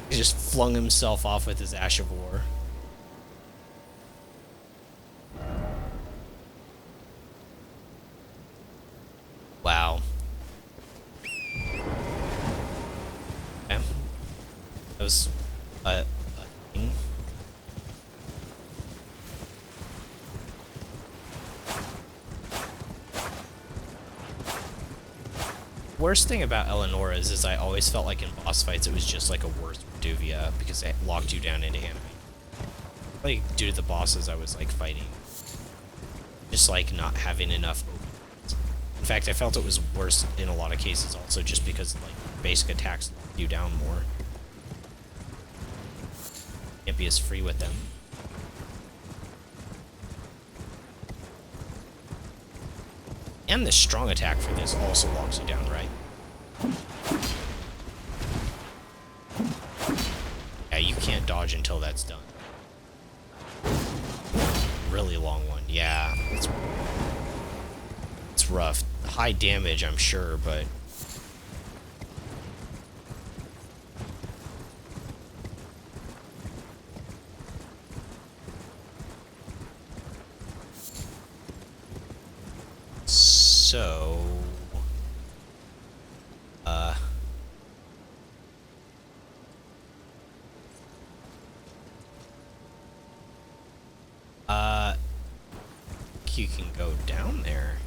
He just flung himself off with his Ash of War. Wow. Okay. That was a thing. Worst thing about Eleonora's is I always felt like in boss fights it was just like a worse Reduvia because it locked you down into anime. Like due to the bosses I was like fighting, just like not having enough openings. In fact, I felt it was worse in a lot of cases also just because like basic attacks lock you down more. Can't be as free with them. And the strong attack for this also locks you down, right? Yeah, you can't dodge until that's done. Really long one, yeah. It's rough. High damage, I'm sure, but... So... you can go down there.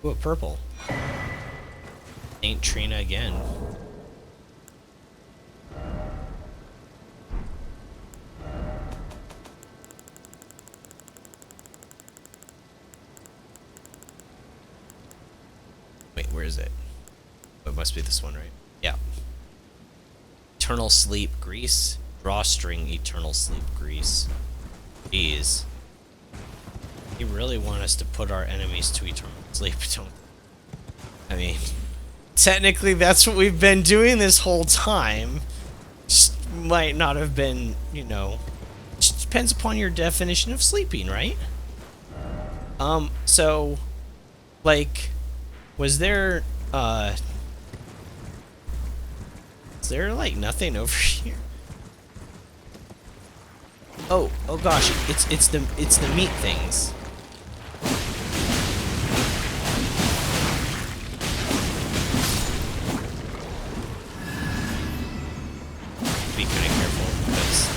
Ooh, purple. Ain't Trina again. Wait, where is it? Oh, it must be this one, right? Yeah. Eternal Sleep Grease. Drawstring Eternal Sleep Grease. Jeez. You really want us to put our enemies to eternal sleep, don't... I mean, technically that's what we've been doing this whole time. Just might not have been, you know... Just depends upon your definition of sleeping, right? So... Like... Was there, is there, like, nothing over here? Oh gosh, it's the meat things. Be kind of careful because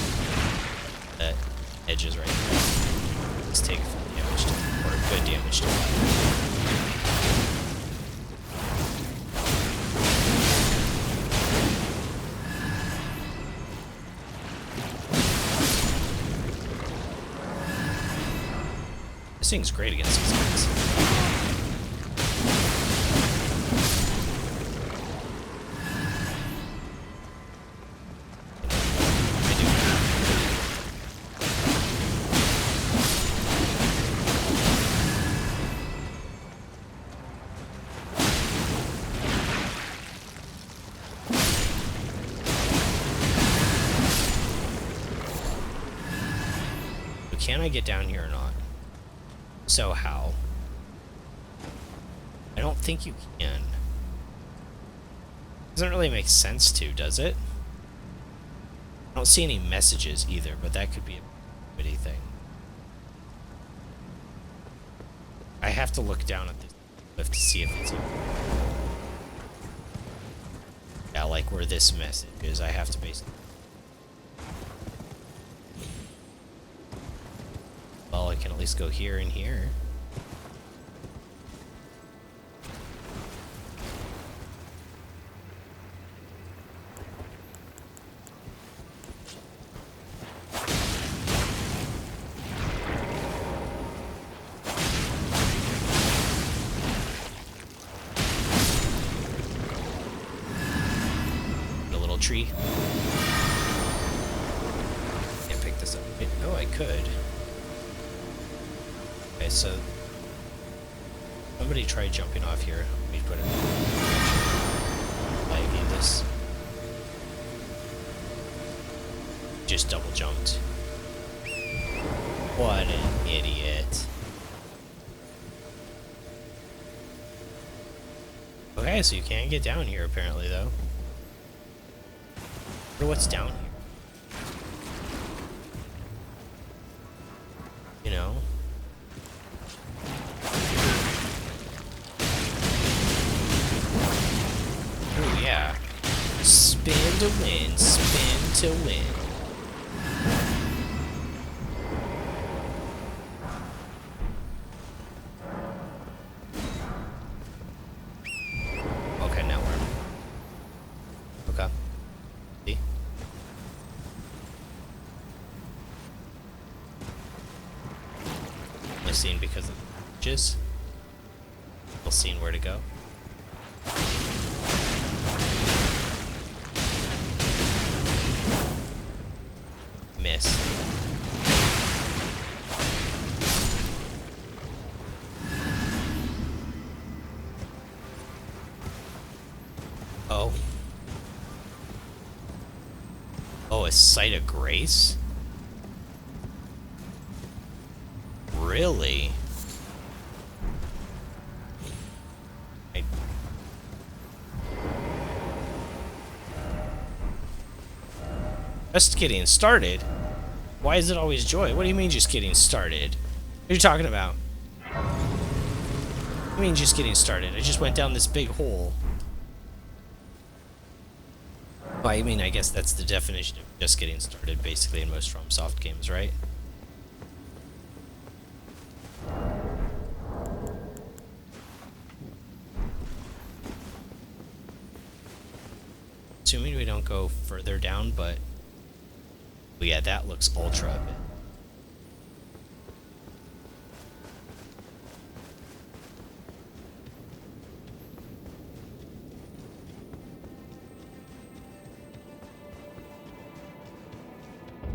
that edge is right here. Let's take full damage to, or good damage to that. This thing's great against these guys. can I get down here or not? So how? I don't think you can. Doesn't really make sense to, does it? I don't see any messages either, but that could be a witty thing. I have to look down at this cliff to see if it's even... Yeah, like where this message is, I have to basically... Well, I can at least go here and here. A little tree. Can't pick this up. Oh, I could. Okay, so somebody tried jumping off here. Let me put it. I gave this. Just double jumped. What an idiot. Okay, so you can't get down here apparently though. I wonder what's down here. You know? Oh yeah. Spin to win, spin to win. Okay, now we're... Okay. See? Only seen because of the bridges. Still seeing where to go. Miss. Oh. Oh, a site of grace? Really? Just getting started? Why is it always joy? What do you mean just getting started? What are you talking about? I mean just getting started. I just went down this big hole. Well, I mean, I guess that's the definition of just getting started, basically, in most FromSoft games, right? Assuming we don't go further down, but yeah, that looks ultra a bit.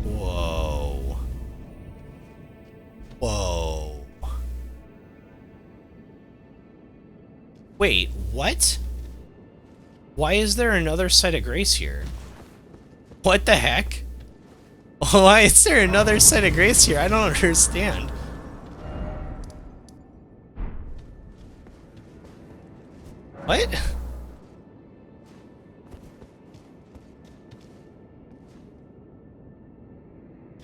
Whoa. Whoa. Wait, what? Why is there another site of grace here? What the heck? Why is there another site of grace here? I don't understand. What?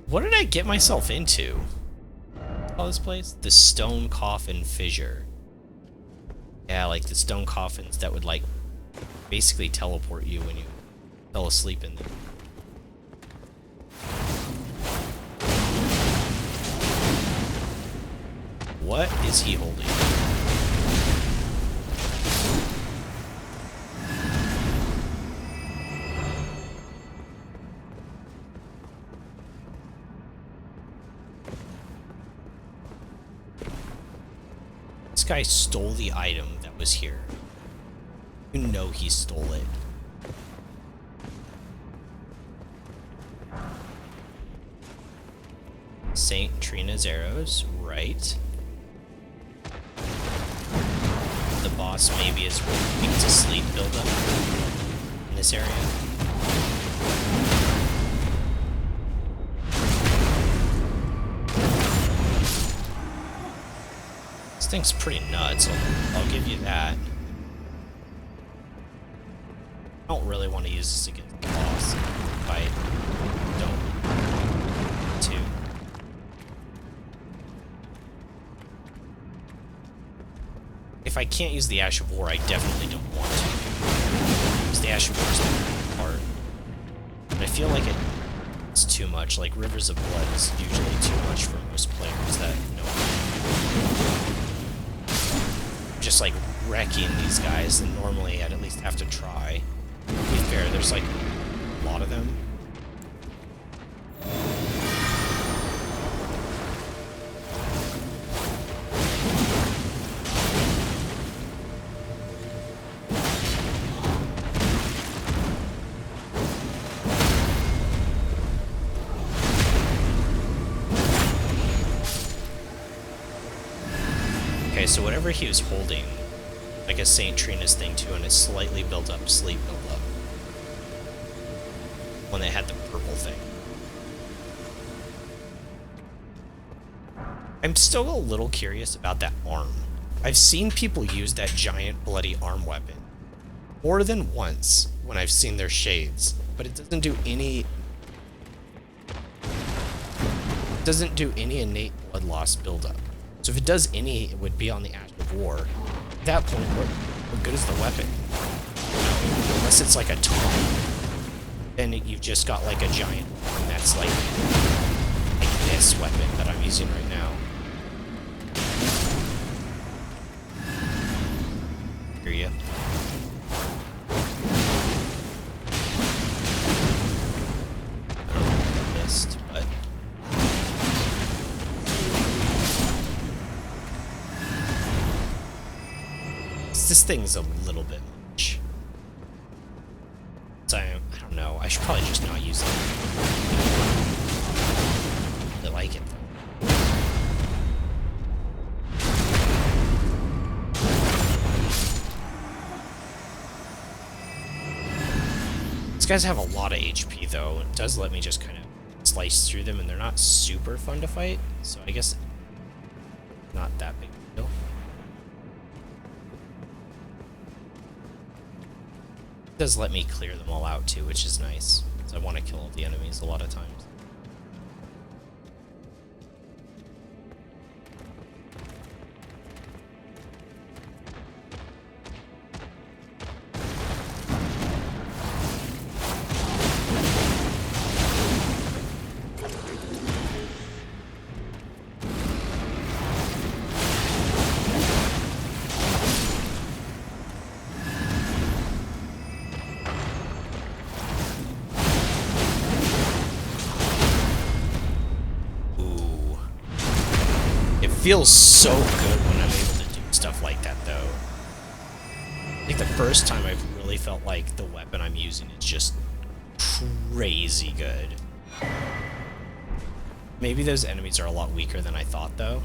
What did I get myself into? Call this place? The Stone Coffin Fissure. Yeah, like the stone coffins that would like basically teleport you when you fell asleep in them. What is he holding? This guy stole the item that was here. You know he stole it. Saint Trina's arrows, right. The boss maybe is weak to sleep buildup in this area. thing's pretty nuts, I'll give you that. I don't really want to use this against the boss if I don't to. If I can't use the Ash of War, I definitely don't want to. Because the Ash of War is the hard part. But I feel like it's too much. Like, Rivers of Blood is usually too much for most players that know. Just like wrecking these guys, and normally I'd at least have to try. To be fair, there's like a lot of them. Okay, so whatever he was holding, I guess Saint Trina's thing too, and it slightly built up, sleep built up. When they had the purple thing. I'm still a little curious about that arm. I've seen people use that giant bloody arm weapon more than once when I've seen their shades, but it doesn't do any innate blood loss buildup. So if it does any, it would be on the Ash of War. At that point, what good is the weapon? Unless it's like a taunt. Then you've just got like a giant, and that's like this weapon that I'm using right now. Hear ya. I don't know if I missed, but this thing's a little bit much. So I don't know. I should probably just not use it. I like it though. These guys have a lot of HP though. It does let me just kind of slice through them, and they're not super fun to fight. So I guess not that big a deal. Does let me clear them all out too, which is nice, because I want to kill all the enemies a lot of times. Feels so good when I'm able to do stuff like that, though. I think the first time I've really felt like the weapon I'm using is just crazy good. Maybe those enemies are a lot weaker than I thought, though.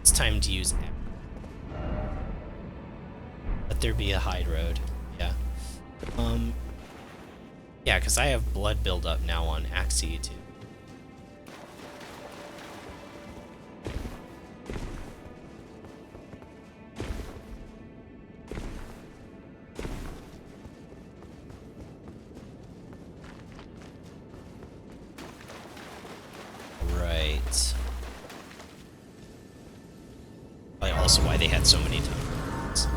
It's time to use it. Let there be a hide road. Yeah. Yeah, because I have blood buildup now on Axii, too. Also why they had so many tough enemies.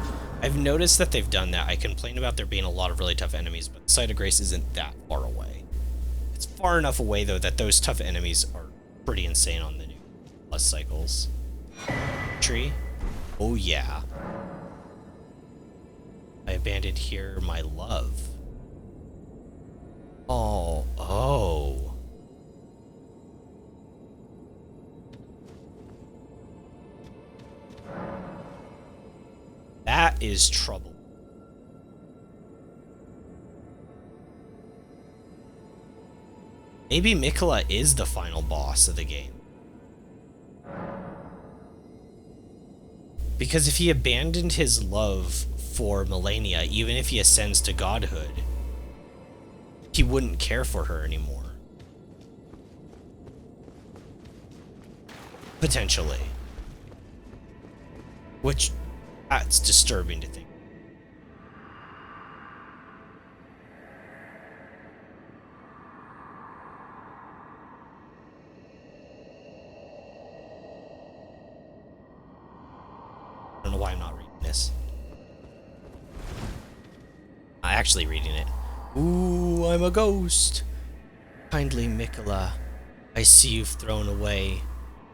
I've noticed that they've done that. I complain about there being a lot of really tough enemies, but the Site of Grace isn't that far away. It's far enough away, though, that those tough enemies are pretty insane on the new plus cycles. Tree? Oh, yeah. I abandoned here my love. Oh. That is trouble. Maybe Mikola is the final boss of the game. Because if he abandoned his love for Melania, even if he ascends to godhood, he wouldn't care for her anymore. potentially. Which, it's disturbing to think. I don't know why I'm not reading this. I'm actually reading it. Ooh, I'm a ghost. Kindly Mikola, I see you've thrown away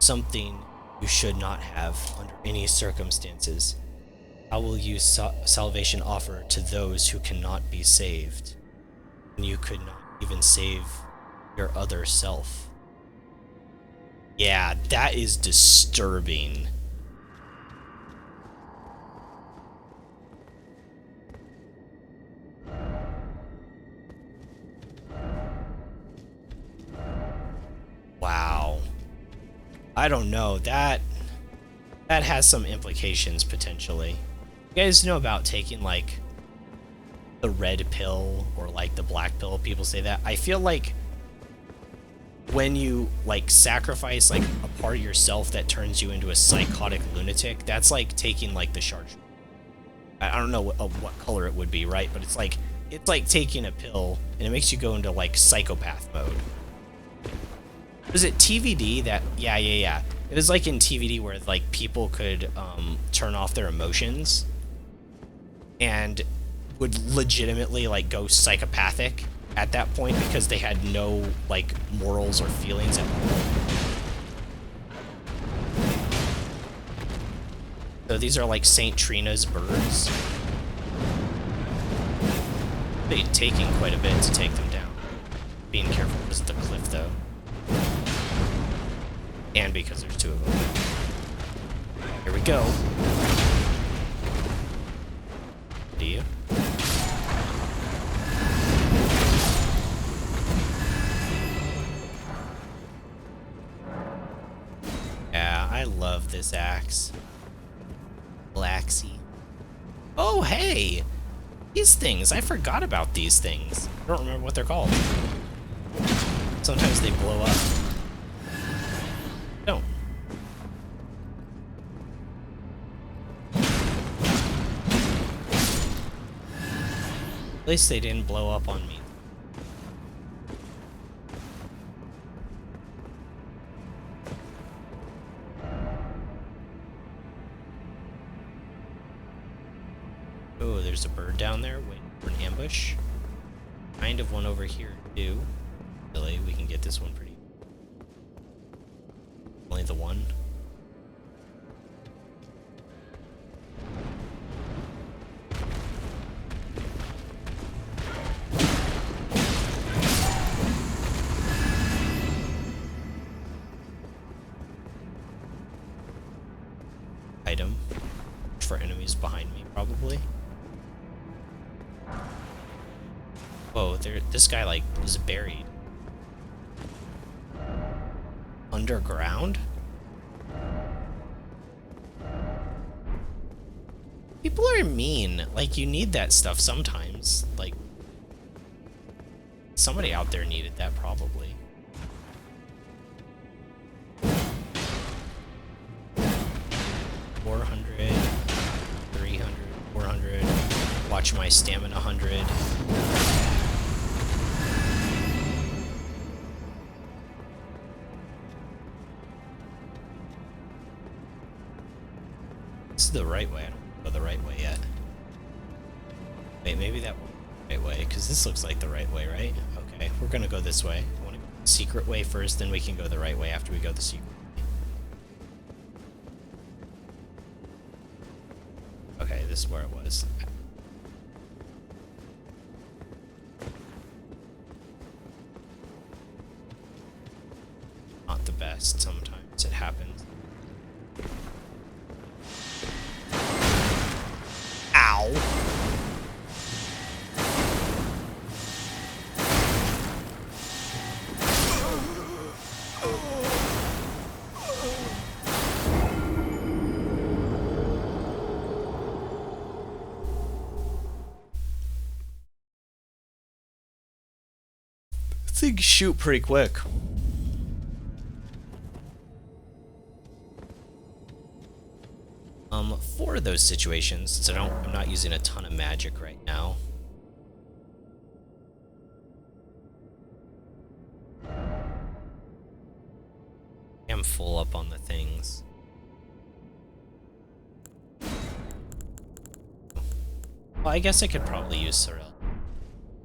something you should not have under any circumstances. How will you salvation offer to those who cannot be saved? And you could not even save your other self. Yeah, that is disturbing. Wow. I don't know. That has some implications potentially. You guys know about taking like the red pill or like the black pill? People say that. I feel like when you like sacrifice like a part of yourself that turns you into a psychotic lunatic, that's like taking like the charge. I don't know what color it would be, right? But it's like taking a pill and it makes you go into like psychopath mode. Was it TVD that? Yeah. It was like in TVD where like people could turn off their emotions and would legitimately like go psychopathic at that point because they had no like morals or feelings at all. So these are like Saint Trina's birds. They're taking quite a bit to take them down. Being careful because of the cliff though. And because there's two of them. Here we go. Do you? Yeah, I love this axe. Blacksy. Oh, hey! These things, I forgot about these things. I don't remember what they're called. Sometimes they blow up. Don't. At least they didn't blow up on me. Oh, there's a bird down there waiting for an ambush. Kind of one over here too. Really, we can get this one pretty. Only the one. Item for enemies behind me, probably. Whoa, this guy like was buried underground. People are mean. Like, you need that stuff sometimes. Like, somebody out there needed that probably. $400, $300, $400. Watch my stamina 100. This is the right way. I don't go the right way yet. Wait, maybe that one the right way, because this looks like the right way, right? Okay, we're gonna go this way. I want to go the secret way first, then we can go the right way after we go the secret way. Okay, this is where it was. Not the best. Sometimes it happens. Ow! Things shoot pretty quick. for those situations, since I'm not using a ton of magic right now. I'm full up on the things. Well, I guess I could probably use Sorrel.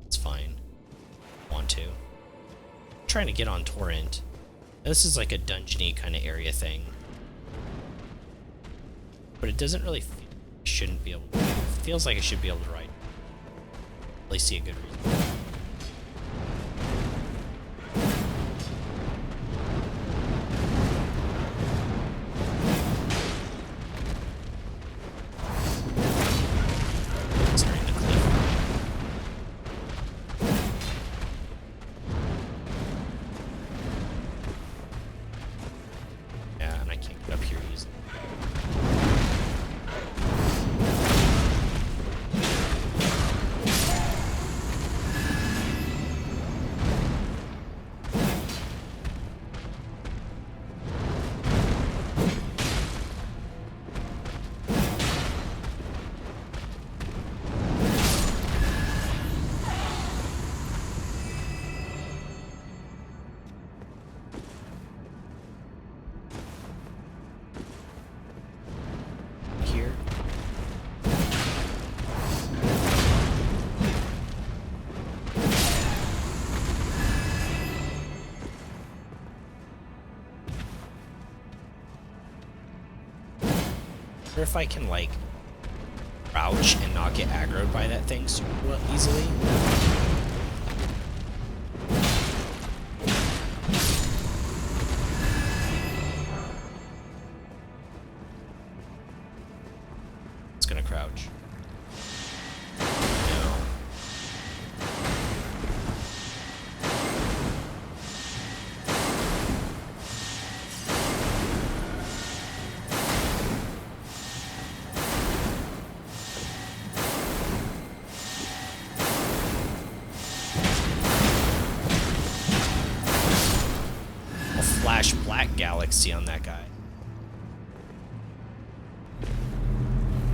It's fine. Want to. I'm trying to get on Torrent. This is like a dungeon-y kind of area thing. But it doesn't really feel I shouldn't be able to. It feels like I should be able to ride. At least see a good reason. Starting to cliff. Yeah, and I can't get up here easily. Here. Or if I can like crouch and not get aggroed by that thing super easily. It's gonna crouch. No. A flash black galaxy on that guy.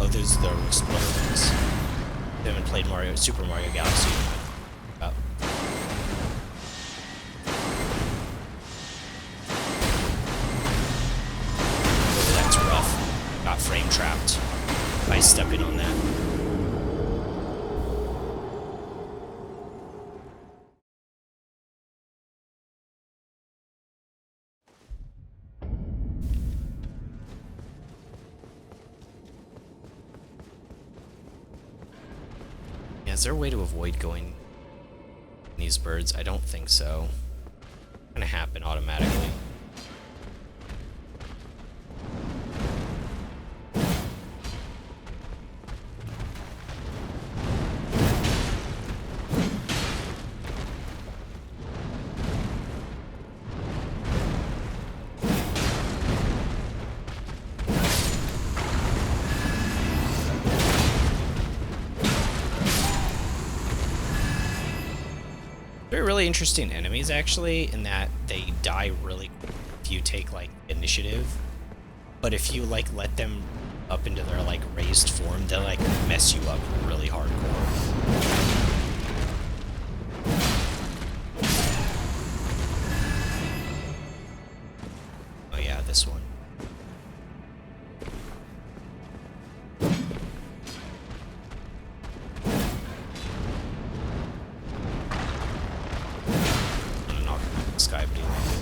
Oh, those are the explosions. I haven't played Super Mario Galaxy. Oh. Oh, that's rough. Got frame trapped by stepping on that. Yeah, is there a way to avoid going these birds? I don't think so. It's gonna happen automatically. They're really interesting enemies, actually, in that they die really quick if you take, like, initiative. But if you, like, let them up into their, like, raised form, they'll, like, mess you up really hardcore. Oh yeah, this one. Sky, but he landed.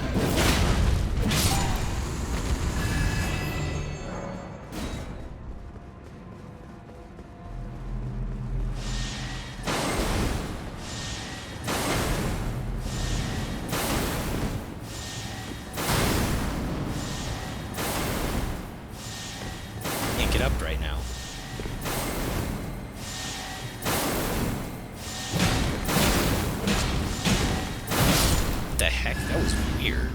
Can't get up right now. What the heck? That was weird.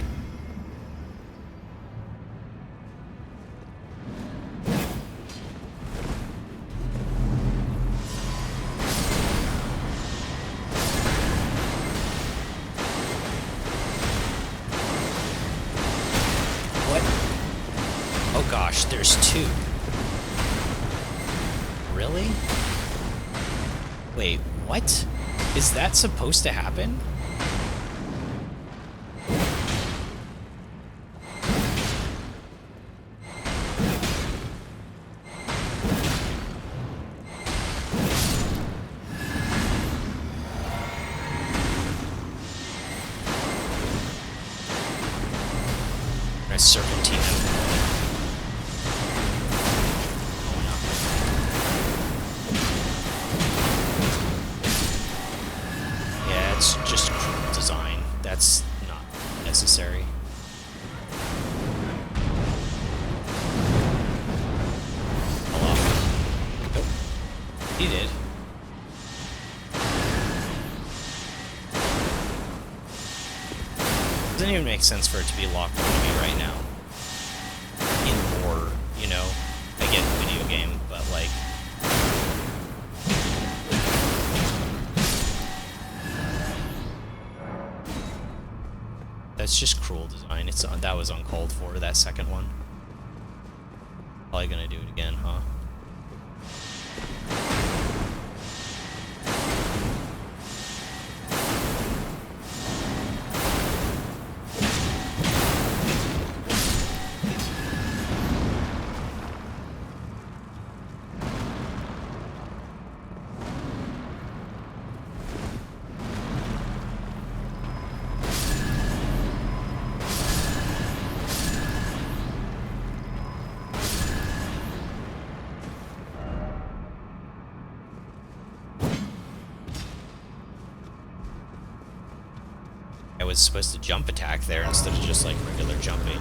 What? Oh gosh, there's two. Really? Wait, what? Is that supposed to happen? A serpentine. Oh no. Yeah, it's just cruel design. That's not necessary. Hello? Nope. He did. Doesn't even make sense for it to be locked onto me right now. In horror, you know? I get video game, but like... That's just cruel design. That was uncalled for, that second one. Probably gonna do it again, huh? I was supposed to jump attack there instead of just like regular jumping,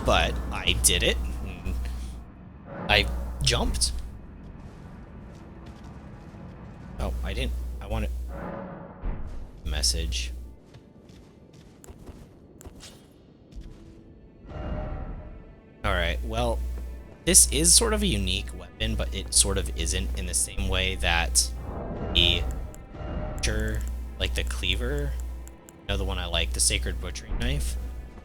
but I did it. I jumped. Oh, I didn't. I want it. Message. Alright, well, this is sort of a unique weapon, but it sort of isn't in the same way that the like the cleaver, you know, the one I like, the sacred butchering knife.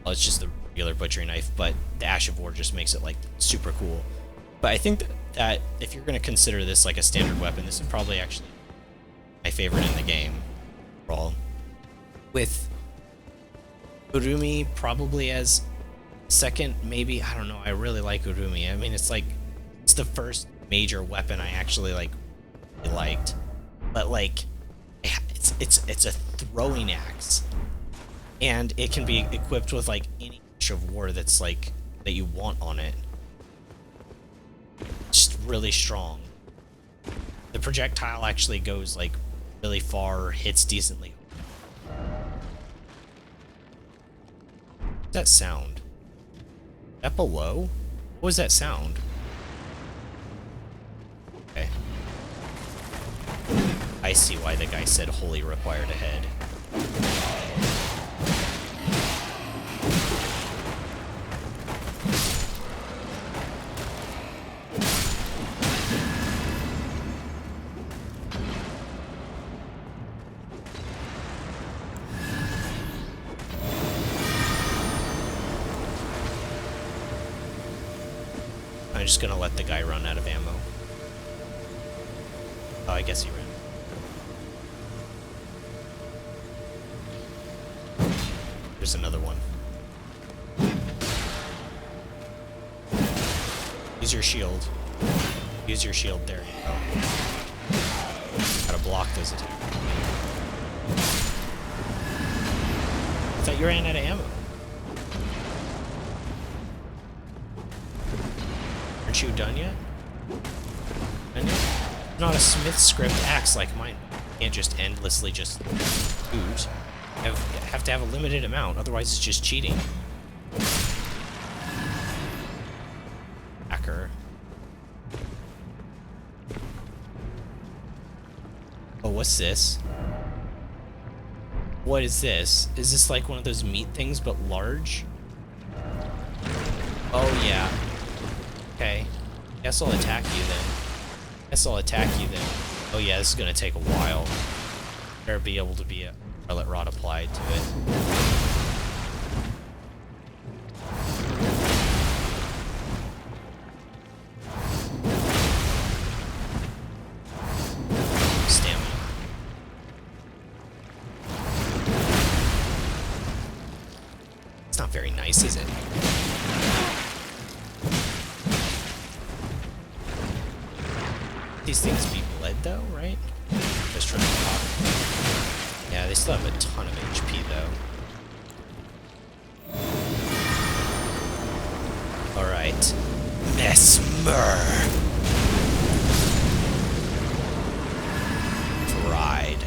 Well, it's just the regular butchering knife, but the Ash of War just makes it like super cool. But I think that if you're going to consider this like a standard weapon, this is probably actually my favorite in the game overall. With Urumi probably as second, maybe. I don't know. I really like Urumi. I mean, it's the first major weapon I actually like liked. But like, it's a throwing axe, and it can be equipped with like any Ash of War that's like that you want on it. Just really strong. The projectile actually goes like really far, hits decently. What's that sound? Is that below? What was that sound? Okay. I see why the guy said holy required a head. I'm just gonna let the guy run out of ammo. Oh, I guess he ran. There's another one. Use your shield. Use your shield. There you go. Gotta block those attacks. I thought you ran out of ammo. Aren't you done yet? Done yet? Not a Smith script axe like mine. You can't just endlessly just shoot. You have to have a limited amount, otherwise it's just cheating. Hacker. Oh, what's this? What is this? Is this like one of those meat things but large? Oh yeah. Okay. Guess I'll attack you then. Oh yeah, this is gonna take a while. Better be able to be a Scarlet Rod applied to it. nice, is it? These things be bled though, right? Just trying to pop. Yeah, they still have a ton of HP though. Alright. Mesmer! Fried.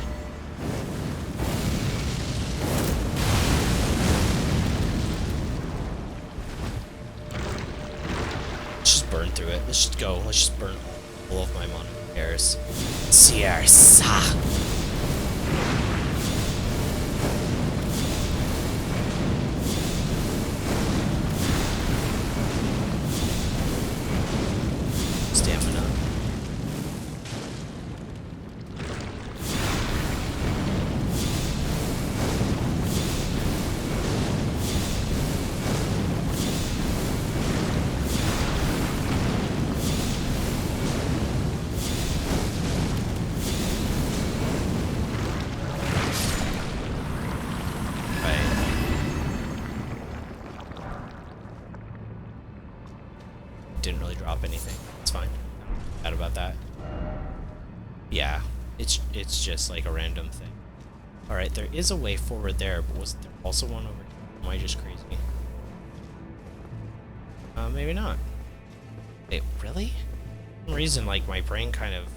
Let's just burn through it. Let's just go. Let's just burn all of my modifiers. Siersa! Stamina. Didn't really drop anything. It's fine. Bad about that. Yeah, it's just like a random thing. Alright, there is a way forward there, but wasn't there also one over here? Am I just crazy? Maybe not. Wait, really? For some reason, like, my brain kind of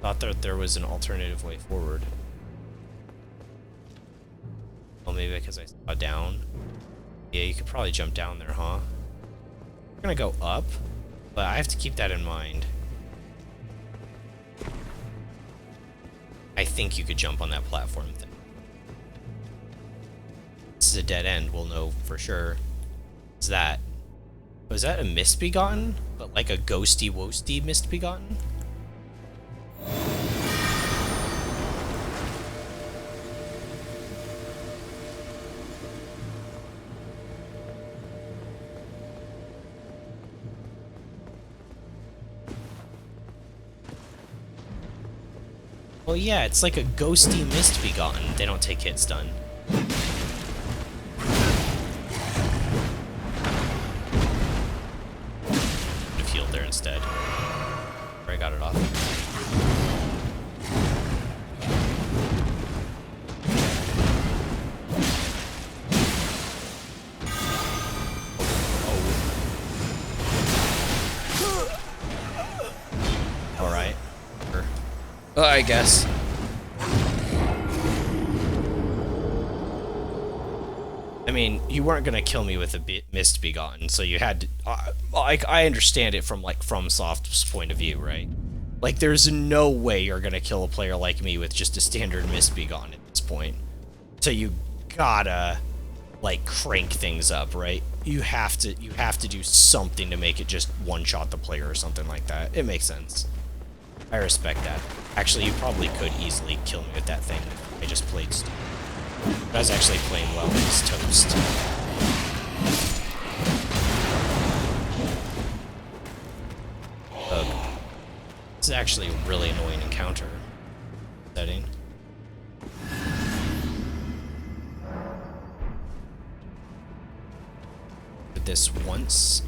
thought that there was an alternative way forward. Well, maybe because I saw down. Yeah, you could probably jump down there, huh? I'm gonna go up, but I have to keep that in mind. I think you could jump on that platform thing. This is a dead end, we'll know for sure. Is that... Was that a Mistbegotten? But like a ghosty woasty Mistbegotten? Well, yeah, it's like a ghosty Mistbegotten. They don't take hits done. Could've healed there instead. Where I got it off. Alright. I guess. I mean, you weren't gonna kill me with a Mistbegotten, so you had to. Like, I understand it from FromSoft's point of view, right? Like, there's no way you're gonna kill a player like me with just a standard Mistbegotten at this point. So you gotta, like, crank things up, right? You have to do something to make it just one-shot the player or something like that. It makes sense. I respect that. Actually, you probably could easily kill me with that thing. I just played stupid. I was actually playing well against toast. Ugh. This is actually a really annoying encounter setting. Did this once.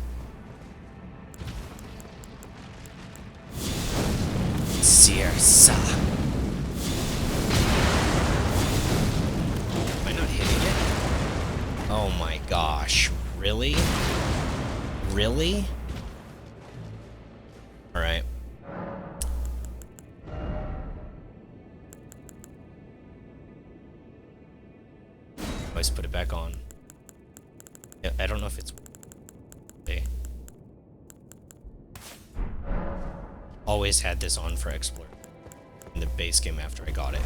Siersa. Am I not hitting it? Oh my gosh. Really? Really? Alright. Always put it back on. Yeah, I don't know if it's... Okay. Always had this on for Explorer in the base game after I got it.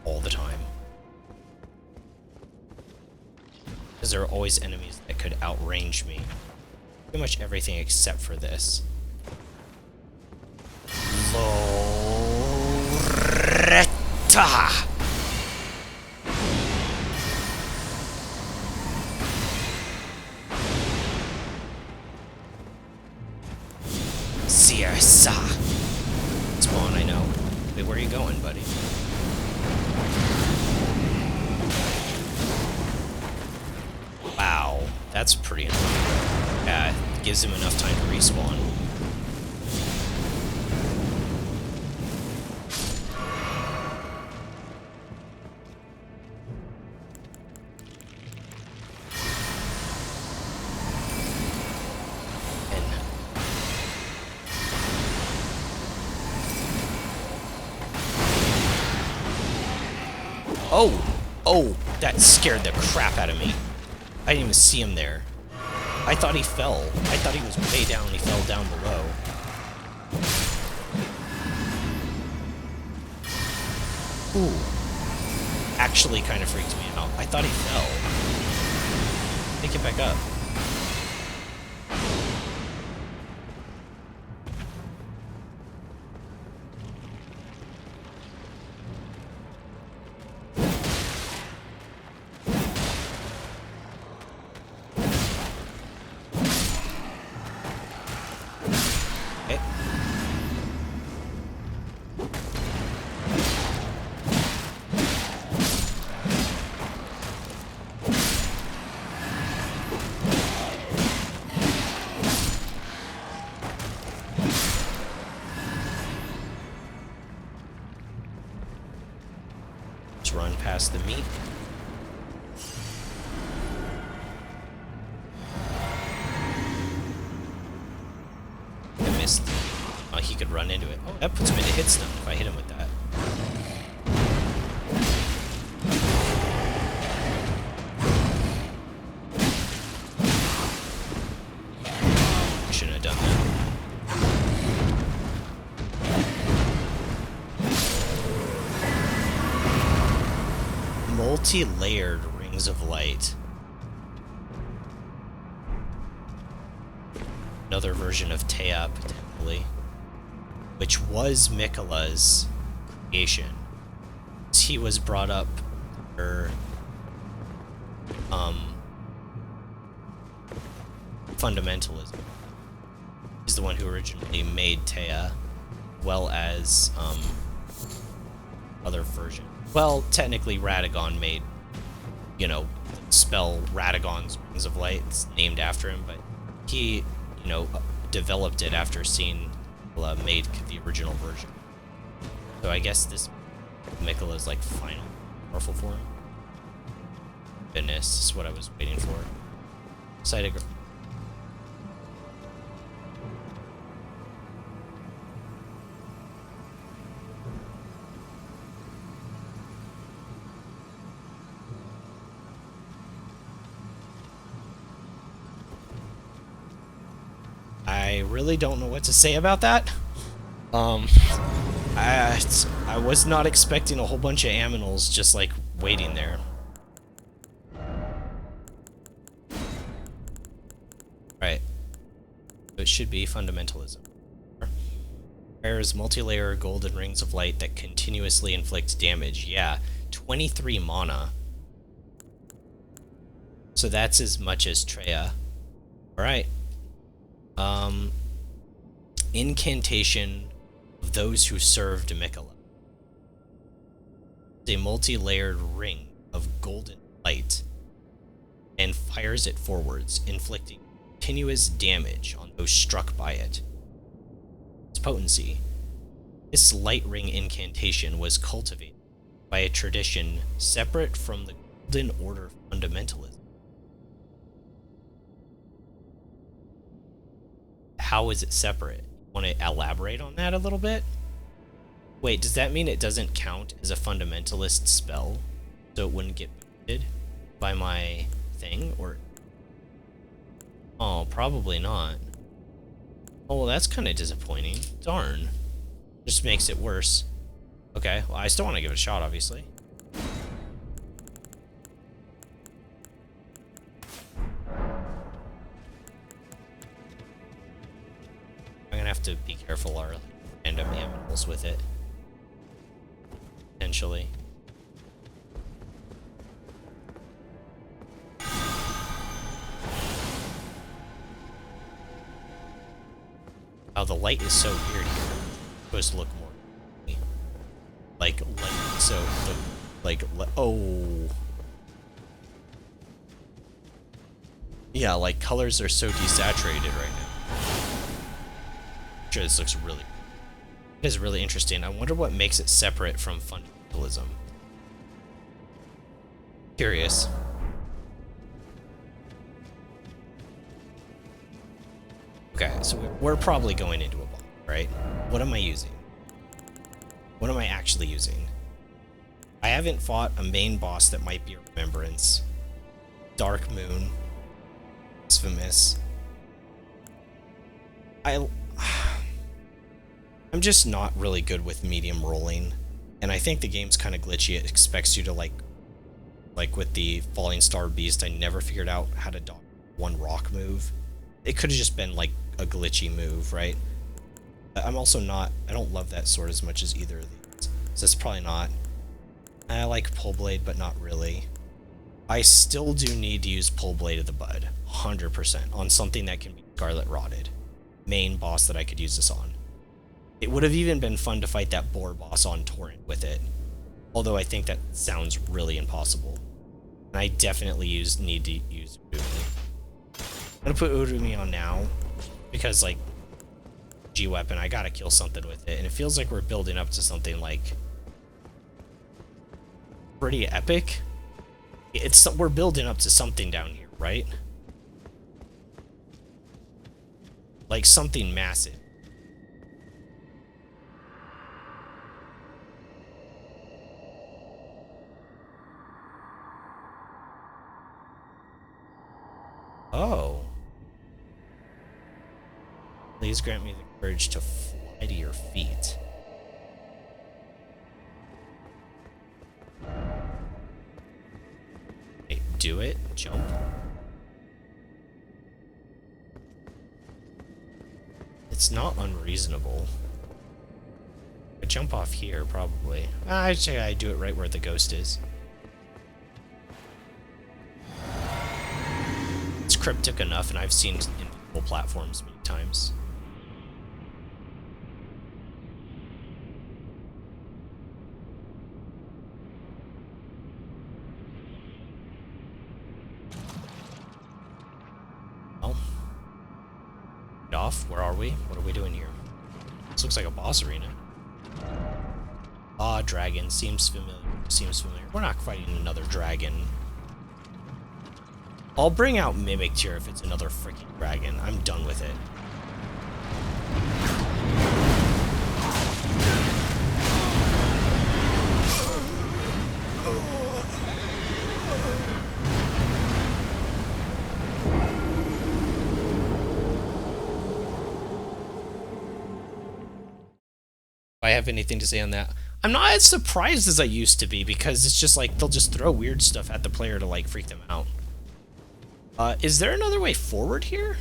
All the time. Because there are always enemies that could outrange me. Pretty much everything except for this. Loretta! Siersa! Spawn, I know. Wait, where are you going, buddy? Wow. that's pretty annoying. Yeah, it gives him enough time to respawn. Oh, that scared the crap out of me. I didn't even see him there. I thought he fell. I thought he was way down. He fell down below. Ooh. Actually kind of freaked me out. I thought he fell. Pick it back up. Run past the meat. I missed. Oh, he could run into it. Oh, that puts him into hit stun if I hit him with that. Shouldn't have done that. Multi-layered rings of light. Another version of Teia, potentially, which was Miquella's creation. He was brought up for fundamentalism. He's the one who originally made Teia, well as other versions. Well, technically, Radagon made, you know, the spell Radagon's Rings of Light. It's named after him, but he, you know, developed it after seeing made the original version. So I guess this Miquella's like final powerful form. Goodness, this is what I was waiting for. Excited. I really don't know what to say about that. I was not expecting a whole bunch of aminals just like waiting there. Right. It should be fundamentalism. Requires multi-layer golden rings of light that continuously inflict damage. Yeah, 23 mana. So that's as much as Teia. Alright. Incantation of those who served Miquella. It's a multi-layered ring of golden light and fires it forwards, inflicting continuous damage on those struck by it. Its potency. This light ring incantation was cultivated by a tradition separate from the Golden Order fundamentalism. How is it separate? Want to elaborate on that a little bit? Wait, does that mean it doesn't count as a fundamentalist spell? So it wouldn't get boosted by my thing? Or... oh, probably not. Oh, well, that's kind of disappointing. Darn. Just makes it worse. Okay, well, I still want to give it a shot, obviously. I'm gonna have to be careful our random animals with it. Potentially. Oh, the light is so weird here. It's supposed to look more like so the oh. Yeah, like colors are so desaturated right now. Sure, this looks really. It is really interesting. I wonder what makes it separate from fundamentalism. Curious. Okay, so we're probably going into a ball, right? What am I using? What am I actually using? I haven't fought a main boss that might be a remembrance. Dark Moon. Blasphemous. I'm just not really good with medium rolling. And I think the game's kind of glitchy. It expects you to like with the Falling Star Beast, I never figured out how to dodge one rock move. It could have just been like a glitchy move, right? I'm also not, I don't love that sword as much as either of these. So it's probably not. I like Pull Blade, but not really. I still do need to use Pull Blade of the Bud, 100%, on something that can be Scarlet Rotted. Main boss that I could use this on. It would have even been fun to fight that boar boss on Torrent with it. Although I think that sounds really impossible. And I definitely need to use Urumi. I'm gonna put Urumi on now, because like G-Weapon, I gotta kill something with it, and it feels like we're building up to something like pretty epic. We're building up to something down here, right? Like something massive. Oh. Please grant me the courage to fly to your feet. Okay, do it. Jump. It's not unreasonable. I jump off here, probably. I'd say I do it right where the ghost is. It's cryptic enough, and I've seen invisible platforms many times. Well, get off. Where are we? What are we doing here? This looks like a boss arena. Ah, dragon. Seems familiar. Seems familiar. We're not fighting another dragon. I'll bring out Mimic Tear if it's another freaking dragon. I'm done with it. If I have anything to say on that, I'm not as surprised as I used to be, because it's just like they'll just throw weird stuff at the player to like freak them out. Is there another way forward here?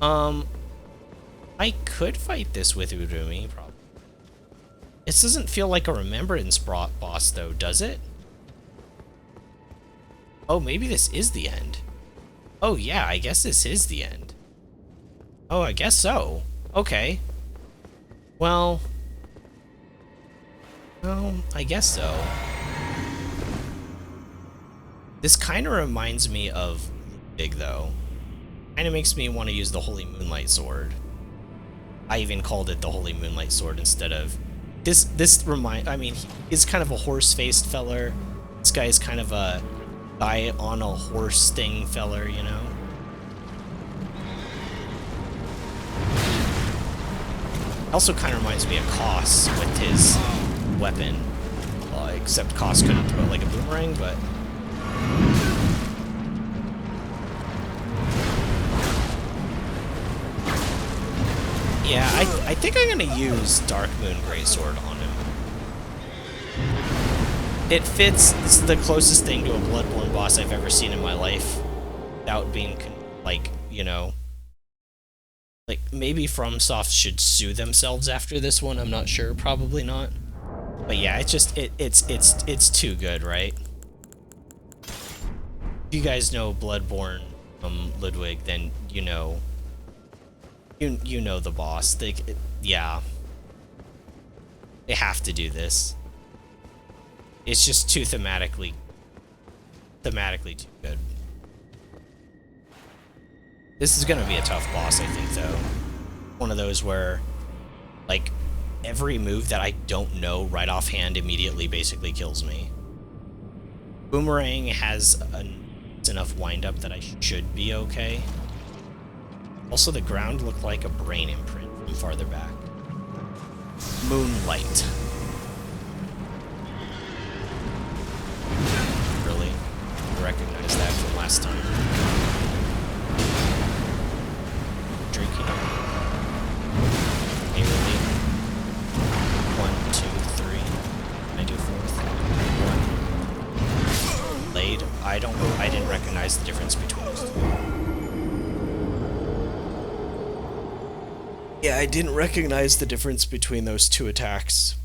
I could fight this with Urumi, probably. This doesn't feel like a remembrance boss, though, does it? Oh, maybe this is the end. Oh, yeah, I guess this is the end. Oh, I guess so. Okay. Well, I guess so. This kind of reminds me of Big, though. Kind of makes me want to use the Holy Moonlight Sword. I even called it the Holy Moonlight Sword instead of... I mean, he's kind of a horse-faced feller. This guy is kind of a guy on a horse thing feller, you know? Also kind of reminds me of Koss with his weapon. Except Koss couldn't throw it like a boomerang, but... Yeah, I think I'm gonna use Dark Moon Greatsword on him. It fits. This is the closest thing to a Bloodborne boss I've ever seen in my life. Without being, like, you know... Like, maybe FromSoft should sue themselves after this one, I'm not sure, probably not. But yeah, it's just, it's too good, right? If you guys know Bloodborne, Ludwig, then you know... You know the boss. Yeah. They have to do this. It's just too thematically too good. This is gonna be a tough boss, I think, though. One of those where, like, every move that I don't know right offhand immediately basically kills me. Boomerang has enough wind-up that I should be okay. Also, the ground looked like a brain imprint from farther back. Moonlight. Really? I recognize that from last time. Drinking. Hey, really? 1, 2, 3. Can I do fourth? 1. Laid. I didn't recognize the difference between those two. Yeah, I didn't recognize the difference between those two attacks.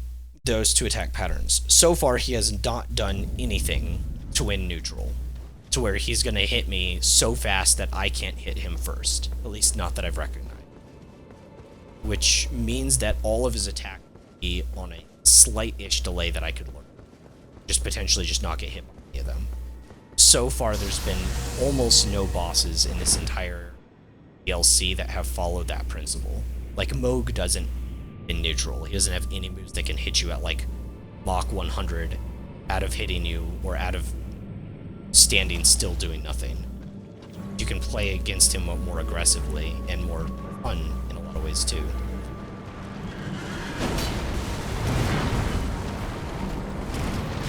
Those two attack patterns. So far, he has not done anything to win neutral, to where he's going to hit me so fast that I can't hit him first. At least not that I've recognized. Which means that all of his attacks will be on a slight-ish delay that I could learn. Just potentially just not get hit by any of them. So far, there's been almost no bosses in this entire DLC that have followed that principle. Like, Moog doesn't in neutral. He doesn't have any moves that can hit you at, like, Mach 100 out of hitting you or out of standing still doing nothing. You can play against him more aggressively and more fun in a lot of ways, too.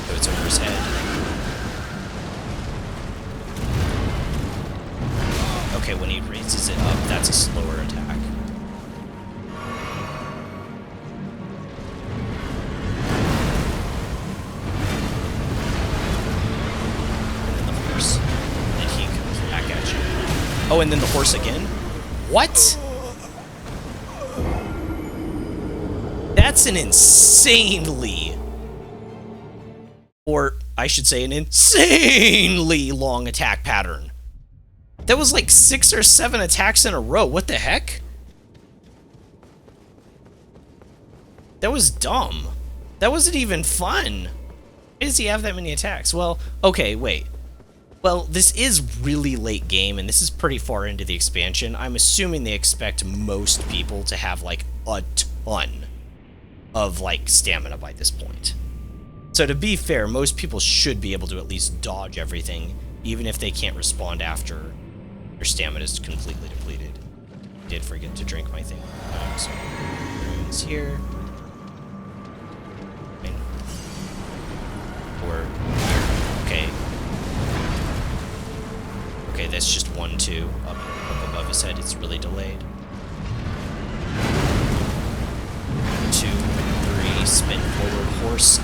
So it's over his head. Okay, when he raises it up, that's a slower attack. Oh, and then the horse again? What? That's an insanely... Or, I should say, an insanely long attack pattern. That was like 6 or 7 attacks in a row. What the heck? That was dumb. That wasn't even fun. Why does he have that many attacks? Well, okay, wait. Well, this is really late game, and this is pretty far into the expansion. I'm assuming they expect most people to have, like, a ton of, like, stamina by this point. So to be fair, most people should be able to at least dodge everything, even if they can't respond after their stamina is completely depleted. I did forget to drink my thing. So, it's here. Or here. Okay. Okay, that's just 1, 2, up above his head. It's really delayed. 2, 3, spin forward, horse.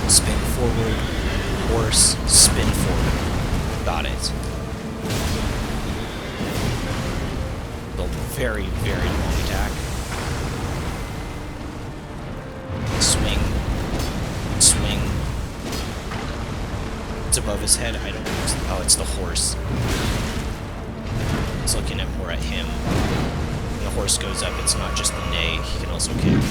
Spin forward, horse, spin forward. Got it. A very, very long attack. Swing. Swing. It's above his head. I don't know. Oh, it's the horse. It's looking at more at him. When the horse goes up, it's not just the neigh. He can also kick.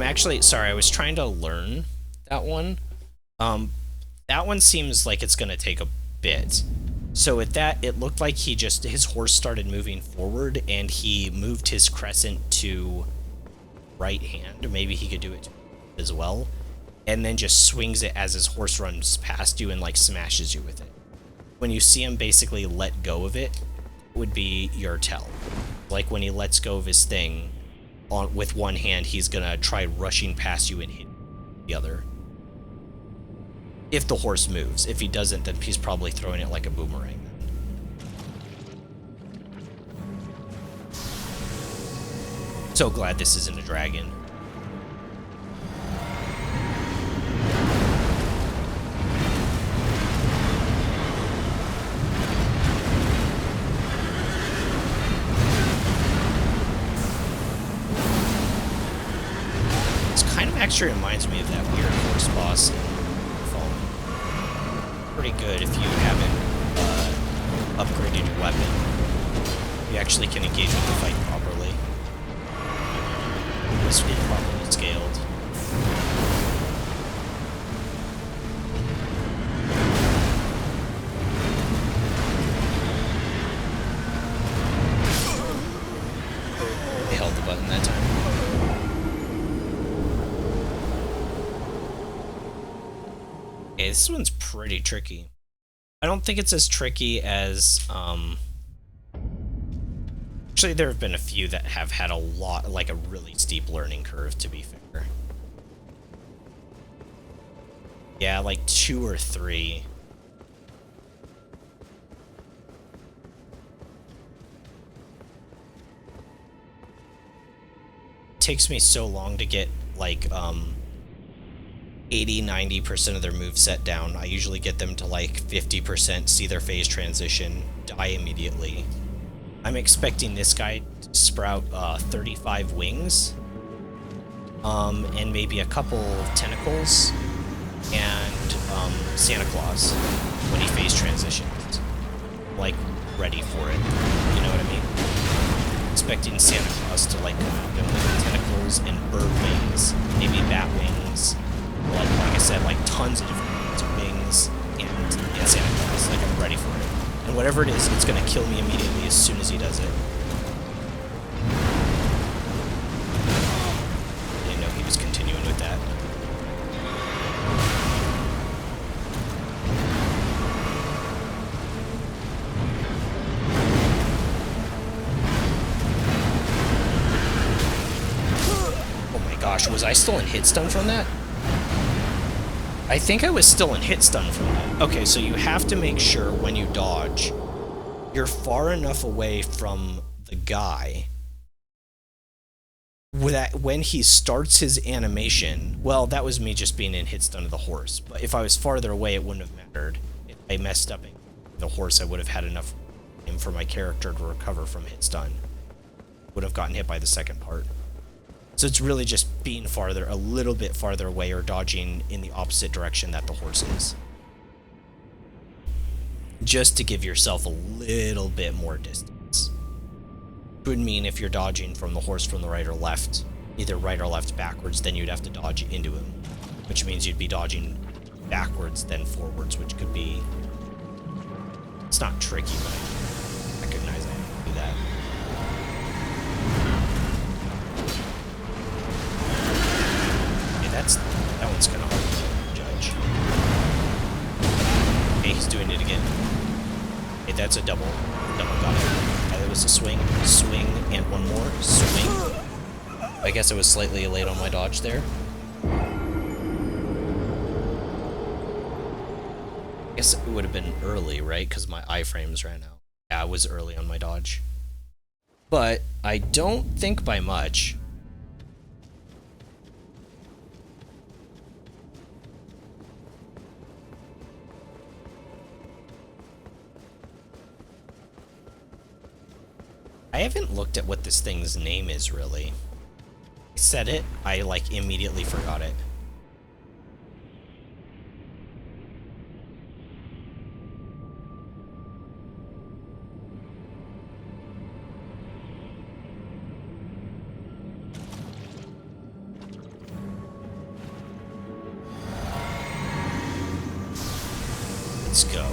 Actually, sorry, I was trying to learn that one. That one seems like it's gonna take a bit. So with that, it looked like his horse started moving forward, and he moved his crescent to right hand. Maybe he could do it as well. And then just swings it as his horse runs past you and, like, smashes you with it. When you see him basically let go of it, would be your tell. Like when he lets go of his thing, with one hand, he's gonna try rushing past you and hit the other. If the horse moves. If he doesn't, then he's probably throwing it like a boomerang. So glad this isn't a dragon. Actually reminds me of that weird horse boss in Fallen. Pretty good if you haven't upgraded your weapon. You actually can engage with the fight properly. It's improperly scaled. They held the button that time. Okay, this one's pretty tricky. I don't think it's as tricky as, actually, there have been a few that have had a lot, like a really steep learning curve, to be fair. Yeah, like 2 or 3. It takes me so long to get, like, 80-90% of their moveset down. I usually get them to like 50%, see their phase transition, die immediately. I'm expecting this guy to sprout 35 wings, and maybe a couple tentacles, and Santa Claus when he phase transitions. Like, ready for it. You know what I mean? Expecting Santa Claus to like come out with tentacles and bird wings, maybe bat wings. Like I said, like tons of different kinds of wings and Santa Claus. Like, I'm ready for it. And whatever it is, it's gonna kill me immediately as soon as he does it. Didn't know he was continuing with that. Oh my gosh, was I still in hit stun from that? I think I was still in hit stun from that. Okay, so you have to make sure when you dodge, you're far enough away from the guy that when he starts his animation, well, that was me just being in hit stun of the horse, but if I was farther away, it wouldn't have mattered. If I messed up the horse, I would have had enough time for my character to recover from hit stun. Would have gotten hit by the second part. So it's really just being farther, a little bit farther away, or dodging in the opposite direction that the horse is. Just to give yourself a little bit more distance. It would mean if you're dodging from the horse from the right or left, either right or left backwards, then you'd have to dodge into him. Which means you'd be dodging backwards, then forwards, which could be... It's not tricky, but I recognize I have to do that. That one's kind of hard to judge. Okay, he's doing it again. Okay, that's a double. Double got it. That was a swing, and one more. Swing. I guess I was slightly late on my dodge there. I guess it would have been early, right? Because my iframes ran out. Yeah, I was early on my dodge. But I don't think by much. I haven't looked at what this thing's name is, really. I said it, I, like, immediately forgot it. Let's go.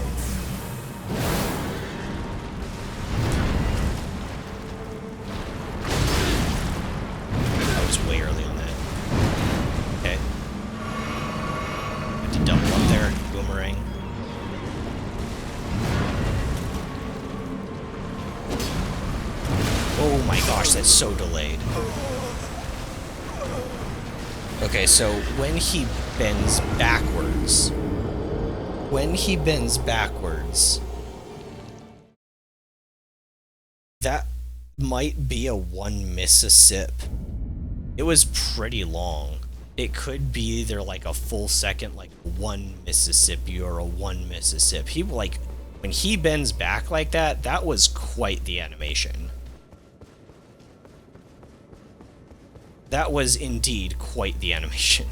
Way early on that. Okay. Have to double up there. Boomerang. Oh my gosh, that's so delayed. Okay, so when he bends backwards... that might be a 1 Mississippi. It was pretty long. It could be either like a full second, like 1 Mississippi or a 1 Mississippi. He, like, when he bends back like that, that was quite the animation. That was indeed quite the animation.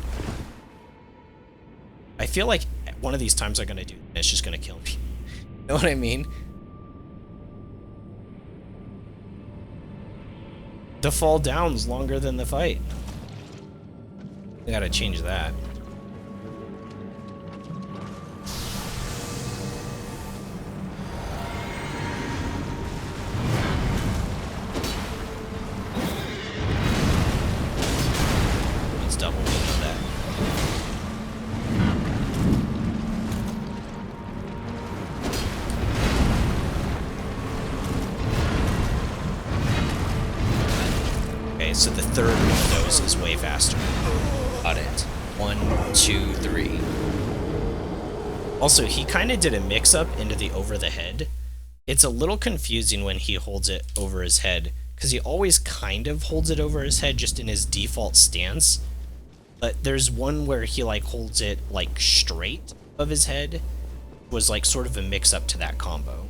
I feel like one of these times I'm gonna do this, it's just gonna kill me. You know what I mean? the fall down's longer than the fight. I gotta change that. It's double, we know that. Okay, so the third one of those is way faster. Got it. 1, 2, 3. Also, he kind of did a mix-up into the over the head. It's a little confusing when he holds it over his head, because he always kind of holds it over his head just in his default stance. But there's one where he like holds it like straight above his head. Was like sort of a mix-up to that combo.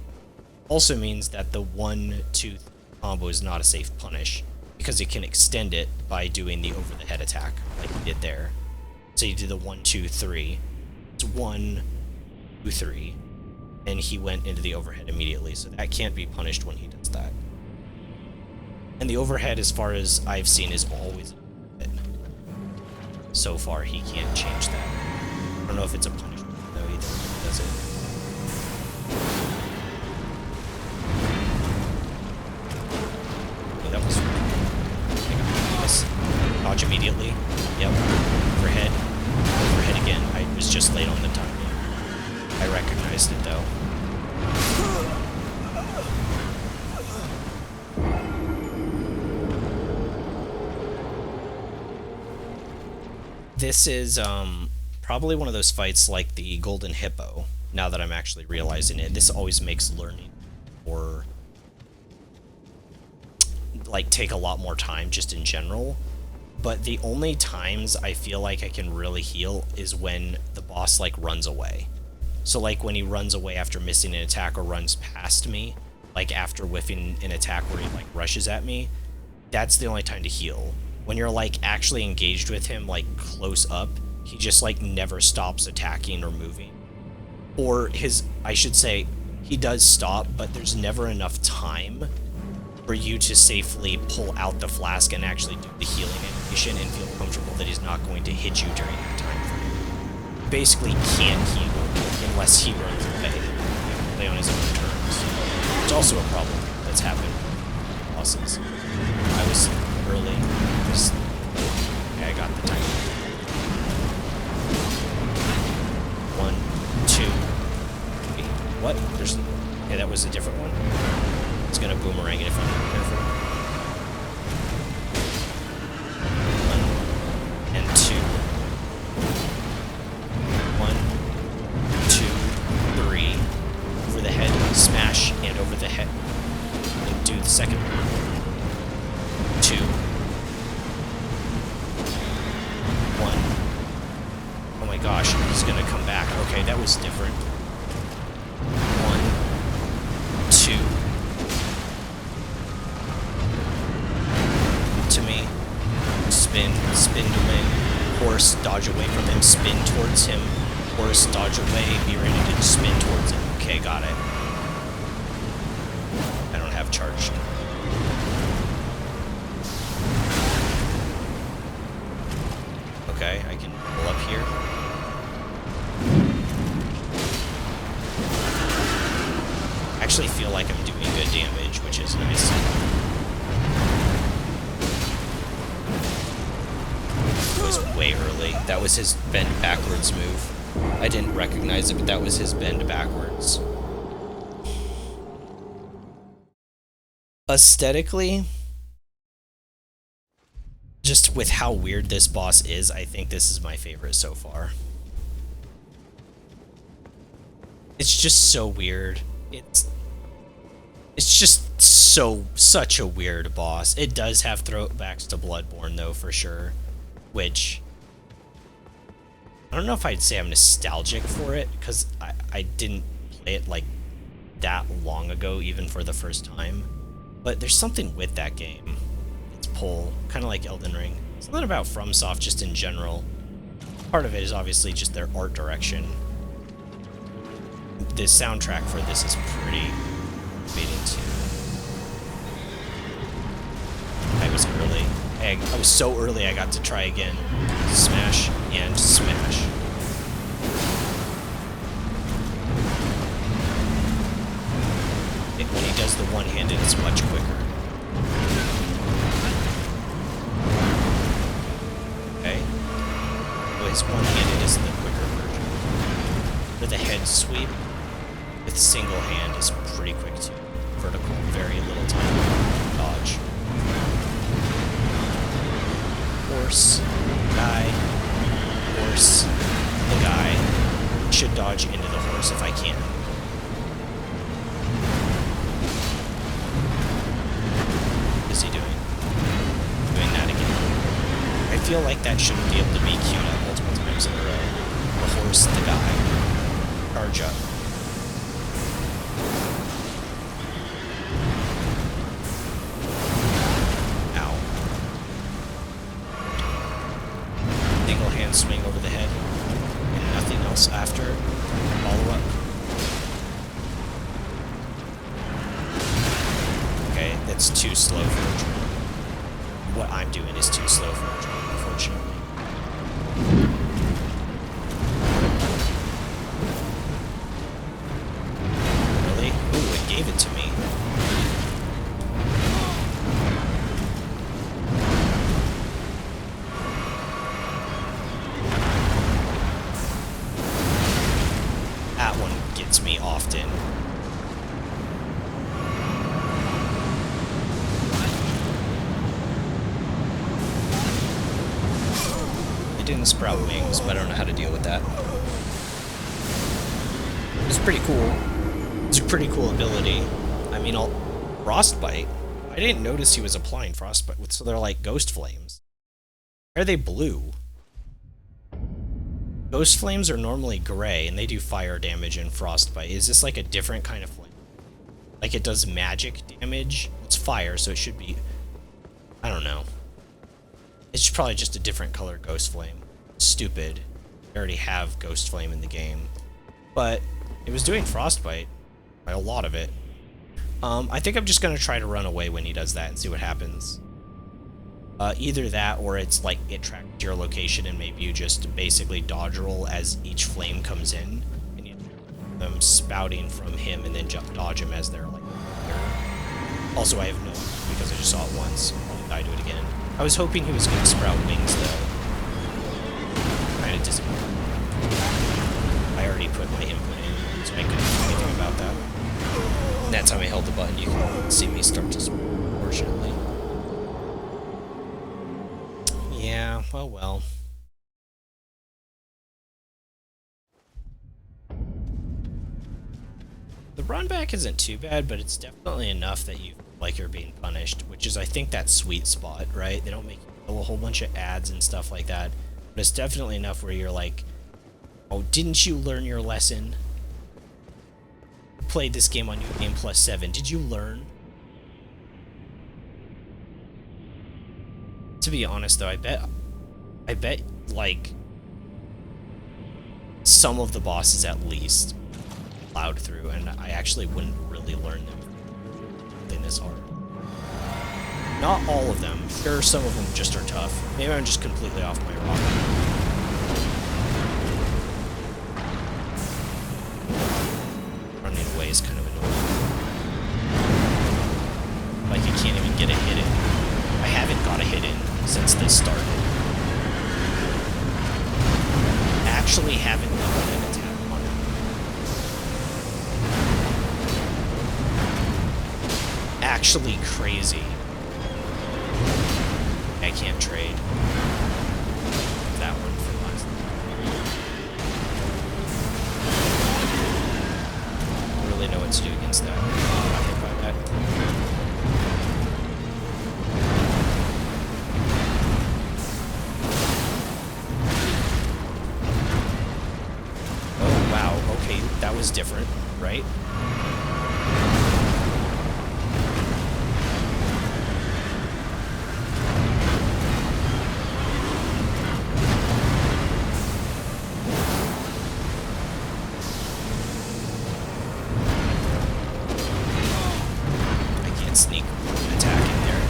Also means that the 1, 2 combo is not a safe punish, because he can extend it by doing the over the head attack like he did there. So you do the 1, 2, 3. It's 1, 2, 3, and he went into the overhead immediately. So that can't be punished when he does that. And the overhead, as far as I've seen, is always a hit. So far, he can't change that. I don't know if it's a punishment though either. When he does it. Oh, that was. Dodge immediately. Yep. Overhead. Overhead again. I was just late on the timing. I recognized it though. This is probably one of those fights like the Golden Hippo, now that I'm actually realizing it. This always makes learning or like take a lot more time just in general. But the only times I feel like I can really heal is when the boss like runs away. So like when he runs away after missing an attack or runs past me, like after whiffing an attack where he like rushes at me, that's the only time to heal. When you're like actually engaged with him like close up, he just like never stops attacking or moving. Or I should say, he does stop, but there's never enough time for you to safely pull out the flask and actually do the healing animation and feel comfortable that he's not going to hit you during that time frame. You basically can't heal unless he runs away. Play on his own terms. It's also a problem that's happened with bosses. I was early. Okay, I got the time. 1, 2, 3. What? Okay, that was a different one. It's gonna boomerang it if I'm not careful. 1 and 2. 1, 2, 3. Over the head, smash, and over the head. And do the second one. 2. 1. Oh my gosh, he's gonna come back. Okay, that was different. 1, 2. To me. Spin to win. Horse, dodge away from him, spin towards him. Horse, dodge away, be ready to spin towards him. Okay, got it. I don't have charge. Okay, I can pull up here. I actually feel like I'm doing good damage, which is nice. It was way early. That was his bend backwards move. I didn't recognize it, but that was his bend backwards. Aesthetically, just with how weird this boss is, I think this is my favorite so far. It's just so weird. It's just such a weird boss. It does have throwbacks to Bloodborne though, for sure. Which, I don't know if I'd say I'm nostalgic for it, because I didn't play it like that long ago, even for the first time. But there's something with that game. Its pull, kind of like Elden Ring. Something about FromSoft just in general. Part of it is obviously just their art direction. The soundtrack for this is pretty motivating too. I was early. I was so early I got to try again. Smash and smash. When he does the one-handed, it's much quicker. Okay. Well, his one-handed is the quicker version. For the head sweep, with single hand is pretty quick too. Vertical, very little time. Dodge. Horse, guy, horse, the guy. Should dodge into the horse if I can. What is he doing? Doing that again. I feel like that shouldn't be able to be queued up multiple times in a row. The horse, the guy. Charge up. Swing over the head and nothing else after. Follow up. Okay, that's too slow for a dream. What I'm doing is too slow for a dream, unfortunately. Really? Ooh, it gave it to me. Me often. It didn't sprout wings, but I don't know how to deal with that. It's pretty cool. It's a pretty cool ability. I mean, Frostbite. I didn't notice he was applying Frostbite, so they're like ghost flames. Why are they blue? Ghost flames are normally gray, and they do fire damage and frostbite. Is this like a different kind of flame? Like it does magic damage? It's fire, so it should be... I don't know. It's probably just a different color ghost flame. Stupid. I already have ghost flame in the game. But it was doing frostbite. By a lot of it. I think I'm just going to try to run away when he does that and see what happens. Either that, or it's like it tracks your location and maybe you just basically dodge roll as each flame comes in, and you them spouting from him and then jump dodge him as they're like there. Also, I have no because I just saw it once. I'll die to it again. I was hoping he was going to sprout wings though. Kind of disappointed. I already put my input in, so I couldn't do anything about that. And that time I held the button, you can see me start to sprout, unfortunately. Yeah, well. The run back isn't too bad, but it's definitely enough that you feel like you're being punished, which is, I think, that sweet spot, right? They don't make you feel a whole bunch of ads and stuff like that, but it's definitely enough where you're like, oh, didn't you learn your lesson? You played this game on NG+7. Did you learn? To be honest, though, I bet, like, some of the bosses at least plowed through, and I actually wouldn't really learn them in this hard. Not all of them. Sure, some of them just are tough. Maybe I'm just completely off my rock. Running away is kind of annoying. Like, you can't even get a hit in. I haven't got a hit in since this started. Actually haven't done an attack on it. Actually crazy. I can't trade that one for last. I don't really know what to do against that. I'm hit by that. Okay, that was different, right? I can't sneak an attack in there.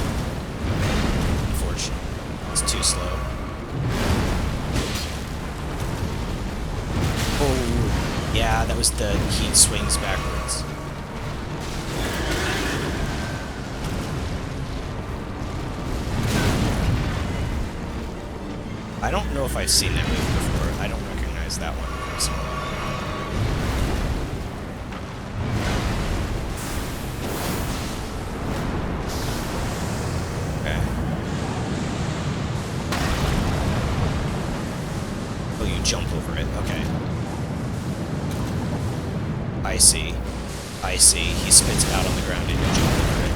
Ah, that was the heat swings backwards. I don't know if I've seen that move before. I don't recognize that one. Okay. Oh, you jump over it. Okay. I see. I see. He spits out on the ground and you jump over it.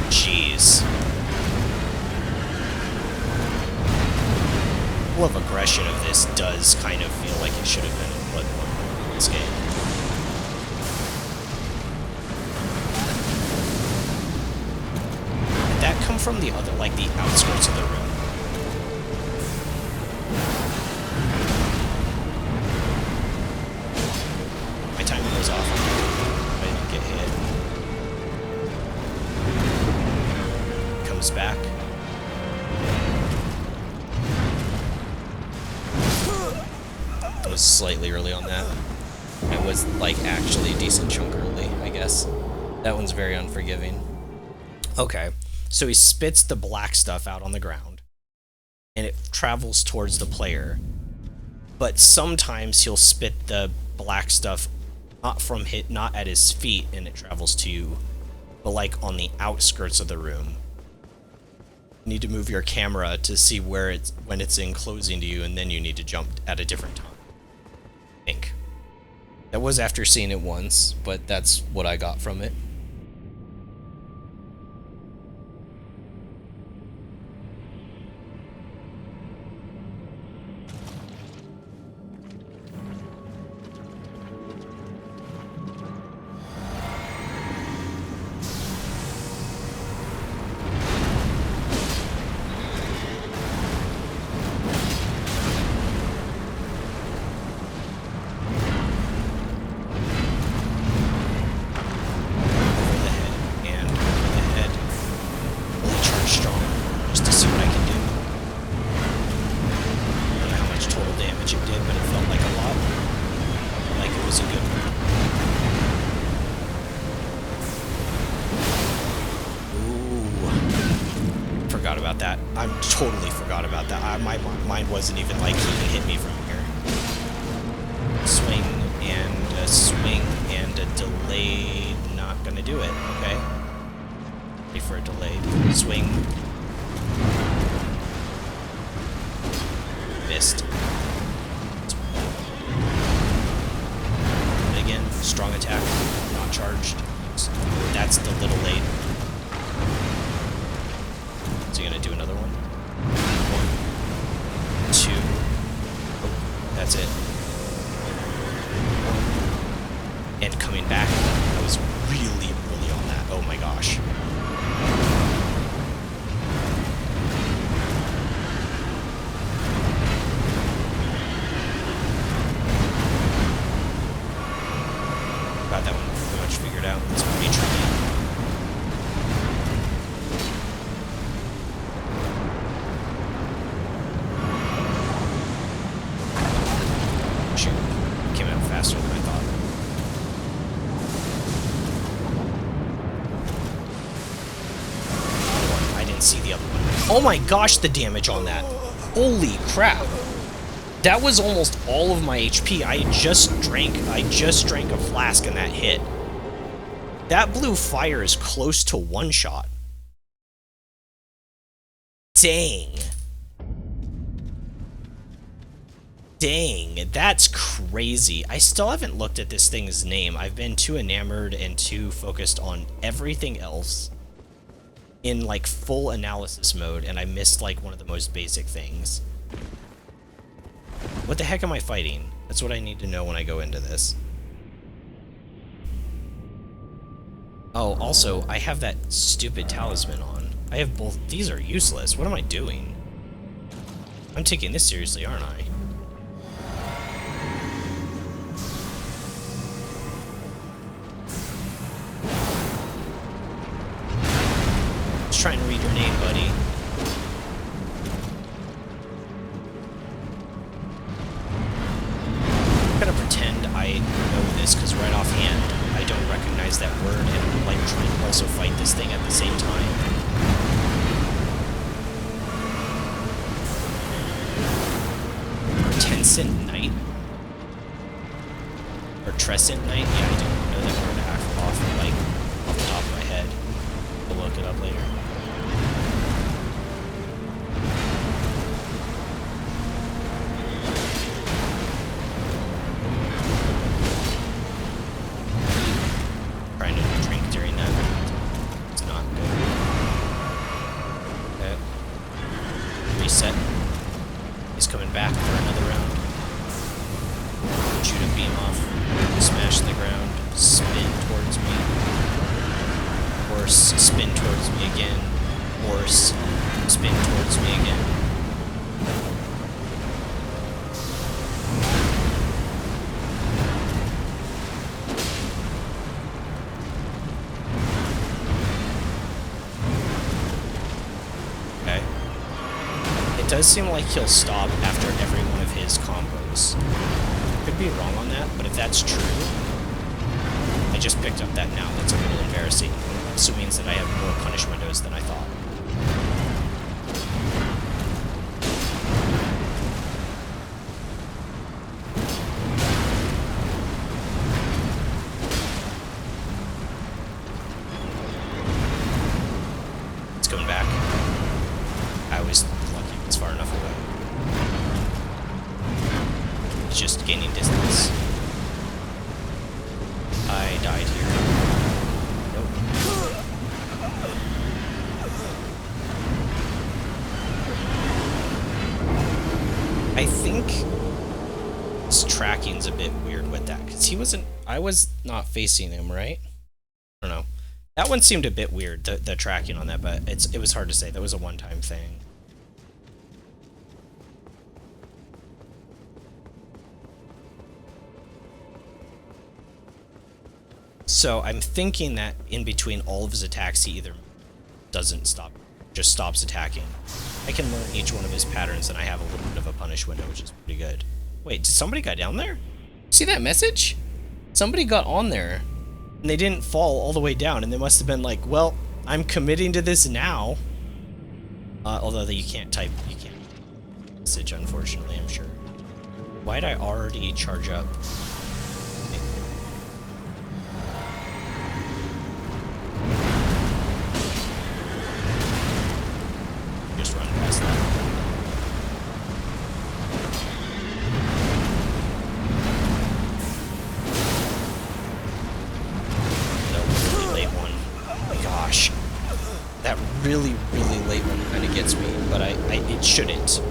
Jeez. The level of aggression of this does kind of feel like it should have been in Bloodborne in this game. Did that come from the other, like the outskirts of the room? My timing was off. I didn't get hit. Comes back. I was slightly early on that. It was like actually a decent chunk early, I guess. That one's very unforgiving. Okay, so he spits the black stuff out on the ground, and it travels towards the player. But sometimes he'll spit the black stuff not at his feet, and it travels to you, but like on the outskirts of the room. You need to move your camera to see where when it's enclosing to you, and then you need to jump at a different time. I think. That was after seeing it once, but that's what I got from it. Totally forgot about that. My mind wasn't even like he can hit me from here. Swing and a delayed. Not gonna do it. Okay. Ready for a delayed swing. Missed. And again, strong attack, not charged. That's the little late. Is he gonna do another one? 1, 2. Oh, that's it. 1. And coming back. I was really early on that. Oh my gosh. Got that one pretty much figured out. It's pretty tricky. Faster than I thought. I didn't see the other one. Oh my gosh, the damage on that. Holy crap. That was almost all of my HP. I just drank a flask and that hit. That blue fire is close to one shot. Dang. Dang, that's crazy. I still haven't looked at this thing's name. I've been too enamored and too focused on everything else in like full analysis mode, and I missed like one of the most basic things. What the heck am I fighting? That's what I need to know when I go into this. Oh, also, I have that stupid talisman on. I have both. These are useless. What am I doing? I'm taking this seriously, aren't I? Trying to read your name, buddy. Crescent Knight? Or Trescent Knight? Yeah, I don't know that word off the top of my head. I'll look it up later. Trying to drink during that. It's not good. Okay. Reset. He's coming back for another round. Shoot a beam off. Smash the ground. Spin towards me. Horse. Spin towards me again. Horse. Spin towards me again. Okay. It does seem like he'll stop after every one of his combos. Could be wrong on that, but if that's true, I just picked up that now. That's a little embarrassing. It also means that I have more punish windows than I thought. It's coming back. I was lucky it's far enough away. It's just gaining distance. I died here. Nope. I think his tracking's a bit weird with that, because I was not facing him, right? I don't know. That one seemed a bit weird, the tracking on that, but it was hard to say. That was a one-time thing. So I'm thinking that in between all of his attacks, he either doesn't stop, just stops attacking. I can learn each one of his patterns, and I have a little bit of a punish window, which is pretty good. Wait, did somebody got down there? See that message? Somebody got on there, and they didn't fall all the way down, and they must have been like, well, I'm committing to this now. Although you can't message, unfortunately, I'm sure. Why'd I already charge up? Just run past that. The really late one. Oh my gosh. That really, really late one kind of gets me, but it shouldn't.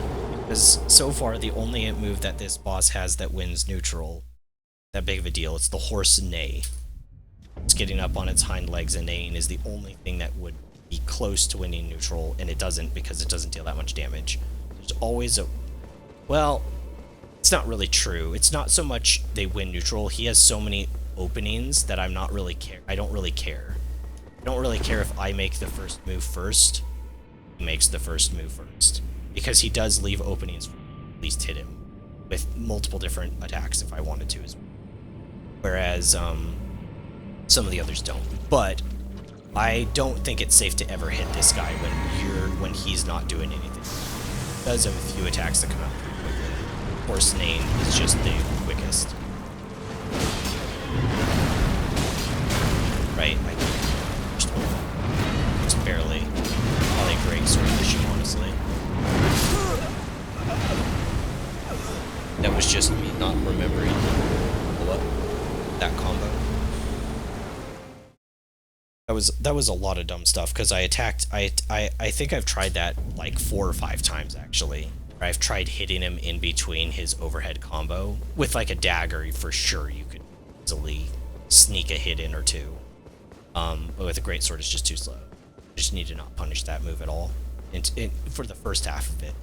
Because so far, the only move that this boss has that wins neutral, that big of a deal, it's the horse neigh. It's getting up on its hind legs and neighing is the only thing that would be close to winning neutral, and it doesn't because it doesn't deal that much damage. There's always a... Well, it's not really true. It's not so much they win neutral. He has so many openings that I don't really care. I don't really care if I make the first move first. He makes the first move first. Because he does leave openings for me to at least hit him with multiple different attacks if I wanted to as well. Whereas, some of the others don't. But I don't think it's safe to ever hit this guy when he's not doing anything. He does have a few attacks that come out pretty quickly. Horse name is just the quickest. Right, I think first one. Just barely. Probably a great sword issue, honestly. That was just me not remembering that combo. That was a lot of dumb stuff because I think I've tried that like 4 or 5 times actually. I've tried hitting him in between his overhead combo with like a dagger. For sure you could easily sneak a hit in or two. But with a greatsword it's just too slow. You just need to not punish that move at all for the first half of it.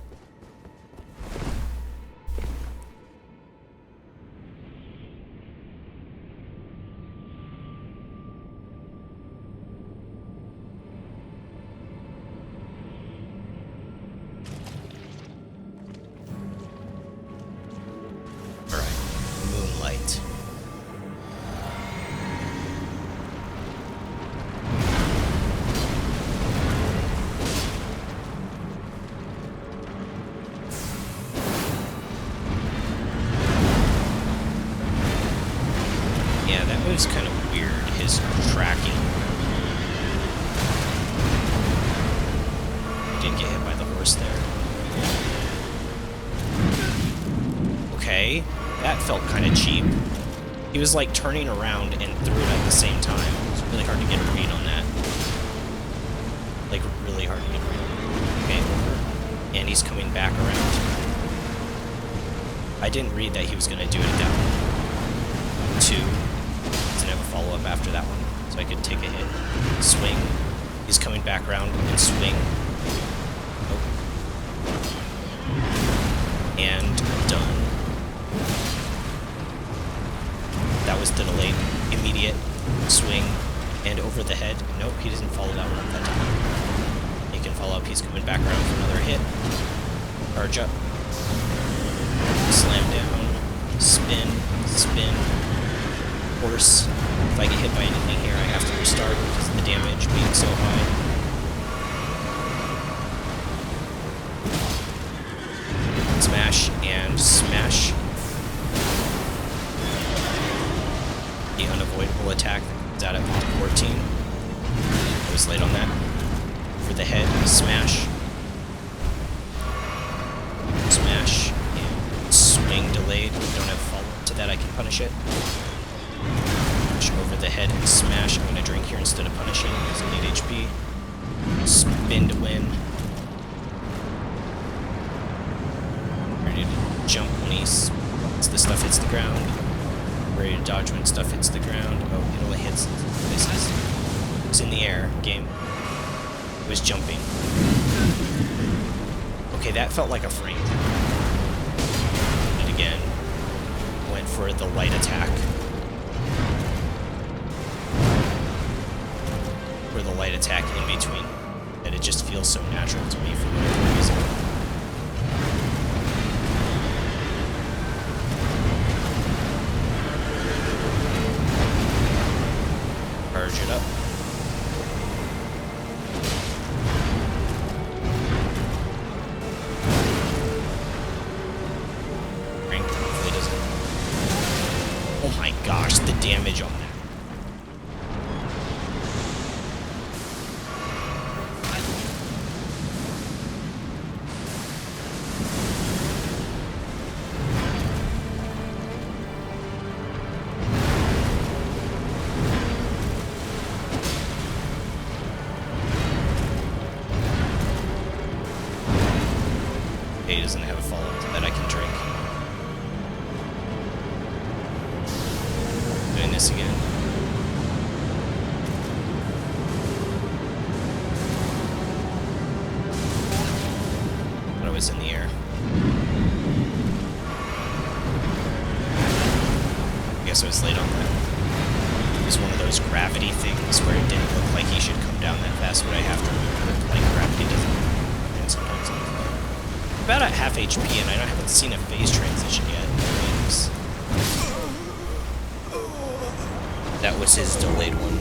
was kind of weird, his tracking. Did get hit by the horse there. Okay, that felt kind of cheap. He was like turning around and threw it at the same time. It's really hard to get a read on that. Like, really hard to get a read on that. Okay, over. And he's coming back around. I didn't read that he was going to do it that one. 2. Doesn't have a follow-up after that one, so I could take a hit. Swing. He's coming back around and swing. Nope. And done. That was the delayed immediate swing and over the head. Nope, he doesn't follow that one up that time. He can follow up. He's coming back around for another hit. Charge up. Slam down. Spin. Spin. Horse. If I get hit by anything here, I have to restart because of the damage being so high. Smash and smash. The unavoidable attack that comes out at 14. I was late on that. For the head, smash. Smash. And swing delayed. Don't have follow-up to that, I can punish it. Push over the head and smash. I'm going to drink here instead of punishing because I need HP. Spin to win. Ready to jump when the stuff hits the ground. Ready to dodge when stuff hits the ground. Oh, it only hits places. It's in the air. Game. It was jumping. Okay, that felt like a frame. And again, went for the light attack. For the light attack in between. And it just feels so natural to me for whatever reason. Charge it up. Drink. Hopefully it doesn't. Oh my gosh, the damage on that. He doesn't have a follow-up that I can drink. Doing this again. But I was in the air. I guess I was late on that. It was one of those gravity things where it didn't look like he should come down that fast, but I have to remember, like, gravity doesn't. And sometimes about at half HP, and I haven't seen a phase transition yet. That was his delayed one.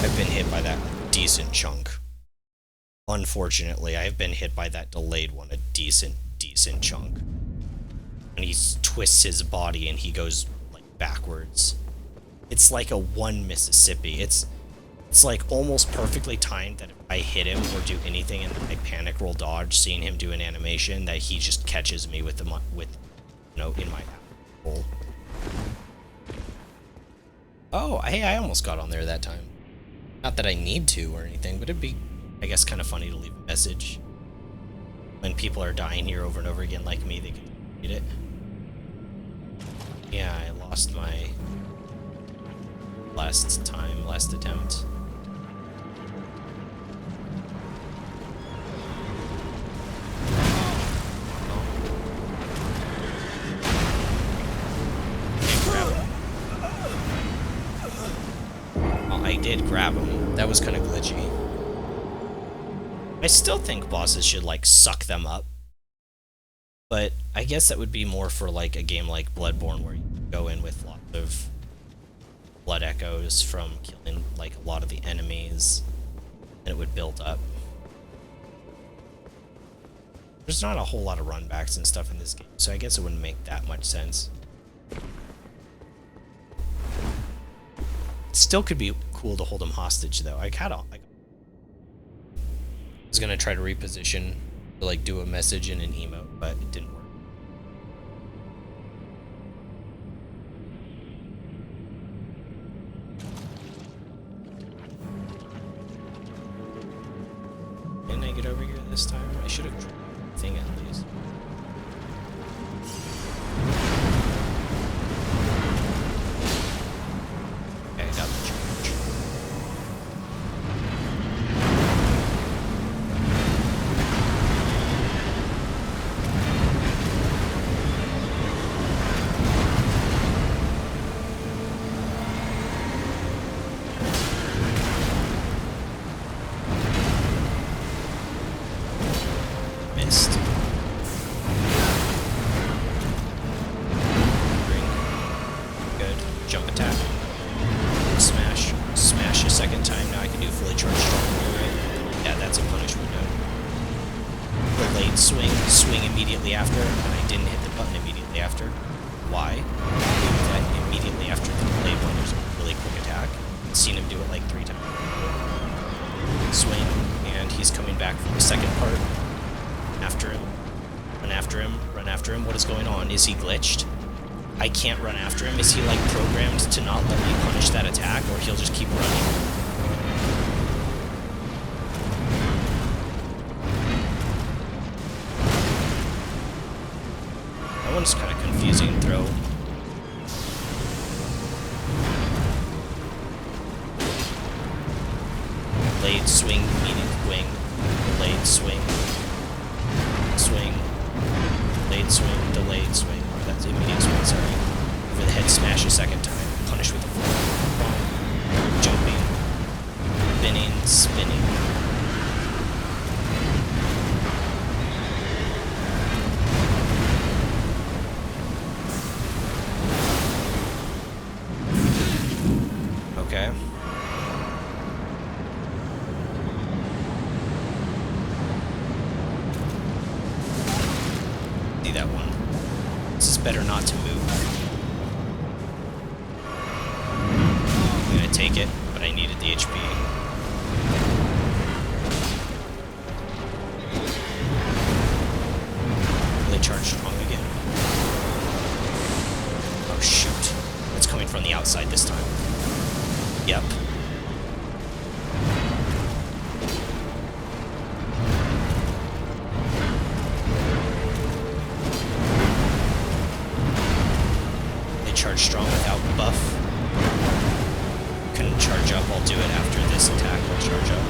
I've been hit by that decent chunk. Unfortunately, I have been hit by that delayed one a decent chunk. And he twists his body and he goes like backwards. It's like a 1 Mississippi. It's like almost perfectly timed that if I hit him or do anything and I panic roll dodge, seeing him do an animation, that he just catches me with in my hole. Oh, hey, I almost got on there that time. Not that I need to or anything, but it'd be, I guess, kind of funny to leave a message. When people are dying here over and over again like me, they can read it. Yeah, I lost my last attempt. I did grab him. That was kind of glitchy. I still think bosses should, like, suck them up. But I guess that would be more for, like, a game like Bloodborne where you go in with lots of blood echoes from killing, like, a lot of the enemies. And it would build up. There's not a whole lot of runbacks and stuff in this game, so I guess it wouldn't make that much sense. Still could be cool to hold him hostage though. I was gonna try to reposition to like do a message in an emote, but it didn't work. Didn't I get over here this time? I should have tried the thing at least. Okay, I got the charge. Missed. Good. Jump attack. Smash. Smash a second time. Now I can do fully charged strong, right? Yeah, that's a punish window. Delayed swing. Swing immediately after, and I didn't hit the button immediately after. Why? That immediately after the delayed one, there's a really quick attack. I've seen him do it like 3 times. Swing, and he's coming back for the second part. After him. Run after him. Run after him. What is going on? Is he glitched? I can't run after him. Is he like programmed to not let me punish that attack, or he'll just keep running? That one's kind of confusing. Throw. Delayed swing, meaning swing. Delayed swing. Swing. Delayed swing. Delayed swing. Or that's immediate swing, sorry. Over the head smash a second time. Punish with a foot. Jumping. Spinning. Spinning. Okay. See that one. This is better not to move. I'm gonna take it, but I needed the HP. Really charge strong again. Oh shoot. It's coming from the outside this time. Yep. They charge strong without buff. Couldn't charge up. I'll do it after this attack. I'll charge up.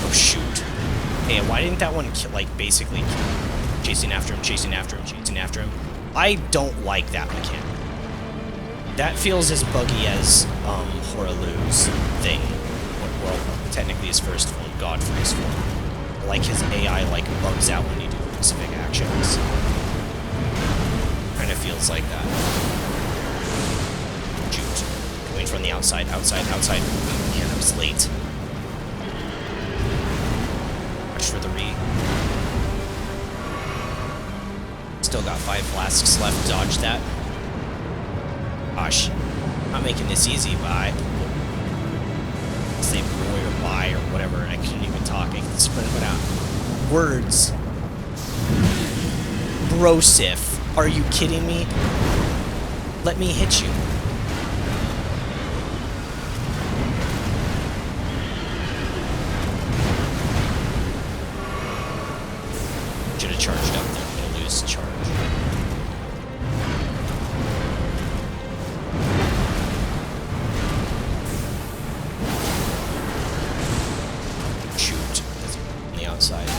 Oh shoot. Hey, why didn't that one like basically chasing after him, chasing after him, chasing after him? I don't like that mechanic. That feels as buggy as Horalu's thing. Well, technically his first form, Godfrey's form. Like his AI like bugs out when you do specific actions. Kind of feels like that. Shoot. Going from the outside, outside, outside. Man, I was late. Watch for the re. Still got 5 flasks left. Dodge that. Gosh. Not making this easy, bye. Say boy or bye or whatever, and I couldn't even talk. I could spread it out. Words. Brosif. Are you kidding me? Let me hit you. Should have charged up there. I'm gonna lose charge. Shoot. That's on the outside.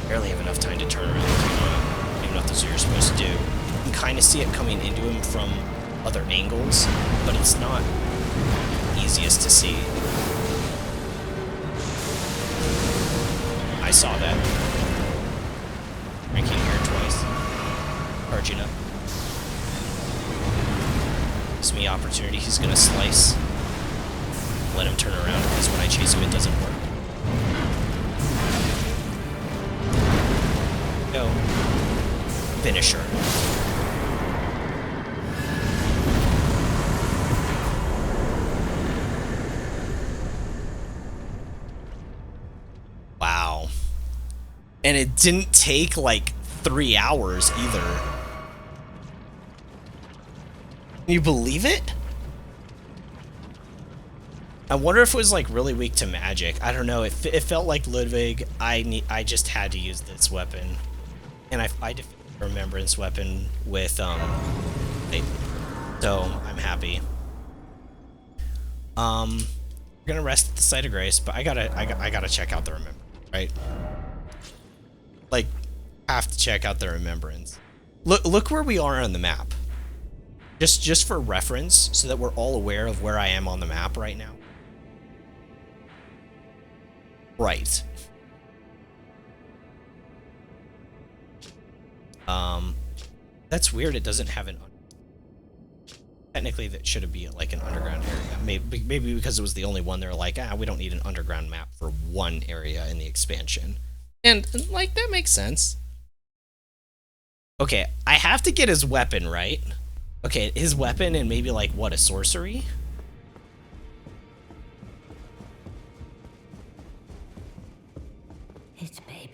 Barely have enough time to turn around. I don't even know what those are supposed to do. You can kind of see it coming into him from other angles, but it's not easiest to see. I saw that. Ranking here twice. Charging up. Gives me opportunity. He's gonna slice. Let him turn around, because when I chase him, it doesn't work. go. Finisher. Wow. And it didn't take like 3 hours either. Can you believe it? I wonder if it was like really weak to magic. I don't know. It felt like Ludwig. I just had to use this weapon, and I defeated the remembrance weapon with so I'm happy. We're gonna rest at the site of grace, but I gotta check out the remembrance, right? Like, have to check out the remembrance. Look where we are on the map. Just for reference, so that we're all aware of where I am on the map right now. Right. That's weird. It doesn't have an. Technically, that should be like an underground area. Maybe because it was the only one. They're like, we don't need an underground map for one area in the expansion, and like that makes sense. Okay, I have to get his weapon right. Okay, his weapon and maybe like what, a sorcery? It's babe.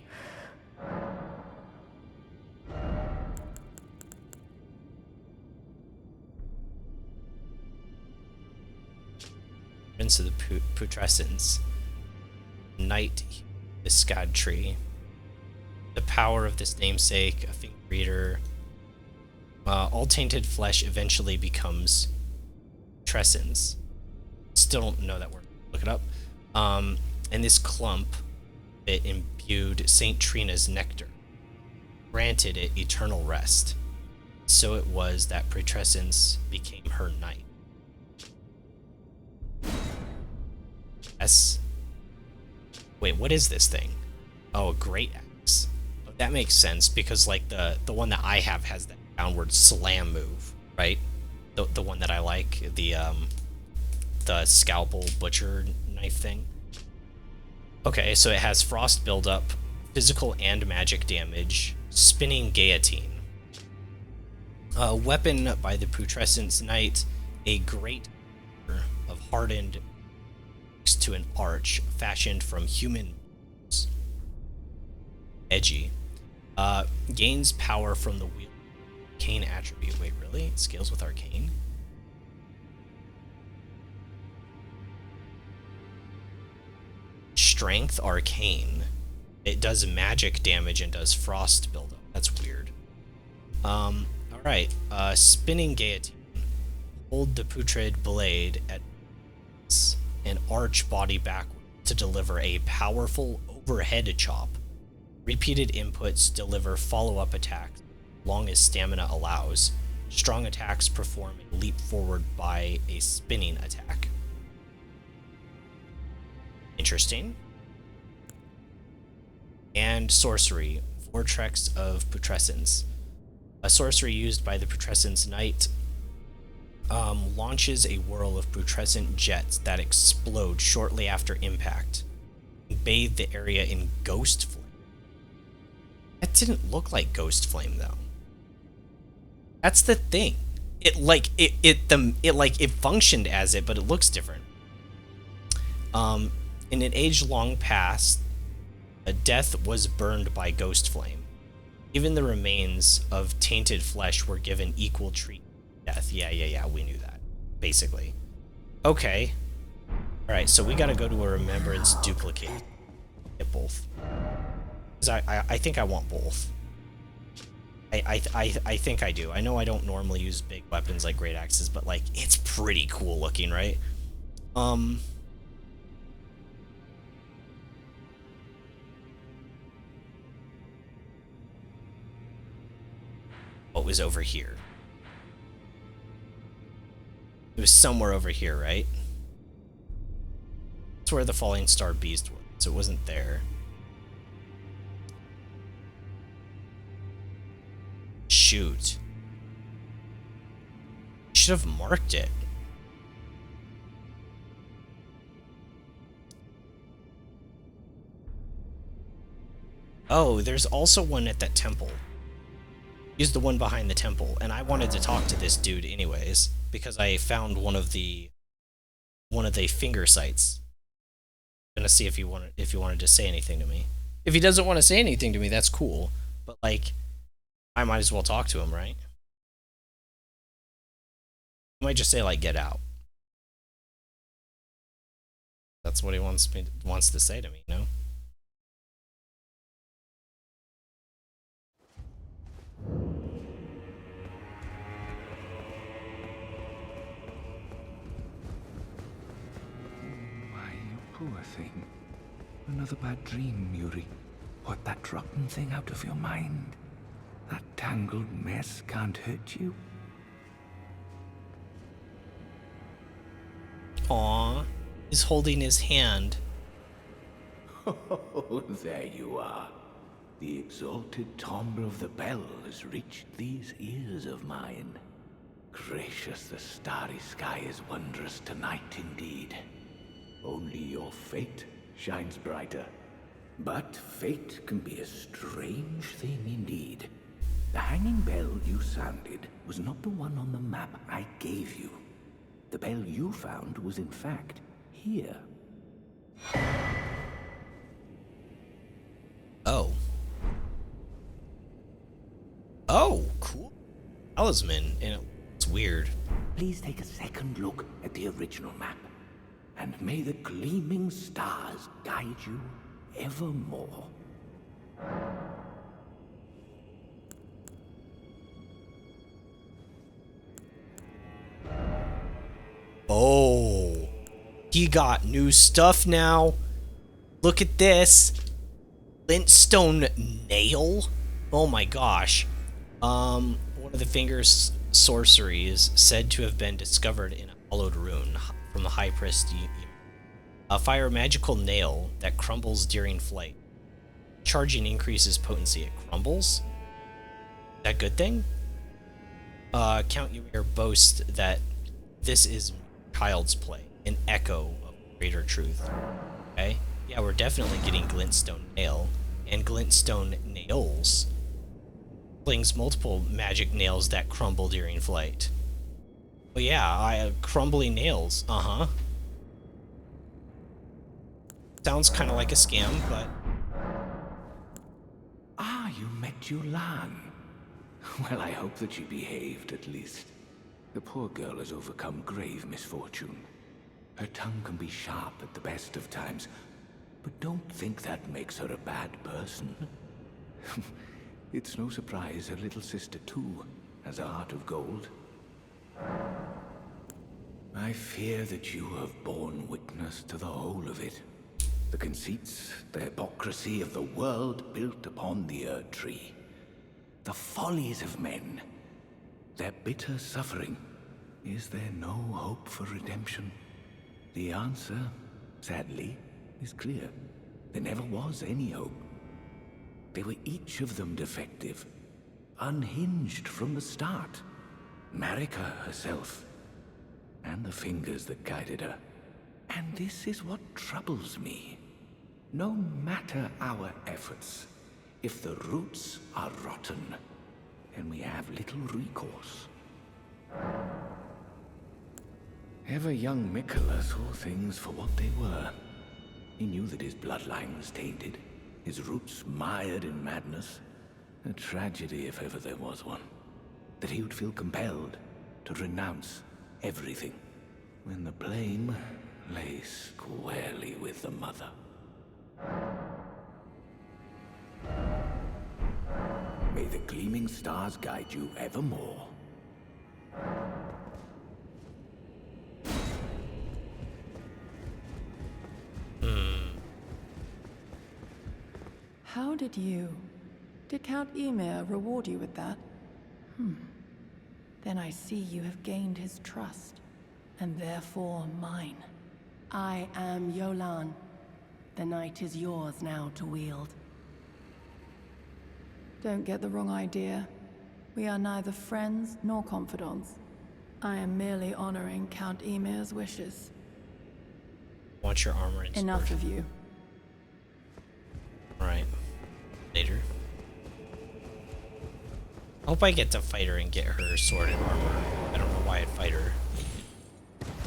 Prince of the Putrescence. Knight, the Erdtree. The power of this namesake, a finger reader. All tainted flesh eventually becomes Putrescence. Still don't know that word. Look it up. And this clump, it imbued Saint Trina's nectar, granted it eternal rest. So it was that Putrescence became her knight. Yes. Wait, what is this thing? Oh, a great axe. That makes sense because like the one that I have has that downward slam move, right? The one that I like, the scalpel butcher knife thing. Okay, so it has frost buildup, physical and magic damage, spinning guillotine. Weapon by the Putrescence Knight, a great of hardened to an arch fashioned from human bones. Edgy. Gains power from the wheel. Arcane attribute. Wait, really? It scales with arcane? Strength arcane. It does magic damage and does frost buildup. That's weird. Alright. Spinning guillotine. Hold the putrid blade at and arch body backward to deliver a powerful overhead chop. Repeated inputs deliver follow-up attacks, long as stamina allows. Strong attacks perform a leap forward by a spinning attack. Interesting. And sorcery, Vortex of Putrescence. A sorcery used by the Putrescence Knight launches a whirl of putrescent jets that explode shortly after impact. Bathe the area in ghost flame. That didn't look like ghost flame though. That's the thing. It functioned as it, but it looks different. In an age long past, a death was burned by ghost flame. Even the remains of tainted flesh were given equal treatment. Death. Yeah, we knew that. Basically. Okay. Alright, so we gotta go to a remembrance duplicate. Get both. Because I think I want both. I think I do. I know I don't normally use big weapons like great axes, but like, it's pretty cool looking, right? What was over here? It was somewhere over here, right? That's where the Falling Star Beast was, so it wasn't there. Shoot. Should have marked it. Oh, there's also one at that temple. He's the one behind the temple, and I wanted to talk to this dude anyways because I found one of the finger sights. I'm gonna see if he wanted to say anything to me. If he doesn't want to say anything to me, that's cool. But like, I might as well talk to him, right? I might just say like, "Get out." That's what he wants to say to me, you know? Why, you poor thing. Another bad dream, Yuri. Put that rotten thing out of your mind. That tangled mess can't hurt you. Aww. He's holding his hand. Oh, there you are. The exalted timbre of the bell has reached these ears of mine. Gracious, the starry sky is wondrous tonight indeed. Only your fate shines brighter. But fate can be a strange thing indeed. The hanging bell you sounded was not the one on the map I gave you. The bell you found was in fact here. Oh. Oh, cool. Talisman, and it's weird. Please take a second look at the original map, and may the gleaming stars guide you evermore. Oh. He got new stuff now. Look at this. Glintstone nail? Oh my gosh. One of the finger's sorceries said to have been discovered in a hollowed rune from the High Priest. Fire a magical nail that crumbles during flight. Charging increases potency. It crumbles? That a good thing? Count Ymir boasts that this is child's play, an echo of greater truth. Okay? Yeah, we're definitely getting Glintstone nail and Glintstone nails. Flings multiple magic nails that crumble during flight. Oh yeah, crumbling nails. Uh-huh. Sounds kind of like a scam, but... Ah, you met Yulan. Well, I hope that she behaved at least. The poor girl has overcome grave misfortune. Her tongue can be sharp at the best of times, but don't think that makes her a bad person. It's no surprise her little sister, too, has a heart of gold. I fear that you have borne witness to the whole of it. The conceits, the hypocrisy of the world built upon the Erdtree. The follies of men. Their bitter suffering. Is there no hope for redemption? The answer, sadly, is clear. There never was any hope. They were each of them defective, unhinged from the start. Marika herself, and the fingers that guided her. And this is what troubles me. No matter our efforts, if the roots are rotten, then we have little recourse. Ever young Mikola saw things for what they were. He knew that his bloodline was tainted, his roots mired in madness. A tragedy if ever there was one. That he would feel compelled to renounce everything when the blame lay squarely with the mother. May the gleaming stars guide you evermore. How did Count Ymir reward you with that? Then I see you have gained his trust, and therefore mine. I am Yolan. The night is yours now to wield. Don't get the wrong idea. We are neither friends nor confidants. I am merely honoring Count Ymir's wishes. Want your armor and Enough sword. of you. Right. Later. I hope I get to fight her and get her sword and armor. I don't know why I'd fight her.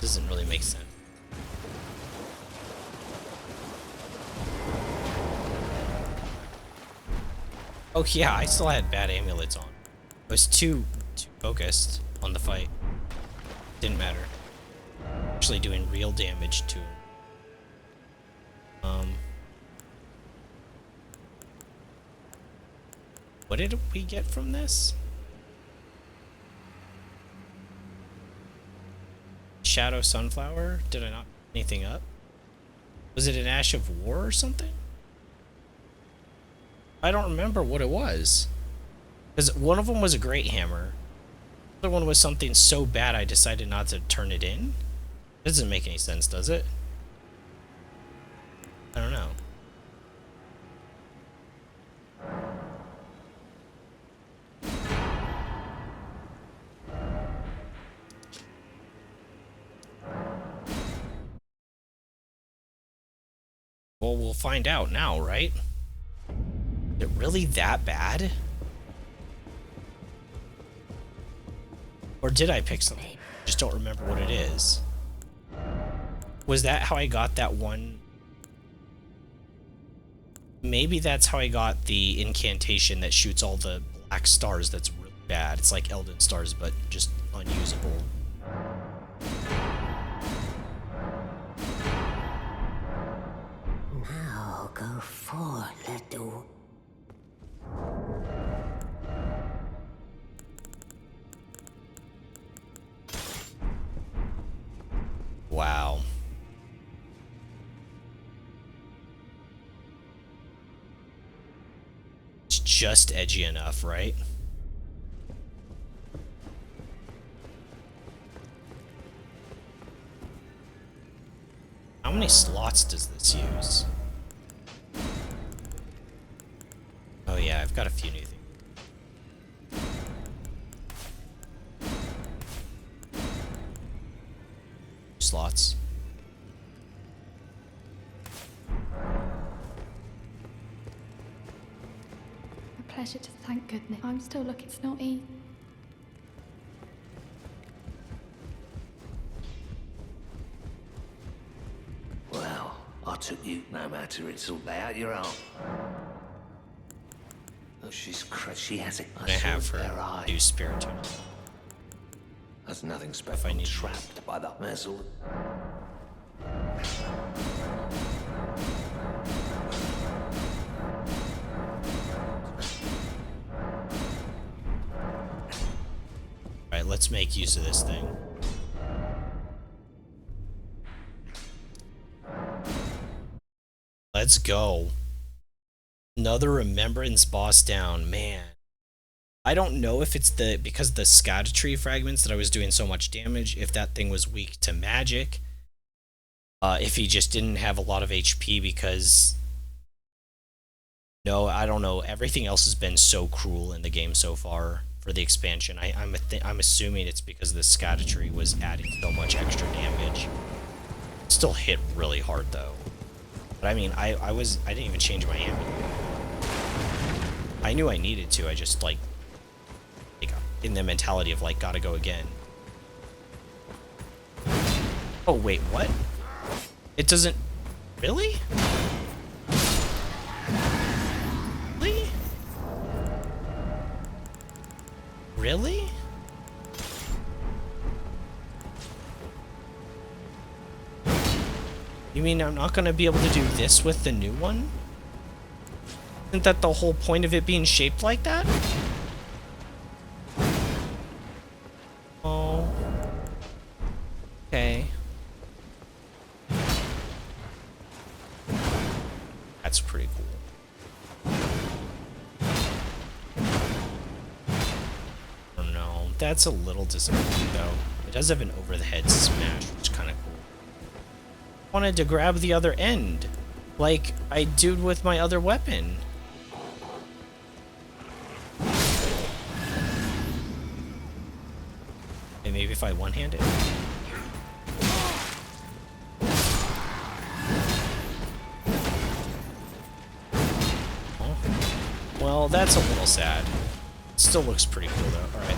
Doesn't really make sense. Oh yeah, I still had bad amulets on. I was too focused on the fight. Didn't matter. Actually doing real damage to him. What did we get from this? Shadow Sunflower? Did I not pick anything up? Was it an Ash of War or something? I don't remember what it was. Because one of them was a great hammer. The other one was something so bad I decided not to turn it in. It doesn't make any sense, does it? I don't know. Well, we'll find out now, right? Is it really that bad? Or did I pick something? I just don't remember what it is. Was that how I got that one? Maybe that's how I got the incantation that shoots all the black stars that's really bad. It's like Elden stars, but just unusable. Now go forth, little. Wow. It's just edgy enough, right? How many slots does this use? Oh yeah, I've got a few new things. Slots. A pleasure to thank goodness. I'm still looking snotty. Well, I took you no matter it's all out your own. Oh, she's she has it. I have her do spiritual. That's nothing I special. need- Trapped by that missile. Alright, let's make use of this thing. Let's go. Another remembrance boss down, man. I don't know if it's because the Erdtree fragments that I was doing so much damage, if that thing was weak to magic. If he just didn't have a lot of HP because... No, I don't know. Everything else has been so cruel in the game so far for the expansion. I'm assuming it's because the Erdtree was adding so much extra damage. Still hit really hard though. But I mean, I didn't even change my amulet. I knew I needed to. I just like in the mentality of like gotta go again. Oh wait, what? It doesn't really? Really? Really? You mean I'm not gonna be able to do this with the new one? Isn't that the whole point of it being shaped like that? Oh. Okay. That's pretty cool. Oh no, that's a little disappointing though. It does have an over-the-head smash, which is kind of cool. Wanted to grab the other end, like I did with my other weapon. And maybe if I one-hand it. Oh. Well, that's a little sad. Still looks pretty cool though. Alright.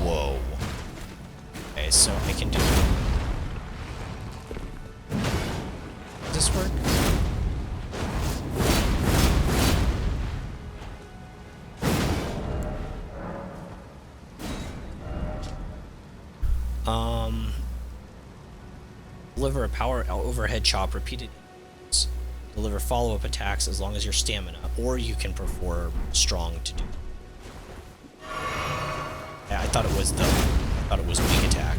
Whoa. Okay, so I can do... Does this work? Deliver a power overhead chop repeated. Deliver follow-up attacks as long as your stamina, or you can perform strong to do. Yeah, I thought it was weak attack.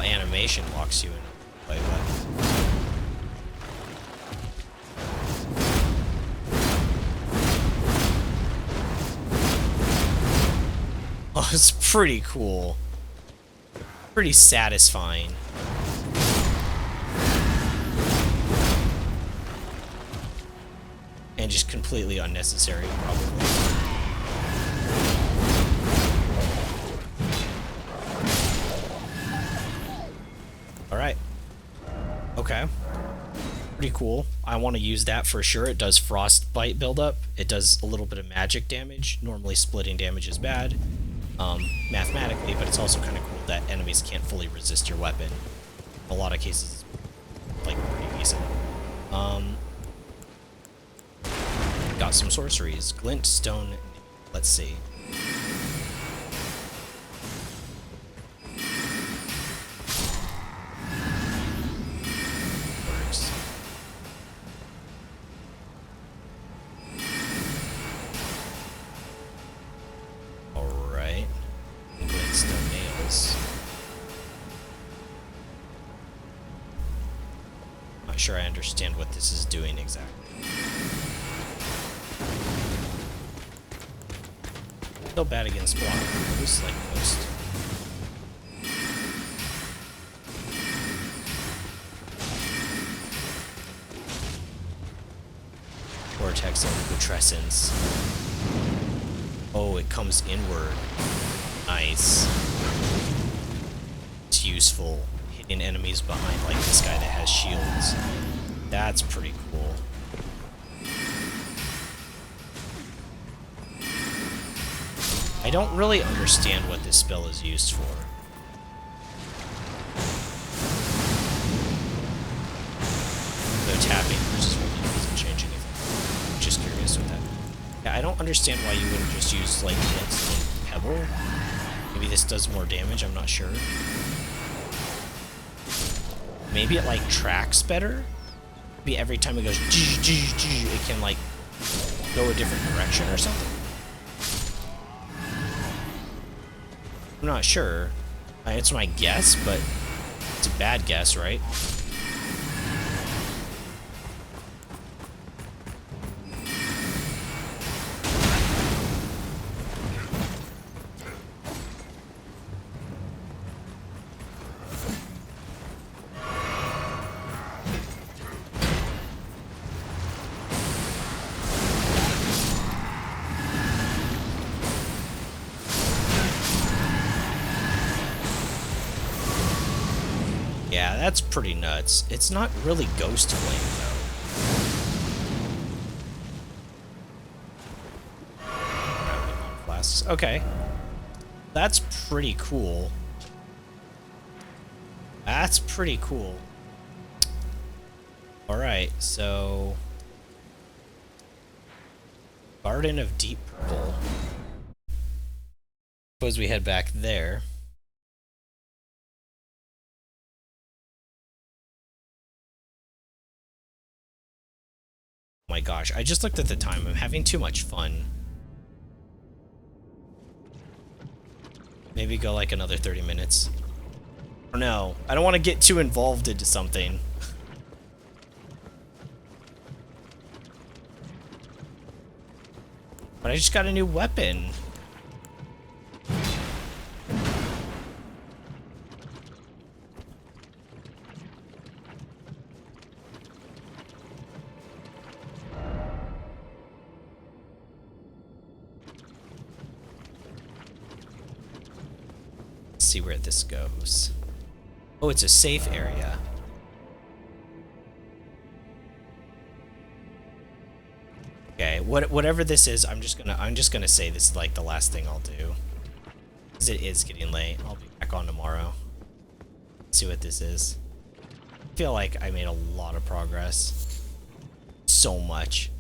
Animation locks you in play, but oh, it's pretty cool, pretty satisfying. And just completely unnecessary, probably. Alright. Okay. Pretty cool. I want to use that for sure. It does frostbite buildup. It does a little bit of magic damage. Normally splitting damage is bad, mathematically, but it's also kind of cool that enemies can't fully resist your weapon. In a lot of cases, it's, like, pretty decent. Got some sorceries. Glint, stone, let's see. Sure I understand what this is doing exactly. Still bad against block moves, like most. Vortex of Putrescence. Oh, it comes inward. Nice. It's useful. Hitting enemies behind, like this guy that has shields. That's pretty cool. I don't really understand what this spell is used for. No tapping versus holding doesn't change anything. I'm just curious with that. Yeah, I don't understand why you wouldn't just use, like, instant pebble. Maybe this does more damage, I'm not sure. Maybe it, like, tracks better? Maybe every time it goes, it can, like, go a different direction or something? I'm not sure. It's my guess, but it's a bad guess, right? Yeah, that's pretty nuts. It's not really Ghost Flame, though. Flasks. Okay. That's pretty cool. That's pretty cool. Alright, so... Garden of Deep Purple. Suppose we head back there. Oh my gosh, I just looked at the time. I'm having too much fun. Maybe go like another 30 minutes. Or no, I don't want to get too involved into something. But I just got a new weapon. see where this goes. Oh, it's a safe area. Okay, whatever this is, I'm just gonna say this is like the last thing I'll do. Because it is getting late. I'll be back on tomorrow. See what this is. I feel like I made a lot of progress. So much.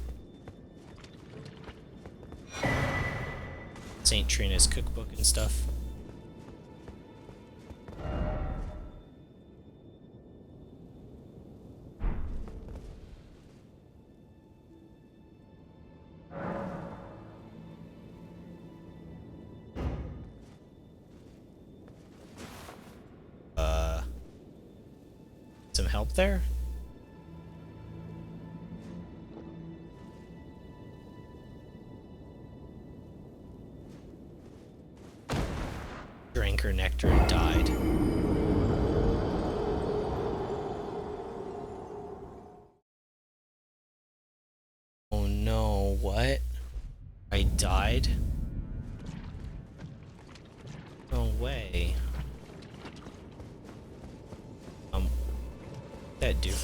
St. Trina's cookbook and stuff. Some help there? Drank her nectar and died. Oh no, what? I died? No way. That dude.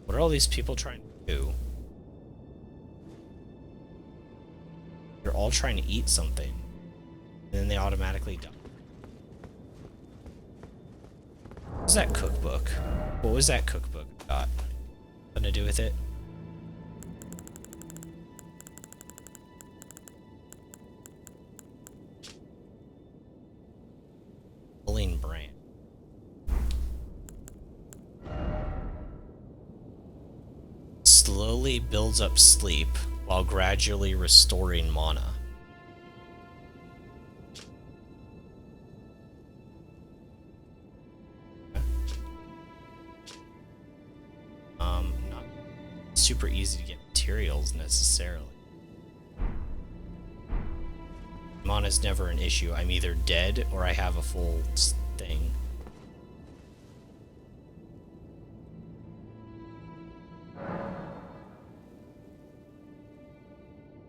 What are all these people trying to do? They're all trying to eat something, and then they automatically die. What's that cookbook? What was that cookbook got? Something to do with it? Pulling brand. Slowly builds up sleep while gradually restoring mana. Not super easy to get materials necessarily. Mana's never an issue. I'm either dead or I have a full thing.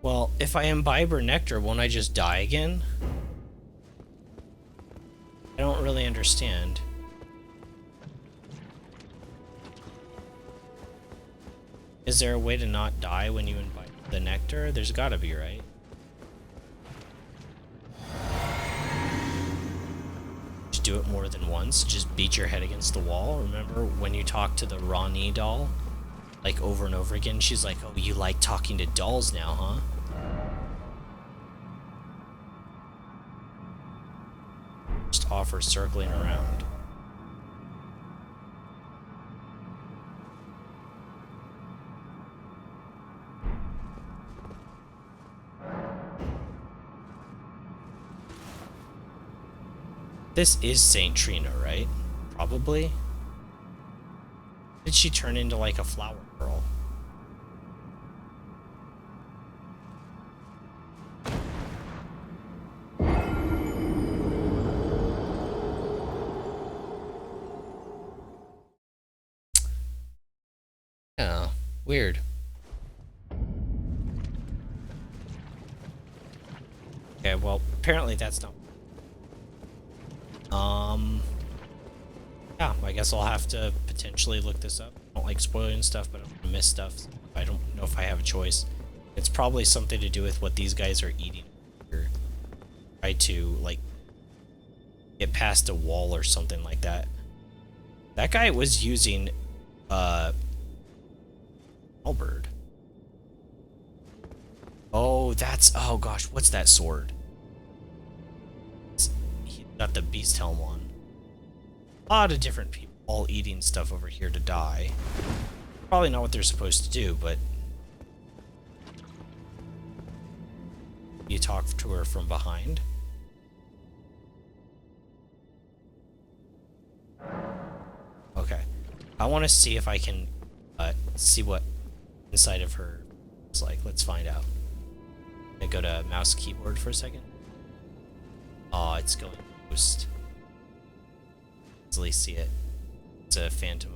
Well, if I imbibe her nectar, won't I just die again? I don't really understand. Is there a way to not die when you imbibe the nectar? There's gotta be, right? Just do it more than once. Just beat your head against the wall. Remember when you talked to the Ronnie doll? Like over and over again? She's like, oh, you like talking to dolls now, huh? Just offer circling around. This is Saint Trina, right? Probably. Did she turn into like a flower girl? Yeah, weird. Okay, well, apparently that's not. Yeah, I guess I'll have to potentially look this up. I don't like spoiling stuff, but I'm gonna miss stuff. So I don't know if I have a choice. It's probably something to do with what these guys are eating here. Try to, like, get past a wall or something like that. That guy was using, halberd. Oh, that's, oh gosh, what's that sword? He got the beast helm on. A lot of different people all eating stuff over here to die. Probably not what they're supposed to do, but you talk to her from behind. Okay. I want to see if I can see what inside of her looks like. Let's find out. I'm gonna go to mouse keyboard for a second. Oh, it's going ghost. Easily see it. It's a phantom.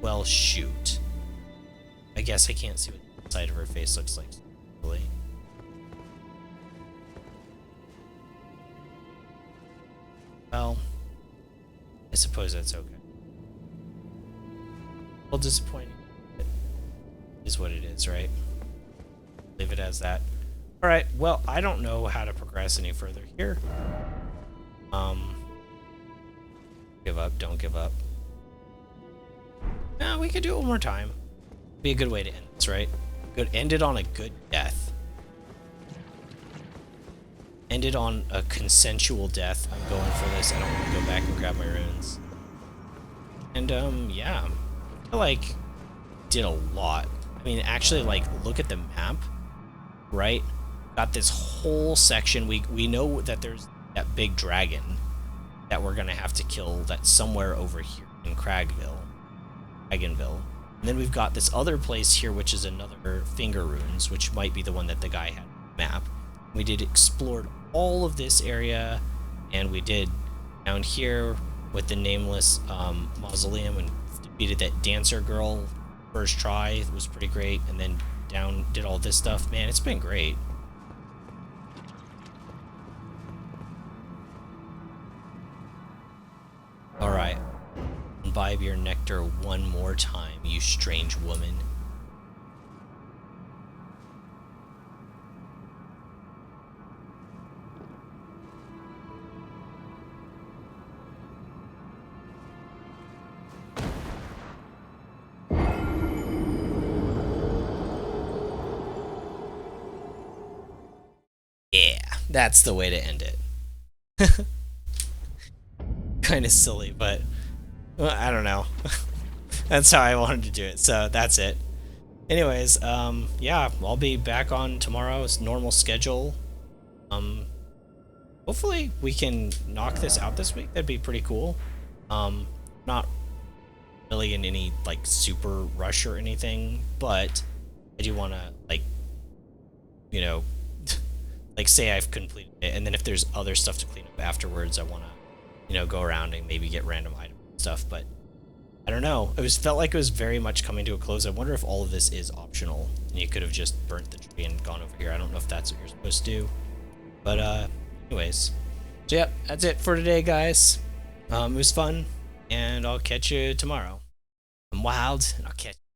Well, shoot. I guess I can't see what the side of her face looks like. Really. Well, I suppose that's okay. Well, disappointing. It is what it is, right? Leave it as that. Alright, well, I don't know how to progress any further here. Give up, don't give up. No, we could do it one more time. Be a good way to end this, right? Good, end it on a good death. End it on a consensual death. I'm going for this. I don't want to go back and grab my runes. And, yeah. I feel like did a lot. I mean, actually, like, look at the map, right? Got this whole section. We know that there's that big dragon that we're gonna have to kill that's somewhere over here in Dragonville. And then we've got this other place here, which is another finger runes, which might be the one that the guy had on the map. We did explored all of this area, and we did down here with the nameless mausoleum and defeated that dancer girl first try. It was pretty great, and then down did all this stuff. Man, it's been great. Alright. Imbibe your nectar one more time, you strange woman. Yeah, that's the way to end it. Kind of silly, but well, I don't know. That's how I wanted to do it, so that's it. Anyways, yeah, I'll be back on tomorrow's normal schedule. Hopefully we can knock this out this week. That'd be pretty cool. Not really in any like super rush or anything, but I do want to like, you know, like say I've completed it, and then if there's other stuff to clean up afterwards, I want to, you know, go around and maybe get random item stuff. But I don't know. It felt like it was very much coming to a close. I wonder if all of this is optional, and you could have just burnt the tree and gone over here. I don't know if that's what you're supposed to do. But anyways, so yeah, that's it for today, guys. It was fun, and I'll catch you tomorrow. I'm wild, and I'll catch you.